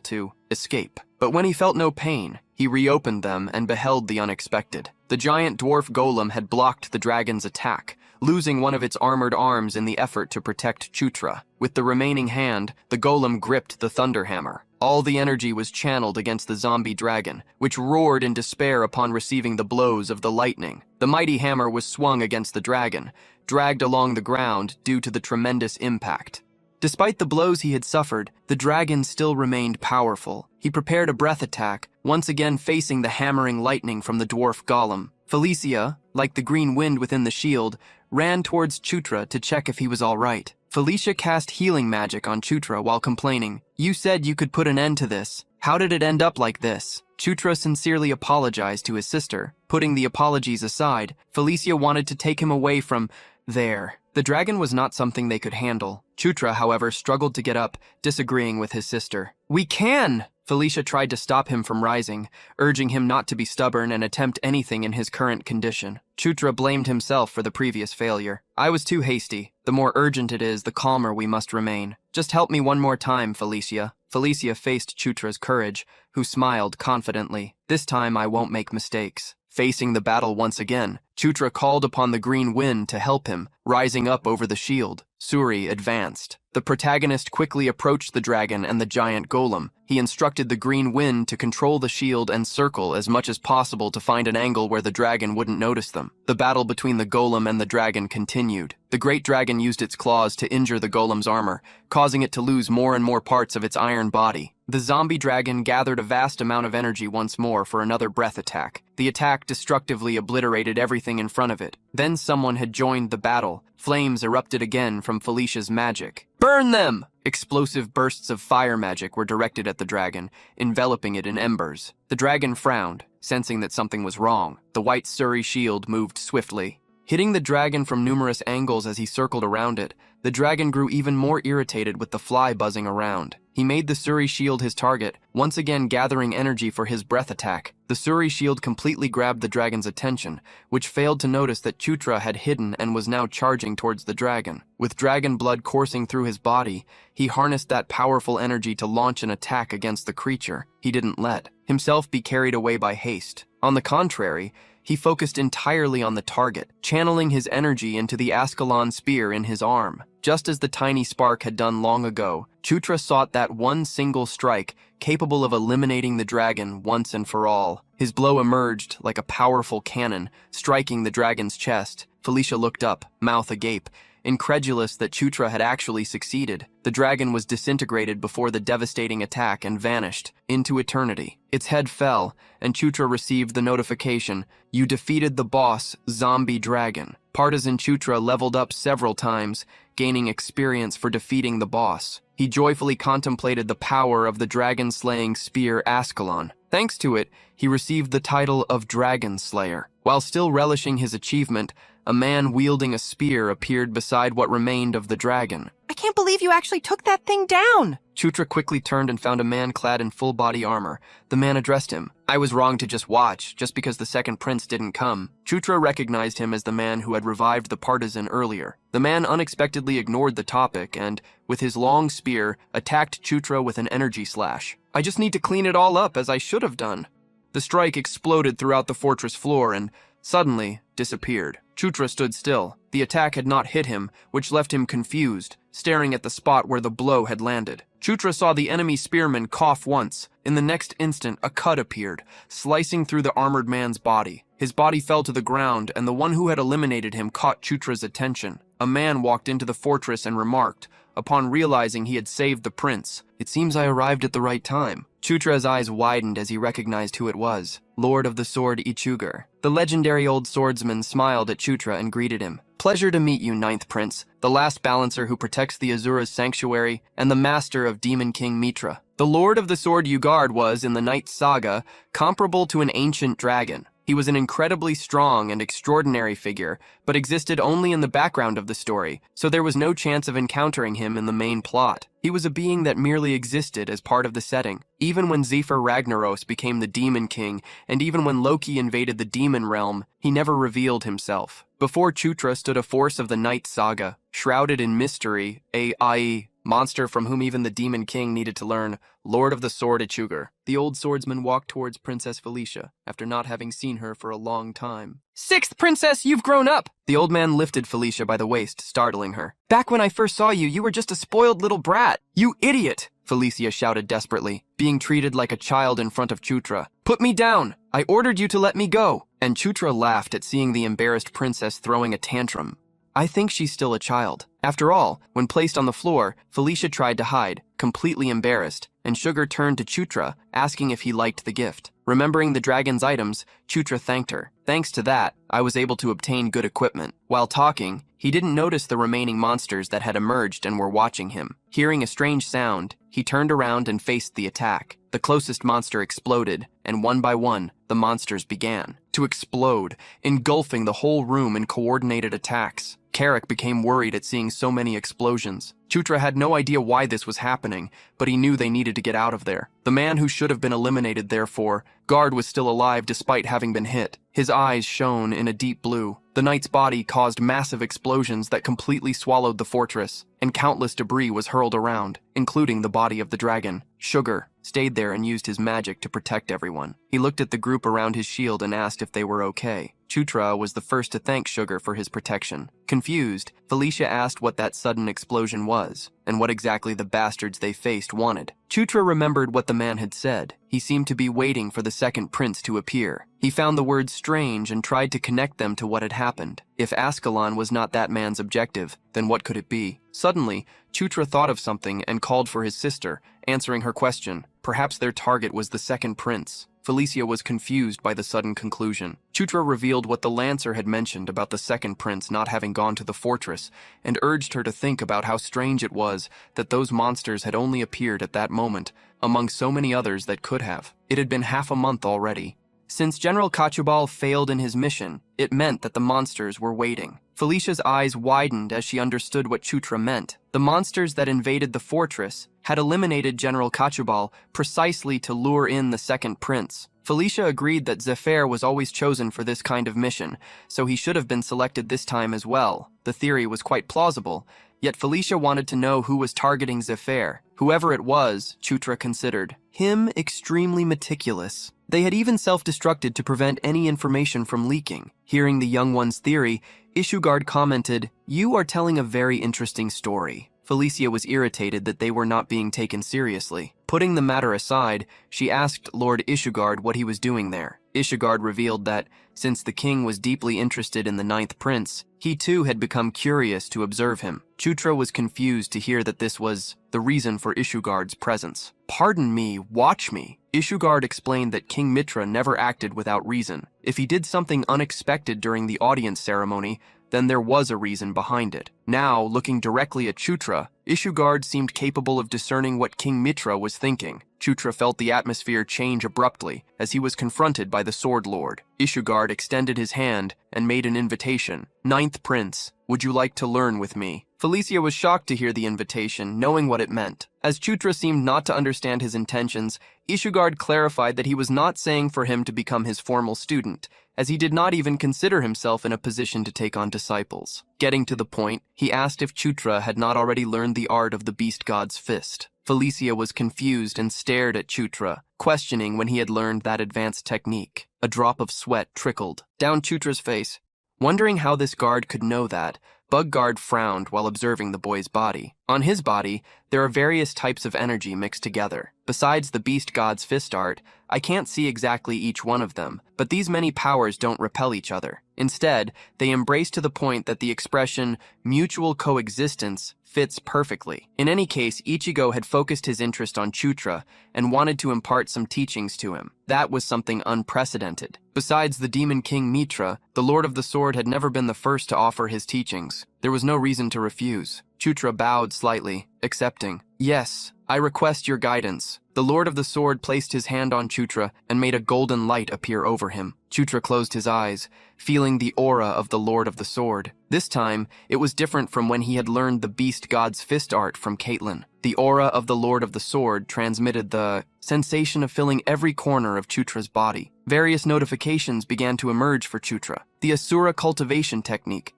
to escape. But when he felt no pain, he reopened them and beheld the unexpected. The giant dwarf golem had blocked the dragon's attack, losing one of its armored arms in the effort to protect Chutra. With the remaining hand, the golem gripped the thunderhammer. All the energy was channeled against the zombie dragon, which roared in despair upon receiving the blows of the lightning. The mighty hammer was swung against the dragon, dragged along the ground due to the tremendous impact. Despite the blows he had suffered, the dragon still remained powerful. He prepared a breath attack, once again facing the hammering lightning from the dwarf golem. Felicia, like the green wind within the shield, ran towards Chutra to check if he was all right. Felicia cast healing magic on Chutra while complaining, "You said you could put an end to this. How did it end up like this?" Chutra sincerely apologized to his sister. Putting the apologies aside, Felicia wanted to take him away from there. The dragon was not something they could handle. Chutra, however, struggled to get up, disagreeing with his sister. "We can!" Felicia tried to stop him from rising, urging him not to be stubborn and attempt anything in his current condition. Chutra blamed himself for the previous failure. "I was too hasty. The more urgent it is, the calmer we must remain. Just help me one more time, Felicia." Felicia faced Chutra's courage, who smiled confidently. "This time I won't make mistakes." Facing the battle once again, Chutra called upon the green wind to help him, rising up over the shield. Suri advanced. The protagonist quickly approached the dragon and the giant golem. He instructed the green wind to control the shield and circle as much as possible to find an angle where the dragon wouldn't notice them. The battle between the golem and the dragon continued. The great dragon used its claws to injure the golem's armor, causing it to lose more and more parts of its iron body. The zombie dragon gathered a vast amount of energy once more for another breath attack. The attack destructively obliterated everything in front of it. Then someone had joined the battle. Flames erupted again from Felicia's magic. "Burn them!" Explosive bursts of fire magic were directed at the dragon, enveloping it in embers. The dragon frowned, sensing that something was wrong. The white Suri shield moved swiftly, hitting the dragon from numerous angles as he circled around it. The dragon grew even more irritated with the fly buzzing around. He made the Suri shield his target, once again gathering energy for his breath attack. The Suri shield completely grabbed the dragon's attention, which failed to notice that Chutra had hidden and was now charging towards the dragon. With dragon blood coursing through his body, he harnessed that powerful energy to launch an attack against the creature. He didn't let himself be carried away by haste. On the contrary, he focused entirely on the target, channeling his energy into the Ascalon spear in his arm. Just as the tiny spark had done long ago, Chutra sought that one single strike capable of eliminating the dragon once and for all. His blow emerged like a powerful cannon, striking the dragon's chest. Felicia looked up, mouth agape, incredulous that Chutra had actually succeeded. The dragon was disintegrated before the devastating attack and vanished into eternity. Its head fell, and Chutra received the notification, "You defeated the boss, zombie dragon." Partisan Chutra leveled up several times, gaining experience for defeating the boss. He joyfully contemplated the power of the dragon-slaying spear Ascalon. Thanks to it, he received the title of Dragon Slayer. While still relishing his achievement, a man wielding a spear appeared beside what remained of the dragon. "I can't believe you actually took that thing down!" Chutra quickly turned and found a man clad in full body armor. The man addressed him. "I was wrong to just watch, just because the second prince didn't come." Chutra recognized him as the man who had revived the partisan earlier. The man unexpectedly ignored the topic and, with his long spear, attacked Chutra with an energy slash. "I just need to clean it all up as I should have done." The strike exploded throughout the fortress floor and, suddenly, disappeared. Chutra stood still. The attack had not hit him, which left him confused, staring at the spot where the blow had landed. Chutra saw the enemy spearman cough once. In the next instant, a cut appeared, slicing through the armored man's body. His body fell to the ground, and the one who had eliminated him caught Chutra's attention. A man walked into the fortress and remarked, upon realizing he had saved the prince, "It seems I arrived at the right time." Chutra's eyes widened as he recognized who it was, Lord of the Sword Ichugar. The legendary old swordsman smiled at Chutra and greeted him. "Pleasure to meet you, Ninth Prince, the last balancer who protects the Azura's sanctuary and the master of Demon King Mitra." The Lord of the Sword you guard was, in the Night Saga, comparable to an ancient dragon. He was an incredibly strong and extraordinary figure, but existed only in the background of the story, so there was no chance of encountering him in the main plot. He was a being that merely existed as part of the setting. Even when Zephyr Ragnaros became the Demon King, and even when Loki invaded the demon realm, he never revealed himself. Before Chutra stood a force of the Night Saga, shrouded in mystery, i.e., monster from whom even the Demon King needed to learn, Lord of the Sword Ichugar. The old swordsman walked towards Princess Felicia, after not having seen her for a long time. "Sixth Princess, you've grown up!" The old man lifted Felicia by the waist, startling her. "Back when I first saw you, you were just a spoiled little brat." "You idiot!" Felicia shouted desperately, being treated like a child in front of Chutra. "Put me down! I ordered you to let me go!" And Chutra laughed at seeing the embarrassed princess throwing a tantrum. "I think she's still a child." After all, when placed on the floor, Felicia tried to hide, completely embarrassed, and Sugar turned to Chutra, asking if he liked the gift. Remembering the dragon's items, Chutra thanked her. "Thanks to that, I was able to obtain good equipment." While talking, he didn't notice the remaining monsters that had emerged and were watching him. Hearing a strange sound, he turned around and faced the attack. The closest monster exploded, and one by one, the monsters began to explode, engulfing the whole room in coordinated attacks. Carrick became worried at seeing so many explosions. Chutra had no idea why this was happening, but he knew they needed to get out of there. The man who should have been eliminated, therefore, Guard was still alive despite having been hit. His eyes shone in a deep blue. The knight's body caused massive explosions that completely swallowed the fortress, and countless debris was hurled around, including the body of the dragon. Sugar stayed there and used his magic to protect everyone. He looked at the group around his shield and asked if they were okay. Chutra was the first to thank Sugar for his protection. Confused, Felicia asked what that sudden explosion was, and what exactly the bastards they faced wanted. Chutra remembered what the man had said. He seemed to be waiting for the second prince to appear. He found the words strange and tried to connect them to what had happened. If Ascalon was not that man's objective, then what could it be? Suddenly, Chutra thought of something and called for his sister, answering her question. Perhaps their target was the second prince. Felicia was confused by the sudden conclusion. Chutra revealed what the Lancer had mentioned about the second prince not having gone to the fortress, and urged her to think about how strange it was that those monsters had only appeared at that moment, among so many others that could have. It had been half a month already. Since General Kachubal failed in his mission, it meant that the monsters were waiting. Felicia's eyes widened as she understood what Chutra meant. The monsters that invaded the fortress had eliminated General Kachubal precisely to lure in the second prince. Felicia agreed that Zephyr was always chosen for this kind of mission, so he should have been selected this time as well. The theory was quite plausible, yet Felicia wanted to know who was targeting Zephyr. Whoever it was, Chutra considered him extremely meticulous. They had even self-destructed to prevent any information from leaking. Hearing the young one's theory, Ishugard commented, "You are telling a very interesting story." Felicia was irritated that they were not being taken seriously. Putting the matter aside, she asked Lord Ishugard what he was doing there. Ishugard revealed that, since the king was deeply interested in the ninth prince, he too had become curious to observe him. Chutra was confused to hear that this was the reason for Ishugard's presence. "Pardon me, watch me." Ishugard explained that King Mitra never acted without reason. If he did something unexpected during the audience ceremony, then there was a reason behind it. Now, looking directly at Chutra, Ishugard seemed capable of discerning what King Mitra was thinking. Chutra felt the atmosphere change abruptly as he was confronted by the Sword Lord. Ishugard extended his hand and made an invitation. "Ninth Prince, would you like to learn with me?" Felicia was shocked to hear the invitation, knowing what it meant. As Chutra seemed not to understand his intentions, Ishugard clarified that he was not saying for him to become his formal student, as he did not even consider himself in a position to take on disciples. Getting to the point, he asked if Chutra had not already learned the art of the beast god's fist. Felicia was confused and stared at Chutra, questioning when he had learned that advanced technique. A drop of sweat trickled down Chutra's face. Wondering how this guard could know that, Bugguard frowned while observing the boy's body. On his body, there are various types of energy mixed together. Besides the beast god's fist art, I can't see exactly each one of them, but these many powers don't repel each other. Instead, they embrace to the point that the expression mutual coexistence fits perfectly. In any case, Ichigo had focused his interest on Chutra and wanted to impart some teachings to him. That was something unprecedented. Besides the Demon King Mitra, the Lord of the Sword had never been the first to offer his teachings. There was no reason to refuse. Chutra bowed slightly, accepting. Yes, I request your guidance. The Lord of the Sword placed his hand on Chutra and made a golden light appear over him. Chutra closed his eyes, feeling the aura of the Lord of the Sword. This time, it was different from when he had learned the beast god's fist art from Caitlin. The aura of the Lord of the Sword transmitted the sensation of filling every corner of Chutra's body. Various notifications began to emerge for Chutra. The Asura cultivation technique,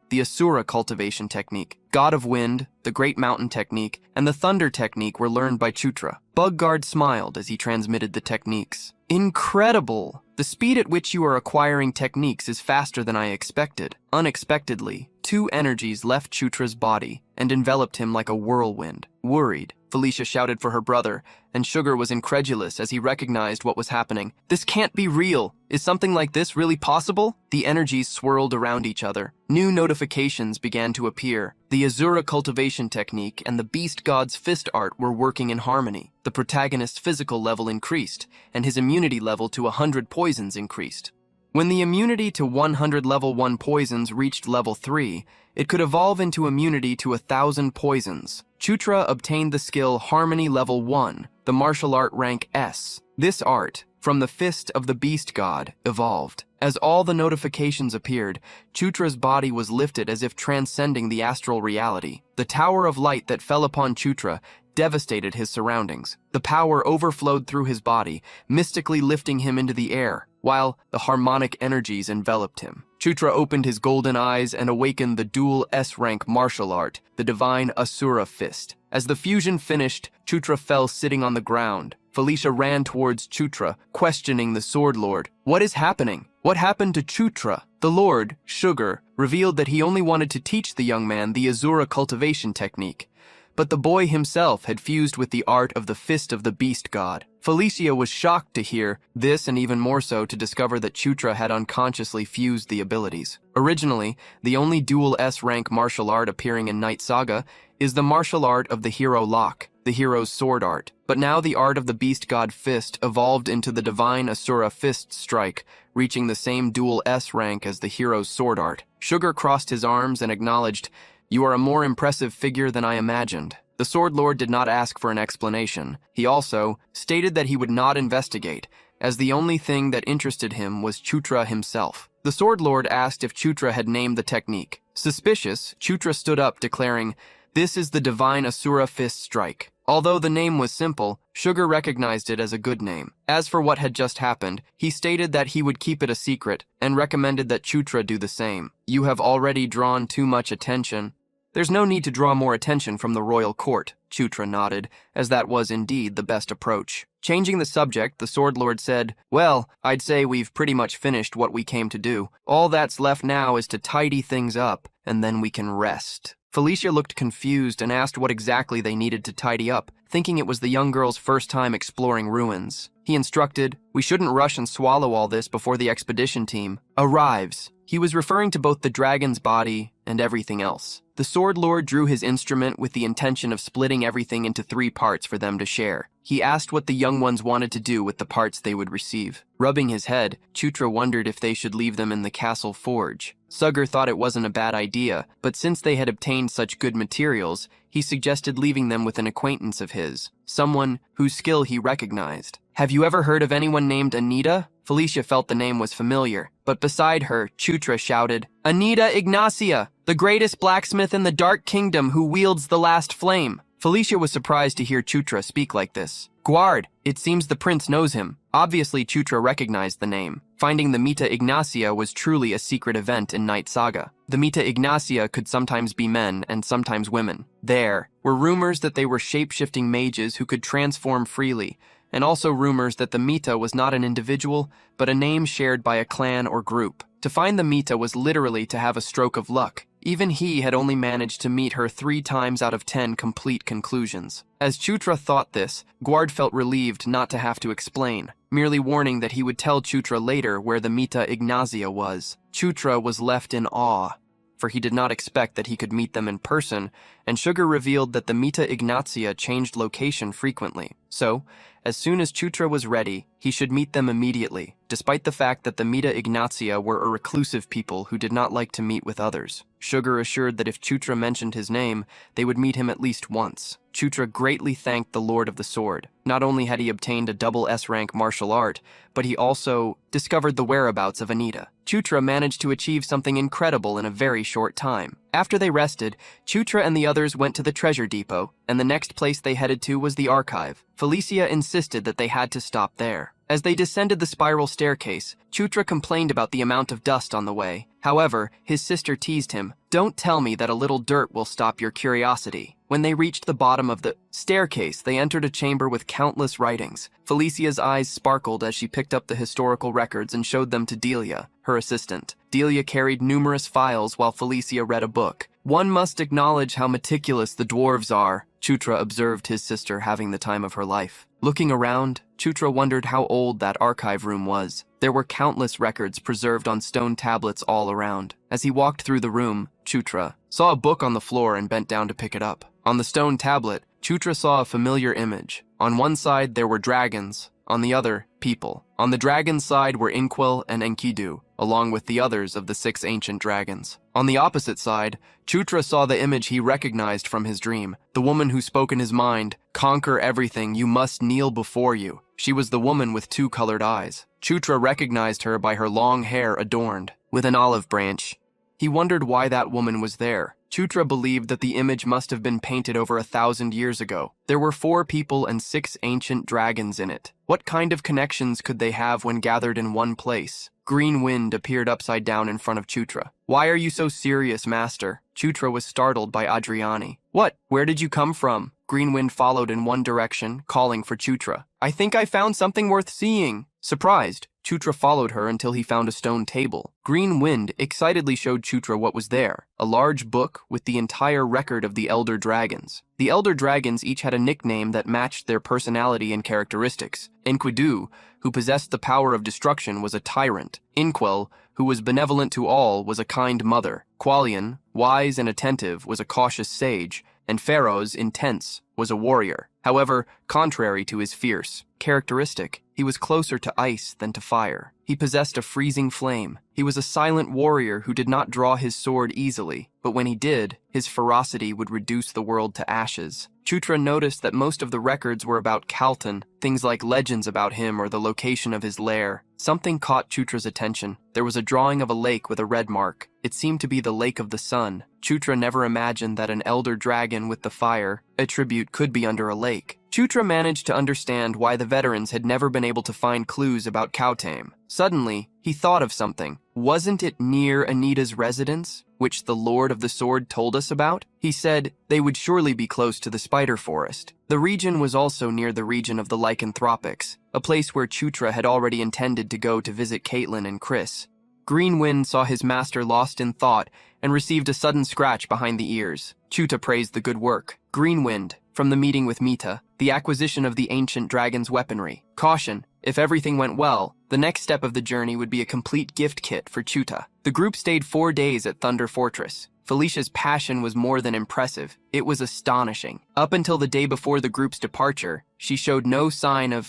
God of Wind, the Great Mountain technique, and the Thunder technique were learned by Chutra. Bugguard smiled as he transmitted the techniques. Incredible! The speed at which you are acquiring techniques is faster than I expected. Unexpectedly, two energies left Chutra's body and enveloped him like a whirlwind. Worried, Felicia shouted for her brother, and Sugar was incredulous as he recognized what was happening. This can't be real. Is something like this really possible? The energies swirled around each other. New notifications began to appear. The Azura cultivation technique and the beast god's fist art were working in harmony. The protagonist's physical level increased, and his immunity level to 100 poisons increased. When the immunity to 100 level 1 poisons reached level 3, it could evolve into immunity to 1,000 poisons. Chutra obtained the skill Harmony level 1, the martial art rank S. This art, from the fist of the beast god, evolved. As all the notifications appeared, Chutra's body was lifted as if transcending the astral reality. The tower of light that fell upon Chutra devastated his surroundings. The power overflowed through his body, mystically lifting him into the air, while the harmonic energies enveloped him. Chutra opened his golden eyes and awakened the dual S-rank martial art, the divine Asura fist. As the fusion finished, Chutra fell sitting on the ground. Felicia ran towards Chutra, questioning the Sword Lord. What is happening? What happened to Chutra? The Lord, Sugar, revealed that he only wanted to teach the young man the Azura cultivation technique. But the boy himself had fused with the art of the fist of the beast god. Felicia was shocked to hear this, and even more so to discover that Chutra had unconsciously fused the abilities. Originally, the only dual S-rank martial art appearing in Night Saga is the martial art of the hero Lock, the hero's sword art. But now the art of the beast god fist evolved into the divine Asura fist strike, reaching the same dual S rank as the hero's sword art. Sugar crossed his arms and acknowledged, "You are a more impressive figure than I imagined." The Sword Lord did not ask for an explanation. He also stated that he would not investigate, as the only thing that interested him was Chutra himself. The Sword Lord asked if Chutra had named the technique. Suspicious, Chutra stood up, declaring, "This is the divine Asura fist strike." Although the name was simple, Sugar recognized it as a good name. As for what had just happened, he stated that he would keep it a secret and recommended that Chutra do the same. "You have already drawn too much attention." "There's no need to draw more attention from the royal court," Chutra nodded, as that was indeed the best approach. Changing the subject, the Sword Lord said, "Well, I'd say we've pretty much finished what we came to do. All that's left now is to tidy things up, and then we can rest." Felicia looked confused and asked what exactly they needed to tidy up, thinking it was the young girl's first time exploring ruins. He instructed, "We shouldn't rush and swallow all this before the expedition team arrives." He was referring to both the dragon's body and everything else. The Sword Lord drew his instrument with the intention of splitting everything into 3 parts for them to share. He asked what the young ones wanted to do with the parts they would receive. Rubbing his head, Chutra wondered if they should leave them in the castle forge. Sugar thought it wasn't a bad idea, but since they had obtained such good materials, he suggested leaving them with an acquaintance of his, someone whose skill he recognized. "Have you ever heard of anyone named Anita?" Felicia felt the name was familiar, but beside her, Chutra shouted, "Anita Ignacia, the greatest blacksmith in the Dark Kingdom who wields the last flame." Felicia was surprised to hear Chutra speak like this. "Guard, it seems the prince knows him." Obviously, Chutra recognized the name. Finding the Mita Ignacia was truly a secret event in Night Saga. The Mita Ignacia could sometimes be men and sometimes women. There were rumors that they were shape-shifting mages who could transform freely, and also rumors that the Mita was not an individual, but a name shared by a clan or group. To find the Mita was literally to have a stroke of luck. Even he had only managed to meet her 3 times out of 10 complete conclusions. As Chutra thought this, Guard felt relieved not to have to explain, merely warning that he would tell Chutra later where the Mita Ignazia was. Chutra was left in awe, for he did not expect that he could meet them in person, and Sugar revealed that the Mita Ignazia changed location frequently. So, as soon as Chutra was ready, he should meet them immediately, despite the fact that the Mita Ignazia were a reclusive people who did not like to meet with others. Sugar assured that if Chutra mentioned his name, they would meet him at least once. Chutra greatly thanked the Lord of the Sword. Not only had he obtained a double S-rank martial art, but he also discovered the whereabouts of Anita. Chutra managed to achieve something incredible in a very short time. After they rested, Chutra and the others went to the treasure depot, and the next place they headed to was the archive. Felicia insisted that they had to stop there. As they descended the spiral staircase, Chutra complained about the amount of dust on the way. However, his sister teased him, "Don't tell me that a little dirt will stop your curiosity." When they reached the bottom of the staircase, they entered a chamber with countless writings. Felicia's eyes sparkled as she picked up the historical records and showed them to Delia, her assistant. Delia carried numerous files while Felicia read a book. "One must acknowledge how meticulous the dwarves are," Chutra observed his sister having the time of her life. Looking around, Chutra wondered how old that archive room was. There were countless records preserved on stone tablets all around. As he walked through the room, Chutra saw a book on the floor and bent down to pick it up. On the stone tablet, Chutra saw a familiar image. On one side, there were dragons. On the other, people. On the dragon's side were Inkwell and Enkidu, along with the others of the 6 ancient dragons. On the opposite side, Chutra saw the image he recognized from his dream. The woman who spoke in his mind, "Conquer everything, you must kneel before you." She was the woman with 2 colored eyes. Chutra recognized her by her long hair adorned with an olive branch. He wondered why that woman was there. Chutra believed that the image must have been painted over 1,000 years ago. There were 4 people and 6 ancient dragons in it. What kind of connections could they have when gathered in one place? Green Wind appeared upside down in front of Chutra. "Why are you so serious, master?" Chutra was startled by Adriani. "What? Where did you come from?" Green Wind followed in one direction, calling for Chutra. "I think I found something worth seeing." Surprised, Chutra followed her until he found a stone table. Green Wind excitedly showed Chutra what was there, a large book with the entire record of the Elder Dragons. The Elder Dragons each had a nickname that matched their personality and characteristics. Enkidu, who possessed the power of destruction, was a tyrant. Inkwell, who was benevolent to all, was a kind mother. Qualian, wise and attentive, was a cautious sage, and Pharaoh's, intense, was a warrior. However, contrary to his fierce characteristic, he was closer to ice than to fire. He possessed a freezing flame. He was a silent warrior who did not draw his sword easily, but when he did, his ferocity would reduce the world to ashes. Chutra noticed that most of the records were about Kaltan, things like legends about him or the location of his lair. Something caught Chutra's attention. There was a drawing of a lake with a red mark. It seemed to be the Lake of the Sun. Chutra never imagined that an elder dragon with the fire attribute could be under a lake. Chutra managed to understand why the veterans had never been able to find clues about Cowtame. Suddenly, he thought of something. Wasn't it near Anita's residence, which the Lord of the Sword told us about? He said they would surely be close to the spider forest. The region was also near the region of the lycanthropics, a place where Chutra had already intended to go to visit Caitlin and Chris. Green Wind saw his master lost in thought and received a sudden scratch behind the ears. Chuta praised the good work. Green Wind, from the meeting with Mita, the acquisition of the ancient dragon's weaponry. Caution, if everything went well, the next step of the journey would be a complete gift kit for Chuta. The group stayed 4 days at Thunder Fortress. Felicia's passion was more than impressive. It was astonishing. Up until the day before the group's departure, she showed no sign of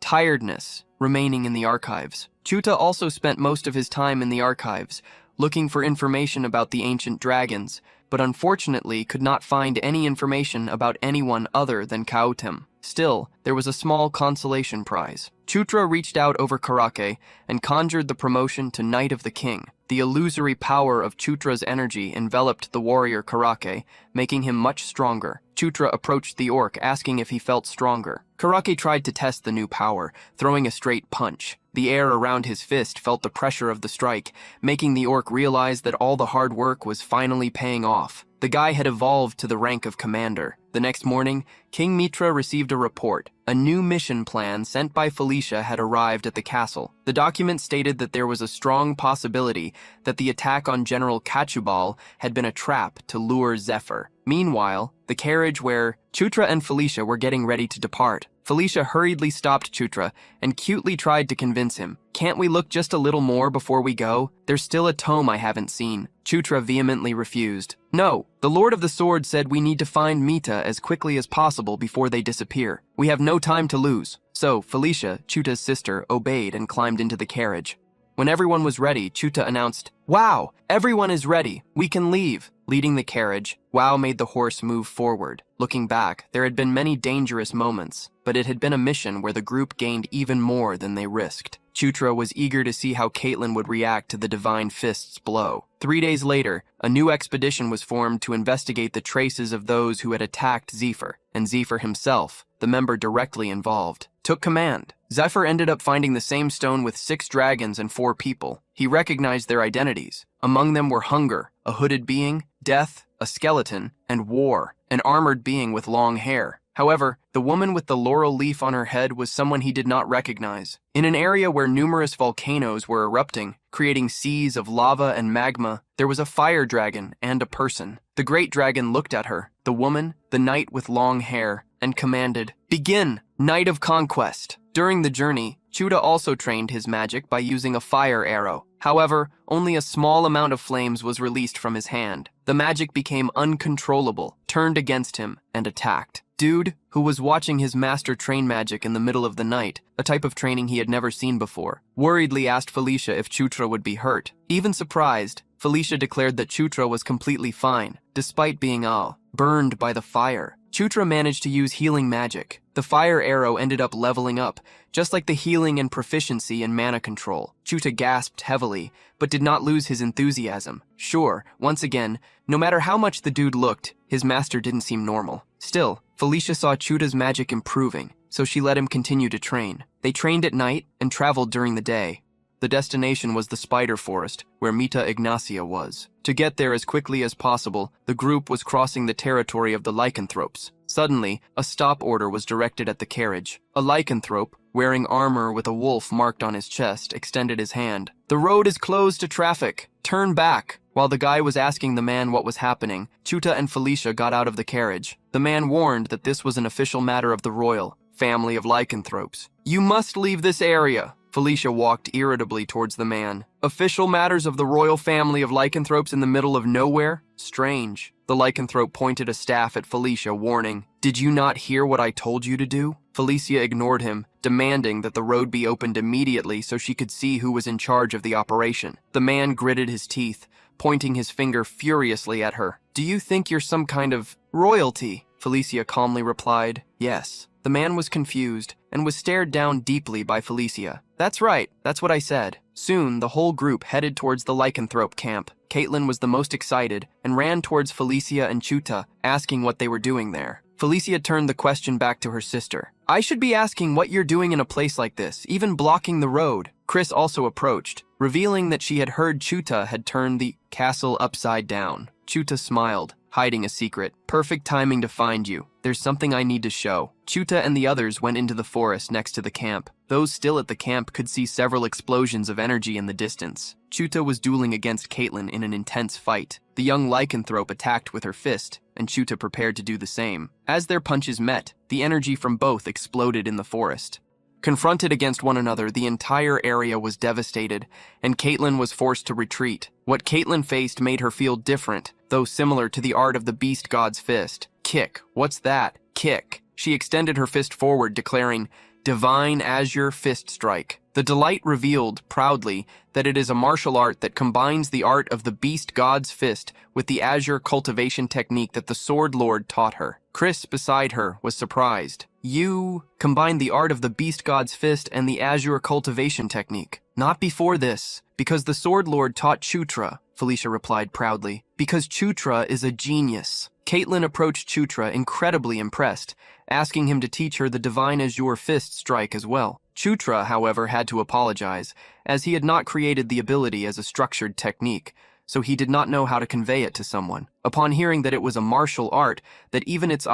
tiredness remaining in the archives. Chuta also spent most of his time in the archives, looking for information about the ancient dragons, but unfortunately could not find any information about anyone other than Kautem. Still, there was a small consolation prize. Chutra reached out over Karake and conjured the promotion to Knight of the King. The illusory power of Chutra's energy enveloped the warrior Karake, making him much stronger. Chutra approached the orc, asking if he felt stronger. Karake tried to test the new power, throwing a straight punch. The air around his fist felt the pressure of the strike, making the orc realize that all the hard work was finally paying off. The guy had evolved to the rank of commander. The next morning, King Mitra received a report. A new mission plan sent by Felicia had arrived at the castle. The document stated that there was a strong possibility that the attack on General Kachubal had been a trap to lure Zephyr. Meanwhile, the carriage where Chutra and Felicia were getting ready to depart. Felicia hurriedly stopped Chutra and cutely tried to convince him. "Can't we look just a little more before we go? There's still a tome I haven't seen." Chutra vehemently refused. "No, the Lord of the Sword said we need to find Mita as quickly as possible before they disappear. We have no time to lose." So, Felicia, Chuta's sister, obeyed and climbed into the carriage. When everyone was ready, Chuta announced, "Wow, everyone is ready. We can leave." Leading the carriage, Wow made the horse move forward. Looking back, there had been many dangerous moments, but it had been a mission where the group gained even more than they risked. Chutra was eager to see how Caitlin would react to the Divine Fist's blow. 3 days later, a new expedition was formed to investigate the traces of those who had attacked Zephyr, and Zephyr himself, the member directly involved, took command. Zephyr ended up finding the same stone with 6 dragons and 4 people. He recognized their identities. Among them were Hunger, a hooded being, Death, a skeleton, and War, an armored being with long hair. However, the woman with the laurel leaf on her head was someone he did not recognize. In an area where numerous volcanoes were erupting, creating seas of lava and magma, there was a fire dragon and a person. The great dragon looked at her, the woman, the knight with long hair, and commanded, "Begin, Night of Conquest." During the journey, Chuta also trained his magic by using a fire arrow. However, only a small amount of flames was released from his hand. The magic became uncontrollable, turned against him, and attacked. Dude, who was watching his master train magic in the middle of the night, a type of training he had never seen before, worriedly asked Felicia if Chutra would be hurt. Even surprised, Felicia declared that Chutra was completely fine, despite being burned by the fire. Chutra managed to use healing magic. The fire arrow ended up leveling up, just like the healing and proficiency in mana control. Chuta gasped heavily, but did not lose his enthusiasm. Sure, once again, no matter how much the dude looked, his master didn't seem normal. Still, Felicia saw Chuta's magic improving, so she let him continue to train. They trained at night and traveled during the day. The destination was the spider forest, where Mita Ignacia was. To get there as quickly as possible, the group was crossing the territory of the lycanthropes. Suddenly, a stop order was directed at the carriage. A lycanthrope, wearing armor with a wolf marked on his chest, extended his hand. "The road is closed to traffic. Turn back." While the guy was asking the man what was happening, Chuta and Felicia got out of the carriage. The man warned that this was an official matter of the royal family of lycanthropes. "You must leave this area." Felicia walked irritably towards the man. "Official matters of the royal family of lycanthropes in the middle of nowhere? Strange." The lycanthrope pointed a staff at Felicia, warning, "Did you not hear what I told you to do?" Felicia ignored him, demanding that the road be opened immediately so she could see who was in charge of the operation. The man gritted his teeth, pointing his finger furiously at her. "Do you think you're some kind of royalty?" Felicia calmly replied, "Yes." The man was confused and was stared down deeply by Felicia. "That's right, that's what I said." Soon, the whole group headed towards the lycanthrope camp. Caitlin was the most excited and ran towards Felicia and Chuta, asking what they were doing there. Felicia turned the question back to her sister. "I should be asking what you're doing in a place like this, even blocking the road." Chris also approached, revealing that she had heard Chuta had turned the castle upside down. Chuta smiled, hiding a secret. "Perfect timing to find you. There's something I need to show." Chuta and the others went into the forest next to the camp. Those still at the camp could see several explosions of energy in the distance. Chuta was dueling against Caitlin in an intense fight. The young lycanthrope attacked with her fist, and Chuta prepared to do the same. As their punches met, the energy from both exploded in the forest. Confronted against one another, the entire area was devastated, and Caitlin was forced to retreat. What Caitlin faced made her feel different, though similar to the art of the beast god's fist. "Kick. What's that? Kick." She extended her fist forward, declaring, "Divine Azure Fist Strike." The delight revealed, proudly, that it is a martial art that combines the art of the beast god's fist with the azure cultivation technique that the Sword Lord taught her. Chris, beside her, was surprised. "You combined the art of the beast god's fist and the azure cultivation technique." "Not before this, because the Sword Lord taught Chutra," Felicia replied proudly. "Because Chutra is a genius." Caitlin approached Chutra, incredibly impressed, asking him to teach her the Divine Azure Fist Strike as well. Chutra, however, had to apologize, as he had not created the ability as a structured technique, so he did not know how to convey it to someone. Upon hearing that it was a martial art that even its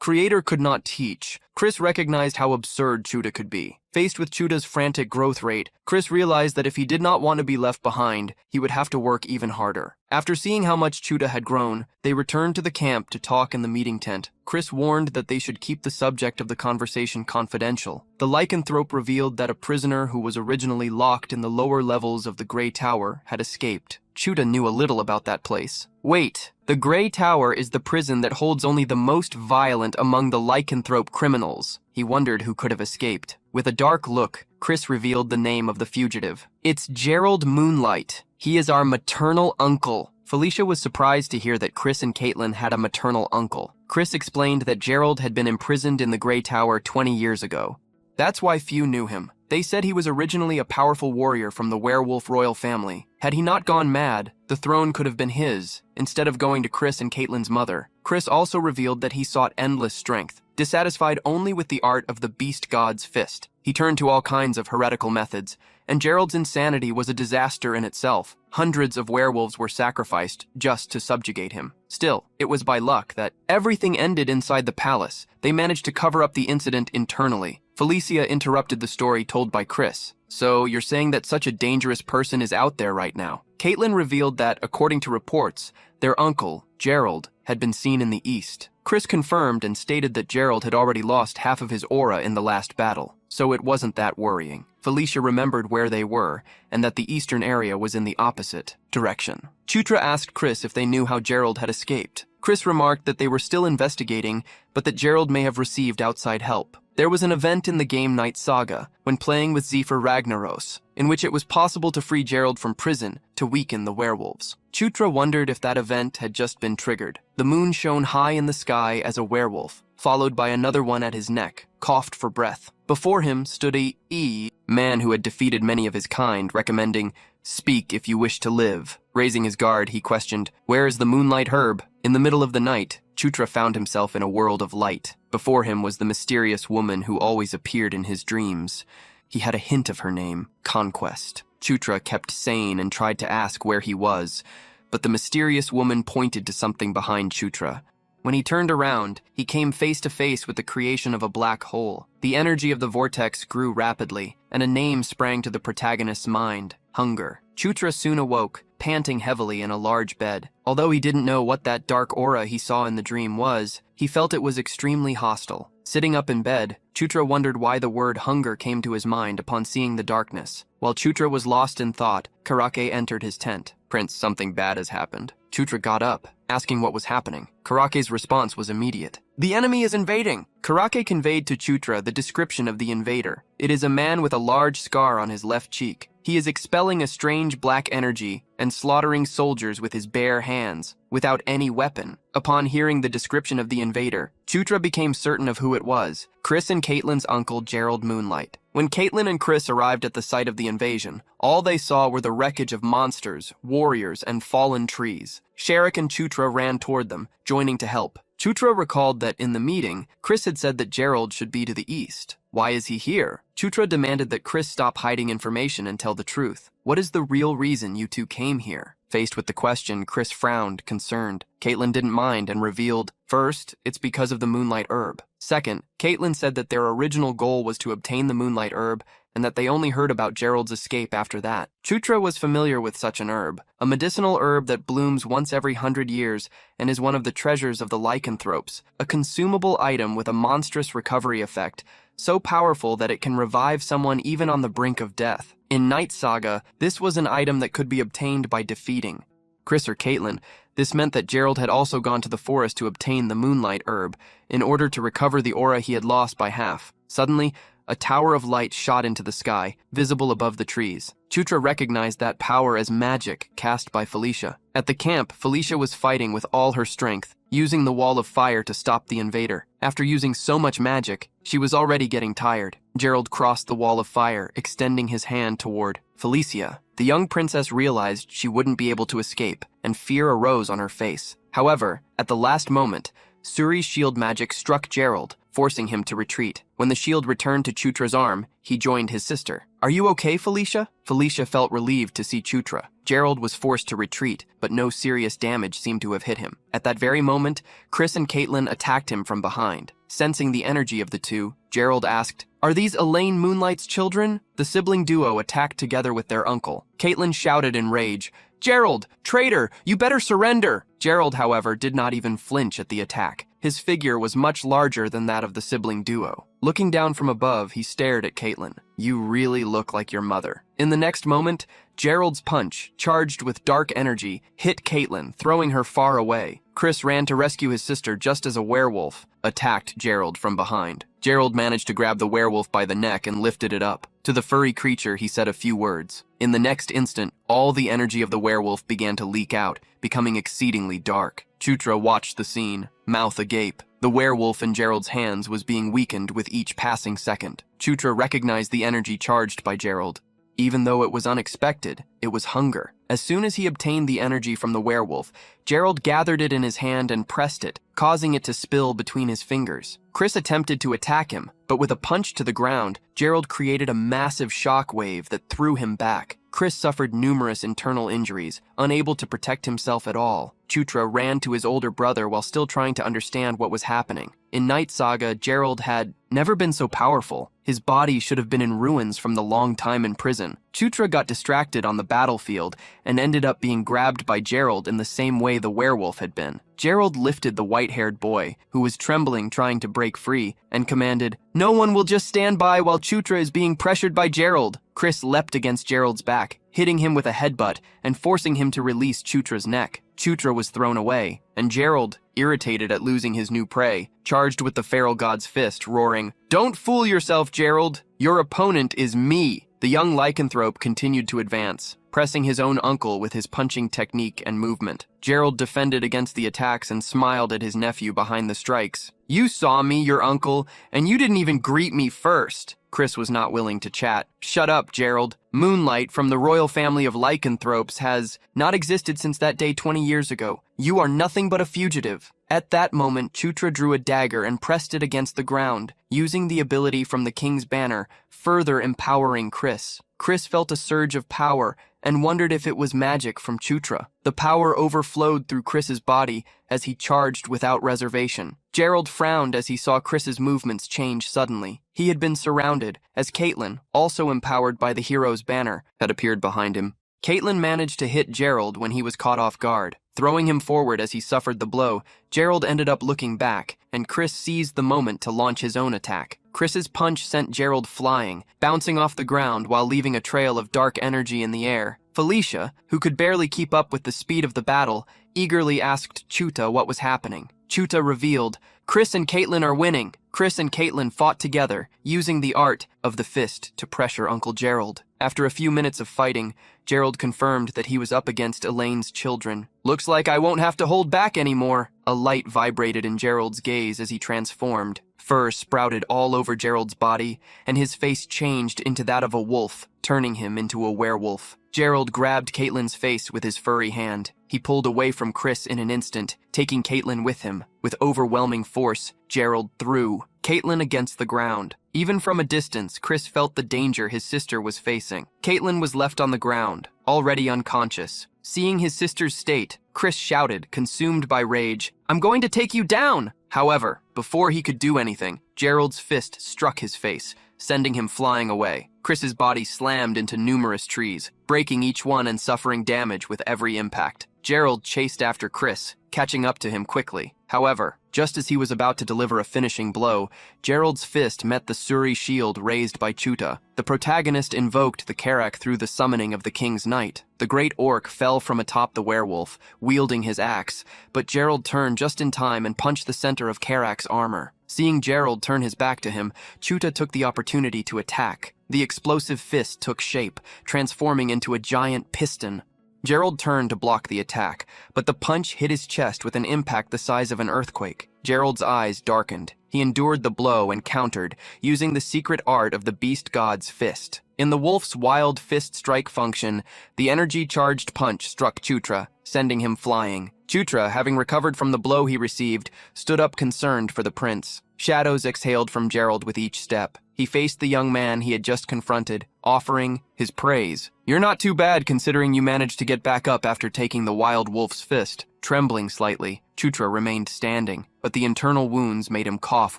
creator could not teach, Chris recognized how absurd Chuta could be. Faced with Chuta's frantic growth rate, Chris realized that if he did not want to be left behind, he would have to work even harder. After seeing how much Chuta had grown, they returned to the camp to talk in the meeting tent. Chris warned that they should keep the subject of the conversation confidential. The lycanthrope revealed that a prisoner who was originally locked in the lower levels of the Grey Tower had escaped. Chuta knew a little about that place. Wait, the Grey Tower is the prison that holds only the most violent among the lycanthrope criminals. He wondered who could have escaped. With a dark look, Chris revealed the name of the fugitive. It's Gerald Moonlight. He is our maternal uncle. Felicia was surprised to hear that Chris and Caitlin had a maternal uncle. Chris explained that Gerald had been imprisoned in the Grey Tower 20 years ago. That's why few knew him. They said he was originally a powerful warrior from the werewolf royal family. Had he not gone mad, the throne could have been his, instead of going to Chris and Caitlin's mother. Chris also revealed that he sought endless strength, dissatisfied only with the art of the beast god's fist. He turned to all kinds of heretical methods, and Gerald's insanity was a disaster in itself. Hundreds of werewolves were sacrificed just to subjugate him. Still, it was by luck that everything ended inside the palace. They managed to cover up the incident internally. Felicia interrupted the story told by Chris. So you're saying that such a dangerous person is out there right now? Caitlin revealed that, according to reports, their uncle, Gerald, had been seen in the east. Chris confirmed and stated that Gerald had already lost half of his aura in the last battle, so it wasn't that worrying. Felicia remembered where they were, and that the eastern area was in the opposite direction. Chutra asked Chris if they knew how Gerald had escaped. Chris remarked that they were still investigating, but that Gerald may have received outside help. There was an event in the game Night Saga, when playing with Zephyr Ragnaros, in which it was possible to free Gerald from prison to weaken the werewolves. Chutra wondered if that event had just been triggered. The moon shone high in the sky as a werewolf, followed by another one at his neck, coughed for breath. Before him stood a man who had defeated many of his kind, recommending, "Speak if you wish to live." Raising his guard, he questioned, "Where is the moonlight herb?" In the middle of the night, Chutra found himself in a world of light. Before him was the mysterious woman who always appeared in his dreams. He had a hint of her name, Conquest. Chutra kept sane and tried to ask where he was, but the mysterious woman pointed to something behind Chutra. When he turned around, he came face to face with the creation of a black hole. The energy of the vortex grew rapidly, and a name sprang to the protagonist's mind, Hunger. Chutra soon awoke, panting heavily in a large bed. Although he didn't know what that dark aura he saw in the dream was, he felt it was extremely hostile. Sitting up in bed, Chutra wondered why the word hunger came to his mind upon seeing the darkness. While Chutra was lost in thought, Karake entered his tent. "Prince, something bad has happened." Chutra got up, asking what was happening. Karake's response was immediate. "The enemy is invading!" Karake conveyed to Chutra the description of the invader. It is a man with a large scar on his left cheek. He is expelling a strange black energy and slaughtering soldiers with his bare hands, without any weapon. Upon hearing the description of the invader, Chutra became certain of who it was, Chris and Caitlin's uncle Gerald Moonlight. When Caitlin and Chris arrived at the site of the invasion, all they saw were the wreckage of monsters, warriors, and fallen trees. Sharik and Chutra ran toward them, joining to help. Chutra recalled that in the meeting, Chris had said that Gerald should be to the east. Why is he here? Chutra demanded that Chris stop hiding information and tell the truth. What is the real reason you two came here? Faced with the question, Chris frowned, concerned. Caitlin didn't mind and revealed, first, it's because of the moonlight herb. Second, Caitlin said that their original goal was to obtain the moonlight herb and that they only heard about Gerald's escape after that. Chutra was familiar with such an herb, a medicinal herb that blooms once every 100 years and is one of the treasures of the lycanthropes, a consumable item with a monstrous recovery effect, so powerful that it can revive someone even on the brink of death. In Night Saga, this was an item that could be obtained by defeating Chris or Caitlin. This meant that Gerald had also gone to the forest to obtain the moonlight herb in order to recover the aura he had lost by half. Suddenly, a tower of light shot into the sky, visible above the trees. Chutra recognized that power as magic cast by Felicia. At the camp, Felicia was fighting with all her strength, using the wall of fire to stop the invader. After using so much magic, she was already getting tired. Gerald crossed the wall of fire, extending his hand toward Felicia. The young princess realized she wouldn't be able to escape, and fear arose on her face. However, at the last moment, Suri's shield magic struck Gerald, forcing him to retreat. When the shield returned to Chutra's arm, he joined his sister. "Are you okay, Felicia?" Felicia felt relieved to see Chutra. Gerald was forced to retreat, but no serious damage seemed to have hit him. At that very moment, Chris and Caitlin attacked him from behind. Sensing the energy of the two, Gerald asked, "Are these Elaine Moonlight's children?" The sibling duo attacked together with their uncle. Caitlin shouted in rage, "Gerald, traitor, you better surrender!" Gerald, however, did not even flinch at the attack. His figure was much larger than that of the sibling duo. Looking down from above, he stared at Caitlin. "You really look like your mother." In the next moment, Gerald's punch, charged with dark energy, hit Caitlin, throwing her far away. Chris ran to rescue his sister just as a werewolf attacked Gerald from behind. Gerald managed to grab the werewolf by the neck and lifted it up. To the furry creature, he said a few words. In the next instant, all the energy of the werewolf began to leak out, becoming exceedingly dark. Chutra watched the scene, mouth agape. The werewolf in Gerald's hands was being weakened with each passing second. Chutra recognized the energy charged by Gerald. Even though it was unexpected, it was hunger. As soon as he obtained the energy from the werewolf, Gerald gathered it in his hand and pressed it, causing it to spill between his fingers. Chris attempted to attack him, but with a punch to the ground, Gerald created a massive shock wave that threw him back. Chris suffered numerous internal injuries, unable to protect himself at all. Chutra ran to his older brother while still trying to understand what was happening. In Night Saga, Gerald had never been so powerful. His body should have been in ruins from the long time in prison. Chutra got distracted on the battlefield and ended up being grabbed by Gerald in the same way the werewolf had been. Gerald lifted the white-haired boy, who was trembling trying to break free, and commanded, "No one will just stand by while Chutra is being pressured by Gerald." Chris leapt against Gerald's back, hitting him with a headbutt and forcing him to release Chutra's neck. Chutra was thrown away, and Gerald, irritated at losing his new prey, charged with the feral god's fist, roaring, "Don't fool yourself, Gerald! Your opponent is me!" The young lycanthrope continued to advance, pressing his own uncle with his punching technique and movement. Gerald defended against the attacks and smiled at his nephew behind the strikes. "You saw me, your uncle, and you didn't even greet me first." Chris was not willing to chat. "Shut up, Gerald. Moonlight from the royal family of lycanthropes has not existed since that day 20 years ago. You are nothing but a fugitive." At that moment, Chutra drew a dagger and pressed it against the ground, using the ability from the king's banner, further empowering Chris. Chris felt a surge of power and wondered if it was magic from Chutra. The power overflowed through Chris's body as he charged without reservation. Gerald frowned as he saw Chris's movements change suddenly. He had been surrounded, as Caitlin, also empowered by the hero's banner, had appeared behind him. Caitlin managed to hit Gerald when he was caught off guard. Throwing him forward as he suffered the blow, Gerald ended up looking back, and Chris seized the moment to launch his own attack. Chris's punch sent Gerald flying, bouncing off the ground while leaving a trail of dark energy in the air. Felicia, who could barely keep up with the speed of the battle, eagerly asked Chuta what was happening. Chuta revealed, "Chris and Caitlin are winning." Chris and Caitlin fought together, using the art of the fist to pressure Uncle Gerald. After a few minutes of fighting, Gerald confirmed that he was up against Elaine's children. "Looks like I won't have to hold back anymore." A light vibrated in Gerald's gaze as he transformed. Fur sprouted all over Gerald's body, and his face changed into that of a wolf, turning him into a werewolf. Gerald grabbed Caitlin's face with his furry hand. He pulled away from Chris in an instant, taking Caitlin with him. With overwhelming force, Gerald threw Caitlin against the ground. Even from a distance, Chris felt the danger his sister was facing. Caitlin was left on the ground, already unconscious. Seeing his sister's state, Chris shouted, consumed by rage, "I'm going to take you down!" However, before he could do anything, Gerald's fist struck his face, sending him flying away. Chris's body slammed into numerous trees, breaking each one and suffering damage with every impact. Gerald chased after Chris, catching up to him quickly. However, just as he was about to deliver a finishing blow, Gerald's fist met the Suri shield raised by Chuta. The protagonist invoked the Karak through the summoning of the King's Knight. The great orc fell from atop the werewolf, wielding his axe, but Gerald turned just in time and punched the center of Karak's armor. Seeing Gerald turn his back to him, Chuta took the opportunity to attack. The explosive fist took shape, transforming into a giant piston. Gerald turned to block the attack, but the punch hit his chest with an impact the size of an earthquake. Gerald's eyes darkened. He endured the blow and countered, using the secret art of the beast god's fist. In the wolf's wild fist strike function, the energy-charged punch struck Chutra, sending him flying. Chutra, having recovered from the blow he received, stood up concerned for the prince. Shadows exhaled from Gerald with each step. He faced the young man he had just confronted, offering his praise. "You're not too bad considering you managed to get back up after taking the wild wolf's fist." Trembling slightly, Chutra remained standing, but the internal wounds made him cough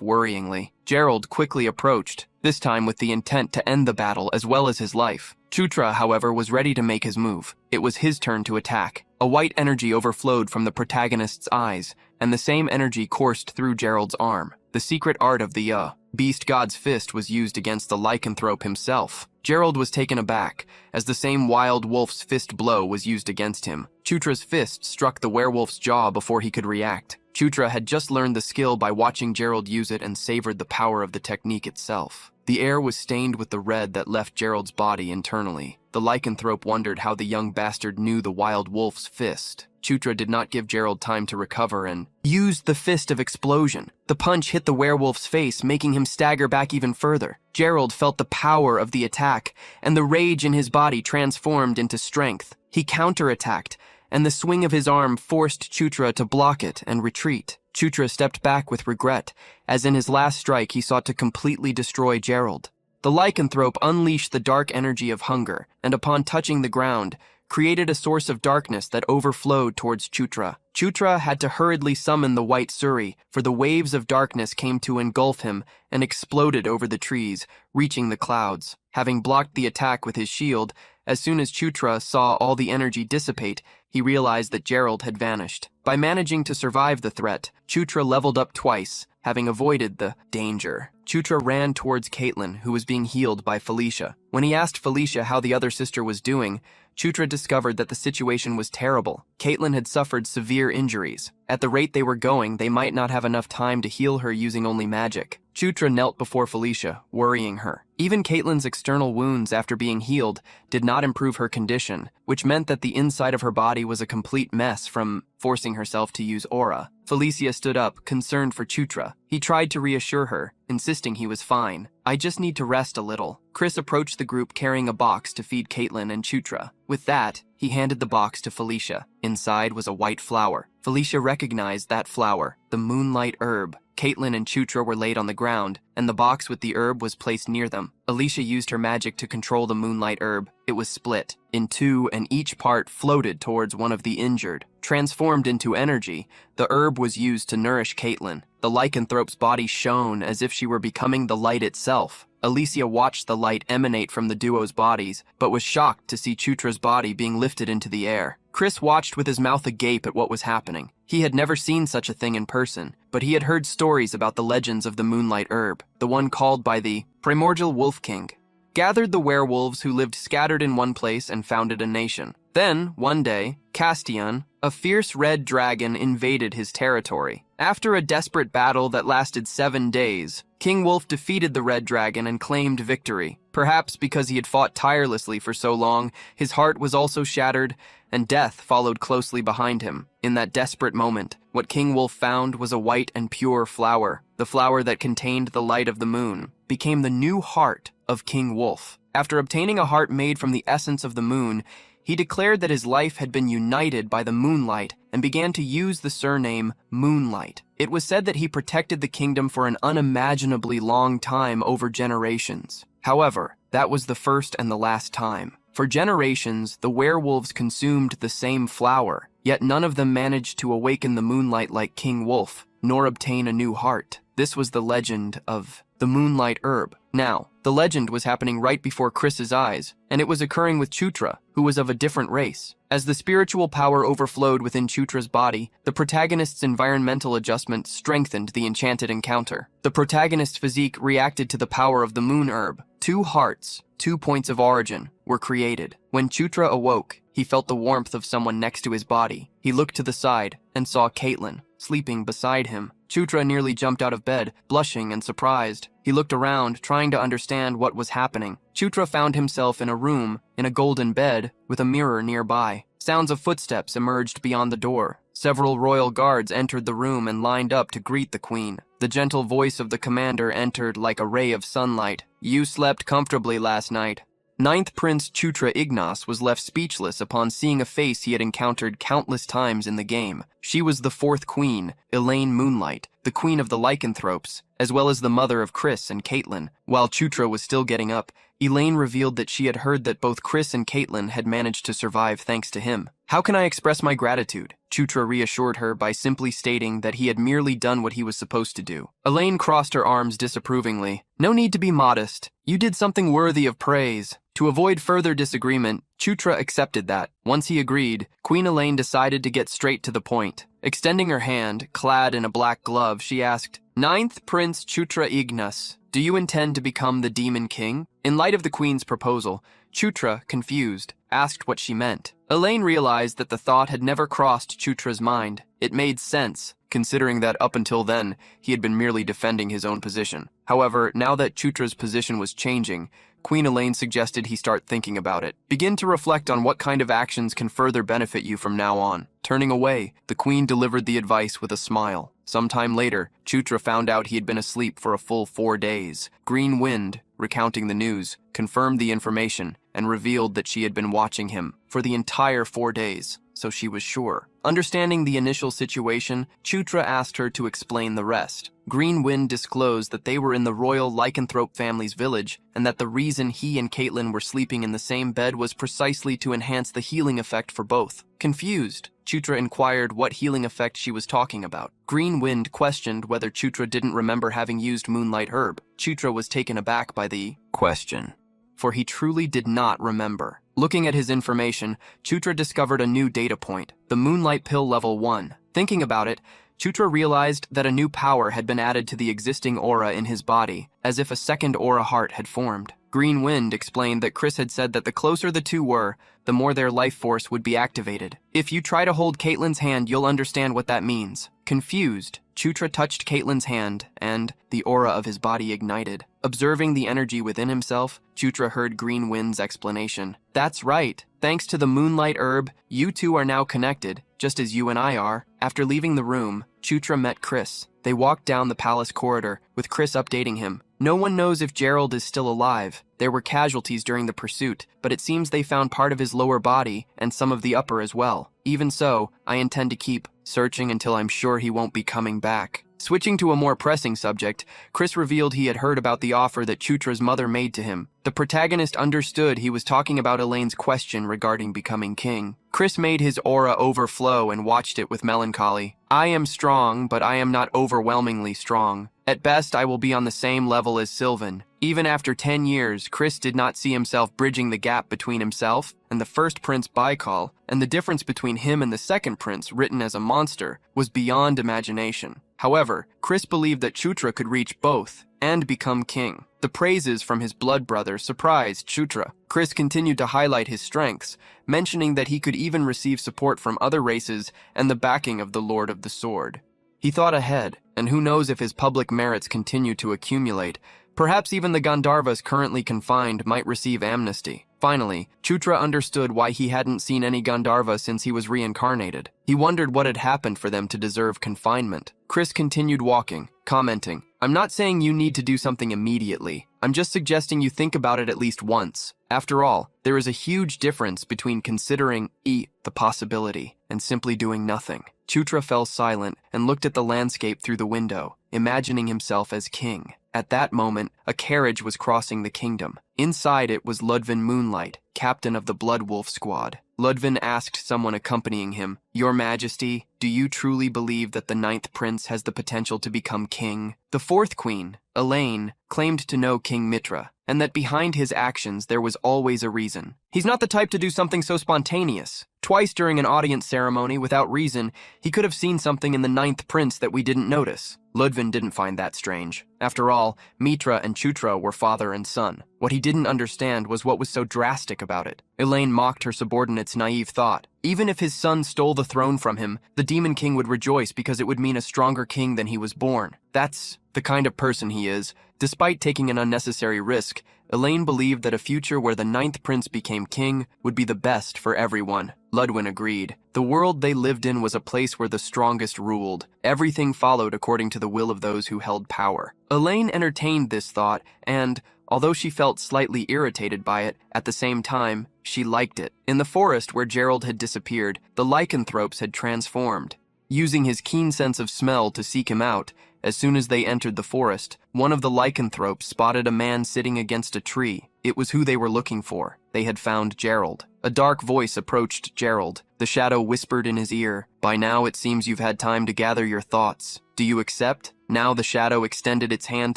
worryingly. Gerald quickly approached, this time with the intent to end the battle as well as his life. Chutra, however, was ready to make his move. It was his turn to attack. A white energy overflowed from the protagonist's eyes, and the same energy coursed through Gerald's arm. The secret art of the beast god's fist was used against the lycanthrope himself. Gerald was taken aback, as the same wild wolf's fist blow was used against him. Chutra's fist struck the werewolf's jaw before he could react. Chutra had just learned the skill by watching Gerald use it and savored the power of the technique itself. The air was stained with the red that left Gerald's body internally. The lycanthrope wondered how the young bastard knew the wild wolf's fist. Chutra did not give Gerald time to recover and used the fist of explosion. The punch hit the werewolf's face, making him stagger back even further. Gerald felt the power of the attack, and the rage in his body transformed into strength. He counterattacked, and the swing of his arm forced Chutra to block it and retreat. Chutra stepped back with regret, as in his last strike he sought to completely destroy Gerald. The lycanthrope unleashed the dark energy of hunger, and upon touching the ground, created a source of darkness that overflowed towards Chutra. Chutra had to hurriedly summon the white Suri, for the waves of darkness came to engulf him and exploded over the trees, reaching the clouds. Having blocked the attack with his shield, as soon as Chutra saw all the energy dissipate, he realized that Gerald had vanished. By managing to survive the threat, Chutra leveled up twice, having avoided the danger. Chutra ran towards Caitlin, who was being healed by Felicia. When he asked Felicia how the other sister was doing, Chutra discovered that the situation was terrible. Caitlin had suffered severe injuries. At the rate they were going, they might not have enough time to heal her using only magic. Chutra knelt before Felicia, worrying her. Even Caitlin's external wounds after being healed did not improve her condition, which meant that the inside of her body was a complete mess from forcing herself to use aura. Felicia stood up, concerned for Chutra. He tried to reassure her, insisting he was fine. "I just need to rest a little." Chris approached the group carrying a box to feed Caitlin and Chutra. With that, he handed the box to Felicia. Inside was a white flower. Felicia recognized that flower, the moonlight herb. Caitlin and Chutra were laid on the ground, and the box with the herb was placed near them. Alicia used her magic to control the moonlight herb. It was split in two, and each part floated towards one of the injured. Transformed into energy, the herb was used to nourish Caitlin. The lycanthrope's body shone as if she were becoming the light itself. Alicia watched the light emanate from the duo's bodies, but was shocked to see Chutra's body being lifted into the air. Chris watched with his mouth agape at what was happening. He had never seen such a thing in person, but he had heard stories about the legends of the moonlight herb, the one called by the primordial wolf king. Gathered the werewolves who lived scattered in one place and founded a nation. Then, one day, Castian, a fierce red dragon, invaded his territory. After a desperate battle that lasted 7 days, King Wolf defeated the red dragon and claimed victory. Perhaps because he had fought tirelessly for so long, his heart was also shattered, and death followed closely behind him. In that desperate moment, what King Wolf found was a white and pure flower. The flower that contained the light of the moon became the new heart of King Wolf. After obtaining a heart made from the essence of the moon, he declared that his life had been united by the moonlight and began to use the surname Moonlight. It was said that he protected the kingdom for an unimaginably long time over generations. However, that was the first and the last time. For generations, the werewolves consumed the same flower, yet none of them managed to awaken the moonlight like King Wolf, nor obtain a new heart. This was the legend of the moonlight herb. Now, the legend was happening right before Chris's eyes, and it was occurring with Chutra, who was of a different race. As the spiritual power overflowed within Chutra's body, the protagonist's environmental adjustment strengthened the enchanted encounter. The protagonist's physique reacted to the power of the moon herb. 2 hearts, 2 points of origin, were created. When Chutra awoke, he felt the warmth of someone next to his body. He looked to the side and saw Caitlin, sleeping beside him. Chutra nearly jumped out of bed, blushing and surprised. He looked around, trying to understand what was happening. Chutra found himself in a room, in a golden bed, with a mirror nearby. Sounds of footsteps emerged beyond the door. Several royal guards entered the room and lined up to greet the queen. The gentle voice of the commander entered like a ray of sunlight. "You slept comfortably last night. Ninth Prince Chutra Ignas was left speechless upon seeing a face he had encountered countless times in the game. She was the fourth queen, Elaine Moonlight, the queen of the lycanthropes, as well as the mother of Chris and Caitlin. While Chutra was still getting up, Elaine revealed that she had heard that both Chris and Caitlin had managed to survive thanks to him. How can I express my gratitude? Chutra reassured her by simply stating that he had merely done what he was supposed to do. Elaine crossed her arms disapprovingly. No need to be modest. You did something worthy of praise. To avoid further disagreement, Chutra accepted that. Once he agreed, Queen Elaine decided to get straight to the point. Extending her hand, clad in a black glove, she asked, "Ninth Prince Chutra Ignas, do you intend to become the Demon King?" In light of the Queen's proposal, Chutra, confused, asked what she meant. Elaine realized that the thought had never crossed Chutra's mind. It made sense, considering that up until then, he had been merely defending his own position. However, now that Chutra's position was changing, Queen Elaine suggested he start thinking about it. Begin to reflect on what kind of actions can further benefit you from now on. Turning away, the Queen delivered the advice with a smile. Sometime later, Chutra found out he had been asleep for a full 4 days. Green Wind, recounting the news, confirmed the information and revealed that she had been watching him for the entire 4 days, so she was sure. Understanding the initial situation, Chutra asked her to explain the rest. Green Wind disclosed that they were in the royal lycanthrope family's village, and that the reason he and Caitlin were sleeping in the same bed was precisely to enhance the healing effect for both. Confused, Chutra inquired what healing effect she was talking about. Green Wind questioned whether Chutra didn't remember having used Moonlight Herb. Chutra was taken aback by the question, for he truly did not remember. Looking at his information, Chutra discovered a new data point, the Moonlight Pill Level 1. Thinking about it, Chutra realized that a new power had been added to the existing aura in his body, as if a second aura heart had formed. Green Wind explained that Chris had said that the closer the two were, the more their life force would be activated. If you try to hold Caitlin's hand, you'll understand what that means. Confused, Chutra touched Caitlin's hand, and the aura of his body ignited. Observing the energy within himself, Chutra heard Green Wind's explanation. That's right. Thanks to the Moonlight Herb, you two are now connected, just as you and I are. After leaving the room, Chutra met Chris. They walked down the palace corridor, with Chris updating him. No one knows if Gerald is still alive. There were casualties during the pursuit, but it seems they found part of his lower body and some of the upper as well. Even so, I intend to keep searching until I'm sure he won't be coming back. Switching to a more pressing subject, Chris revealed he had heard about the offer that Chutra's mother made to him. The protagonist understood he was talking about Elaine's question regarding becoming king. Chris made his aura overflow and watched it with melancholy. I am strong, but I am not overwhelmingly strong. At best, I will be on the same level as Sylvan. Even after 10 years, Chris did not see himself bridging the gap between himself and the first Prince Baikal, and the difference between him and the second prince, written as a monster, was beyond imagination. However, Chris believed that Chutra could reach both and become king. The praises from his blood brother surprised Chutra. Chris continued to highlight his strengths, mentioning that he could even receive support from other races and the backing of the Lord of the Sword. He thought ahead, and who knows if his public merits continue to accumulate. Perhaps even the Gandharvas currently confined might receive amnesty. Finally, Chutra understood why he hadn't seen any Gandharva since he was reincarnated. He wondered what had happened for them to deserve confinement. Chris continued walking, commenting, I'm not saying you need to do something immediately. I'm just suggesting you think about it at least once. After all, there is a huge difference between considering the possibility and simply doing nothing. Chutra fell silent and looked at the landscape through the window, imagining himself as king. At that moment, a carriage was crossing the kingdom. Inside it was Ludvin Moonlight, captain of the Blood Wolf squad. Ludvin asked someone accompanying him, Your Majesty, do you truly believe that the ninth prince has the potential to become king? The fourth queen, Elaine, claimed to know King Mitra, and that behind his actions there was always a reason. He's not the type to do something so spontaneous. Twice during an audience ceremony, without reason, he could have seen something in the ninth prince that we didn't notice. Ludvin didn't find that strange. After all, Mitra and Chutra were father and son. What he didn't understand was what was so drastic about it. Elaine mocked her subordinate's naive thought. Even if his son stole the throne from him, the Demon King would rejoice because it would mean a stronger king than he was born. That's the kind of person he is. Despite taking an unnecessary risk, Elaine believed that a future where the ninth prince became king would be the best for everyone. Ludwin agreed. The world they lived in was a place where the strongest ruled. Everything followed according to the will of those who held power. Elaine entertained this thought and, although she felt slightly irritated by it, at the same time, she liked it. In the forest where Gerald had disappeared, the lycanthropes had transformed. Using his keen sense of smell to seek him out, as soon as they entered the forest, one of the lycanthropes spotted a man sitting against a tree. It was who they were looking for. They had found Gerald. A dark voice approached Gerald. The shadow whispered in his ear, "By now it seems you've had time to gather your thoughts. Do you accept?" Now the shadow extended its hand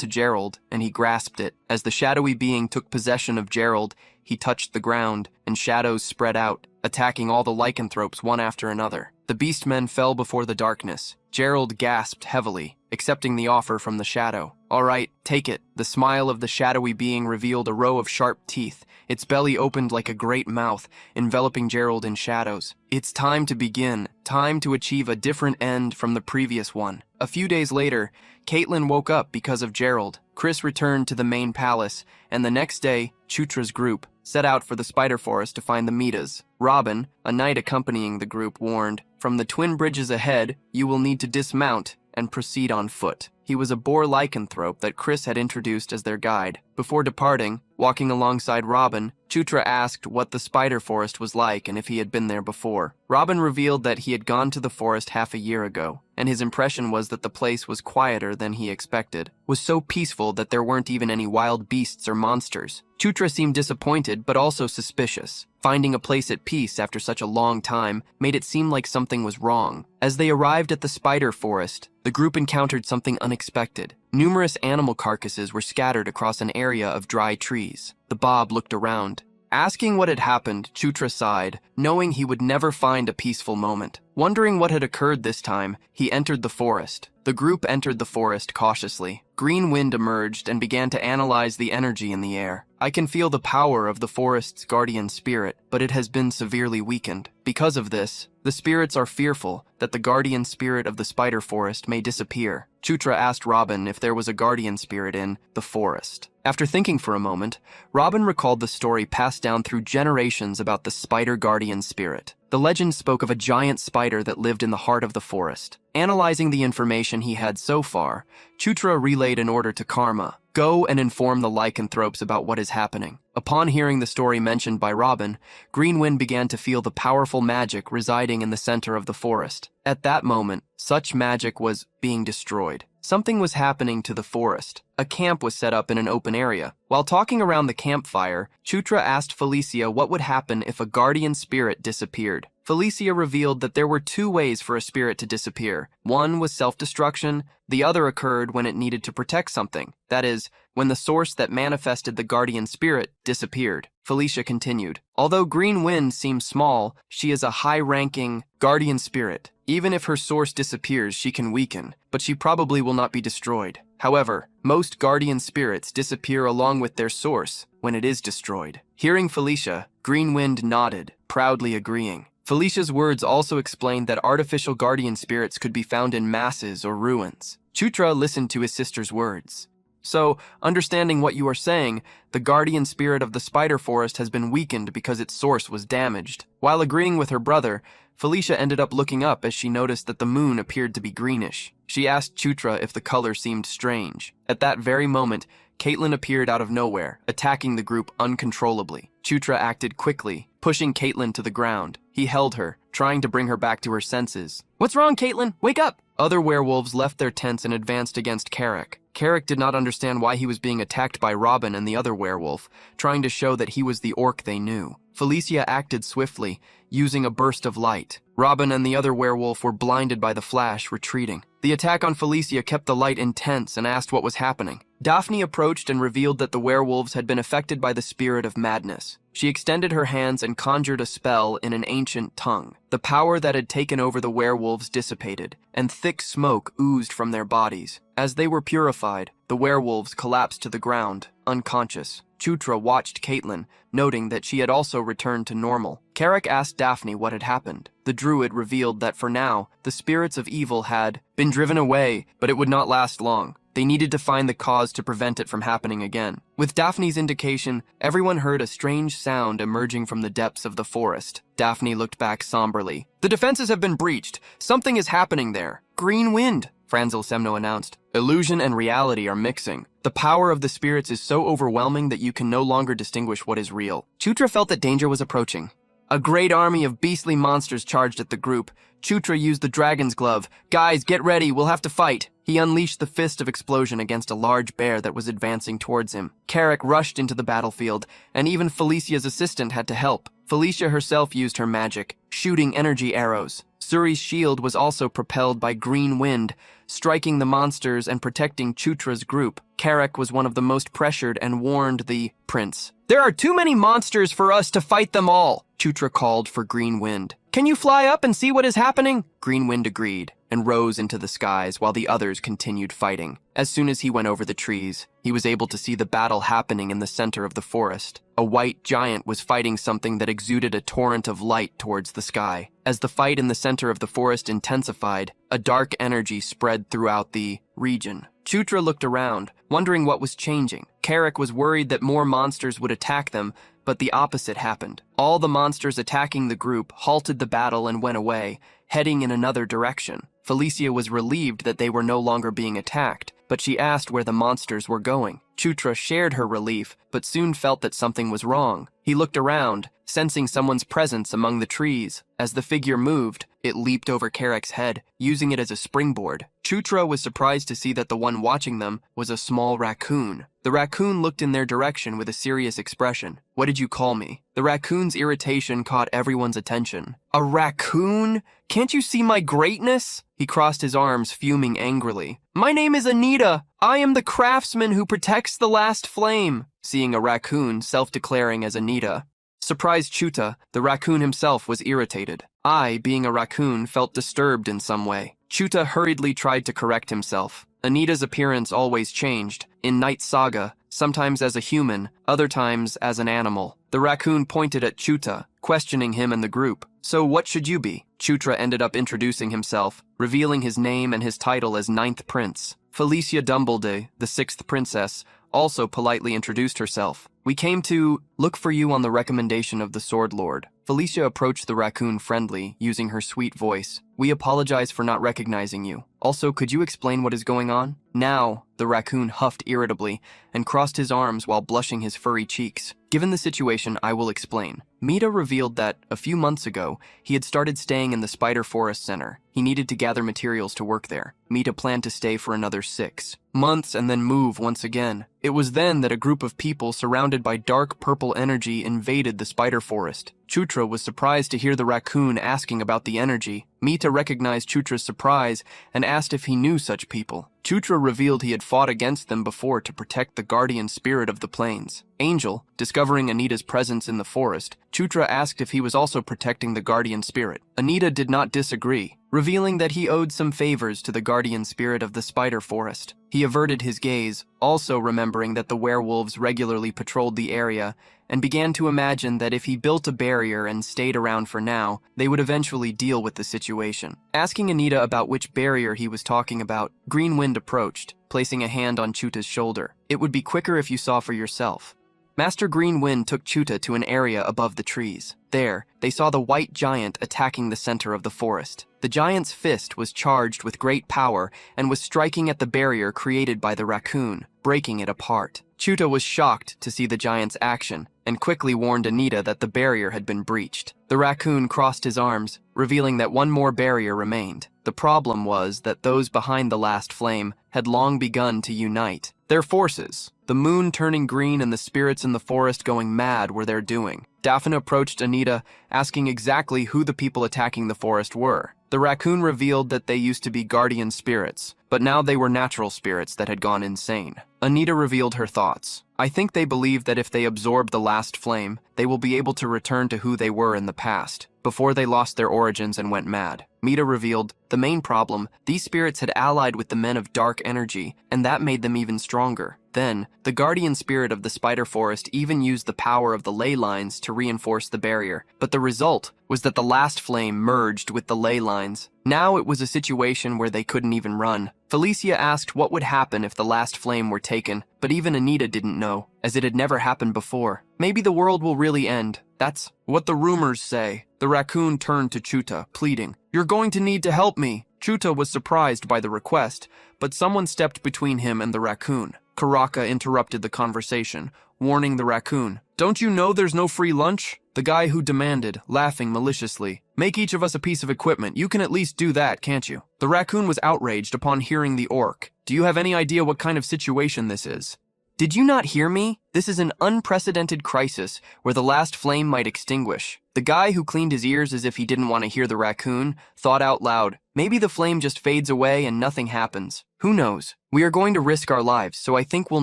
to Gerald, and he grasped it. As the shadowy being took possession of Gerald, he touched the ground, and shadows spread out, attacking all the lycanthropes one after another. The beastmen fell before the darkness. Gerald gasped heavily, accepting the offer from the shadow. "All right, take it." The smile of the shadowy being revealed a row of sharp teeth. Its belly opened like a great mouth, enveloping Gerald in shadows. It's time to begin, time to achieve a different end from the previous one. A few days later, Caitlin woke up because of Gerald. Chris returned to the main palace, and the next day, Chutra's group set out for the spider forest to find the Mitas. Robin, a knight accompanying the group, warned, "From the twin bridges ahead, you will need to dismount and proceed on foot." He was a boar lycanthrope that Chris had introduced as their guide. Before departing, walking alongside Robin, Chutra asked what the spider forest was like and if he had been there before. Robin revealed that he had gone to the forest half a year ago, and his impression was that the place was quieter than he expected, was so peaceful that there weren't even any wild beasts or monsters. Chutra seemed disappointed but also suspicious. Finding a place at peace after such a long time made it seem like something was wrong. As they arrived at the spider forest, the group encountered something unexpected. Numerous animal carcasses were scattered across an area of dry trees. The Bob looked around. Asking what had happened, Chutra sighed, knowing he would never find a peaceful moment. Wondering what had occurred this time, he entered the forest. The group entered the forest cautiously. Green wind emerged and began to analyze the energy in the air. "I can feel the power of the forest's guardian spirit, but it has been severely weakened. Because of this, the spirits are fearful that the guardian spirit of the spider forest may disappear." Chutra asked Robin if there was a guardian spirit in the forest. After thinking for a moment, Robin recalled the story passed down through generations about the spider guardian spirit. The legend spoke of a giant spider that lived in the heart of the forest. Analyzing the information he had so far, Chutra relayed an order to Karma. "Go and inform the lycanthropes about what is happening." Upon hearing the story mentioned by Robin, Greenwind began to feel the powerful magic residing in the center of the forest. At that moment, such magic was being destroyed. Something was happening to the forest. A camp was set up in an open area. While talking around the campfire, Chutra asked Felicia what would happen if a guardian spirit disappeared. Felicia revealed that there were two ways for a spirit to disappear. One was self-destruction, the other occurred when it needed to protect something. That is, when the source that manifested the guardian spirit disappeared. Felicia continued, "Although Green Wind seems small, she is a high-ranking guardian spirit. Even if her source disappears, she can weaken, but she probably will not be destroyed. However, most guardian spirits disappear along with their source when it is destroyed." Hearing Felicia, Green Wind nodded, proudly agreeing. Felicia's words also explained that artificial guardian spirits could be found in masses or ruins. Chutra listened to his sister's words. "So, understanding what you are saying, the guardian spirit of the spider forest has been weakened because its source was damaged." While agreeing with her brother, Felicia ended up looking up as she noticed that the moon appeared to be greenish. She asked Chutra if the color seemed strange. At that very moment, Caitlin appeared out of nowhere, attacking the group uncontrollably. Chutra acted quickly, pushing Caitlin to the ground. He held her, trying to bring her back to her senses. "What's wrong, Caitlin? Wake up!" Other werewolves left their tents and advanced against Carrick. Carrick did not understand why he was being attacked by Robin and the other werewolf, trying to show that he was the orc they knew. Felicia acted swiftly, using a burst of light. Robin and the other werewolf were blinded by the flash, retreating. The attack on Felicia kept the light intense and asked what was happening. Daphne approached and revealed that the werewolves had been affected by the spirit of madness. She extended her hands and conjured a spell in an ancient tongue. The power that had taken over the werewolves dissipated, and thick smoke oozed from their bodies. As they were purified, the werewolves collapsed to the ground, unconscious. Chutra watched Caitlin, noting that she had also returned to normal. Carrick asked Daphne what had happened. The druid revealed that for now, the spirits of evil had been driven away, but it would not last long. They needed to find the cause to prevent it from happening again. With Daphne's indication, everyone heard a strange sound emerging from the depths of the forest. Daphne looked back somberly. "The defenses have been breached. Something is happening there." "Green wind," Franzel Semno announced. "Illusion and reality are mixing. The power of the spirits is so overwhelming that you can no longer distinguish what is real." Chutra felt that danger was approaching. A great army of beastly monsters charged at the group. Chutra used the dragon's glove. "Guys, get ready, we'll have to fight." He unleashed the fist of explosion against a large bear that was advancing towards him. Carrick rushed into the battlefield, and even Felicia's assistant had to help. Felicia herself used her magic, shooting energy arrows. Suri's shield was also propelled by green wind, striking the monsters and protecting Chutra's group. Carrick was one of the most pressured and warned the prince. "There are too many monsters for us to fight them all," Chutra called for Green Wind. "Can you fly up and see what is happening?" Green Wind agreed and rose into the skies while the others continued fighting. As soon as he went over the trees, he was able to see the battle happening in the center of the forest. A white giant was fighting something that exuded a torrent of light towards the sky. As the fight in the center of the forest intensified, a dark energy spread throughout the region. Chutra looked around, wondering what was changing. Carrick was worried that more monsters would attack them, but the opposite happened. All the monsters attacking the group halted the battle and went away, heading in another direction. Felicia was relieved that they were no longer being attacked, but she asked where the monsters were going. Chutra shared her relief, but soon felt that something was wrong. He looked around, sensing someone's presence among the trees. As the figure moved, it leaped over Carrick's head, using it as a springboard. Chutra was surprised to see that the one watching them was a small raccoon. The raccoon looked in their direction with a serious expression. "What did you call me?" The raccoon's irritation caught everyone's attention. "A raccoon? Can't you see my greatness?" He crossed his arms, fuming angrily. "My name is Anita. I am the craftsman who protects the last flame." Seeing a raccoon self-declaring as Anita surprised Chuta, the raccoon himself was irritated. I, being a raccoon, felt disturbed in some way. Chuta hurriedly tried to correct himself. Anita's appearance always changed. In Night Saga, sometimes as a human, other times as an animal. The raccoon pointed at Chuta, questioning him and the group. "So what should you be?" Chutra ended up introducing himself, revealing his name and his title as Ninth Prince. Felicia Dumbledore, the sixth princess, also politely introduced herself. "We came to look for you on the recommendation of the Sword Lord." Felicia approached the raccoon friendly, using her sweet voice. "We apologize for not recognizing you. Also, could you explain what is going on?" "Now," the raccoon huffed irritably and crossed his arms while blushing his furry cheeks. "Given the situation, I will explain." Mita revealed that, a few months ago, he had started staying in the Spider Forest Center. He needed to gather materials to work there. Mita planned to stay for another 6 months and then move once again. It was then that a group of people surrounded by dark purple energy invaded the Spider Forest. Chutra was surprised to hear the raccoon asking about the energy. Mita recognized Chutra's surprise and asked if he knew such people. Chutra revealed he had fought against them before to protect the guardian spirit of the plains. Angel, discovering Anita's presence in the forest, Chutra asked if he was also protecting the guardian spirit. Anita did not disagree, revealing that he owed some favors to the guardian spirit of the Spider Forest. He averted his gaze, also remembering that the werewolves regularly patrolled the area, and began to imagine that if he built a barrier and stayed around for now, they would eventually deal with the situation. Asking Anita about which barrier he was talking about, Green Wind approached, placing a hand on Chuta's shoulder. "It would be quicker if you saw for yourself." Master Green Wind took Chuta to an area above the trees. There, they saw the white giant attacking the center of the forest. The giant's fist was charged with great power and was striking at the barrier created by the raccoon, breaking it apart. Chuta was shocked to see the giant's action and quickly warned Anita that the barrier had been breached. The raccoon crossed his arms, revealing that one more barrier remained. The problem was that those behind the last flame had long begun to unite. Their forces, the moon turning green and the spirits in the forest going mad, were their doing. Daphne approached Anita, asking exactly who the people attacking the forest were. The raccoon revealed that they used to be guardian spirits, but now they were natural spirits that had gone insane. Anita revealed her thoughts. "I think they believe that if they absorb the last flame, they will be able to return to who they were in the past, before they lost their origins and went mad." Mita revealed, the main problem, these spirits had allied with the men of dark energy, and that made them even stronger. Then, the guardian spirit of the Spider Forest even used the power of the ley lines to reinforce the barrier, but the result was that the last flame merged with the ley lines. Now it was a situation where they couldn't even run. Felicia asked what would happen if the last flame were taken, but even Anita didn't know, as it had never happened before. Maybe the world will really end. That's what the rumors say. The raccoon turned to Chuta, pleading, "You're going to need to help me." Chuta was surprised by the request, but someone stepped between him and the raccoon. Karaka interrupted the conversation, warning the raccoon, "Don't you know there's no free lunch?" The guy who demanded, laughing maliciously, "Make each of us a piece of equipment. You can at least do that, can't you?" The raccoon was outraged upon hearing the orc. "Do you have any idea what kind of situation this is?" "Did you not hear me? This is an unprecedented crisis where the last flame might extinguish." The guy who cleaned his ears as if he didn't want to hear the raccoon thought out loud, "Maybe the flame just fades away and nothing happens. Who knows? We are going to risk our lives, so I think we'll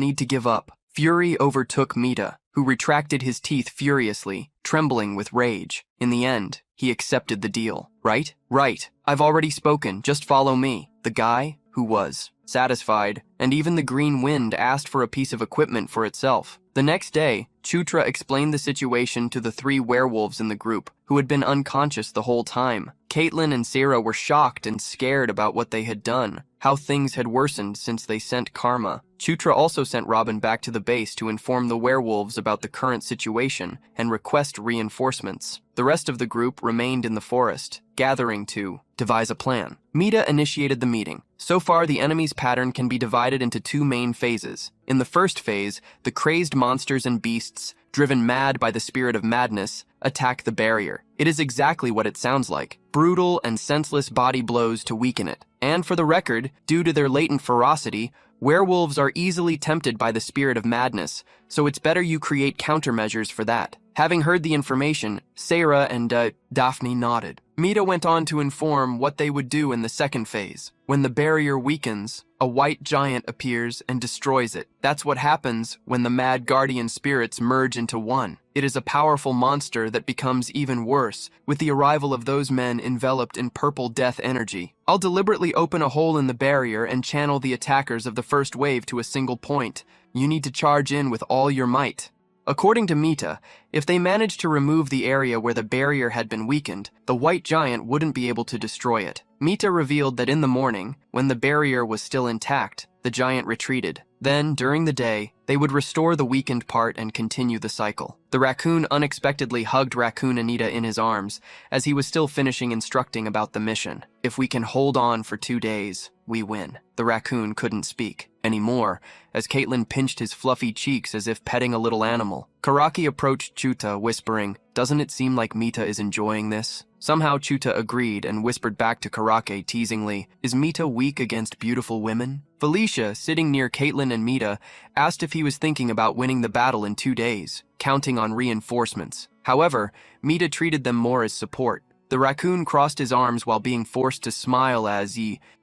need to give up." Fury overtook Mita, who retracted his teeth furiously, trembling with rage. In the end, he accepted the deal. "Right? Right. I've already spoken. Just follow me." The guy, who was satisfied, and even the green wind asked for a piece of equipment for itself. The next day, Chutra explained the situation to the 3 werewolves in the group, who had been unconscious the whole time. Caitlin and Sarah were shocked and scared about what they had done, how things had worsened since they sent Karma. Chutra also sent Robin back to the base to inform the werewolves about the current situation and request reinforcements. The rest of the group remained in the forest, gathering to devise a plan. Mita initiated the meeting. So far, the enemy's pattern can be divided into 2 main phases. In the first phase, the crazed monsters and beasts, driven mad by the spirit of madness, attack the barrier. It is exactly what it sounds like. Brutal and senseless body blows to weaken it. And for the record, due to their latent ferocity, werewolves are easily tempted by the spirit of madness, so it's better you create countermeasures for that. Having heard the information, Sarah and Daphne nodded. Mita went on to inform what they would do in the second phase. When the barrier weakens, a white giant appears and destroys it. That's what happens when the mad guardian spirits merge into one. It is a powerful monster that becomes even worse with the arrival of those men enveloped in purple death energy. I'll deliberately open a hole in the barrier and channel the attackers of the first wave to a single point. You need to charge in with all your might. According to Mita, if they managed to remove the area where the barrier had been weakened, the white giant wouldn't be able to destroy it. Mita revealed that in the morning, when the barrier was still intact, the giant retreated. Then, during the day, they would restore the weakened part and continue the cycle. The raccoon unexpectedly hugged Raccoon Anita in his arms as he was still finishing instructing about the mission. "If we can hold on for 2 days, we win." The raccoon couldn't speak anymore as Caitlin pinched his fluffy cheeks as if petting a little animal. Karaki approached Chuta, whispering, "Doesn't it seem like Mita is enjoying this?" Somehow Chuta agreed and whispered back to Karake teasingly, "Is Mita weak against beautiful women?" Felicia, sitting near Caitlin and Mita, asked if he was thinking about winning the battle in 2 days, counting on reinforcements. However, Mita treated them more as support. The raccoon crossed his arms while being forced to smile as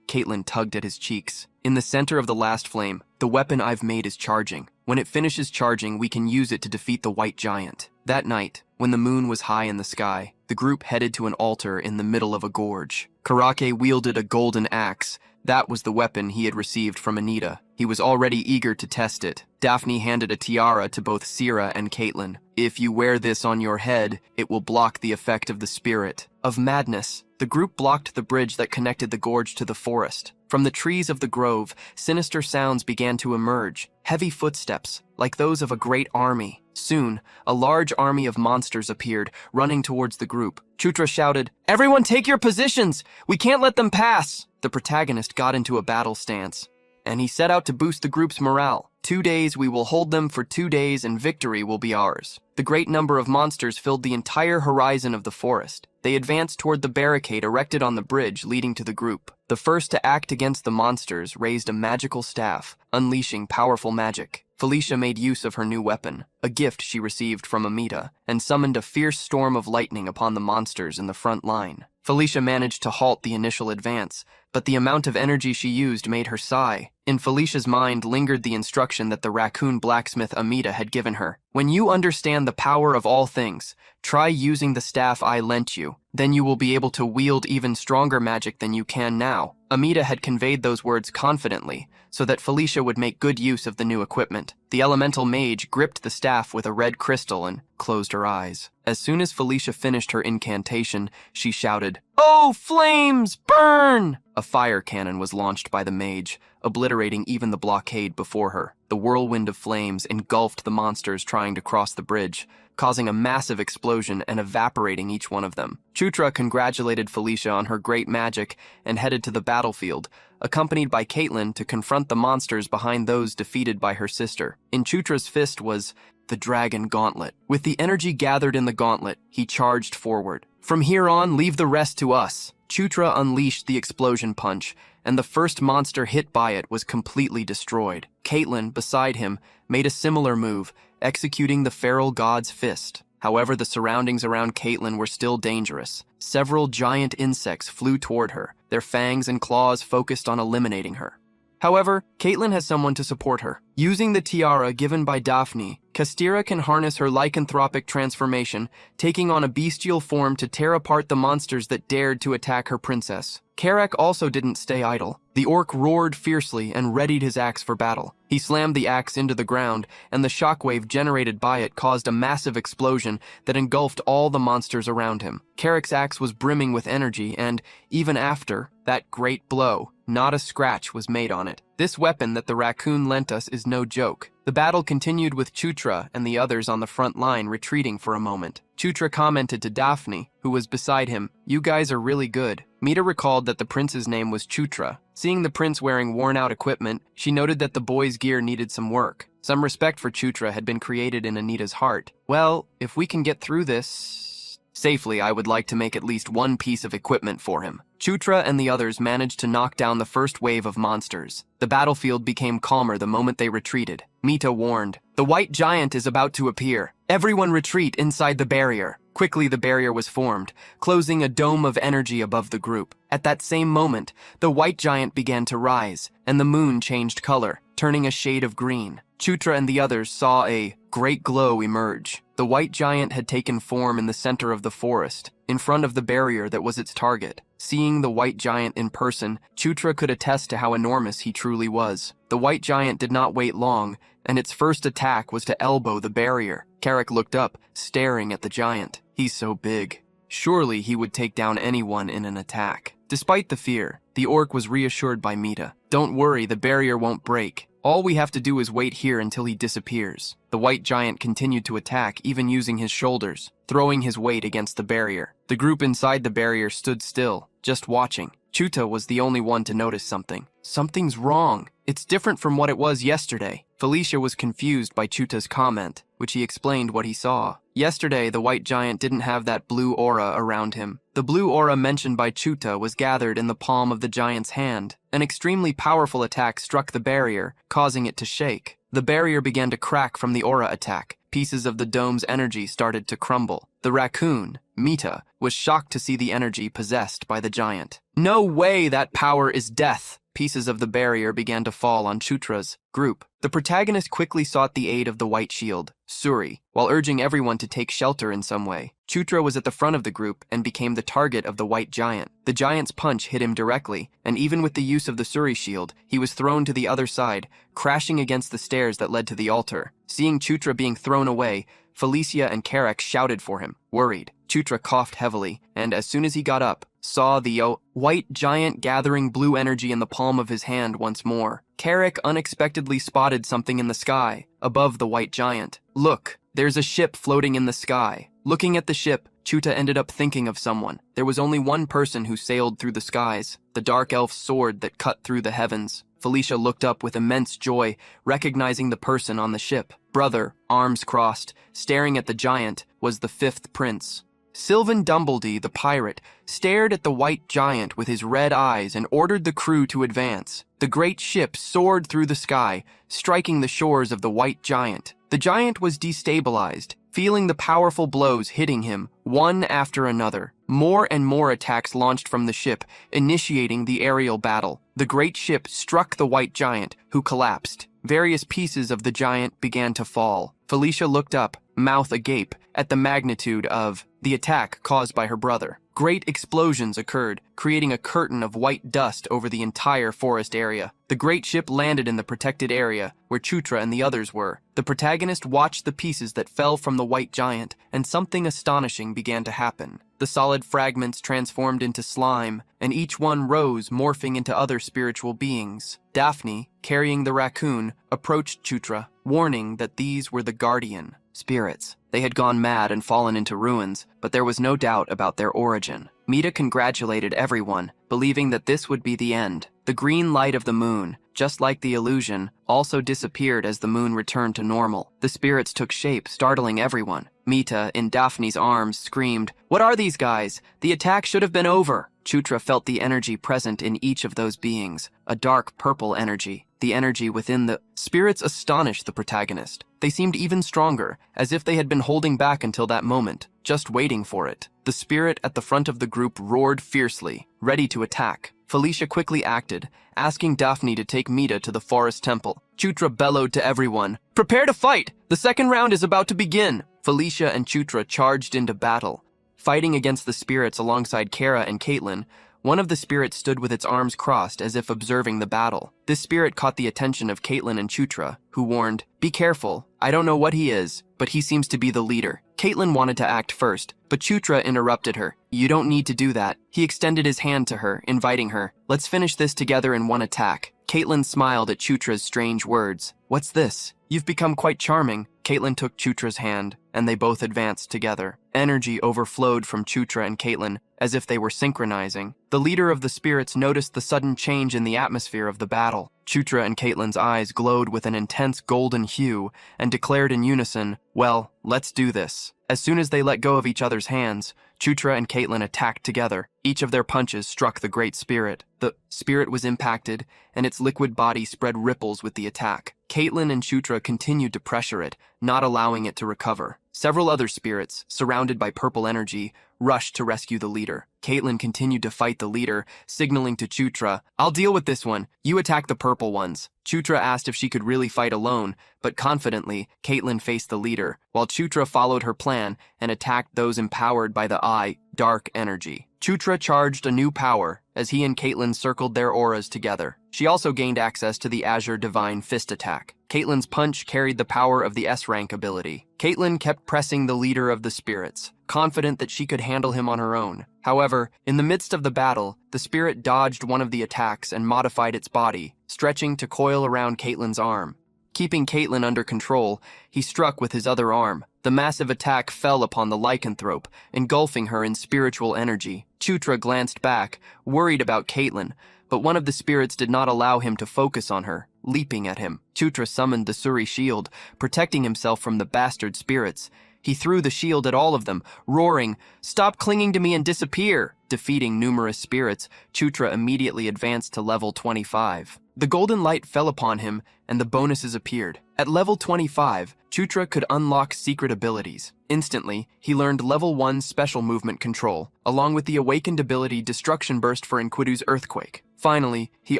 Caitlin tugged at his cheeks. "In the center of the last flame, the weapon I've made is charging. When it finishes charging, we can use it to defeat the white giant." That night, when the moon was high in the sky, the group headed to an altar in the middle of a gorge. Karake wielded a golden axe. That was the weapon he had received from Anita. He was already eager to test it. Daphne handed a tiara to both Sierra and Caitlin. "If you wear this on your head, it will block the effect of the spirit of madness." The group blocked the bridge that connected the gorge to the forest. From the trees of the grove, sinister sounds began to emerge, heavy footsteps, like those of a great army. Soon, a large army of monsters appeared, running towards the group. Chutra shouted, "Everyone take your positions! We can't let them pass!" The protagonist got into a battle stance, and he set out to boost the group's morale. 2 days, we will hold them for 2 days, and victory will be ours. The great number of monsters filled the entire horizon of the forest. They advanced toward the barricade erected on the bridge leading to the group. The first to act against the monsters raised a magical staff, unleashing powerful magic. Felicia made use of her new weapon, a gift she received from Amita, and summoned a fierce storm of lightning upon the monsters in the front line. Felicia managed to halt the initial advance, but the amount of energy she used made her sigh. In Felicia's mind lingered the instruction that the raccoon blacksmith Amita had given her. "When you understand the power of all things, try using the staff I lent you. Then you will be able to wield even stronger magic than you can now." Amita had conveyed those words confidently, so that Felicia would make good use of the new equipment. The elemental mage gripped the staff with a red crystal and closed her eyes. As soon as Felicia finished her incantation, she shouted, "Oh, flames, burn!" A fire cannon was launched by the mage, obliterating even the blockade before her. The whirlwind of flames engulfed the monsters trying to cross the bridge, causing a massive explosion and evaporating each one of them. Chutra congratulated Felicia on her great magic and headed to the battlefield, accompanied by Caitlin to confront the monsters behind those defeated by her sister. In Chutra's fist was the dragon gauntlet. With the energy gathered in the gauntlet, he charged forward. From here on, leave the rest to us. Chutra unleashed the explosion punch, and the first monster hit by it was completely destroyed. Caitlin, beside him, made a similar move, executing the feral god's fist. However, the surroundings around Caitlin were still dangerous. Several giant insects flew toward her, their fangs and claws focused on eliminating her. However, Caitlin has someone to support her. Using the tiara given by Daphne, Castira can harness her lycanthropic transformation, taking on a bestial form to tear apart the monsters that dared to attack her princess. Karak also didn't stay idle. The orc roared fiercely and readied his axe for battle. He slammed the axe into the ground, and the shockwave generated by it caused a massive explosion that engulfed all the monsters around him. Karak's axe was brimming with energy, and, even after that great blow, not a scratch was made on it. This weapon that the raccoon lent us is no joke. The battle continued with Chutra and the others on the front line retreating for a moment. Chutra commented to Daphne, who was beside him, "You guys are really good." Mita recalled that the prince's name was Chutra. Seeing the prince wearing worn-out equipment, she noted that the boy's gear needed some work. Some respect for Chutra had been created in Anita's heart. "Well, if we can get through this safely, I would like to make at least one piece of equipment for him." Chutra and the others managed to knock down the first wave of monsters. The battlefield became calmer the moment they retreated. Mita warned, "The white giant is about to appear. Everyone retreat inside the barrier." Quickly the barrier was formed, closing a dome of energy above the group. At that same moment, the white giant began to rise, and the moon changed color, turning a shade of green. Chutra and the others saw a great glow emerge. The white giant had taken form in the center of the forest, in front of the barrier that was its target. Seeing the white giant in person, Chutra could attest to how enormous he truly was. The white giant did not wait long, and its first attack was to elbow the barrier. Karak looked up, staring at the giant. "He's so big. Surely he would take down anyone in an attack." Despite the fear, the orc was reassured by Mita. "Don't worry, the barrier won't break. All we have to do is wait here until he disappears." The white giant continued to attack, even using his shoulders, throwing his weight against the barrier. The group inside the barrier stood still, just watching. Chuta was the only one to notice something. "Something's wrong. It's different from what it was yesterday." Felicia was confused by Chuta's comment, which he explained what he saw. Yesterday, the white giant didn't have that blue aura around him. The blue aura mentioned by Chuta was gathered in the palm of the giant's hand. An extremely powerful attack struck the barrier, causing it to shake. The barrier began to crack from the aura attack. Pieces of the dome's energy started to crumble. The raccoon, Mita, was shocked to see the energy possessed by the giant. "No way, that power is death!" Pieces of the barrier began to fall on Chutra's group. The protagonist quickly sought the aid of the white shield, Suri, while urging everyone to take shelter in some way. Chutra was at the front of the group and became the target of the white giant. The giant's punch hit him directly, and even with the use of the Suri shield, he was thrown to the other side, crashing against the stairs that led to the altar. Seeing Chutra being thrown away, Felicia and Karak shouted for him, worried. Chutra coughed heavily, and as soon as he got up, saw the white giant gathering blue energy in the palm of his hand once more. Karak unexpectedly spotted something in the sky, above the white giant. "Look, there's a ship floating in the sky." Looking at the ship, Chuta ended up thinking of someone. There was only one person who sailed through the skies, the dark elf's sword that cut through the heavens. Felicia looked up with immense joy, recognizing the person on the ship. Brother, arms crossed, staring at the giant, was the fifth prince. Sylvan Dumbledy, the pirate, stared at the white giant with his red eyes and ordered the crew to advance. The great ship soared through the sky, striking the shores of the white giant. The giant was destabilized, feeling the powerful blows hitting him, one after another. More and more attacks launched from the ship, initiating the aerial battle. The great ship struck the white giant, who collapsed. Various pieces of the giant began to fall. Felicia looked up, mouth agape, at the magnitude of the attack caused by her brother. Great explosions occurred, creating a curtain of white dust over the entire forest area. The great ship landed in the protected area, where Chutra and the others were. The protagonist watched the pieces that fell from the white giant, and something astonishing began to happen. The solid fragments transformed into slime, and each one rose, morphing into other spiritual beings. Daphne, carrying the raccoon, approached Chutra, warning that these were the guardian spirits. They had gone mad and fallen into ruins, but there was no doubt about their origin. Mita congratulated everyone, believing that this would be the end. The green light of the moon, just like the illusion, also disappeared as the moon returned to normal. The spirits took shape, startling everyone. Mita, in Daphne's arms, screamed, "What are these guys? The attack should have been over!" Chutra felt the energy present in each of those beings, a dark purple energy. The energy within the spirits astonished the protagonist. They seemed even stronger, as if they had been holding back until that moment, just waiting for it. The spirit at the front of the group roared fiercely, ready to attack. Felicia quickly acted, asking Daphne to take Mita to the forest temple. Chutra bellowed to everyone, "Prepare to fight! The second round is about to begin!" Felicia and Chutra charged into battle. Fighting against the spirits alongside Kara and Caitlin, one of the spirits stood with its arms crossed as if observing the battle. This spirit caught the attention of Caitlin and Chutra, who warned, "Be careful, I don't know what he is, but he seems to be the leader." Caitlin wanted to act first, but Chutra interrupted her. "You don't need to do that." He extended his hand to her, inviting her, "Let's finish this together in one attack." Caitlin smiled at Chutra's strange words. "What's this? You've become quite charming." Caitlin took Chutra's hand, and they both advanced together. Energy overflowed from Chutra and Caitlin, as if they were synchronizing. The leader of the spirits noticed the sudden change in the atmosphere of the battle. Chutra and Caitlin's eyes glowed with an intense golden hue and declared in unison, "Well, let's do this." As soon as they let go of each other's hands, Chutra and Caitlin attacked together. Each of their punches struck the great spirit. The spirit was impacted, and its liquid body spread ripples with the attack. Caitlin and Chutra continued to pressure it, not allowing it to recover. Several other spirits, surrounded by purple energy, rushed to rescue the leader. Caitlin continued to fight the leader, signaling to Chutra, "I'll deal with this one. You attack the purple ones." Chutra asked if she could really fight alone, but confidently, Caitlin faced the leader, while Chutra followed her plan and attacked those empowered by the dark energy. Chutra charged a new power as he and Caitlin circled their auras together. She also gained access to the Azure Divine Fist attack. Caitlin's punch carried the power of the S-rank ability. Caitlin kept pressing the leader of the spirits, confident that she could handle him on her own. However, in the midst of the battle, the spirit dodged one of the attacks and modified its body, stretching to coil around Caitlin's arm. Keeping Caitlin under control, he struck with his other arm. The massive attack fell upon the lycanthrope, engulfing her in spiritual energy. Chutra glanced back, worried about Caitlin, but one of the spirits did not allow him to focus on her, leaping at him. Chutra summoned the Suri shield, protecting himself from the bastard spirits. He threw the shield at all of them, roaring, "Stop clinging to me and disappear!" Defeating numerous spirits, Chutra immediately advanced to level 25. The golden light fell upon him, and the bonuses appeared. At level 25, Chutra could unlock secret abilities. Instantly, he learned level 1 special movement control, along with the awakened ability Destruction Burst for Enquidu's Earthquake. Finally, he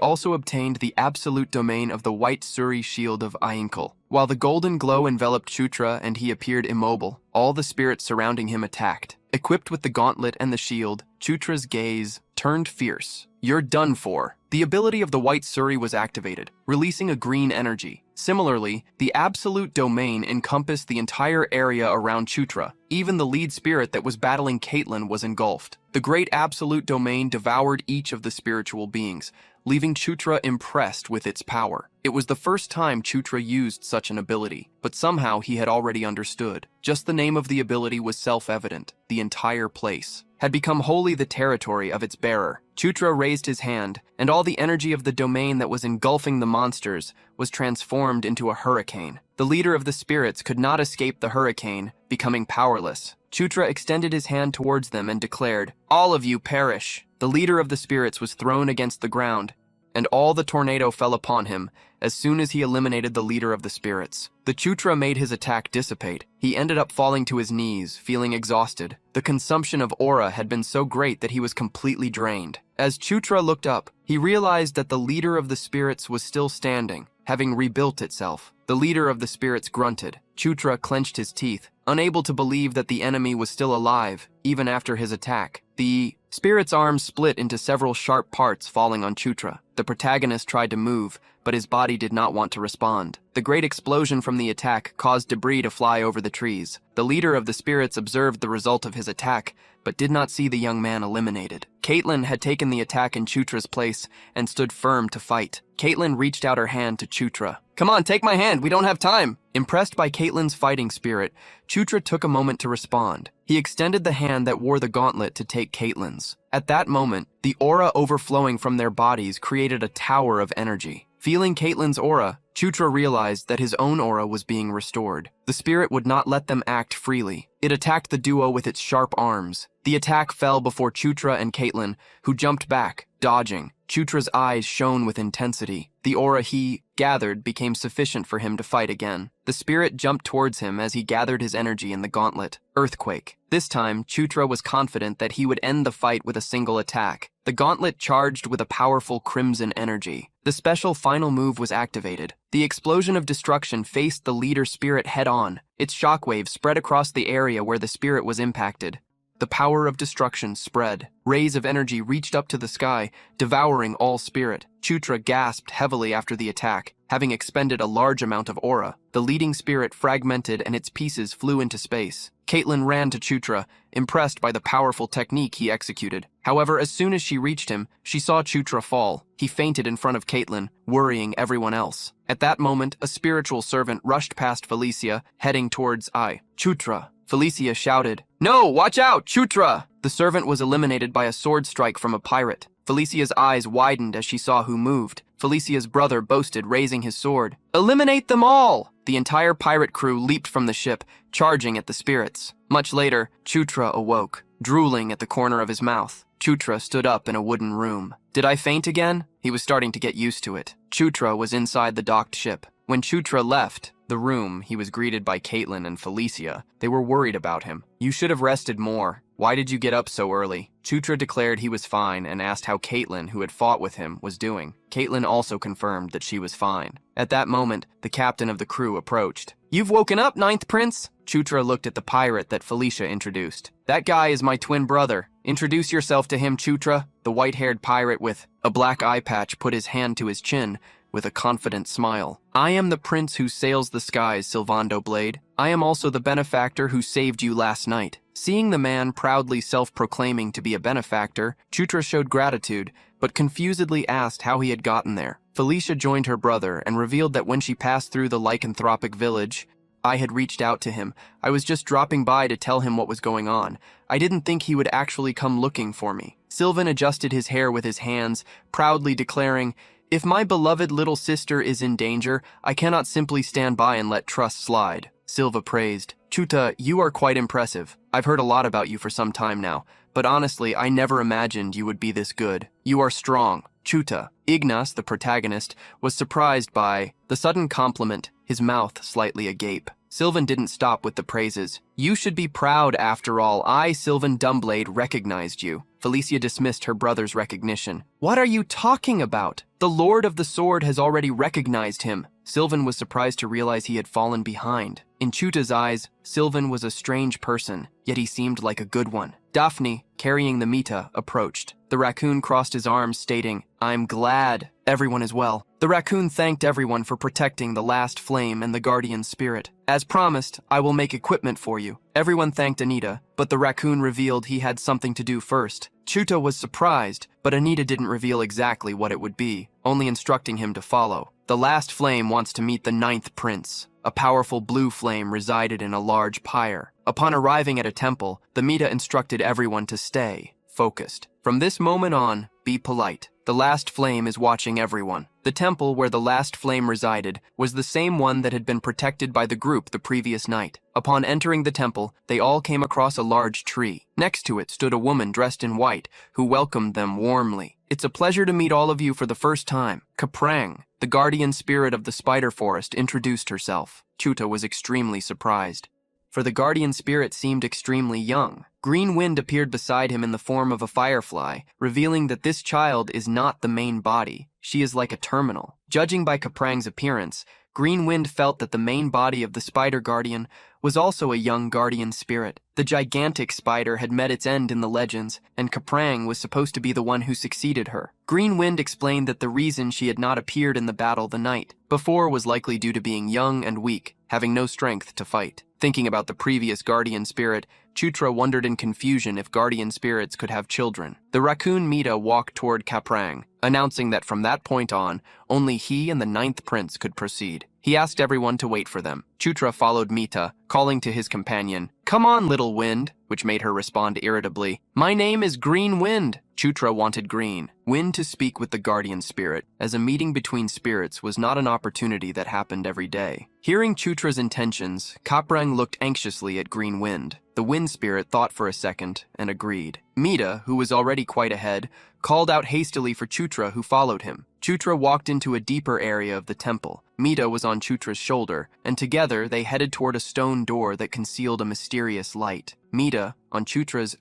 also obtained the absolute domain of the White Suri Shield of Ainkle. While the golden glow enveloped Chutra and he appeared immobile, all the spirits surrounding him attacked. Equipped with the gauntlet and the shield, Chutra's gaze turned fierce. "You're done for." The ability of the White Suri was activated, releasing a green energy. Similarly, the absolute domain encompassed the entire area around Chutra. Even the lead spirit that was battling Caitlin was engulfed. The great absolute domain devoured each of the spiritual beings, leaving Chutra impressed with its power. It was the first time Chutra used such an ability, but somehow he had already understood. Just the name of the ability was self-evident. The entire place had become wholly the territory of its bearer. Chutra raised his hand, and all the energy of the domain that was engulfing the monsters was transformed into a hurricane. The leader of the spirits could not escape the hurricane, becoming powerless. Chutra extended his hand towards them and declared, "All of you perish." The leader of the spirits was thrown against the ground, and all the tornado fell upon him as soon as he eliminated the leader of the spirits. The Chutra made his attack dissipate. He ended up falling to his knees, feeling exhausted. The consumption of aura had been so great that he was completely drained. As Chutra looked up, he realized that the leader of the spirits was still standing, having rebuilt itself. The leader of the spirits grunted. Chutra clenched his teeth, unable to believe that the enemy was still alive, even after his attack. The spirit's arms split into several sharp parts, falling on Chutra. The protagonist tried to move, but his body did not want to respond. The great explosion from the attack caused debris to fly over the trees. The leader of the spirits observed the result of his attack, but did not see the young man eliminated. Caitlin had taken the attack in Chutra's place and stood firm to fight. Caitlin reached out her hand to Chutra. "Come on, take my hand, we don't have time." Impressed by Caitlin's fighting spirit, Chutra took a moment to respond. He extended the hand that wore the gauntlet to take Caitlin's. At that moment, the aura overflowing from their bodies created a tower of energy. Feeling Caitlin's aura, Chutra realized that his own aura was being restored. The spirit would not let them act freely. It attacked the duo with its sharp arms. The attack fell before Chutra and Caitlin, who jumped back, dodging. Chutra's eyes shone with intensity. The aura he gathered became sufficient for him to fight again. The spirit jumped towards him as he gathered his energy in the gauntlet. Earthquake. This time, Chutra was confident that he would end the fight with a single attack. The gauntlet charged with a powerful crimson energy. The special final move was activated. The explosion of destruction faced the leader spirit head-on. Its shockwaves spread across the area where the spirit was impacted. The power of destruction spread. Rays of energy reached up to the sky, devouring all spirit. Chutra gasped heavily after the attack, having expended a large amount of aura. The leading spirit fragmented and its pieces flew into space. Caitlin ran to Chutra, impressed by the powerful technique he executed. However, as soon as she reached him, she saw Chutra fall. He fainted in front of Caitlin, worrying everyone else. At that moment, a spiritual servant rushed past Felicia, heading towards Chutra. Felicia shouted, "No, watch out, Chutra!" The servant was eliminated by a sword strike from a pirate. Felicia's eyes widened as she saw who moved. Felicia's brother boasted, raising his sword. "Eliminate them all!" The entire pirate crew leaped from the ship, charging at the spirits. Much later, Chutra awoke, drooling at the corner of his mouth. Chutra stood up in a wooden room. "Did I faint again?" He was starting to get used to it. Chutra was inside the docked ship. When Chutra left the room, he was greeted by Caitlin and Felicia. They were worried about him. "You should have rested more. Why did you get up so early?" Chutra declared he was fine and asked how Caitlin, who had fought with him, was doing. Caitlin also confirmed that she was fine. At that moment, the captain of the crew approached. "You've woken up, Ninth Prince?" Chutra looked at the pirate that Felicia introduced. "That guy is my twin brother. Introduce yourself to him, Chutra." The white-haired pirate with a black eye patch put his hand to his chin with a confident smile. "I am the prince who sails the skies, Sylvando Blade. I am also the benefactor who saved you last night." Seeing the man proudly self-proclaiming to be a benefactor, Chutra showed gratitude, but confusedly asked how he had gotten there. Felicia joined her brother and revealed that when she passed through the lycanthropic village, I had reached out to him. I was just dropping by to tell him what was going on. I didn't think he would actually come looking for me. Sylvan adjusted his hair with his hands, proudly declaring, "If my beloved little sister is in danger, I cannot simply stand by and let trust slide." Silva praised, "Chuta, you are quite impressive. I've heard a lot about you for some time now, but honestly, I never imagined you would be this good. You are strong." Chuta, Ignas, the protagonist, was surprised by the sudden compliment, his mouth slightly agape. Sylvan didn't stop with the praises. "You should be proud after all. I, Sylvan Dumbblade, recognized you." Felicia dismissed her brother's recognition. "What are you talking about? The Lord of the Sword has already recognized him." Sylvan was surprised to realize he had fallen behind. In Chuta's eyes, Sylvan was a strange person, yet he seemed like a good one. Daphne, carrying the Mita, approached. The raccoon crossed his arms, stating, "I'm glad everyone is well." The raccoon thanked everyone for protecting the last flame and the guardian spirit. "As promised, I will make equipment for you." Everyone thanked Anita, but the raccoon revealed he had something to do first. Chuta was surprised, but Anita didn't reveal exactly what it would be, only instructing him to follow. The last flame wants to meet the ninth prince. A powerful blue flame resided in a large pyre. Upon arriving at a temple, the Mita instructed everyone to stay focused. From this moment on, be polite. The last flame is watching everyone. The temple where the last flame resided was the same one that had been protected by the group the previous night. Upon entering the temple, they all came across a large tree. Next to it stood a woman dressed in white, who welcomed them warmly. "It's a pleasure to meet all of you for the first time." Kaprang, the guardian spirit of the spider forest, introduced herself. Chuta was extremely surprised, for the guardian spirit seemed extremely young. Green Wind appeared beside him in the form of a firefly, revealing that this child is not the main body. She is like a terminal. Judging by Kaprang's appearance, Green Wind felt that the main body of the spider guardian was also a young guardian spirit. The gigantic spider had met its end in the legends, and Caprang was supposed to be the one who succeeded her. Green Wind explained that the reason she had not appeared in the battle the night before was likely due to being young and weak, having no strength to fight. Thinking about the previous guardian spirit, Chutra wondered in confusion if guardian spirits could have children. The raccoon Mita walked toward Caprang, announcing that from that point on, only he and the 9th prince could proceed. He asked everyone to wait for them. Chutra followed Mita, calling to his companion, "Come on, little wind," which made her respond irritably, "My name is Green Wind." Chutra wanted Green Wind to speak with the guardian spirit, as a meeting between spirits was not an opportunity that happened every day. Hearing Chutra's intentions, Caprang looked anxiously at Green Wind. The wind spirit thought for a second and agreed. Mita, who was already quite ahead, called out hastily for Chutra, who followed him. Chutra walked into a deeper area of the temple. Mita was on Chutra's shoulder, and together they headed toward a stone door that concealed a mysterious light. Mita, on Chutra's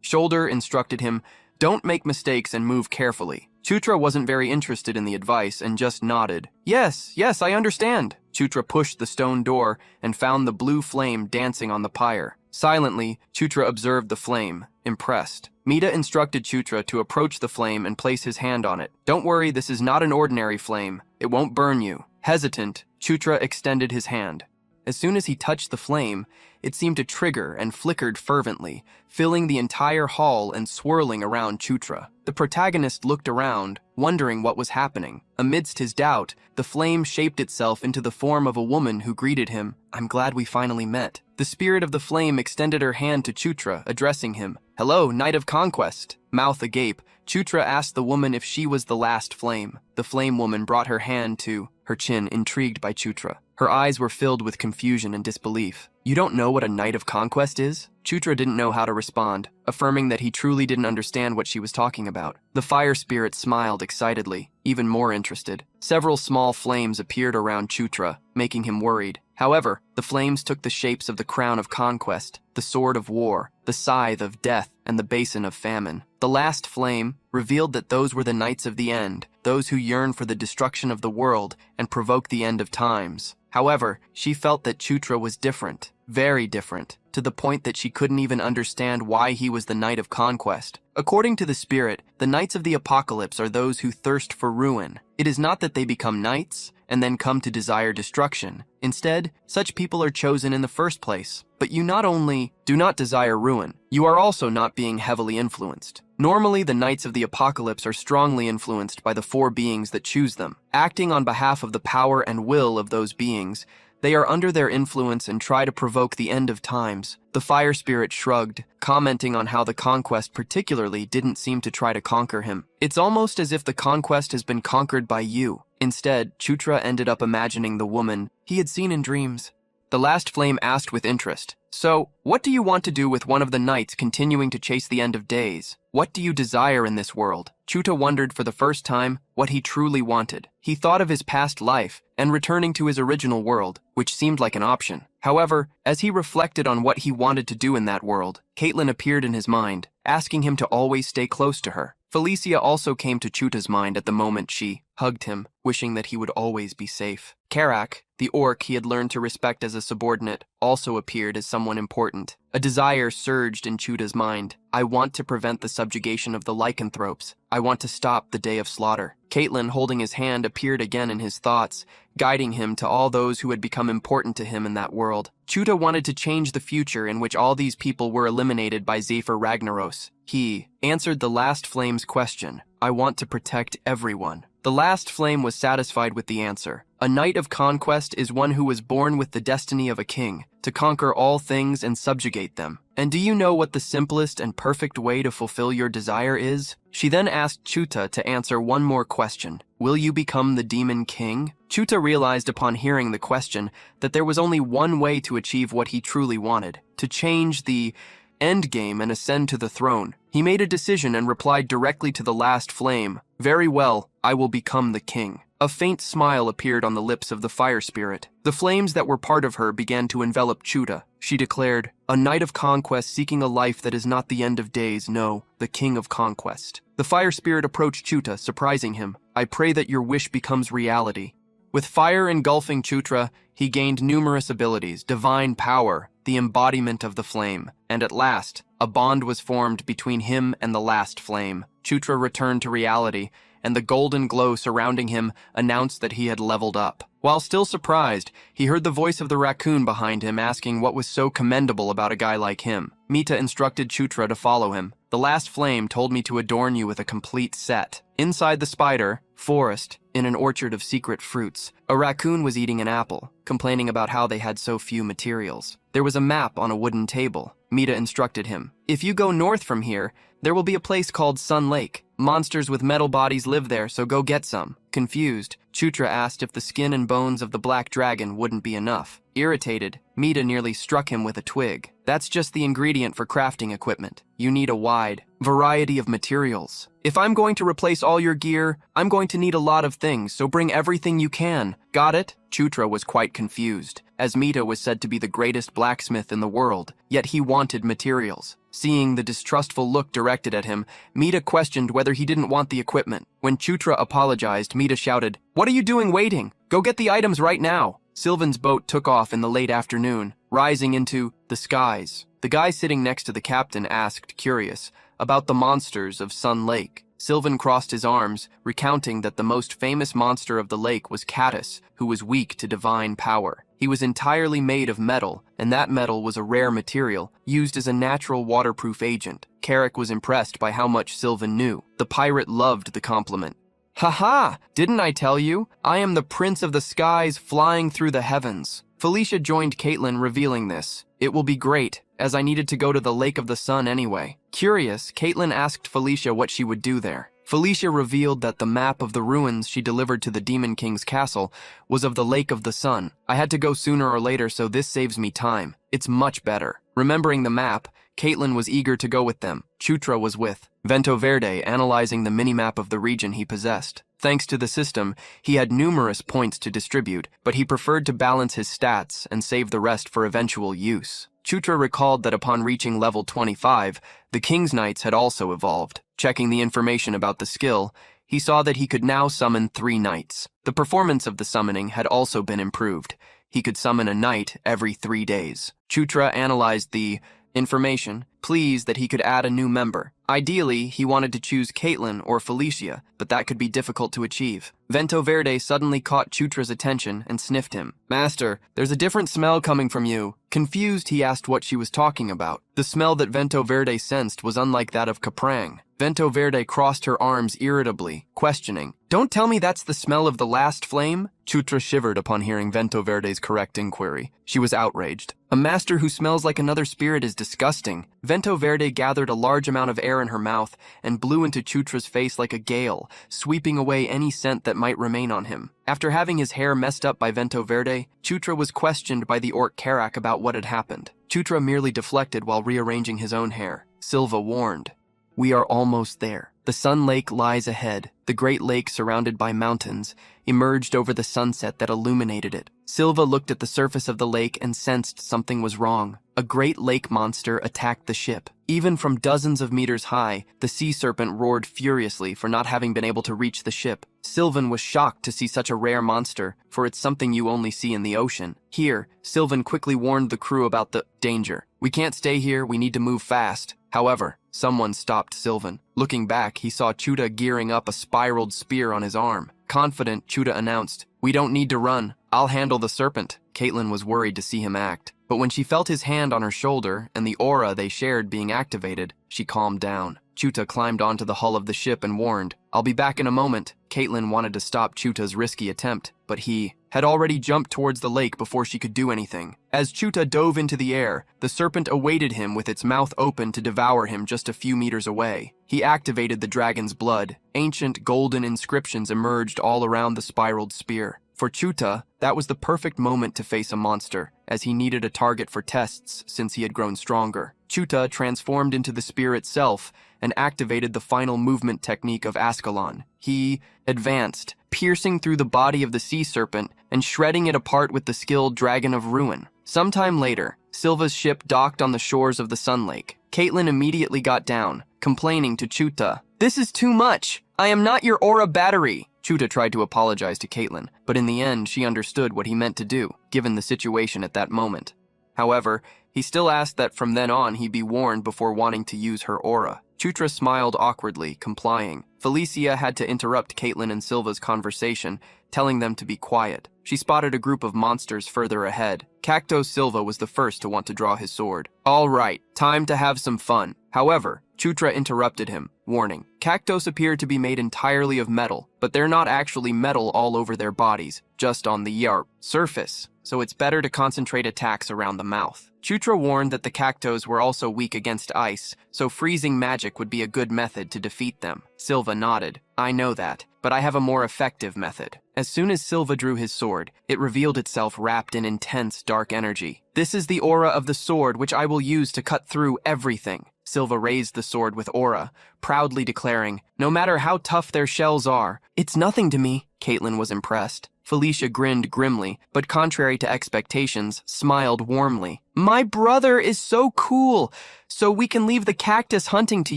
shoulder, instructed him, "Don't make mistakes and move carefully." Chutra wasn't very interested in the advice and just nodded. Yes, I understand." Chutra pushed the stone door and found the blue flame dancing on the pyre. Silently, Chutra observed the flame, impressed. Mita instructed Chutra to approach the flame and place his hand on it. "Don't worry, this is not an ordinary flame. It won't burn you." Hesitant, Chutra extended his hand. As soon as he touched the flame, it seemed to trigger and flickered fervently, filling the entire hall and swirling around Chutra. The protagonist looked around, wondering what was happening. Amidst his doubt, the flame shaped itself into the form of a woman who greeted him. "I'm glad we finally met." The spirit of the flame extended her hand to Chutra, addressing him. "Hello, Knight of Conquest." Mouth agape, Chutra asked the woman if she was the last flame. The flame woman brought her hand to her chin, intrigued by Chutra. Her eyes were filled with confusion and disbelief. "You don't know what a Knight of Conquest is?" Chutra didn't know how to respond, affirming that he truly didn't understand what she was talking about. The fire spirit smiled excitedly, even more interested. Several small flames appeared around Chutra, making him worried. However, the flames took the shapes of the crown of conquest, the sword of war, the scythe of death, and the basin of famine. The last flame revealed that those were the knights of the end, those who yearn for the destruction of the world and provoke the end of times. However, she felt that Chutra was different, very different, to the point that she couldn't even understand why he was the Knight of Conquest. According to the spirit, the Knights of the Apocalypse are those who thirst for ruin. It is not that they become knights and then come to desire destruction. Instead, such people are chosen in the first place. But you not only do not desire ruin, you are also not being heavily influenced. Normally, the Knights of the Apocalypse are strongly influenced by the 4 beings that choose them. Acting on behalf of the power and will of those beings, they are under their influence and try to provoke the end of times. The fire spirit shrugged, commenting on how the conquest particularly didn't seem to try to conquer him. "It's almost as if the conquest has been conquered by you." Instead, Chutra ended up imagining the woman he had seen in dreams. The last flame asked with interest, "So, what do you want to do with one of the knights continuing to chase the end of days? What do you desire in this world?" Chuta wondered for the first time what he truly wanted. He thought of his past life and returning to his original world, which seemed like an option. However, as he reflected on what he wanted to do in that world, Caitlin appeared in his mind, asking him to always stay close to her. Felicia also came to Chuta's mind at the moment she hugged him, wishing that he would always be safe. Karak, the orc he had learned to respect as a subordinate, also appeared as someone important. A desire surged in Chuta's mind. "I want to prevent the subjugation of the lycanthropes. I want to stop the day of slaughter." Caitlin, holding his hand, appeared again in his thoughts, guiding him to all those who had become important to him in that world. Chuta wanted to change the future in which all these people were eliminated by Zephyr Ragnaros. He answered the last flame's question. "I want to protect everyone." The last flame was satisfied with the answer. A knight of conquest is one who was born with the destiny of a king, to conquer all things and subjugate them. And do you know what the simplest and perfect way to fulfill your desire is? She then asked Chuta to answer one more question. Will you become the demon king? Chuta realized upon hearing the question that there was only one way to achieve what he truly wanted, to change the endgame and ascend to the throne. He made a decision and replied directly to the last flame. "Very well, I will become the king." A faint smile appeared on the lips of the fire spirit. The flames that were part of her began to envelop Chuta. She declared, "A knight of conquest seeking a life that is not the end of days, no, the king of conquest." The fire spirit approached Chuta, surprising him. "I pray that your wish becomes reality." With fire engulfing Chutra, he gained numerous abilities, divine power, the embodiment of the flame, and at last, a bond was formed between him and the last flame. Chutra returned to reality, and the golden glow surrounding him announced that he had leveled up. While still surprised, he heard the voice of the raccoon behind him asking what was so commendable about a guy like him. Mita instructed Chutra to follow him. The last flame told me to adorn you with a complete set. Inside the spider, forest, in an orchard of secret fruits, a raccoon was eating an apple, complaining about how they had so few materials. There was a map on a wooden table. Mita instructed him, "If you go north from here, there will be a place called Sun Lake. Monsters with metal bodies live there, so go get some." Confused, Chutra asked if the skin and bones of the black dragon wouldn't be enough. Irritated, Mita nearly struck him with a twig. "That's just the ingredient for crafting equipment. You need a wide variety of materials. If I'm going to replace all your gear, I'm going to need a lot of things, so bring everything you can. Got it?" Chutra was quite confused, as Mita was said to be the greatest blacksmith in the world, yet he wanted materials. Seeing the distrustful look directed at him, Mita questioned whether he didn't want the equipment. When Chutra apologized, Mita shouted, "What are you doing waiting? Go get the items right now." Sylvan's boat took off in the late afternoon, rising into the skies. The guy sitting next to the captain asked, curious, about the monsters of Sun Lake. Sylvan crossed his arms, recounting that the most famous monster of the lake was Catus, who was weak to divine power. He was entirely made of metal, and that metal was a rare material, used as a natural waterproof agent. Carrick was impressed by how much Sylvan knew. The pirate loved the compliment. "Ha-ha! Didn't I tell you? I am the prince of the skies flying through the heavens." Felicia joined Caitlin, revealing this. "It will be great, as I needed to go to the Lake of the Sun anyway." Curious, Caitlin asked Felicia what she would do there. Felicia revealed that the map of the ruins she delivered to the Demon King's castle was of the Lake of the Sun. "I had to go sooner or later, so this saves me time. It's much better." Remembering the map, Caitlin was eager to go with them. Chutra was with Vento Verde, analyzing the minimap of the region he possessed. Thanks to the system, he had numerous points to distribute, but he preferred to balance his stats and save the rest for eventual use. Chutra recalled that upon reaching level 25, the King's Knights had also evolved. Checking the information about the skill, he saw that he could now summon 3 knights. The performance of the summoning had also been improved. He could summon a knight every 3 days. Chutra analyzed the information, pleased that he could add a new member. Ideally, he wanted to choose Caitlin or Felicia, but that could be difficult to achieve. Vento Verde suddenly caught Chutra's attention and sniffed him. "Master, there's a different smell coming from you." Confused, he asked what she was talking about. The smell that Vento Verde sensed was unlike that of Caprang. Vento Verde crossed her arms irritably, questioning, "Don't tell me that's the smell of the last flame?" Chutra shivered upon hearing Vento Verde's correct inquiry. She was outraged. "A master who smells like another spirit is disgusting." Vento Verde gathered a large amount of air in her mouth and blew into Chutra's face like a gale, sweeping away any scent that might remain on him. After having his hair messed up by Vento Verde, Chutra was questioned by the orc Karak about what had happened. Chutra merely deflected while rearranging his own hair. Silva warned, "We are almost there. The Sun Lake lies ahead." The great lake, surrounded by mountains, emerged over the sunset that illuminated it. Silva looked at the surface of the lake and sensed something was wrong. A great lake monster attacked the ship. Even from dozens of meters high, the sea serpent roared furiously for not having been able to reach the ship. Sylvan was shocked to see such a rare monster, for it's something you only see in the ocean. Here, Sylvan quickly warned the crew about the danger. "We can't stay here, we need to move fast." However, someone stopped Sylvan. Looking back, he saw Chuta gearing up a spiraled spear on his arm. Confident, Chuta announced, "We don't need to run. I'll handle the serpent." Caitlin was worried to see him act, but when she felt his hand on her shoulder and the aura they shared being activated, she calmed down. Chuta climbed onto the hull of the ship and warned, "I'll be back in a moment." Caitlin wanted to stop Chuta's risky attempt, but he had already jumped towards the lake before she could do anything. As Chuta dove into the air, the serpent awaited him with its mouth open to devour him just a few meters away. He activated the dragon's blood. Ancient golden inscriptions emerged all around the spiraled spear. For Chuta, that was the perfect moment to face a monster, as he needed a target for tests since he had grown stronger. Chuta transformed into the spear itself and activated the final movement technique of Ascalon. He advanced, piercing through the body of the sea serpent and shredding it apart with the skilled Dragon of Ruin. Sometime later, Silva's ship docked on the shores of the Sun Lake. Caitlin immediately got down, complaining to Chuta, This is too much. I am not your aura battery. Chuta tried to apologize to Caitlin, but in the end, she understood what he meant to do, given the situation at that moment. However, he still asked that from then on he be warned before wanting to use her aura. Chutra smiled awkwardly, complying. Felicia had to interrupt Caitlin and Silva's conversation, telling them to be quiet. She spotted a group of monsters further ahead. Cacto Silva was the first to want to draw his sword. All right, time to have some fun. However, Chutra interrupted him, warning. Cactos appear to be made entirely of metal, but they're not actually metal all over their bodies, just on the surface, so it's better to concentrate attacks around the mouth. Chutra warned that the Cactos were also weak against ice, so freezing magic would be a good method to defeat them. Silva nodded. I know that, but I have a more effective method. As soon as Silva drew his sword, it revealed itself wrapped in intense dark energy. This is the aura of the sword which I will use to cut through everything. Silva raised the sword with aura, proudly declaring, no matter how tough their shells are, it's nothing to me. Caitlin was impressed. Felicia grinned grimly, but contrary to expectations, smiled warmly. My brother is so cool, so we can leave the cactus hunting to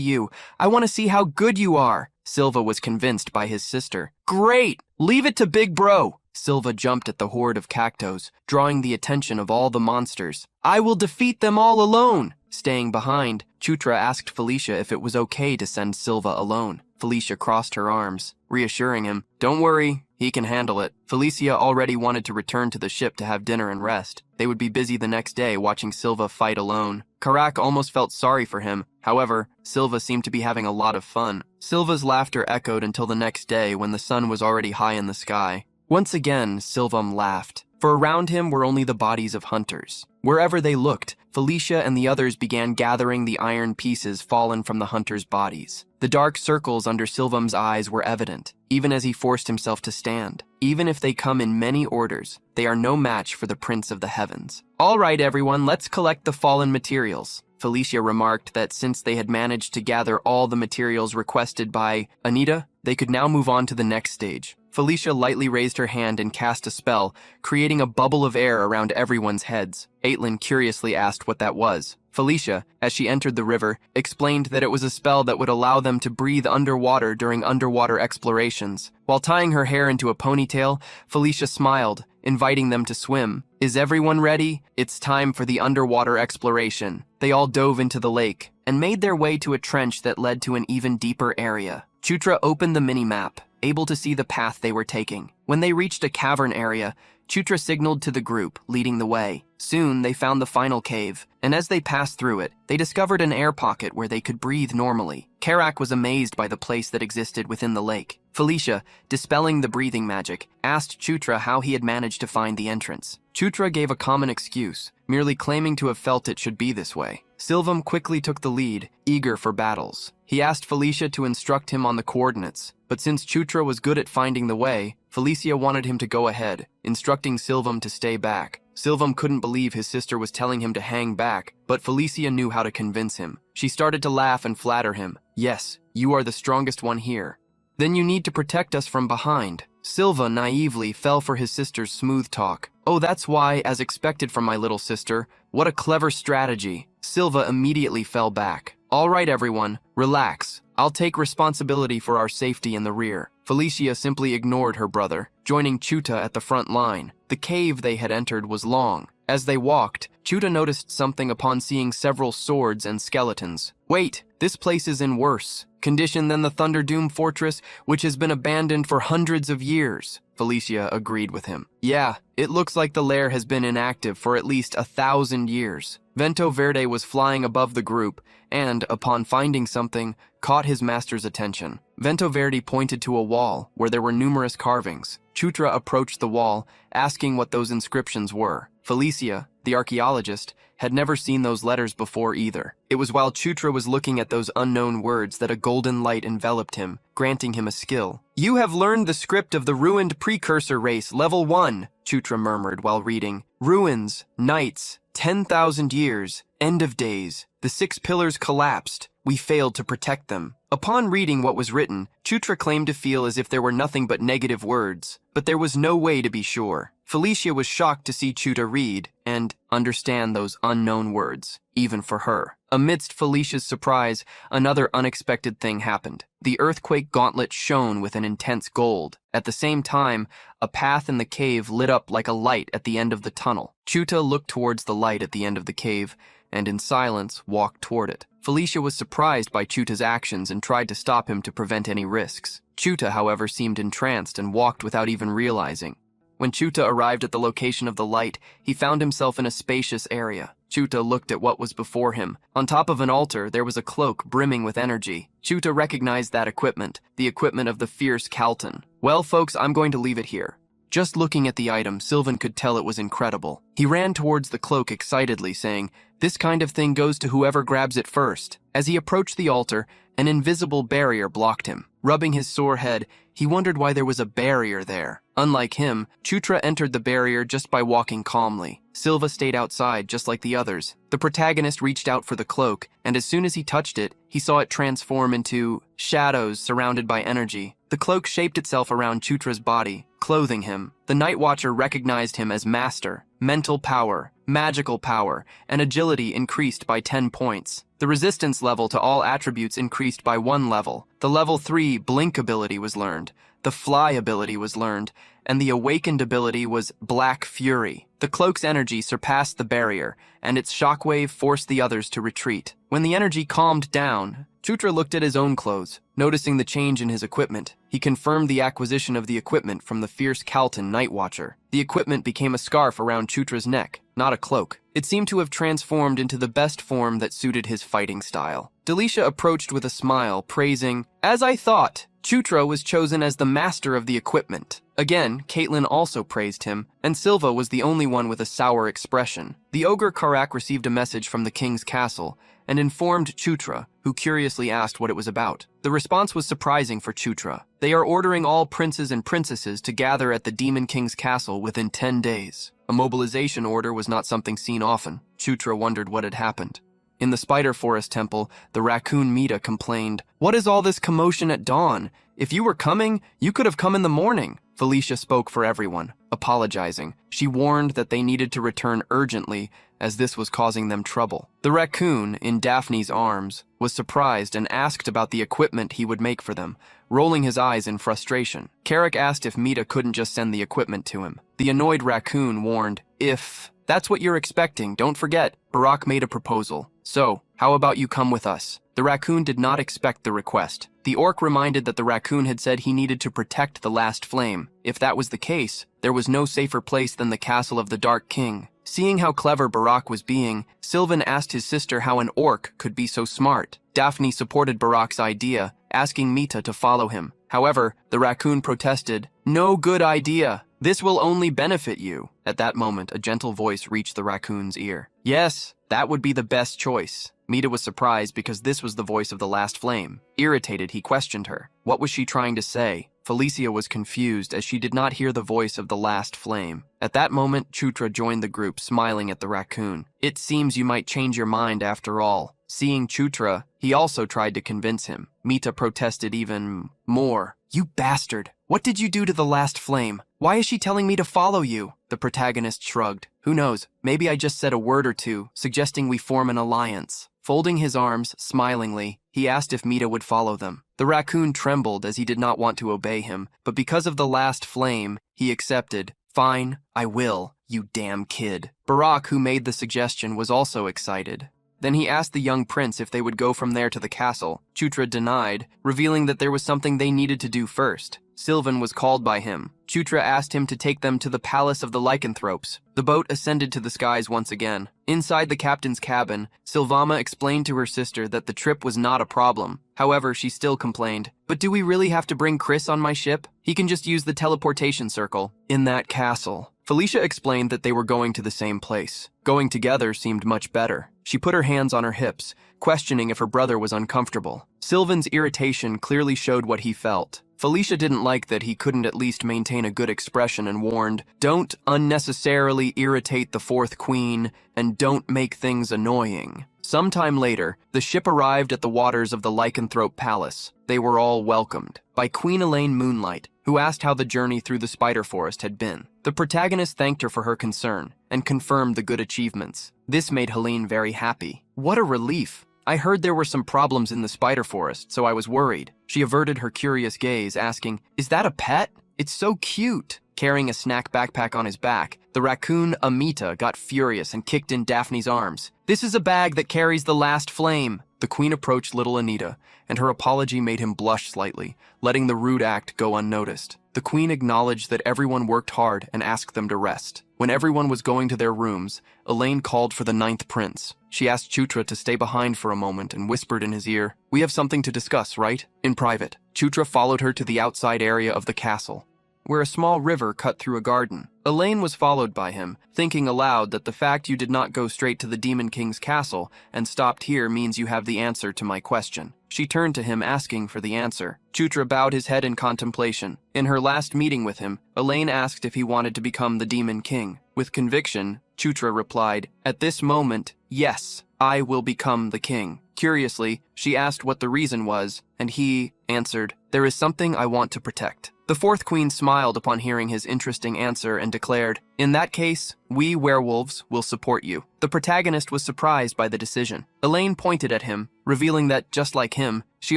you. I want to see how good you are. Silva was convinced by his sister. Great! Leave it to Big Bro! Silva jumped at the horde of cactos, drawing the attention of all the monsters. I will defeat them all alone! Staying behind, Chutra asked Felicia if it was okay to send Silva alone. Felicia crossed her arms, reassuring him, don't worry, he can handle it. Felicia already wanted to return to the ship to have dinner and rest. They would be busy the next day watching Silva fight alone. Karak almost felt sorry for him. However, Silva seemed to be having a lot of fun. Silva's laughter echoed until the next day when the sun was already high in the sky. Once again, Silvam laughed, for around him were only the bodies of hunters. Wherever they looked, Felicia and the others began gathering the iron pieces fallen from the hunters' bodies. The dark circles under Silvam's eyes were evident, even as he forced himself to stand. Even if they come in many orders, they are no match for the Prince of the Heavens. All right, everyone, let's collect the fallen materials. Felicia remarked that since they had managed to gather all the materials requested by Anita, they could now move on to the next stage. Felicia lightly raised her hand and cast a spell, creating a bubble of air around everyone's heads. Aitlin curiously asked what that was. Felicia, as she entered the river, explained that it was a spell that would allow them to breathe underwater during underwater explorations. While tying her hair into a ponytail, Felicia smiled, inviting them to swim. Is everyone ready? It's time for the underwater exploration. They all dove into the lake and made their way to a trench that led to an even deeper area. Chutra opened the mini-map, able to see the path they were taking. When they reached a cavern area, Chutra signaled to the group, leading the way. Soon, they found the final cave, and as they passed through it, they discovered an air pocket where they could breathe normally. Karak was amazed by the place that existed within the lake. Felicia, dispelling the breathing magic, asked Chutra how he had managed to find the entrance. Chutra gave a common excuse, merely claiming to have felt it should be this way. Silvam quickly took the lead, eager for battles. He asked Felicia to instruct him on the coordinates, but since Chutra was good at finding the way, Felicia wanted him to go ahead, instructing Silvam to stay back. Silvam couldn't believe his sister was telling him to hang back, but Felicia knew how to convince him. She started to laugh and flatter him. Yes, you are the strongest one here. Then you need to protect us from behind. Silva naively fell for his sister's smooth talk. Oh, that's why, as expected from my little sister. What a clever strategy. Silva immediately fell back. All right, everyone, relax. I'll take responsibility for our safety in the rear. Felicia simply ignored her brother, joining Chuta at the front line. The cave they had entered was long. As they walked, Chuta noticed something upon seeing several swords and skeletons. Wait, this place is in worse condition than the Thunderdoom Fortress, which has been abandoned for hundreds of years. Felicia agreed with him. Yeah, it looks like the lair has been inactive for at least 1,000 years. Vento Verde was flying above the group and, upon finding something, caught his master's attention. Vento Verde pointed to a wall where there were numerous carvings. Chutra approached the wall, asking what those inscriptions were. Felicia, the archaeologist, had never seen those letters before either. It was while Chutra was looking at those unknown words that a golden light enveloped him, granting him a skill. You have learned the script of the ruined precursor race, level 1, Chutra murmured while reading. Ruins, nights, 10,000 years, end of days. The 6 pillars collapsed. We failed to protect them. Upon reading what was written, Chutra claimed to feel as if there were nothing but negative words, but there was no way to be sure. Felicia was shocked to see Chuta read and understand those unknown words, even for her. Amidst Felicia's surprise, another unexpected thing happened. The earthquake gauntlet shone with an intense gold. At the same time, a path in the cave lit up like a light at the end of the tunnel. Chuta looked towards the light at the end of the cave, and in silence walked toward it. Felicia was surprised by Chuta's actions and tried to stop him to prevent any risks. Chuta, however, seemed entranced and walked without even realizing. When Chuta arrived at the location of the light, he found himself in a spacious area. Chuta looked at what was before him. On top of an altar, there was a cloak brimming with energy. Chuta recognized that equipment, the equipment of the fierce Kalton. Well, folks, I'm going to leave it here. Just looking at the item, Sylvan could tell it was incredible. He ran towards the cloak excitedly, saying, "This kind of thing goes to whoever grabs it first." As he approached the altar, an invisible barrier blocked him. Rubbing his sore head, he wondered why there was a barrier there. Unlike him, Chutra entered the barrier just by walking calmly. Silva stayed outside just like the others. The protagonist reached out for the cloak, and as soon as he touched it, he saw it transform into shadows surrounded by energy. The cloak shaped itself around Chutra's body, clothing him. The Night Watcher recognized him as master. Mental power, magical power, and agility increased by 10 points. The resistance level to all attributes increased by 1 level. The level 3 blink ability was learned. The fly ability was learned, and the awakened ability was Black Fury. The cloak's energy surpassed the barrier, and its shockwave forced the others to retreat. When the energy calmed down, Chutra looked at his own clothes. Noticing the change in his equipment, he confirmed the acquisition of the equipment from the fierce Kalton Night Watcher. The equipment became a scarf around Chutra's neck, not a cloak. It seemed to have transformed into the best form that suited his fighting style. Delisha approached with a smile, praising, "As I thought, Chutra was chosen as the master of the equipment." Again, Caitlin also praised him, and Silva was the only one with a sour expression. The ogre Karak received a message from the king's castle and informed Chutra, who curiously asked what it was about. The response was surprising for Chutra. They are ordering all princes and princesses to gather at the Demon King's castle within 10 days. A mobilization order was not something seen often. Chutra wondered what had happened. In the Spider Forest Temple, the raccoon Mita complained, "What is all this commotion at dawn? If you were coming, you could have come in the morning." Felicia spoke for everyone, apologizing. She warned that they needed to return urgently, as this was causing them trouble. The raccoon, in Daphne's arms, was surprised and asked about the equipment he would make for them, rolling his eyes in frustration. Carrick asked if Mita couldn't just send the equipment to him. The annoyed raccoon warned, "If that's what you're expecting, don't forget, Barack made a proposal. So, how about you come with us?" The raccoon did not expect the request. The orc reminded that the raccoon had said he needed to protect the last flame. If that was the case, there was no safer place than the castle of the Dark King. Seeing how clever Barack was being, Sylvan asked his sister how an orc could be so smart. Daphne supported Barack's idea, asking Mita to follow him. However, the raccoon protested, "No good idea. This will only benefit you." At that moment, a gentle voice reached the raccoon's ear. "Yes, that would be the best choice." Mita was surprised because this was the voice of the last flame. Irritated, he questioned her. What was she trying to say? Felicia was confused as she did not hear the voice of the last flame. At that moment, Chutra joined the group, smiling at the raccoon. "It seems you might change your mind after all." Seeing Chutra, he also tried to convince him. Mita protested even more. "You bastard! What did you do to the last flame? Why is she telling me to follow you?" The protagonist shrugged. "Who knows, maybe I just said a word or two, suggesting we form an alliance." Folding his arms, smilingly, he asked if Mita would follow them. The raccoon trembled as he did not want to obey him, but because of the last flame, he accepted. "Fine, I will, you damn kid." Barack, who made the suggestion, was also excited. Then he asked the young prince if they would go from there to the castle. Chutra denied, revealing that there was something they needed to do first. Sylvan was called by him. Chutra asked him to take them to the palace of the lycanthropes. The boat ascended to the skies once again. Inside the captain's cabin, Sylvama explained to her sister that the trip was not a problem. However, she still complained, "But do we really have to bring Chris on my ship? He can just use the teleportation circle." In that castle, Felicia explained that they were going to the same place. Going together seemed much better. She put her hands on her hips, questioning if her brother was uncomfortable. Sylvan's irritation clearly showed what he felt. Felicia didn't like that he couldn't at least maintain a good expression and warned, "Don't unnecessarily irritate the fourth queen, and don't make things annoying." Sometime later, the ship arrived at the waters of the Lycanthrope Palace. They were all welcomed by Queen Elaine Moonlight, who asked how the journey through the spider forest had been. The protagonist thanked her for her concern and confirmed the good achievements. This made Helene very happy. What a relief! I heard there were some problems in the spider forest, so I was worried. She averted her curious gaze, asking, "Is that a pet? It's so cute." Carrying a snack backpack on his back, the raccoon Amita got furious and kicked in Daphne's arms. "This is a bag that carries the last flame." The queen approached little Anita, and her apology made him blush slightly, letting the rude act go unnoticed. The queen acknowledged that everyone worked hard and asked them to rest. When everyone was going to their rooms, Elaine called for the 9th prince. She asked Chutra to stay behind for a moment and whispered in his ear, "We have something to discuss, right? In private." Chutra followed her to the outside area of the castle, where a small river cut through a garden. Elaine was followed by him, thinking aloud that the fact you did not go straight to the Demon King's castle and stopped here means you have the answer to my question. She turned to him, asking for the answer. Chutra bowed his head in contemplation. In her last meeting with him, Elaine asked if he wanted to become the Demon King. With conviction, Chutra replied, "At this moment, yes, I will become the king." Curiously, she asked what the reason was, and he answered, "There is something I want to protect." The 4th queen smiled upon hearing his interesting answer and declared, "In that case, we werewolves will support you." The protagonist was surprised by the decision. Elaine pointed at him, revealing that, just like him, she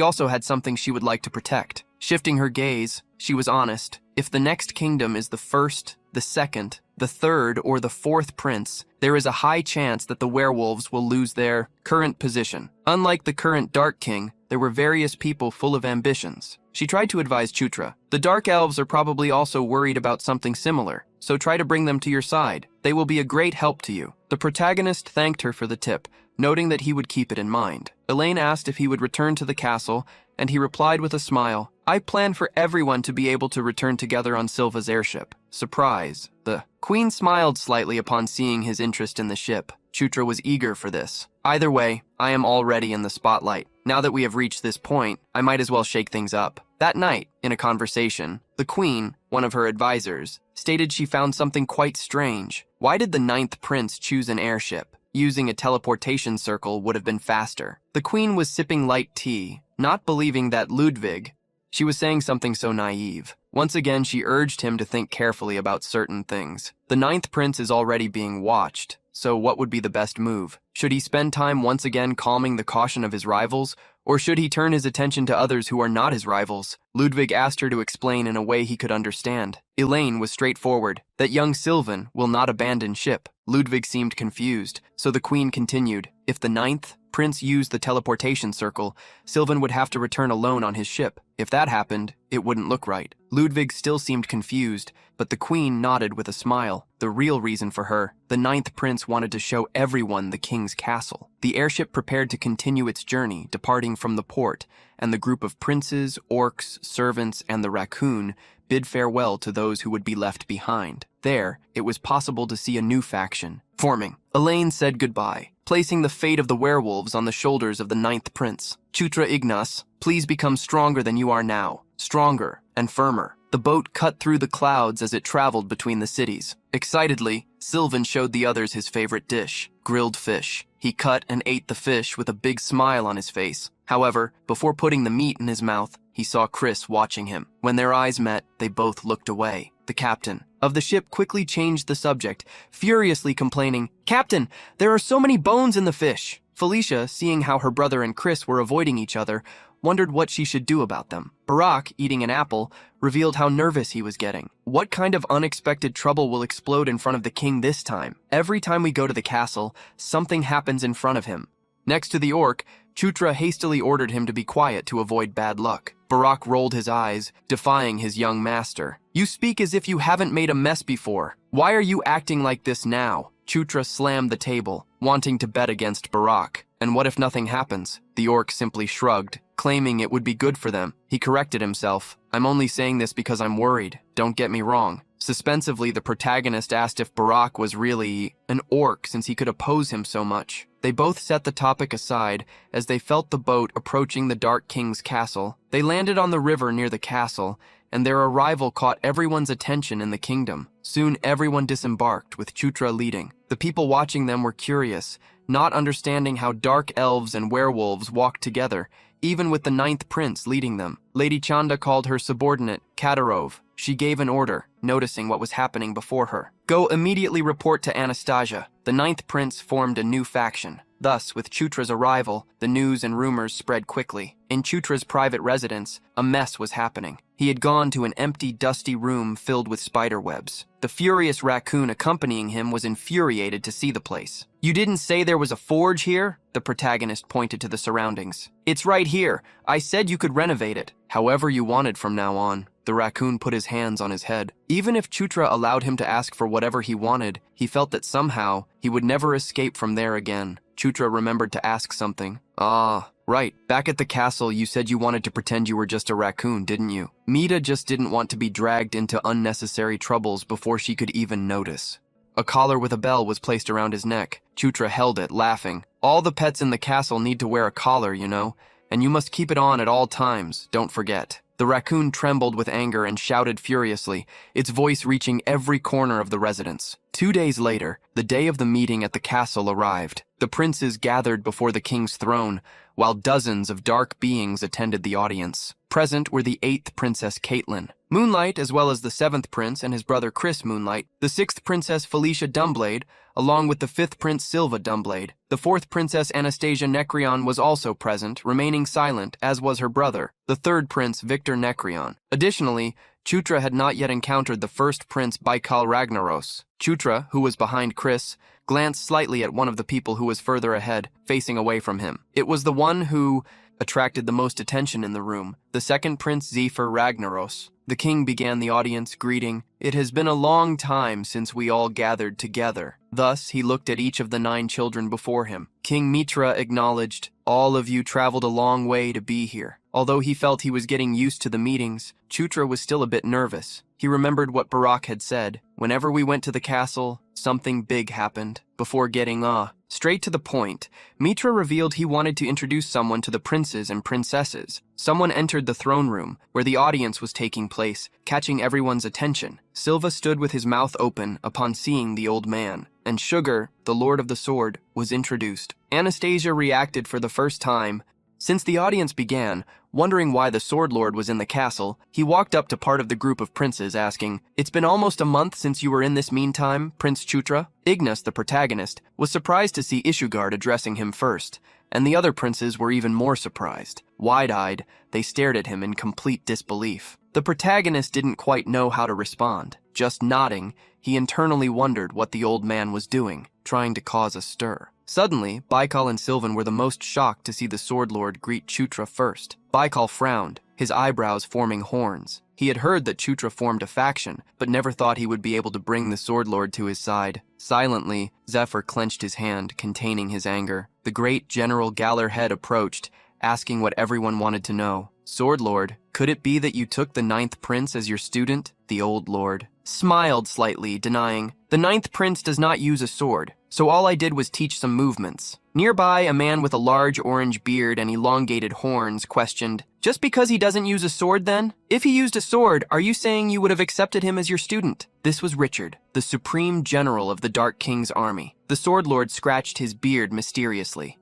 also had something she would like to protect. Shifting her gaze, she was honest. If the next kingdom is the 1st, the 2nd, the 3rd, or the 4th prince, there is a high chance that the werewolves will lose their current position. Unlike the current Dark King, there were various people full of ambitions. She tried to advise Chutra. The Dark Elves are probably also worried about something similar, so try to bring them to your side. They will be a great help to you. The protagonist thanked her for the tip, noting that he would keep it in mind. Elaine asked if he would return to the castle, and he replied with a smile, "I plan for everyone to be able to return together on Silva's airship." Surprise. The queen smiled slightly upon seeing his interest in the ship. Chutra was eager for this. "Either way, I am already in the spotlight. Now that we have reached this point, I might as well shake things up." That night, in a conversation, the queen, one of her advisors, stated she found something quite strange. Why did the 9th prince choose an airship? Using a teleportation circle would have been faster. The queen was sipping light tea, not believing that Ludwig. She was saying something so naive. Once again, she urged him to think carefully about certain things. The 9th prince is already being watched, so what would be the best move? Should he spend time once again calming the caution of his rivals, or should he turn his attention to others who are not his rivals? Ludwig asked her to explain in a way he could understand. Elaine was straightforward, that young Sylvan will not abandon ship. Ludwig seemed confused, so the queen continued, "If the 9th prince used the teleportation circle, Sylvan would have to return alone on his ship. If that happened, it wouldn't look right." Ludwig still seemed confused, but the queen nodded with a smile. The real reason for her, the 9th prince wanted to show everyone the king's castle. The airship prepared to continue its journey, departing from the port, and the group of princes, orcs, servants, and the raccoon bid farewell to those who would be left behind. There, it was possible to see a new faction forming. Elaine said goodbye, placing the fate of the werewolves on the shoulders of the 9th prince. "Chutra Ignas, please become stronger than you are now, stronger and firmer." The boat cut through the clouds as it traveled between the cities. Excitedly, Sylvan showed the others his favorite dish, grilled fish. He cut and ate the fish with a big smile on his face. However, before putting the meat in his mouth, he saw Chris watching him. When their eyes met, they both looked away. The captain of the ship quickly changed the subject, furiously complaining, "Captain, there are so many bones in the fish." Felicia, seeing how her brother and Chris were avoiding each other, wondered what she should do about them. Barack, eating an apple, revealed how nervous he was getting. What kind of unexpected trouble will explode in front of the king this time? Every time we go to the castle, something happens in front of him. Next to the orc, Chutra hastily ordered him to be quiet to avoid bad luck. Barack rolled his eyes, defying his young master. "You speak as if you haven't made a mess before. Why are you acting like this now?" Chutra slammed the table, wanting to bet against Barack. And what if nothing happens? The orc simply shrugged, claiming it would be good for them. He corrected himself. "I'm only saying this because I'm worried. Don't get me wrong." Suspensively, the protagonist asked if Barack was really an orc since he could oppose him so much. They both set the topic aside as they felt the boat approaching the Dark King's castle. They landed on the river near the castle, and their arrival caught everyone's attention in the kingdom. Soon everyone disembarked, with Chutra leading. The people watching them were curious, not understanding how dark elves and werewolves walked together, even with the 9th prince leading them. Lady Chanda called her subordinate, Kadyrov. She gave an order, noticing what was happening before her. Go immediately report to Anastasia. The 9th prince formed a new faction. Thus, with Chutra's arrival, the news and rumors spread quickly. In Chutra's private residence, a mess was happening. He had gone to an empty, dusty room filled with spider webs. The furious raccoon accompanying him was infuriated to see the place. You didn't say there was a forge here? The protagonist pointed to the surroundings. It's right here. I said you could renovate it. However you wanted from now on. The raccoon put his hands on his head. Even if Chutra allowed him to ask for whatever he wanted, he felt that somehow he would never escape from there again. Chutra remembered to ask something. Ah, right. Back at the castle, you said you wanted to pretend you were just a raccoon, didn't you? Mita just didn't want to be dragged into unnecessary troubles before she could even notice. A collar with a bell was placed around his neck. Chutra held it, laughing. All the pets in the castle need to wear a collar, you know, and you must keep it on at all times, don't forget. The raccoon trembled with anger and shouted furiously, its voice reaching every corner of the residence. 2 days later, the day of the meeting at the castle arrived. The princes gathered before the king's throne, while dozens of dark beings attended the audience. Present were the 8th Princess Caitlin, Moonlight, as well as the 7th Prince and his brother Chris Moonlight, the 6th Princess Felicia Dumbblade, along with the 5th Prince Silva Dumbblade. The 4th Princess Anastasia Nekrion was also present, remaining silent, as was her brother, the 3rd Prince Victor Nekrion. Additionally, Chutra had not yet encountered the 1st Prince Baikal Ragnaros. Chutra, who was behind Chris, glanced slightly at one of the people who was further ahead, facing away from him. It was the one who attracted the most attention in the room, the 2nd Prince Zephyr Ragnaros. The king began the audience, greeting, "It has been a long time since we all gathered together." Thus, he looked at each of the 9 children before him. King Mitra acknowledged, "All of you traveled a long way to be here." Although he felt he was getting used to the meetings, Chutra was still a bit nervous. He remembered what Barak had said. Whenever we went to the castle, something big happened. Before getting straight to the point, Mitra revealed he wanted to introduce someone to the princes and princesses. Someone entered the throne room, where the audience was taking place, catching everyone's attention. Silva stood with his mouth open upon seeing the old man, and Sugar, the Lord of the Sword, was introduced. Anastasia reacted for the first time. Since the audience began, wondering why the Sword Lord was in the castle, he walked up to part of the group of princes, asking, "It's been almost a month since you were in this meantime, Prince Chutra?" Ignas, the protagonist, was surprised to see Ishugard addressing him first, and the other princes were even more surprised. Wide-eyed, they stared at him in complete disbelief. The protagonist didn't quite know how to respond. Just nodding, he internally wondered what the old man was doing, trying to cause a stir. Suddenly, Baikal and Sylvan were the most shocked to see the Sword Lord greet Chutra first. Baikal frowned, his eyebrows forming horns. He had heard that Chutra formed a faction, but never thought he would be able to bring the Sword Lord to his side. Silently, Zephyr clenched his hand, containing his anger. The great General Gallerhead approached, asking what everyone wanted to know. "Sword Lord, could it be that you took the 9th Prince as your student?" The old lord smiled slightly, denying, "The 9th Prince does not use a sword, so all I did was teach some movements." Nearby, a man with a large orange beard and elongated horns questioned, "Just because he doesn't use a sword then? If he used a sword, are you saying you would have accepted him as your student?" This was Richard, the supreme general of the Dark King's army. The Sword Lord scratched his beard mysteriously.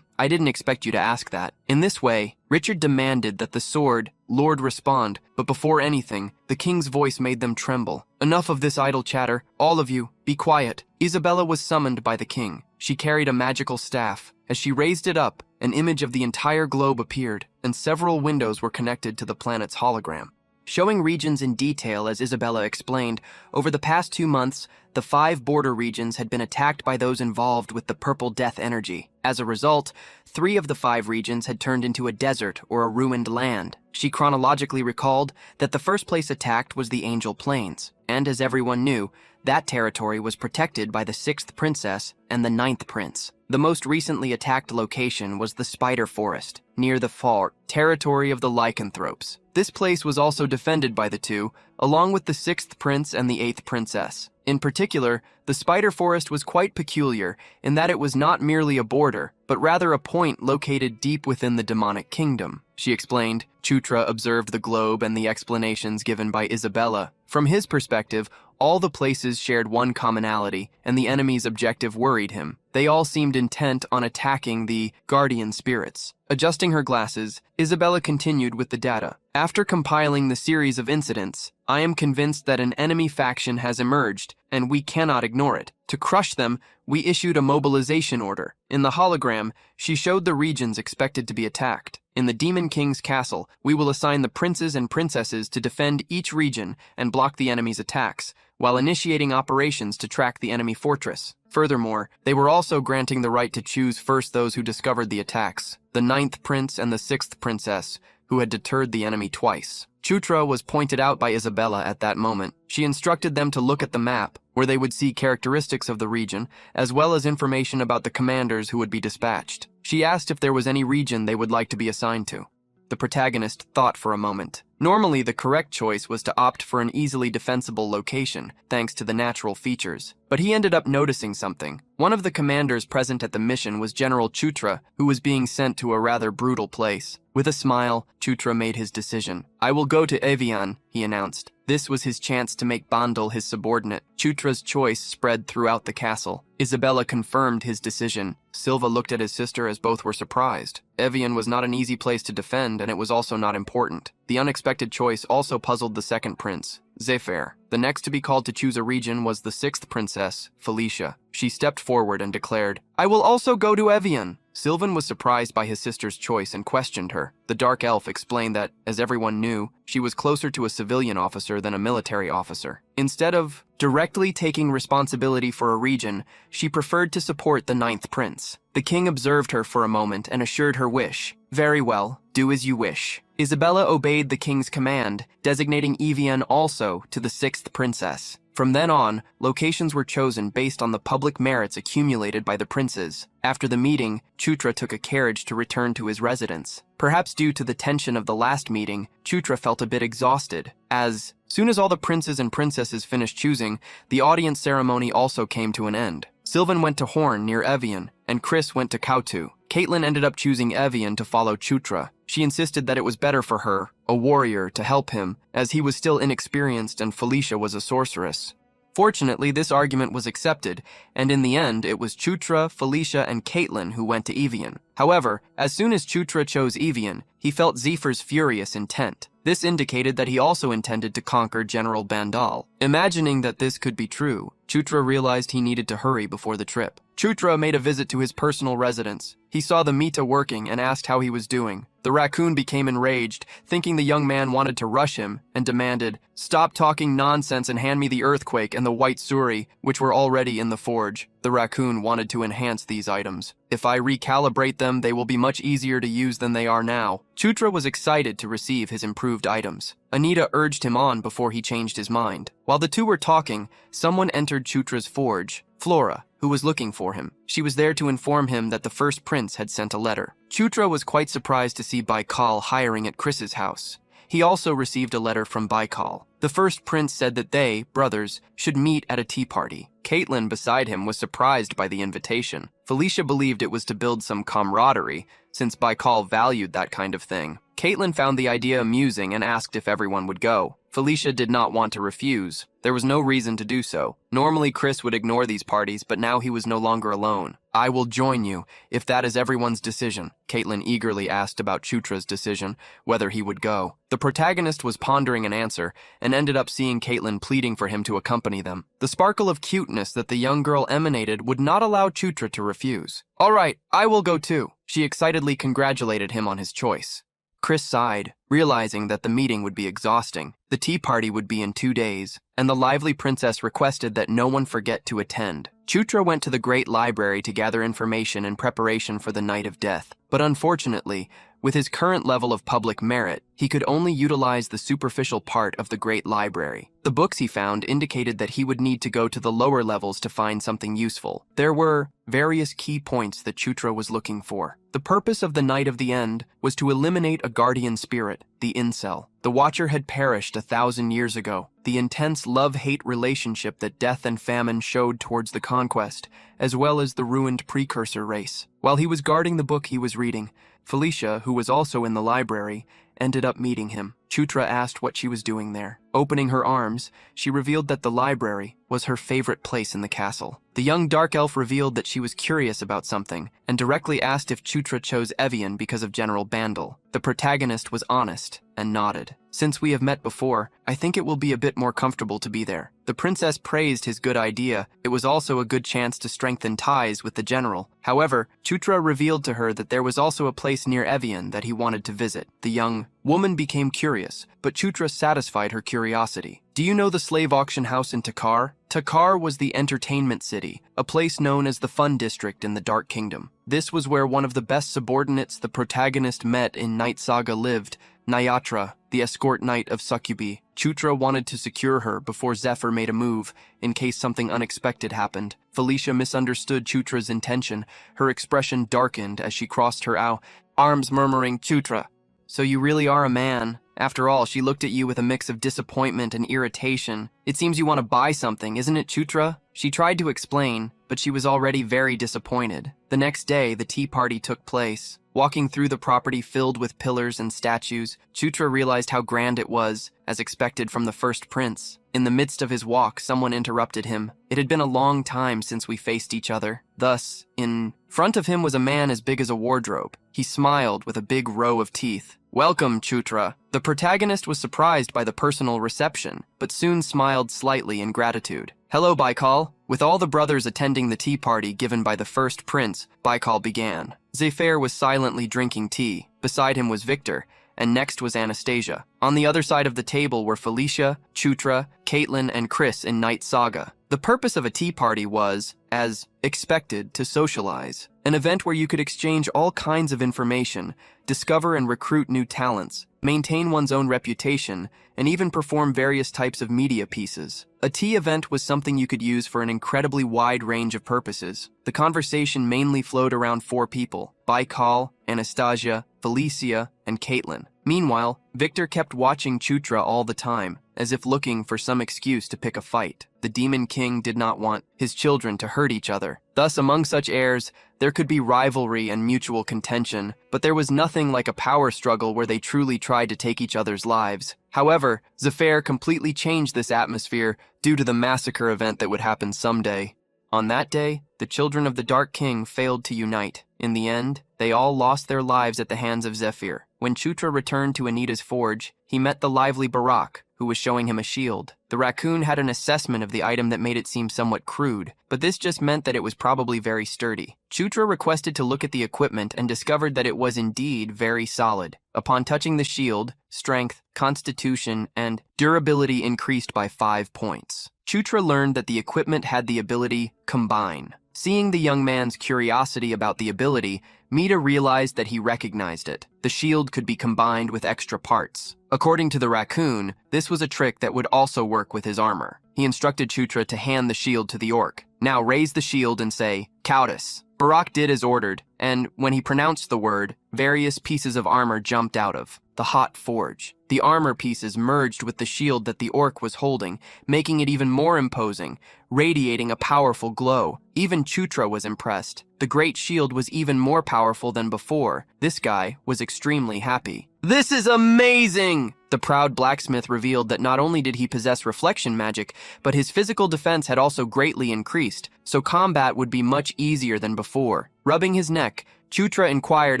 I didn't expect you to ask that." In this way, Richard demanded that the Sword Lord respond, but before anything, the king's voice made them tremble. "Enough of this idle chatter. All of you, be quiet." Isabella was summoned by the king. She carried a magical staff. As she raised it up, an image of the entire globe appeared, and several windows were connected to the planet's hologram. Showing regions in detail, as Isabella explained, over the past 2 months, the 5 border regions had been attacked by those involved with the purple death energy. As a result, 3 of the 5 regions had turned into a desert or a ruined land. She chronologically recalled that the first place attacked was the Angel Plains, and as everyone knew, that territory was protected by the 6th Princess and the 9th Prince. The most recently attacked location was the Spider Forest, near the Fort, territory of the lycanthropes. This place was also defended by the two, along with the sixth prince and the eighth princess. In particular, the spider forest was quite peculiar in that it was not merely a border, but rather a point located deep within the demonic kingdom. She explained. Chutra observed the globe and the explanations given by Isabella. From his perspective, all the places shared one commonality, and the enemy's objective worried him. They all seemed intent on attacking the guardian spirits. Adjusting her glasses, Isabella continued with the data. After compiling the series of incidents, I am convinced that an enemy faction has emerged, and we cannot ignore it. To crush them, we issued a mobilization order. In the hologram, she showed the regions expected to be attacked. In the Demon King's castle, we will assign the princes and princesses to defend each region and block the enemy's attacks, while initiating operations to track the enemy fortress. Furthermore, they were also granting the right to choose first those who discovered the attacks, the ninth prince and the sixth princess, who had deterred the enemy twice. Chutra was pointed out by Isabella at that moment. She instructed them to look at the map, where they would see characteristics of the region, as well as information about the commanders who would be dispatched. She asked if there was any region they would like to be assigned to. The protagonist thought for a moment. Normally, the correct choice was to opt for an easily defensible location, thanks to the natural features. But he ended up noticing something. One of the commanders present at the mission was General Chutra, who was being sent to a rather brutal place. With a smile, Chutra made his decision. "I will go to Evian," he announced. This was his chance to make Bandal his subordinate. Chutra's choice spread throughout the castle. Isabella confirmed his decision. Silva looked at his sister as both were surprised. Evian was not an easy place to defend, and it was also not important. The unexpected choice also puzzled the second prince, Zephyr. The next to be called to choose a region was the sixth princess, Felicia. She stepped forward and declared, "I will also go to Evian." Sylvan was surprised by his sister's choice and questioned her. The dark elf explained that, as everyone knew, she was closer to a civilian officer than a military officer. Instead of directly taking responsibility for a region, she preferred to support the ninth prince. The king observed her for a moment and assured her wish. "Very well, do as you wish." Isabella obeyed the king's command, designating Evian also to the sixth princess. From then on, locations were chosen based on the public merits accumulated by the princes. After the meeting, Chutra took a carriage to return to his residence. Perhaps due to the tension of the last meeting, Chutra felt a bit exhausted. As soon as all the princes and princesses finished choosing, the audience ceremony also came to an end. Sylvan went to Horn near Evian, and Chris went to Kautu. Caitlin ended up choosing Evian to follow Chutra. She insisted that it was better for her, a warrior, to help him, as he was still inexperienced and Felicia was a sorceress. Fortunately, this argument was accepted, and in the end, it was Chutra, Felicia, and Caitlin who went to Evian. However, as soon as Chutra chose Evian, he felt Zephyr's furious intent. This indicated that he also intended to conquer General Bandal. Imagining that this could be true, Chutra realized he needed to hurry before the trip. Chutra made a visit to his personal residence. He saw the Mita working and asked how he was doing. The raccoon became enraged, thinking the young man wanted to rush him, and demanded, "Stop talking nonsense and hand me the earthquake and the white suri, which were already in the forge." The raccoon wanted to enhance these items. "If I recalibrate them, they will be much easier to use than they are now." Chutra was excited to receive his improved items. Anita urged him on before he changed his mind. While the two were talking, someone entered Chutra's forge, Flora, who was looking for him. She was there to inform him that the first prince had sent a letter. Chutra was quite surprised to see Baikal hiring at Chris's house. He also received a letter from Baikal. The first prince said that they, brothers, should meet at a tea party. Caitlin, beside him, was surprised by the invitation. Felicia believed it was to build some camaraderie, since Baikal valued that kind of thing. Caitlin found the idea amusing and asked if everyone would go. Felicia did not want to refuse. There was no reason to do so. Normally Chris would ignore these parties, but now he was no longer alone. "I will join you, if that is everyone's decision." Caitlin eagerly asked about Chutra's decision, whether he would go. The protagonist was pondering an answer, and ended up seeing Caitlin pleading for him to accompany them. The sparkle of cuteness that the young girl emanated would not allow Chutra to refuse. "All right, I will go too." She excitedly congratulated him on his choice. Chris sighed, realizing that the meeting would be exhausting. The tea party would be in 2 days, and the lively princess requested that no one forget to attend. Chutra went to the great library to gather information in preparation for the night of death. But unfortunately, with his current level of public merit, he could only utilize the superficial part of the great library. The books he found indicated that he would need to go to the lower levels to find something useful. There were various key points that Chutra was looking for. The purpose of the Night of the End was to eliminate a guardian spirit. the incel. The Watcher had perished 1,000 years ago. The intense love-hate relationship that death and famine showed towards the conquest, as well as the ruined precursor race. While he was guarding the book he was reading, Felicia, who was also in the library, ended up meeting him. Chutra asked what she was doing there. Opening her arms, she revealed that the library was her favorite place in the castle. The young dark elf revealed that she was curious about something, and directly asked if Chutra chose Evian because of General Bandel. The protagonist was honest and nodded. Since we have met before, I think it will be a bit more comfortable to be there. The princess praised his good idea. It was also a good chance to strengthen ties with the general. However, Chutra revealed to her that there was also a place near Evian that he wanted to visit. The young woman became curious, but Chutra satisfied her curiosity. Do you know the slave auction house in Takar? Takar was the entertainment city, a place known as the Fun District in the Dark Kingdom. This was where one of the best subordinates the protagonist met in Night Saga lived, Nyatra, the escort knight of Succubi. Chutra wanted to secure her before Zephyr made a move, in case something unexpected happened. Felicia misunderstood Chutra's intention. Her expression darkened as she crossed her arms, murmuring, "Chutra, so you really are a man." After all, she looked at you with a mix of disappointment and irritation. "It seems you want to buy something, isn't it, Chutra?" She tried to explain, but she was already very disappointed. The next day, the tea party took place. Walking through the property filled with pillars and statues, Chutra realized how grand it was, as expected from the first prince. In the midst of his walk, someone interrupted him. It had been a long time since we faced each other. Thus, in front of him was a man as big as a wardrobe. He smiled with a big row of teeth. "Welcome, Chutra." The protagonist was surprised by the personal reception, but soon smiled slightly in gratitude. "Hello, Baikal." With all the brothers attending the tea party given by the first prince, Baikal began. Zephyr was silently drinking tea. Beside him was Victor, and next was Anastasia. On the other side of the table were Felicia, Chutra, Caitlin, and Chris in Night Saga. The purpose of a tea party was, as expected, to socialize. An event where you could exchange all kinds of information, discover and recruit new talents, maintain one's own reputation, and even perform various types of media pieces. A tea event was something you could use for an incredibly wide range of purposes. The conversation mainly flowed around 4 people: Baikal, Anastasia, Felicia, and Caitlin. Meanwhile, Victor kept watching Chutra all the time, as if looking for some excuse to pick a fight. The Demon King did not want his children to hurt each other. Thus, among such heirs, there could be rivalry and mutual contention, but there was nothing like a power struggle where they truly tried to take each other's lives. However, Zephyr completely changed this atmosphere due to the massacre event that would happen someday. On that day, the children of the Dark King failed to unite. In the end, they all lost their lives at the hands of Zephyr. When Chutra returned to Anita's forge, he met the lively Barak, who was showing him a shield. The raccoon had an assessment of the item that made it seem somewhat crude, but this just meant that it was probably very sturdy. Chutra requested to look at the equipment and discovered that it was indeed very solid. Upon touching the shield, strength, constitution, and durability increased by 5 points. Chutra learned that the equipment had the ability Combine. Seeing the young man's curiosity about the ability, Mita realized that he recognized it. The shield could be combined with extra parts. According to the raccoon, this was a trick that would also work with his armor. He instructed Chutra to hand the shield to the orc. "Now raise the shield and say, Countess." Barak did as ordered, and when he pronounced the word, various pieces of armor jumped out of the hot forge. The armor pieces merged with the shield that the orc was holding, making it even more imposing, radiating a powerful glow. Even Chutra was impressed. The great shield was even more powerful than before. This guy was extremely happy. "This is amazing!" The proud blacksmith revealed that not only did he possess reflection magic, but his physical defense had also greatly increased, so combat would be much easier than before. Rubbing his neck, Chutra inquired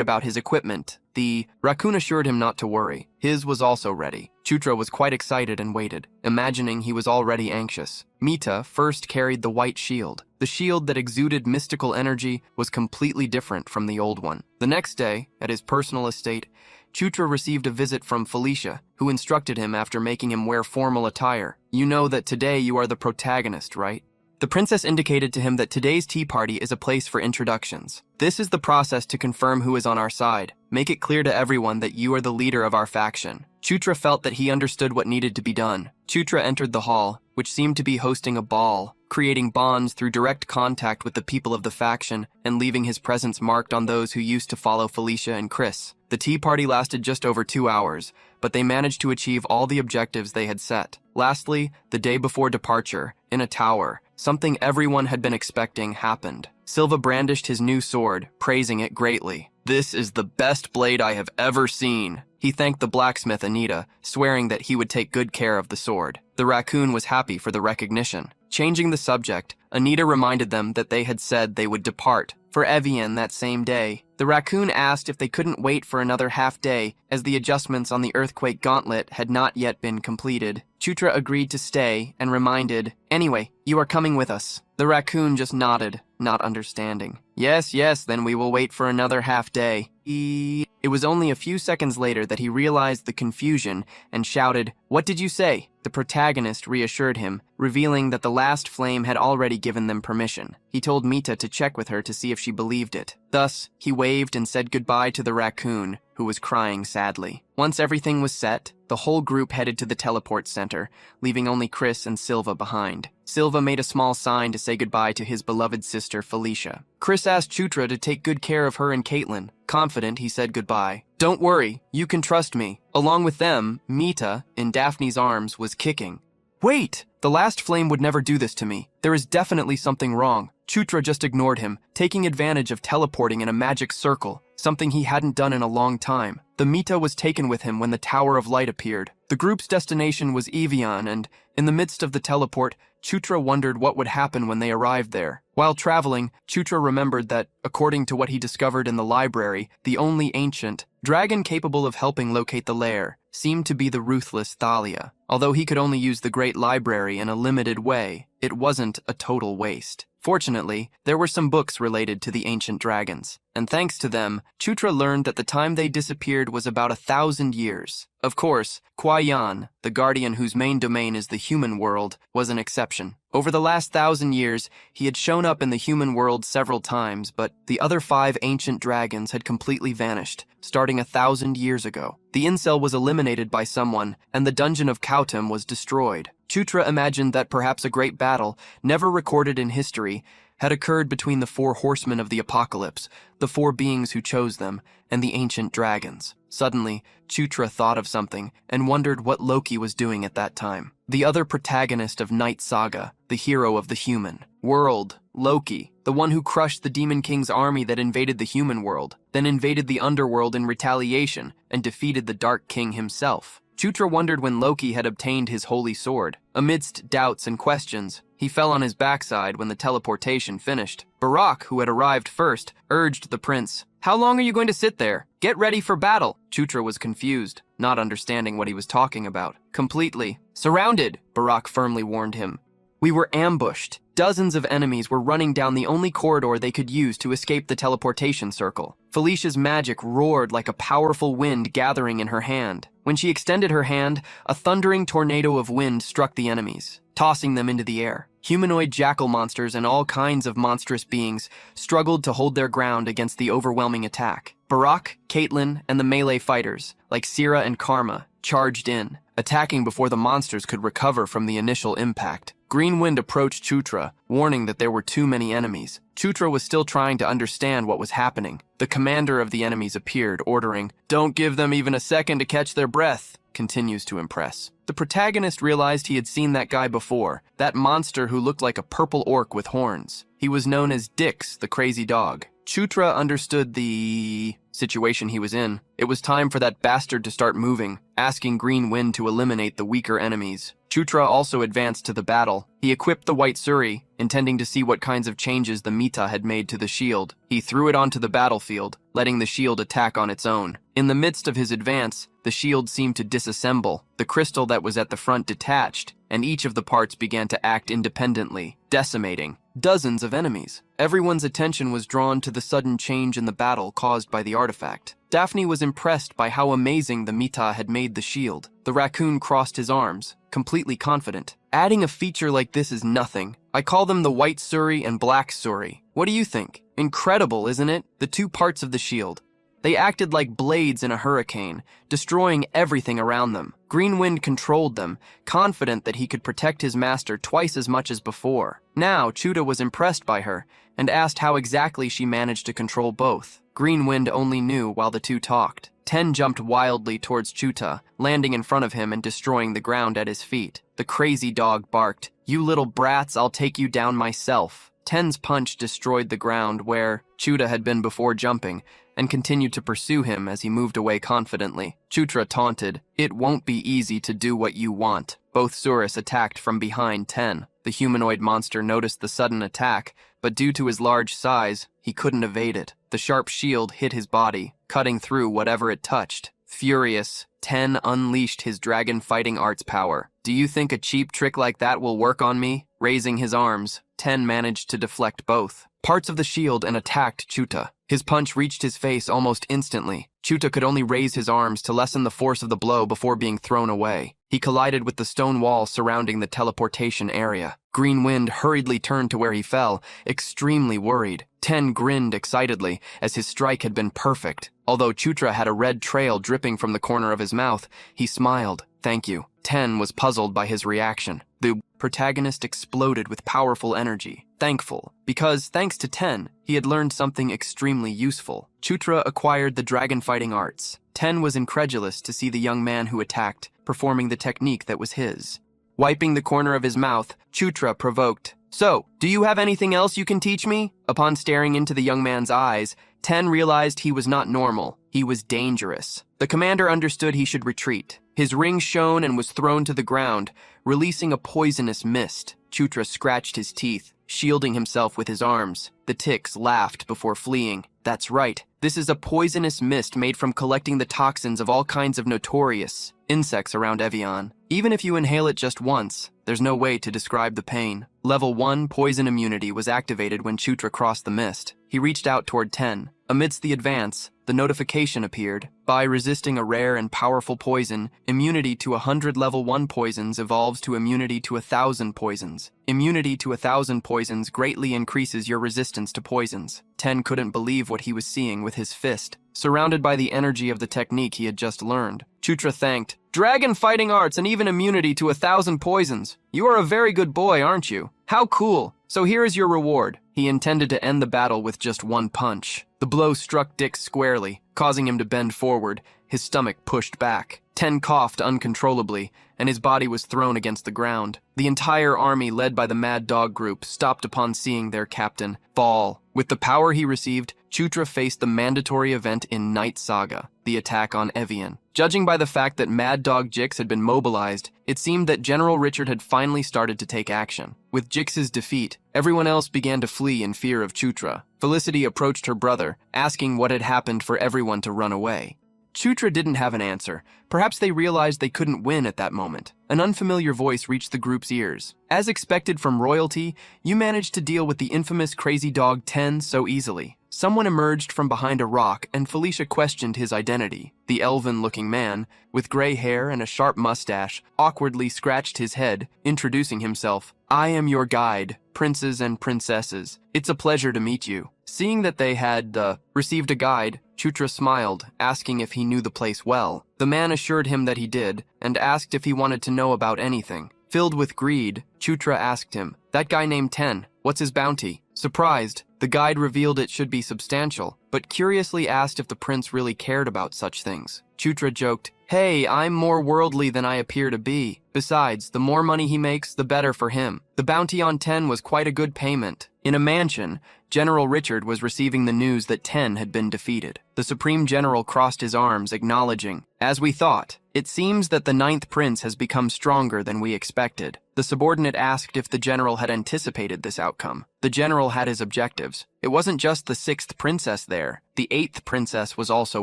about his equipment. The raccoon assured him not to worry. His was also ready. Chutra was quite excited and waited, imagining he was already anxious. Mita first carried the white shield. The shield that exuded mystical energy was completely different from the old one. The next day, at his personal estate, Chutra received a visit from Felicia, who instructed him after making him wear formal attire. "You know that today you are the protagonist, right? The princess indicated to him that today's tea party is a place for introductions. This is the process to confirm who is on our side. Make it clear to everyone that you are the leader of our faction. Chutra felt that he understood what needed to be done. Chutra entered the hall, which seemed to be hosting a ball, creating bonds through direct contact with the people of the faction and leaving his presence marked on those who used to follow Felicia and Chris. The tea party lasted just over 2 hours, but they managed to achieve all the objectives they had set. Lastly, the day before departure, in a tower, something everyone had been expecting happened. Silva brandished his new sword, praising it greatly. "This is the best blade I have ever seen." He thanked the blacksmith Anita, swearing that he would take good care of the sword. The raccoon was happy for the recognition. Changing the subject, Anita reminded them that they had said they would depart for Evian that same day. The raccoon asked if they couldn't wait for another half day, as the adjustments on the earthquake gauntlet had not yet been completed. Chutra agreed to stay and reminded, "Anyway, you are coming with us." The raccoon just nodded, not understanding. Yes, then we will wait for another half day." It was only a few seconds later that he realized the confusion and shouted, "What did you say?" The protagonist reassured him, revealing that the last flame had already given them permission. He told Mita to check with her to see if she believed it. Thus, he waved and said goodbye to the raccoon, who was crying sadly. Once everything was set, the whole group headed to the teleport center, leaving only Chris and Silva behind. Silva made a small sign to say goodbye to his beloved sister Felicia. Chris asked Chutra to take good care of her and Caitlin. Confident, he said goodbye. "Don't worry, you can trust me." Along with them, Mita, in Daphne's arms, was kicking. "Wait! The last flame would never do this to me. There is definitely something wrong." Chutra just ignored him, taking advantage of teleporting in a magic circle, something he hadn't done in a long time. The Mita was taken with him when the Tower of Light appeared. The group's destination was Evian, and in the midst of the teleport, Chutra wondered what would happen when they arrived there. While traveling, Chutra remembered that, according to what he discovered in the library, the only ancient dragon capable of helping locate the lair seemed to be the ruthless Thalia. Although he could only use the Great Library in a limited way, it wasn't a total waste. Fortunately, there were some books related to the ancient dragons, and thanks to them, Chutra learned that the time they disappeared was about 1,000 years. Of course, Kuai Yan, the guardian whose main domain is the human world, was an exception. Over the last 1,000 years, he had shown up in the human world several times, but the other 5 ancient dragons had completely vanished, starting 1,000 years ago. The incel was eliminated by someone, and the dungeon of Kautem was destroyed. Chutra imagined that perhaps a great battle, never recorded in history, had occurred between the 4 horsemen of the apocalypse, the 4 beings who chose them, and the ancient dragons. Suddenly, Chutra thought of something and wondered what Loki was doing at that time. The other protagonist of Night Saga, the hero of the human world, Loki, the one who crushed the Demon King's army that invaded the human world, then invaded the underworld in retaliation and defeated the Dark King himself. Chutra wondered when Loki had obtained his holy sword. Amidst doubts and questions, he fell on his backside when the teleportation finished. Barak, who had arrived first, urged the prince, "How long are you going to sit there? Get ready for battle." Chutra was confused, not understanding what he was talking about. "Completely surrounded," Barak firmly warned him. "We were ambushed. Dozens of enemies were running down the only corridor they could use to escape the teleportation circle." Felicia's magic roared like a powerful wind gathering in her hand. When she extended her hand, a thundering tornado of wind struck the enemies, tossing them into the air. Humanoid jackal monsters and all kinds of monstrous beings struggled to hold their ground against the overwhelming attack. Barak, Caitlin, and the melee fighters, like Sira and Karma, charged in, attacking before the monsters could recover from the initial impact. Green Wind approached Chutra, warning that there were too many enemies. Chutra was still trying to understand what was happening. The commander of the enemies appeared, ordering, "Don't give them even a second to catch their breath." Continues to impress. The protagonist realized he had seen that guy before, that monster who looked like a purple orc with horns. He was known as Dix, the crazy dog. Chutra understood the situation he was in. It was time for that bastard to start moving, asking Green Wind to eliminate the weaker enemies. Chutra also advanced to the battle. He equipped the White Suri, intending to see what kinds of changes the Mita had made to the shield. He threw it onto the battlefield, letting the shield attack on its own. In the midst of his advance, the shield seemed to disassemble. The crystal that was at the front detached, and each of the parts began to act independently, decimating dozens of enemies. Everyone's attention was drawn to the sudden change in the battle caused by the artifact. Daphne was impressed by how amazing the Mita had made the shield. The raccoon crossed his arms, completely confident. Adding a feature like this is nothing. I call them the white suri and black suri. What do you think? Incredible, isn't it? The two parts of the shield. They acted like blades in a hurricane, destroying everything around them. Green Wind controlled them, confident that he could protect his master twice as much as before. Now, Chuta was impressed by her and asked how exactly she managed to control both. Green Wind only knew while the two talked. Ten jumped wildly towards Chuta, landing in front of him and destroying the ground at his feet. The crazy dog barked, "You little brats, I'll take you down myself." Ten's punch destroyed the ground where Chuta had been before jumping, and continued to pursue him as he moved away confidently. Chutra taunted, "It won't be easy to do what you want." Both Surus attacked from behind Ten. The humanoid monster noticed the sudden attack, but due to his large size, he couldn't evade it. The sharp shield hit his body, cutting through whatever it touched. Furious, Ten unleashed his dragon fighting arts power. "Do you think a cheap trick like that will work on me?" Raising his arms, Ten managed to deflect both parts of the shield and attacked Chuta. His punch reached his face almost instantly. Chuta could only raise his arms to lessen the force of the blow before being thrown away. He collided with the stone wall surrounding the teleportation area. Green Wind hurriedly turned to where he fell, extremely worried. Ten grinned excitedly, as his strike had been perfect. Although Chutra had a red trail dripping from the corner of his mouth, he smiled. "Thank you." Ten was puzzled by his reaction. The protagonist exploded with powerful energy, thankful, because, thanks to Ten, he had learned something extremely useful. Chutra acquired the dragon fighting arts. Ten was incredulous to see the young man who attacked, performing the technique that was his. Wiping the corner of his mouth, Chutra provoked, "So, do you have anything else you can teach me?" Upon staring into the young man's eyes, Ten realized he was not normal. He was dangerous. The commander understood he should retreat. His ring shone and was thrown to the ground, releasing a poisonous mist. Chutra scratched his teeth, shielding himself with his arms. The ticks laughed before fleeing. "That's right. This is a poisonous mist made from collecting the toxins of all kinds of notorious insects around Evian. Even if you inhale it just once, there's no way to describe the pain." Level 1 poison immunity was activated when Chutra crossed the mist. He reached out toward Ten. Amidst the advance, the notification appeared. By resisting a rare and powerful poison, immunity to 100 level 1 poisons evolves to immunity to 1,000 poisons. Immunity to 1,000 poisons greatly increases your resistance to poisons. Ten couldn't believe what he was seeing with his fist, surrounded by the energy of the technique he had just learned. Chutra thanked, "Dragon fighting arts and even immunity to 1,000 poisons. You are a very good boy, aren't you? How cool. So here is your reward." He intended to end the battle with just one punch. The blow struck Dick squarely, causing him to bend forward, his stomach pushed back. Ten coughed uncontrollably, and his body was thrown against the ground. The entire army, led by the Mad Dog group, stopped upon seeing their captain fall. With the power he received, Chutra faced the mandatory event in Night Saga, the attack on Evian. Judging by the fact that Mad Dog Jix had been mobilized, it seemed that General Richard had finally started to take action. With Jix's defeat, everyone else began to flee in fear of Chutra. Felicity approached her brother, asking what had happened for everyone to run away. Chutra didn't have an answer. Perhaps they realized they couldn't win at that moment. An unfamiliar voice reached the group's ears. "As expected from royalty, you managed to deal with the infamous crazy dog Ten so easily." Someone emerged from behind a rock, and Felicia questioned his identity. The elven-looking man, with gray hair and a sharp mustache, awkwardly scratched his head, introducing himself. "I am your guide, princes and princesses. It's a pleasure to meet you." Seeing that they had received a guide, Chutra smiled, asking if he knew the place well. The man assured him that he did, and asked if he wanted to know about anything. Filled with greed, Chutra asked him, "That guy named Ten, what's his bounty?" Surprised, the guide revealed it should be substantial, but curiously asked if the prince really cared about such things. Chutra joked, "Hey, I'm more worldly than I appear to be. Besides, the more money he makes, the better for him." The bounty on Ten was quite a good payment. In a mansion, General Richard was receiving the news that Ten had been defeated. The Supreme General crossed his arms, acknowledging, "As we thought, it seems that the 9th Prince has become stronger than we expected." The subordinate asked if the general had anticipated this outcome. The general had his objectives. It wasn't just the 6th princess there. The 8th princess was also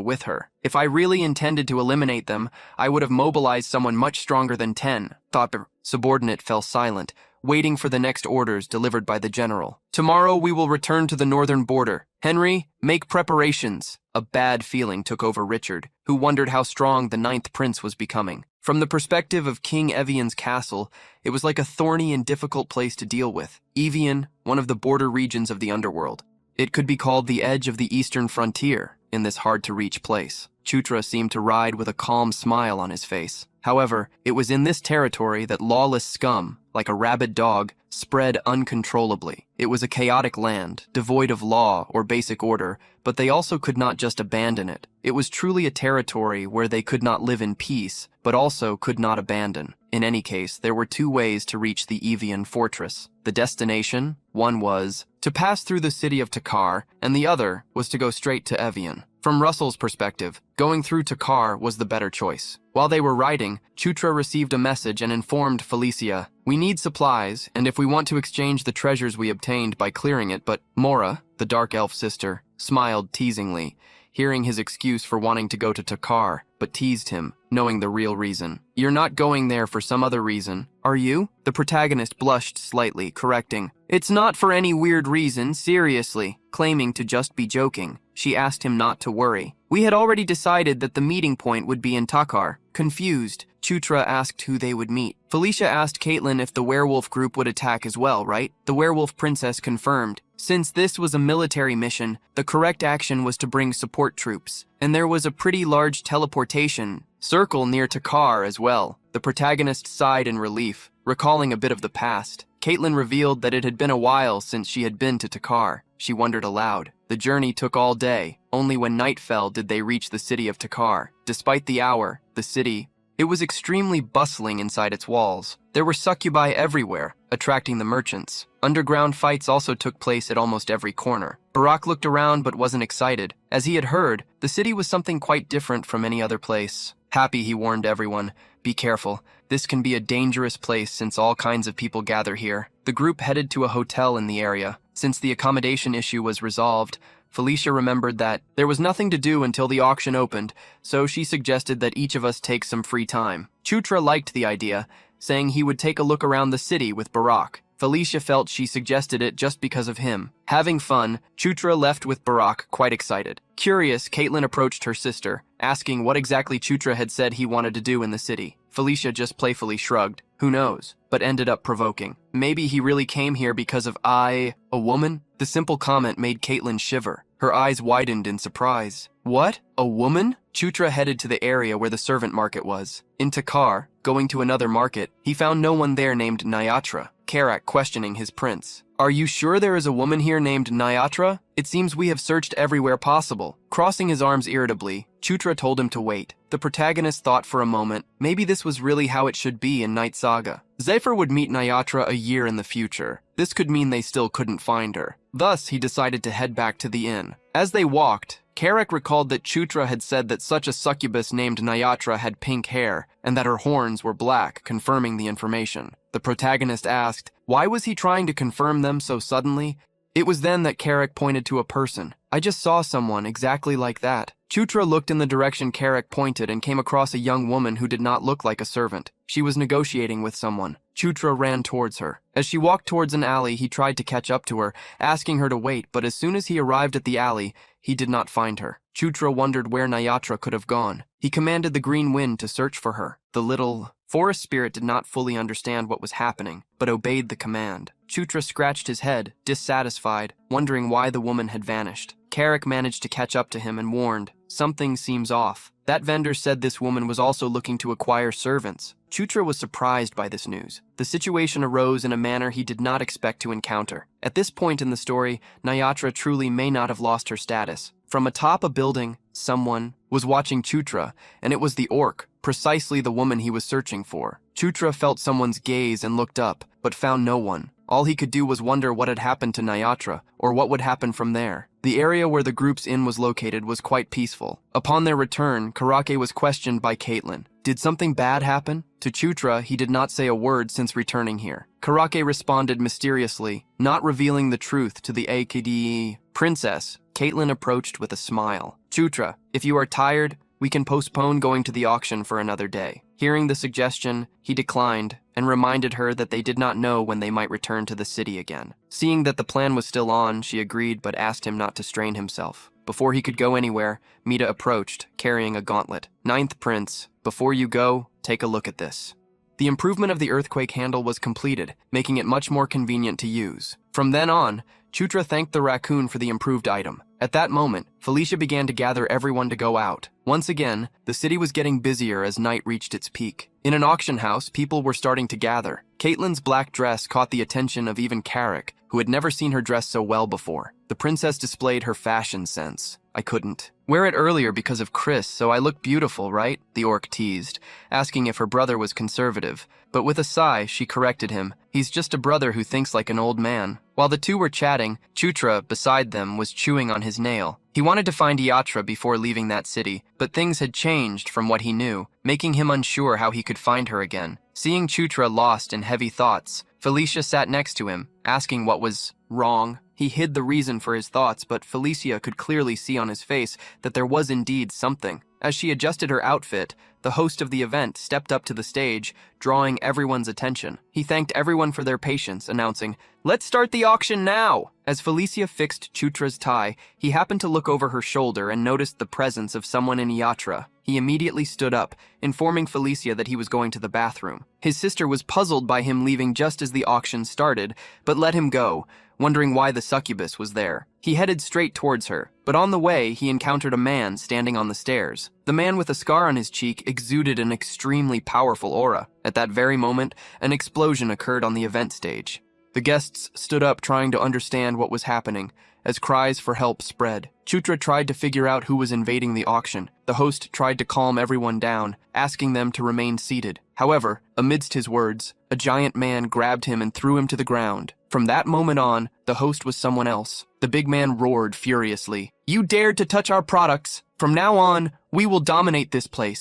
with her. "If I really intended to eliminate them, I would have mobilized someone much stronger than Ten," thought the subordinate fell silent, waiting for the next orders delivered by the general. "Tomorrow we will return to the northern border. Henry, make preparations. A bad feeling took over Richard, who wondered how strong the ninth prince was becoming. From the perspective of King Evian's castle, it was like a thorny and difficult place to deal with. Evian, one of the border regions of the underworld. It could be called the edge of the eastern frontier in this hard-to-reach place. Chutra seemed to ride with a calm smile on his face. However, it was in this territory that lawless scum, like a rabid dog, spread uncontrollably. It was a chaotic land, devoid of law or basic order, but they also could not just abandon it. It was truly a territory where they could not live in peace, but also could not abandon. In any case, there were two ways to reach the Evian fortress. The destination, one was to pass through the city of Takar, and the other was to go straight to Evian. From Russell's perspective, going through Takar was the better choice. While they were riding, Chutra received a message and informed Felicia, "We need supplies, and if we want to exchange the treasures we obtained by clearing it," but Mora, the dark elf sister, smiled teasingly, hearing his excuse for wanting to go to Takar, but teased him, knowing the real reason. "You're not going there for some other reason, are you?" The protagonist blushed slightly, correcting, "It's not for any weird reason, seriously," claiming to just be joking. She asked him not to worry. "We had already decided that the meeting point would be in Takar." Confused, Chutra asked who they would meet. Felicia asked Caitlin if the werewolf group would attack as well, right? The werewolf princess confirmed. Since this was a military mission, the correct action was to bring support troops, and there was a pretty large teleportation circle near Takar as well. The protagonist sighed in relief, recalling a bit of the past. Caitlin revealed that it had been a while since she had been to Takar. She wondered aloud. The journey took all day. Only when night fell did they reach the city of Takar. Despite the hour, the city, it was extremely bustling inside its walls. There were succubi everywhere, attracting the merchants. Underground fights also took place at almost every corner. Barack looked around but wasn't excited. As he had heard, the city was something quite different from any other place. Happy, he warned everyone, "Be careful. This can be a dangerous place since all kinds of people gather here." The group headed to a hotel in the area. Since the accommodation issue was resolved, Felicia remembered that there was nothing to do until the auction opened, so she suggested that each of us take some free time. Chutra liked the idea, saying he would take a look around the city with Barack. Felicia felt she suggested it just because of him. Having fun, Chutra left with Barack, quite excited. Curious, Caitlin approached her sister, asking what exactly Chutra had said he wanted to do in the city. Felicia just playfully shrugged. Who knows? But ended up provoking. Maybe he really came here because of a woman? The simple comment made Caitlin shiver. Her eyes widened in surprise. What? A woman? Chutra headed to the area where the servant market was. In Takar, going to another market, he found no one there named Nyatra. Karak questioning his prince. "Are you sure there is a woman here named Nyatra? It seems we have searched everywhere possible." Crossing his arms irritably, Chutra told him to wait. The protagonist thought for a moment, maybe this was really how it should be in Night Saga. Zephyr would meet Nyatra a year in the future. This could mean they still couldn't find her. Thus, he decided to head back to the inn. As they walked, Karak recalled that Chutra had said that such a succubus named Nyatra had pink hair, and that her horns were black, confirming the information. The protagonist asked, why was he trying to confirm them so suddenly? It was then that Karak pointed to a person. "I just saw someone exactly like that." Chutra looked in the direction Karak pointed and came across a young woman who did not look like a servant. She was negotiating with someone. Chutra ran towards her. As she walked towards an alley, he tried to catch up to her, asking her to wait, but as soon as he arrived at the alley, he did not find her. Chutra wondered where Nyatra could have gone. He commanded the green wind to search for her. The little forest spirit did not fully understand what was happening, but obeyed the command. Chutra scratched his head, dissatisfied, wondering why the woman had vanished. Karak managed to catch up to him and warned, "Something seems off." That vendor said this woman was also looking to acquire servants. Chutra was surprised by this news. The situation arose in a manner he did not expect to encounter. At this point in the story, Nyatra truly may not have lost her status. From atop a building, someone was watching Chutra, and it was the orc, precisely the woman he was searching for. Chutra felt someone's gaze and looked up, but found no one. All he could do was wonder what had happened to Nyatra, or what would happen from there. The area where the group's inn was located was quite peaceful. Upon their return, Karake was questioned by Caitlin. Did something bad happen? To Chutra, he did not say a word since returning here. Karake responded mysteriously, not revealing the truth to the AKDE princess. Caitlin approached with a smile. "Chutra, if you are tired, We can postpone going to the auction for another day. Hearing the suggestion, he declined and reminded her that they did not know when they might return to the city again. Seeing that the plan was still on, she agreed but asked him not to strain himself. Before he could go anywhere, Mita approached, carrying a gauntlet. "Ninth Prince, before you go, take a look at this." The improvement of the earthquake handle was completed, making it much more convenient to use. From then on, Chutra thanked the raccoon for the improved item. At that moment, Felicia began to gather everyone to go out. Once again, the city was getting busier as night reached its peak. In an auction house, people were starting to gather. Caitlin's black dress caught the attention of even Carrick, who had never seen her dress so well before. The princess displayed her fashion sense. "I couldn't wear it earlier because of Chris, so I look beautiful, right?" the orc teased, asking if her brother was conservative. But with a sigh, she corrected him. "He's just a brother who thinks like an old man." While the two were chatting, Chutra, beside them, was chewing on his nail. He wanted to find Yatra before leaving that city, but things had changed from what he knew, making him unsure how he could find her again. Seeing Chutra lost in heavy thoughts, Felicia sat next to him, asking what was wrong. He hid the reason for his thoughts, but Felicia could clearly see on his face that there was indeed something. As she adjusted her outfit, the host of the event stepped up to the stage, drawing everyone's attention. He thanked everyone for their patience, announcing, "Let's start the auction now!" As Felicia fixed Chutra's tie, he happened to look over her shoulder and noticed the presence of someone in Yatra. He immediately stood up, informing Felicia that he was going to the bathroom. His sister was puzzled by him leaving just as the auction started, but let him go, wondering why the succubus was there. He headed straight towards her, but on the way, he encountered a man standing on the stairs. The man with a scar on his cheek exuded an extremely powerful aura. At that very moment, an explosion occurred on the event stage. The guests stood up trying to understand what was happening, as cries for help spread. Chutra tried to figure out who was invading the auction. The host tried to calm everyone down, asking them to remain seated. However, amidst his words, a giant man grabbed him and threw him to the ground. From that moment on, the host was someone else. The big man roared furiously, "You dared to touch our products! From now on, we will dominate this place."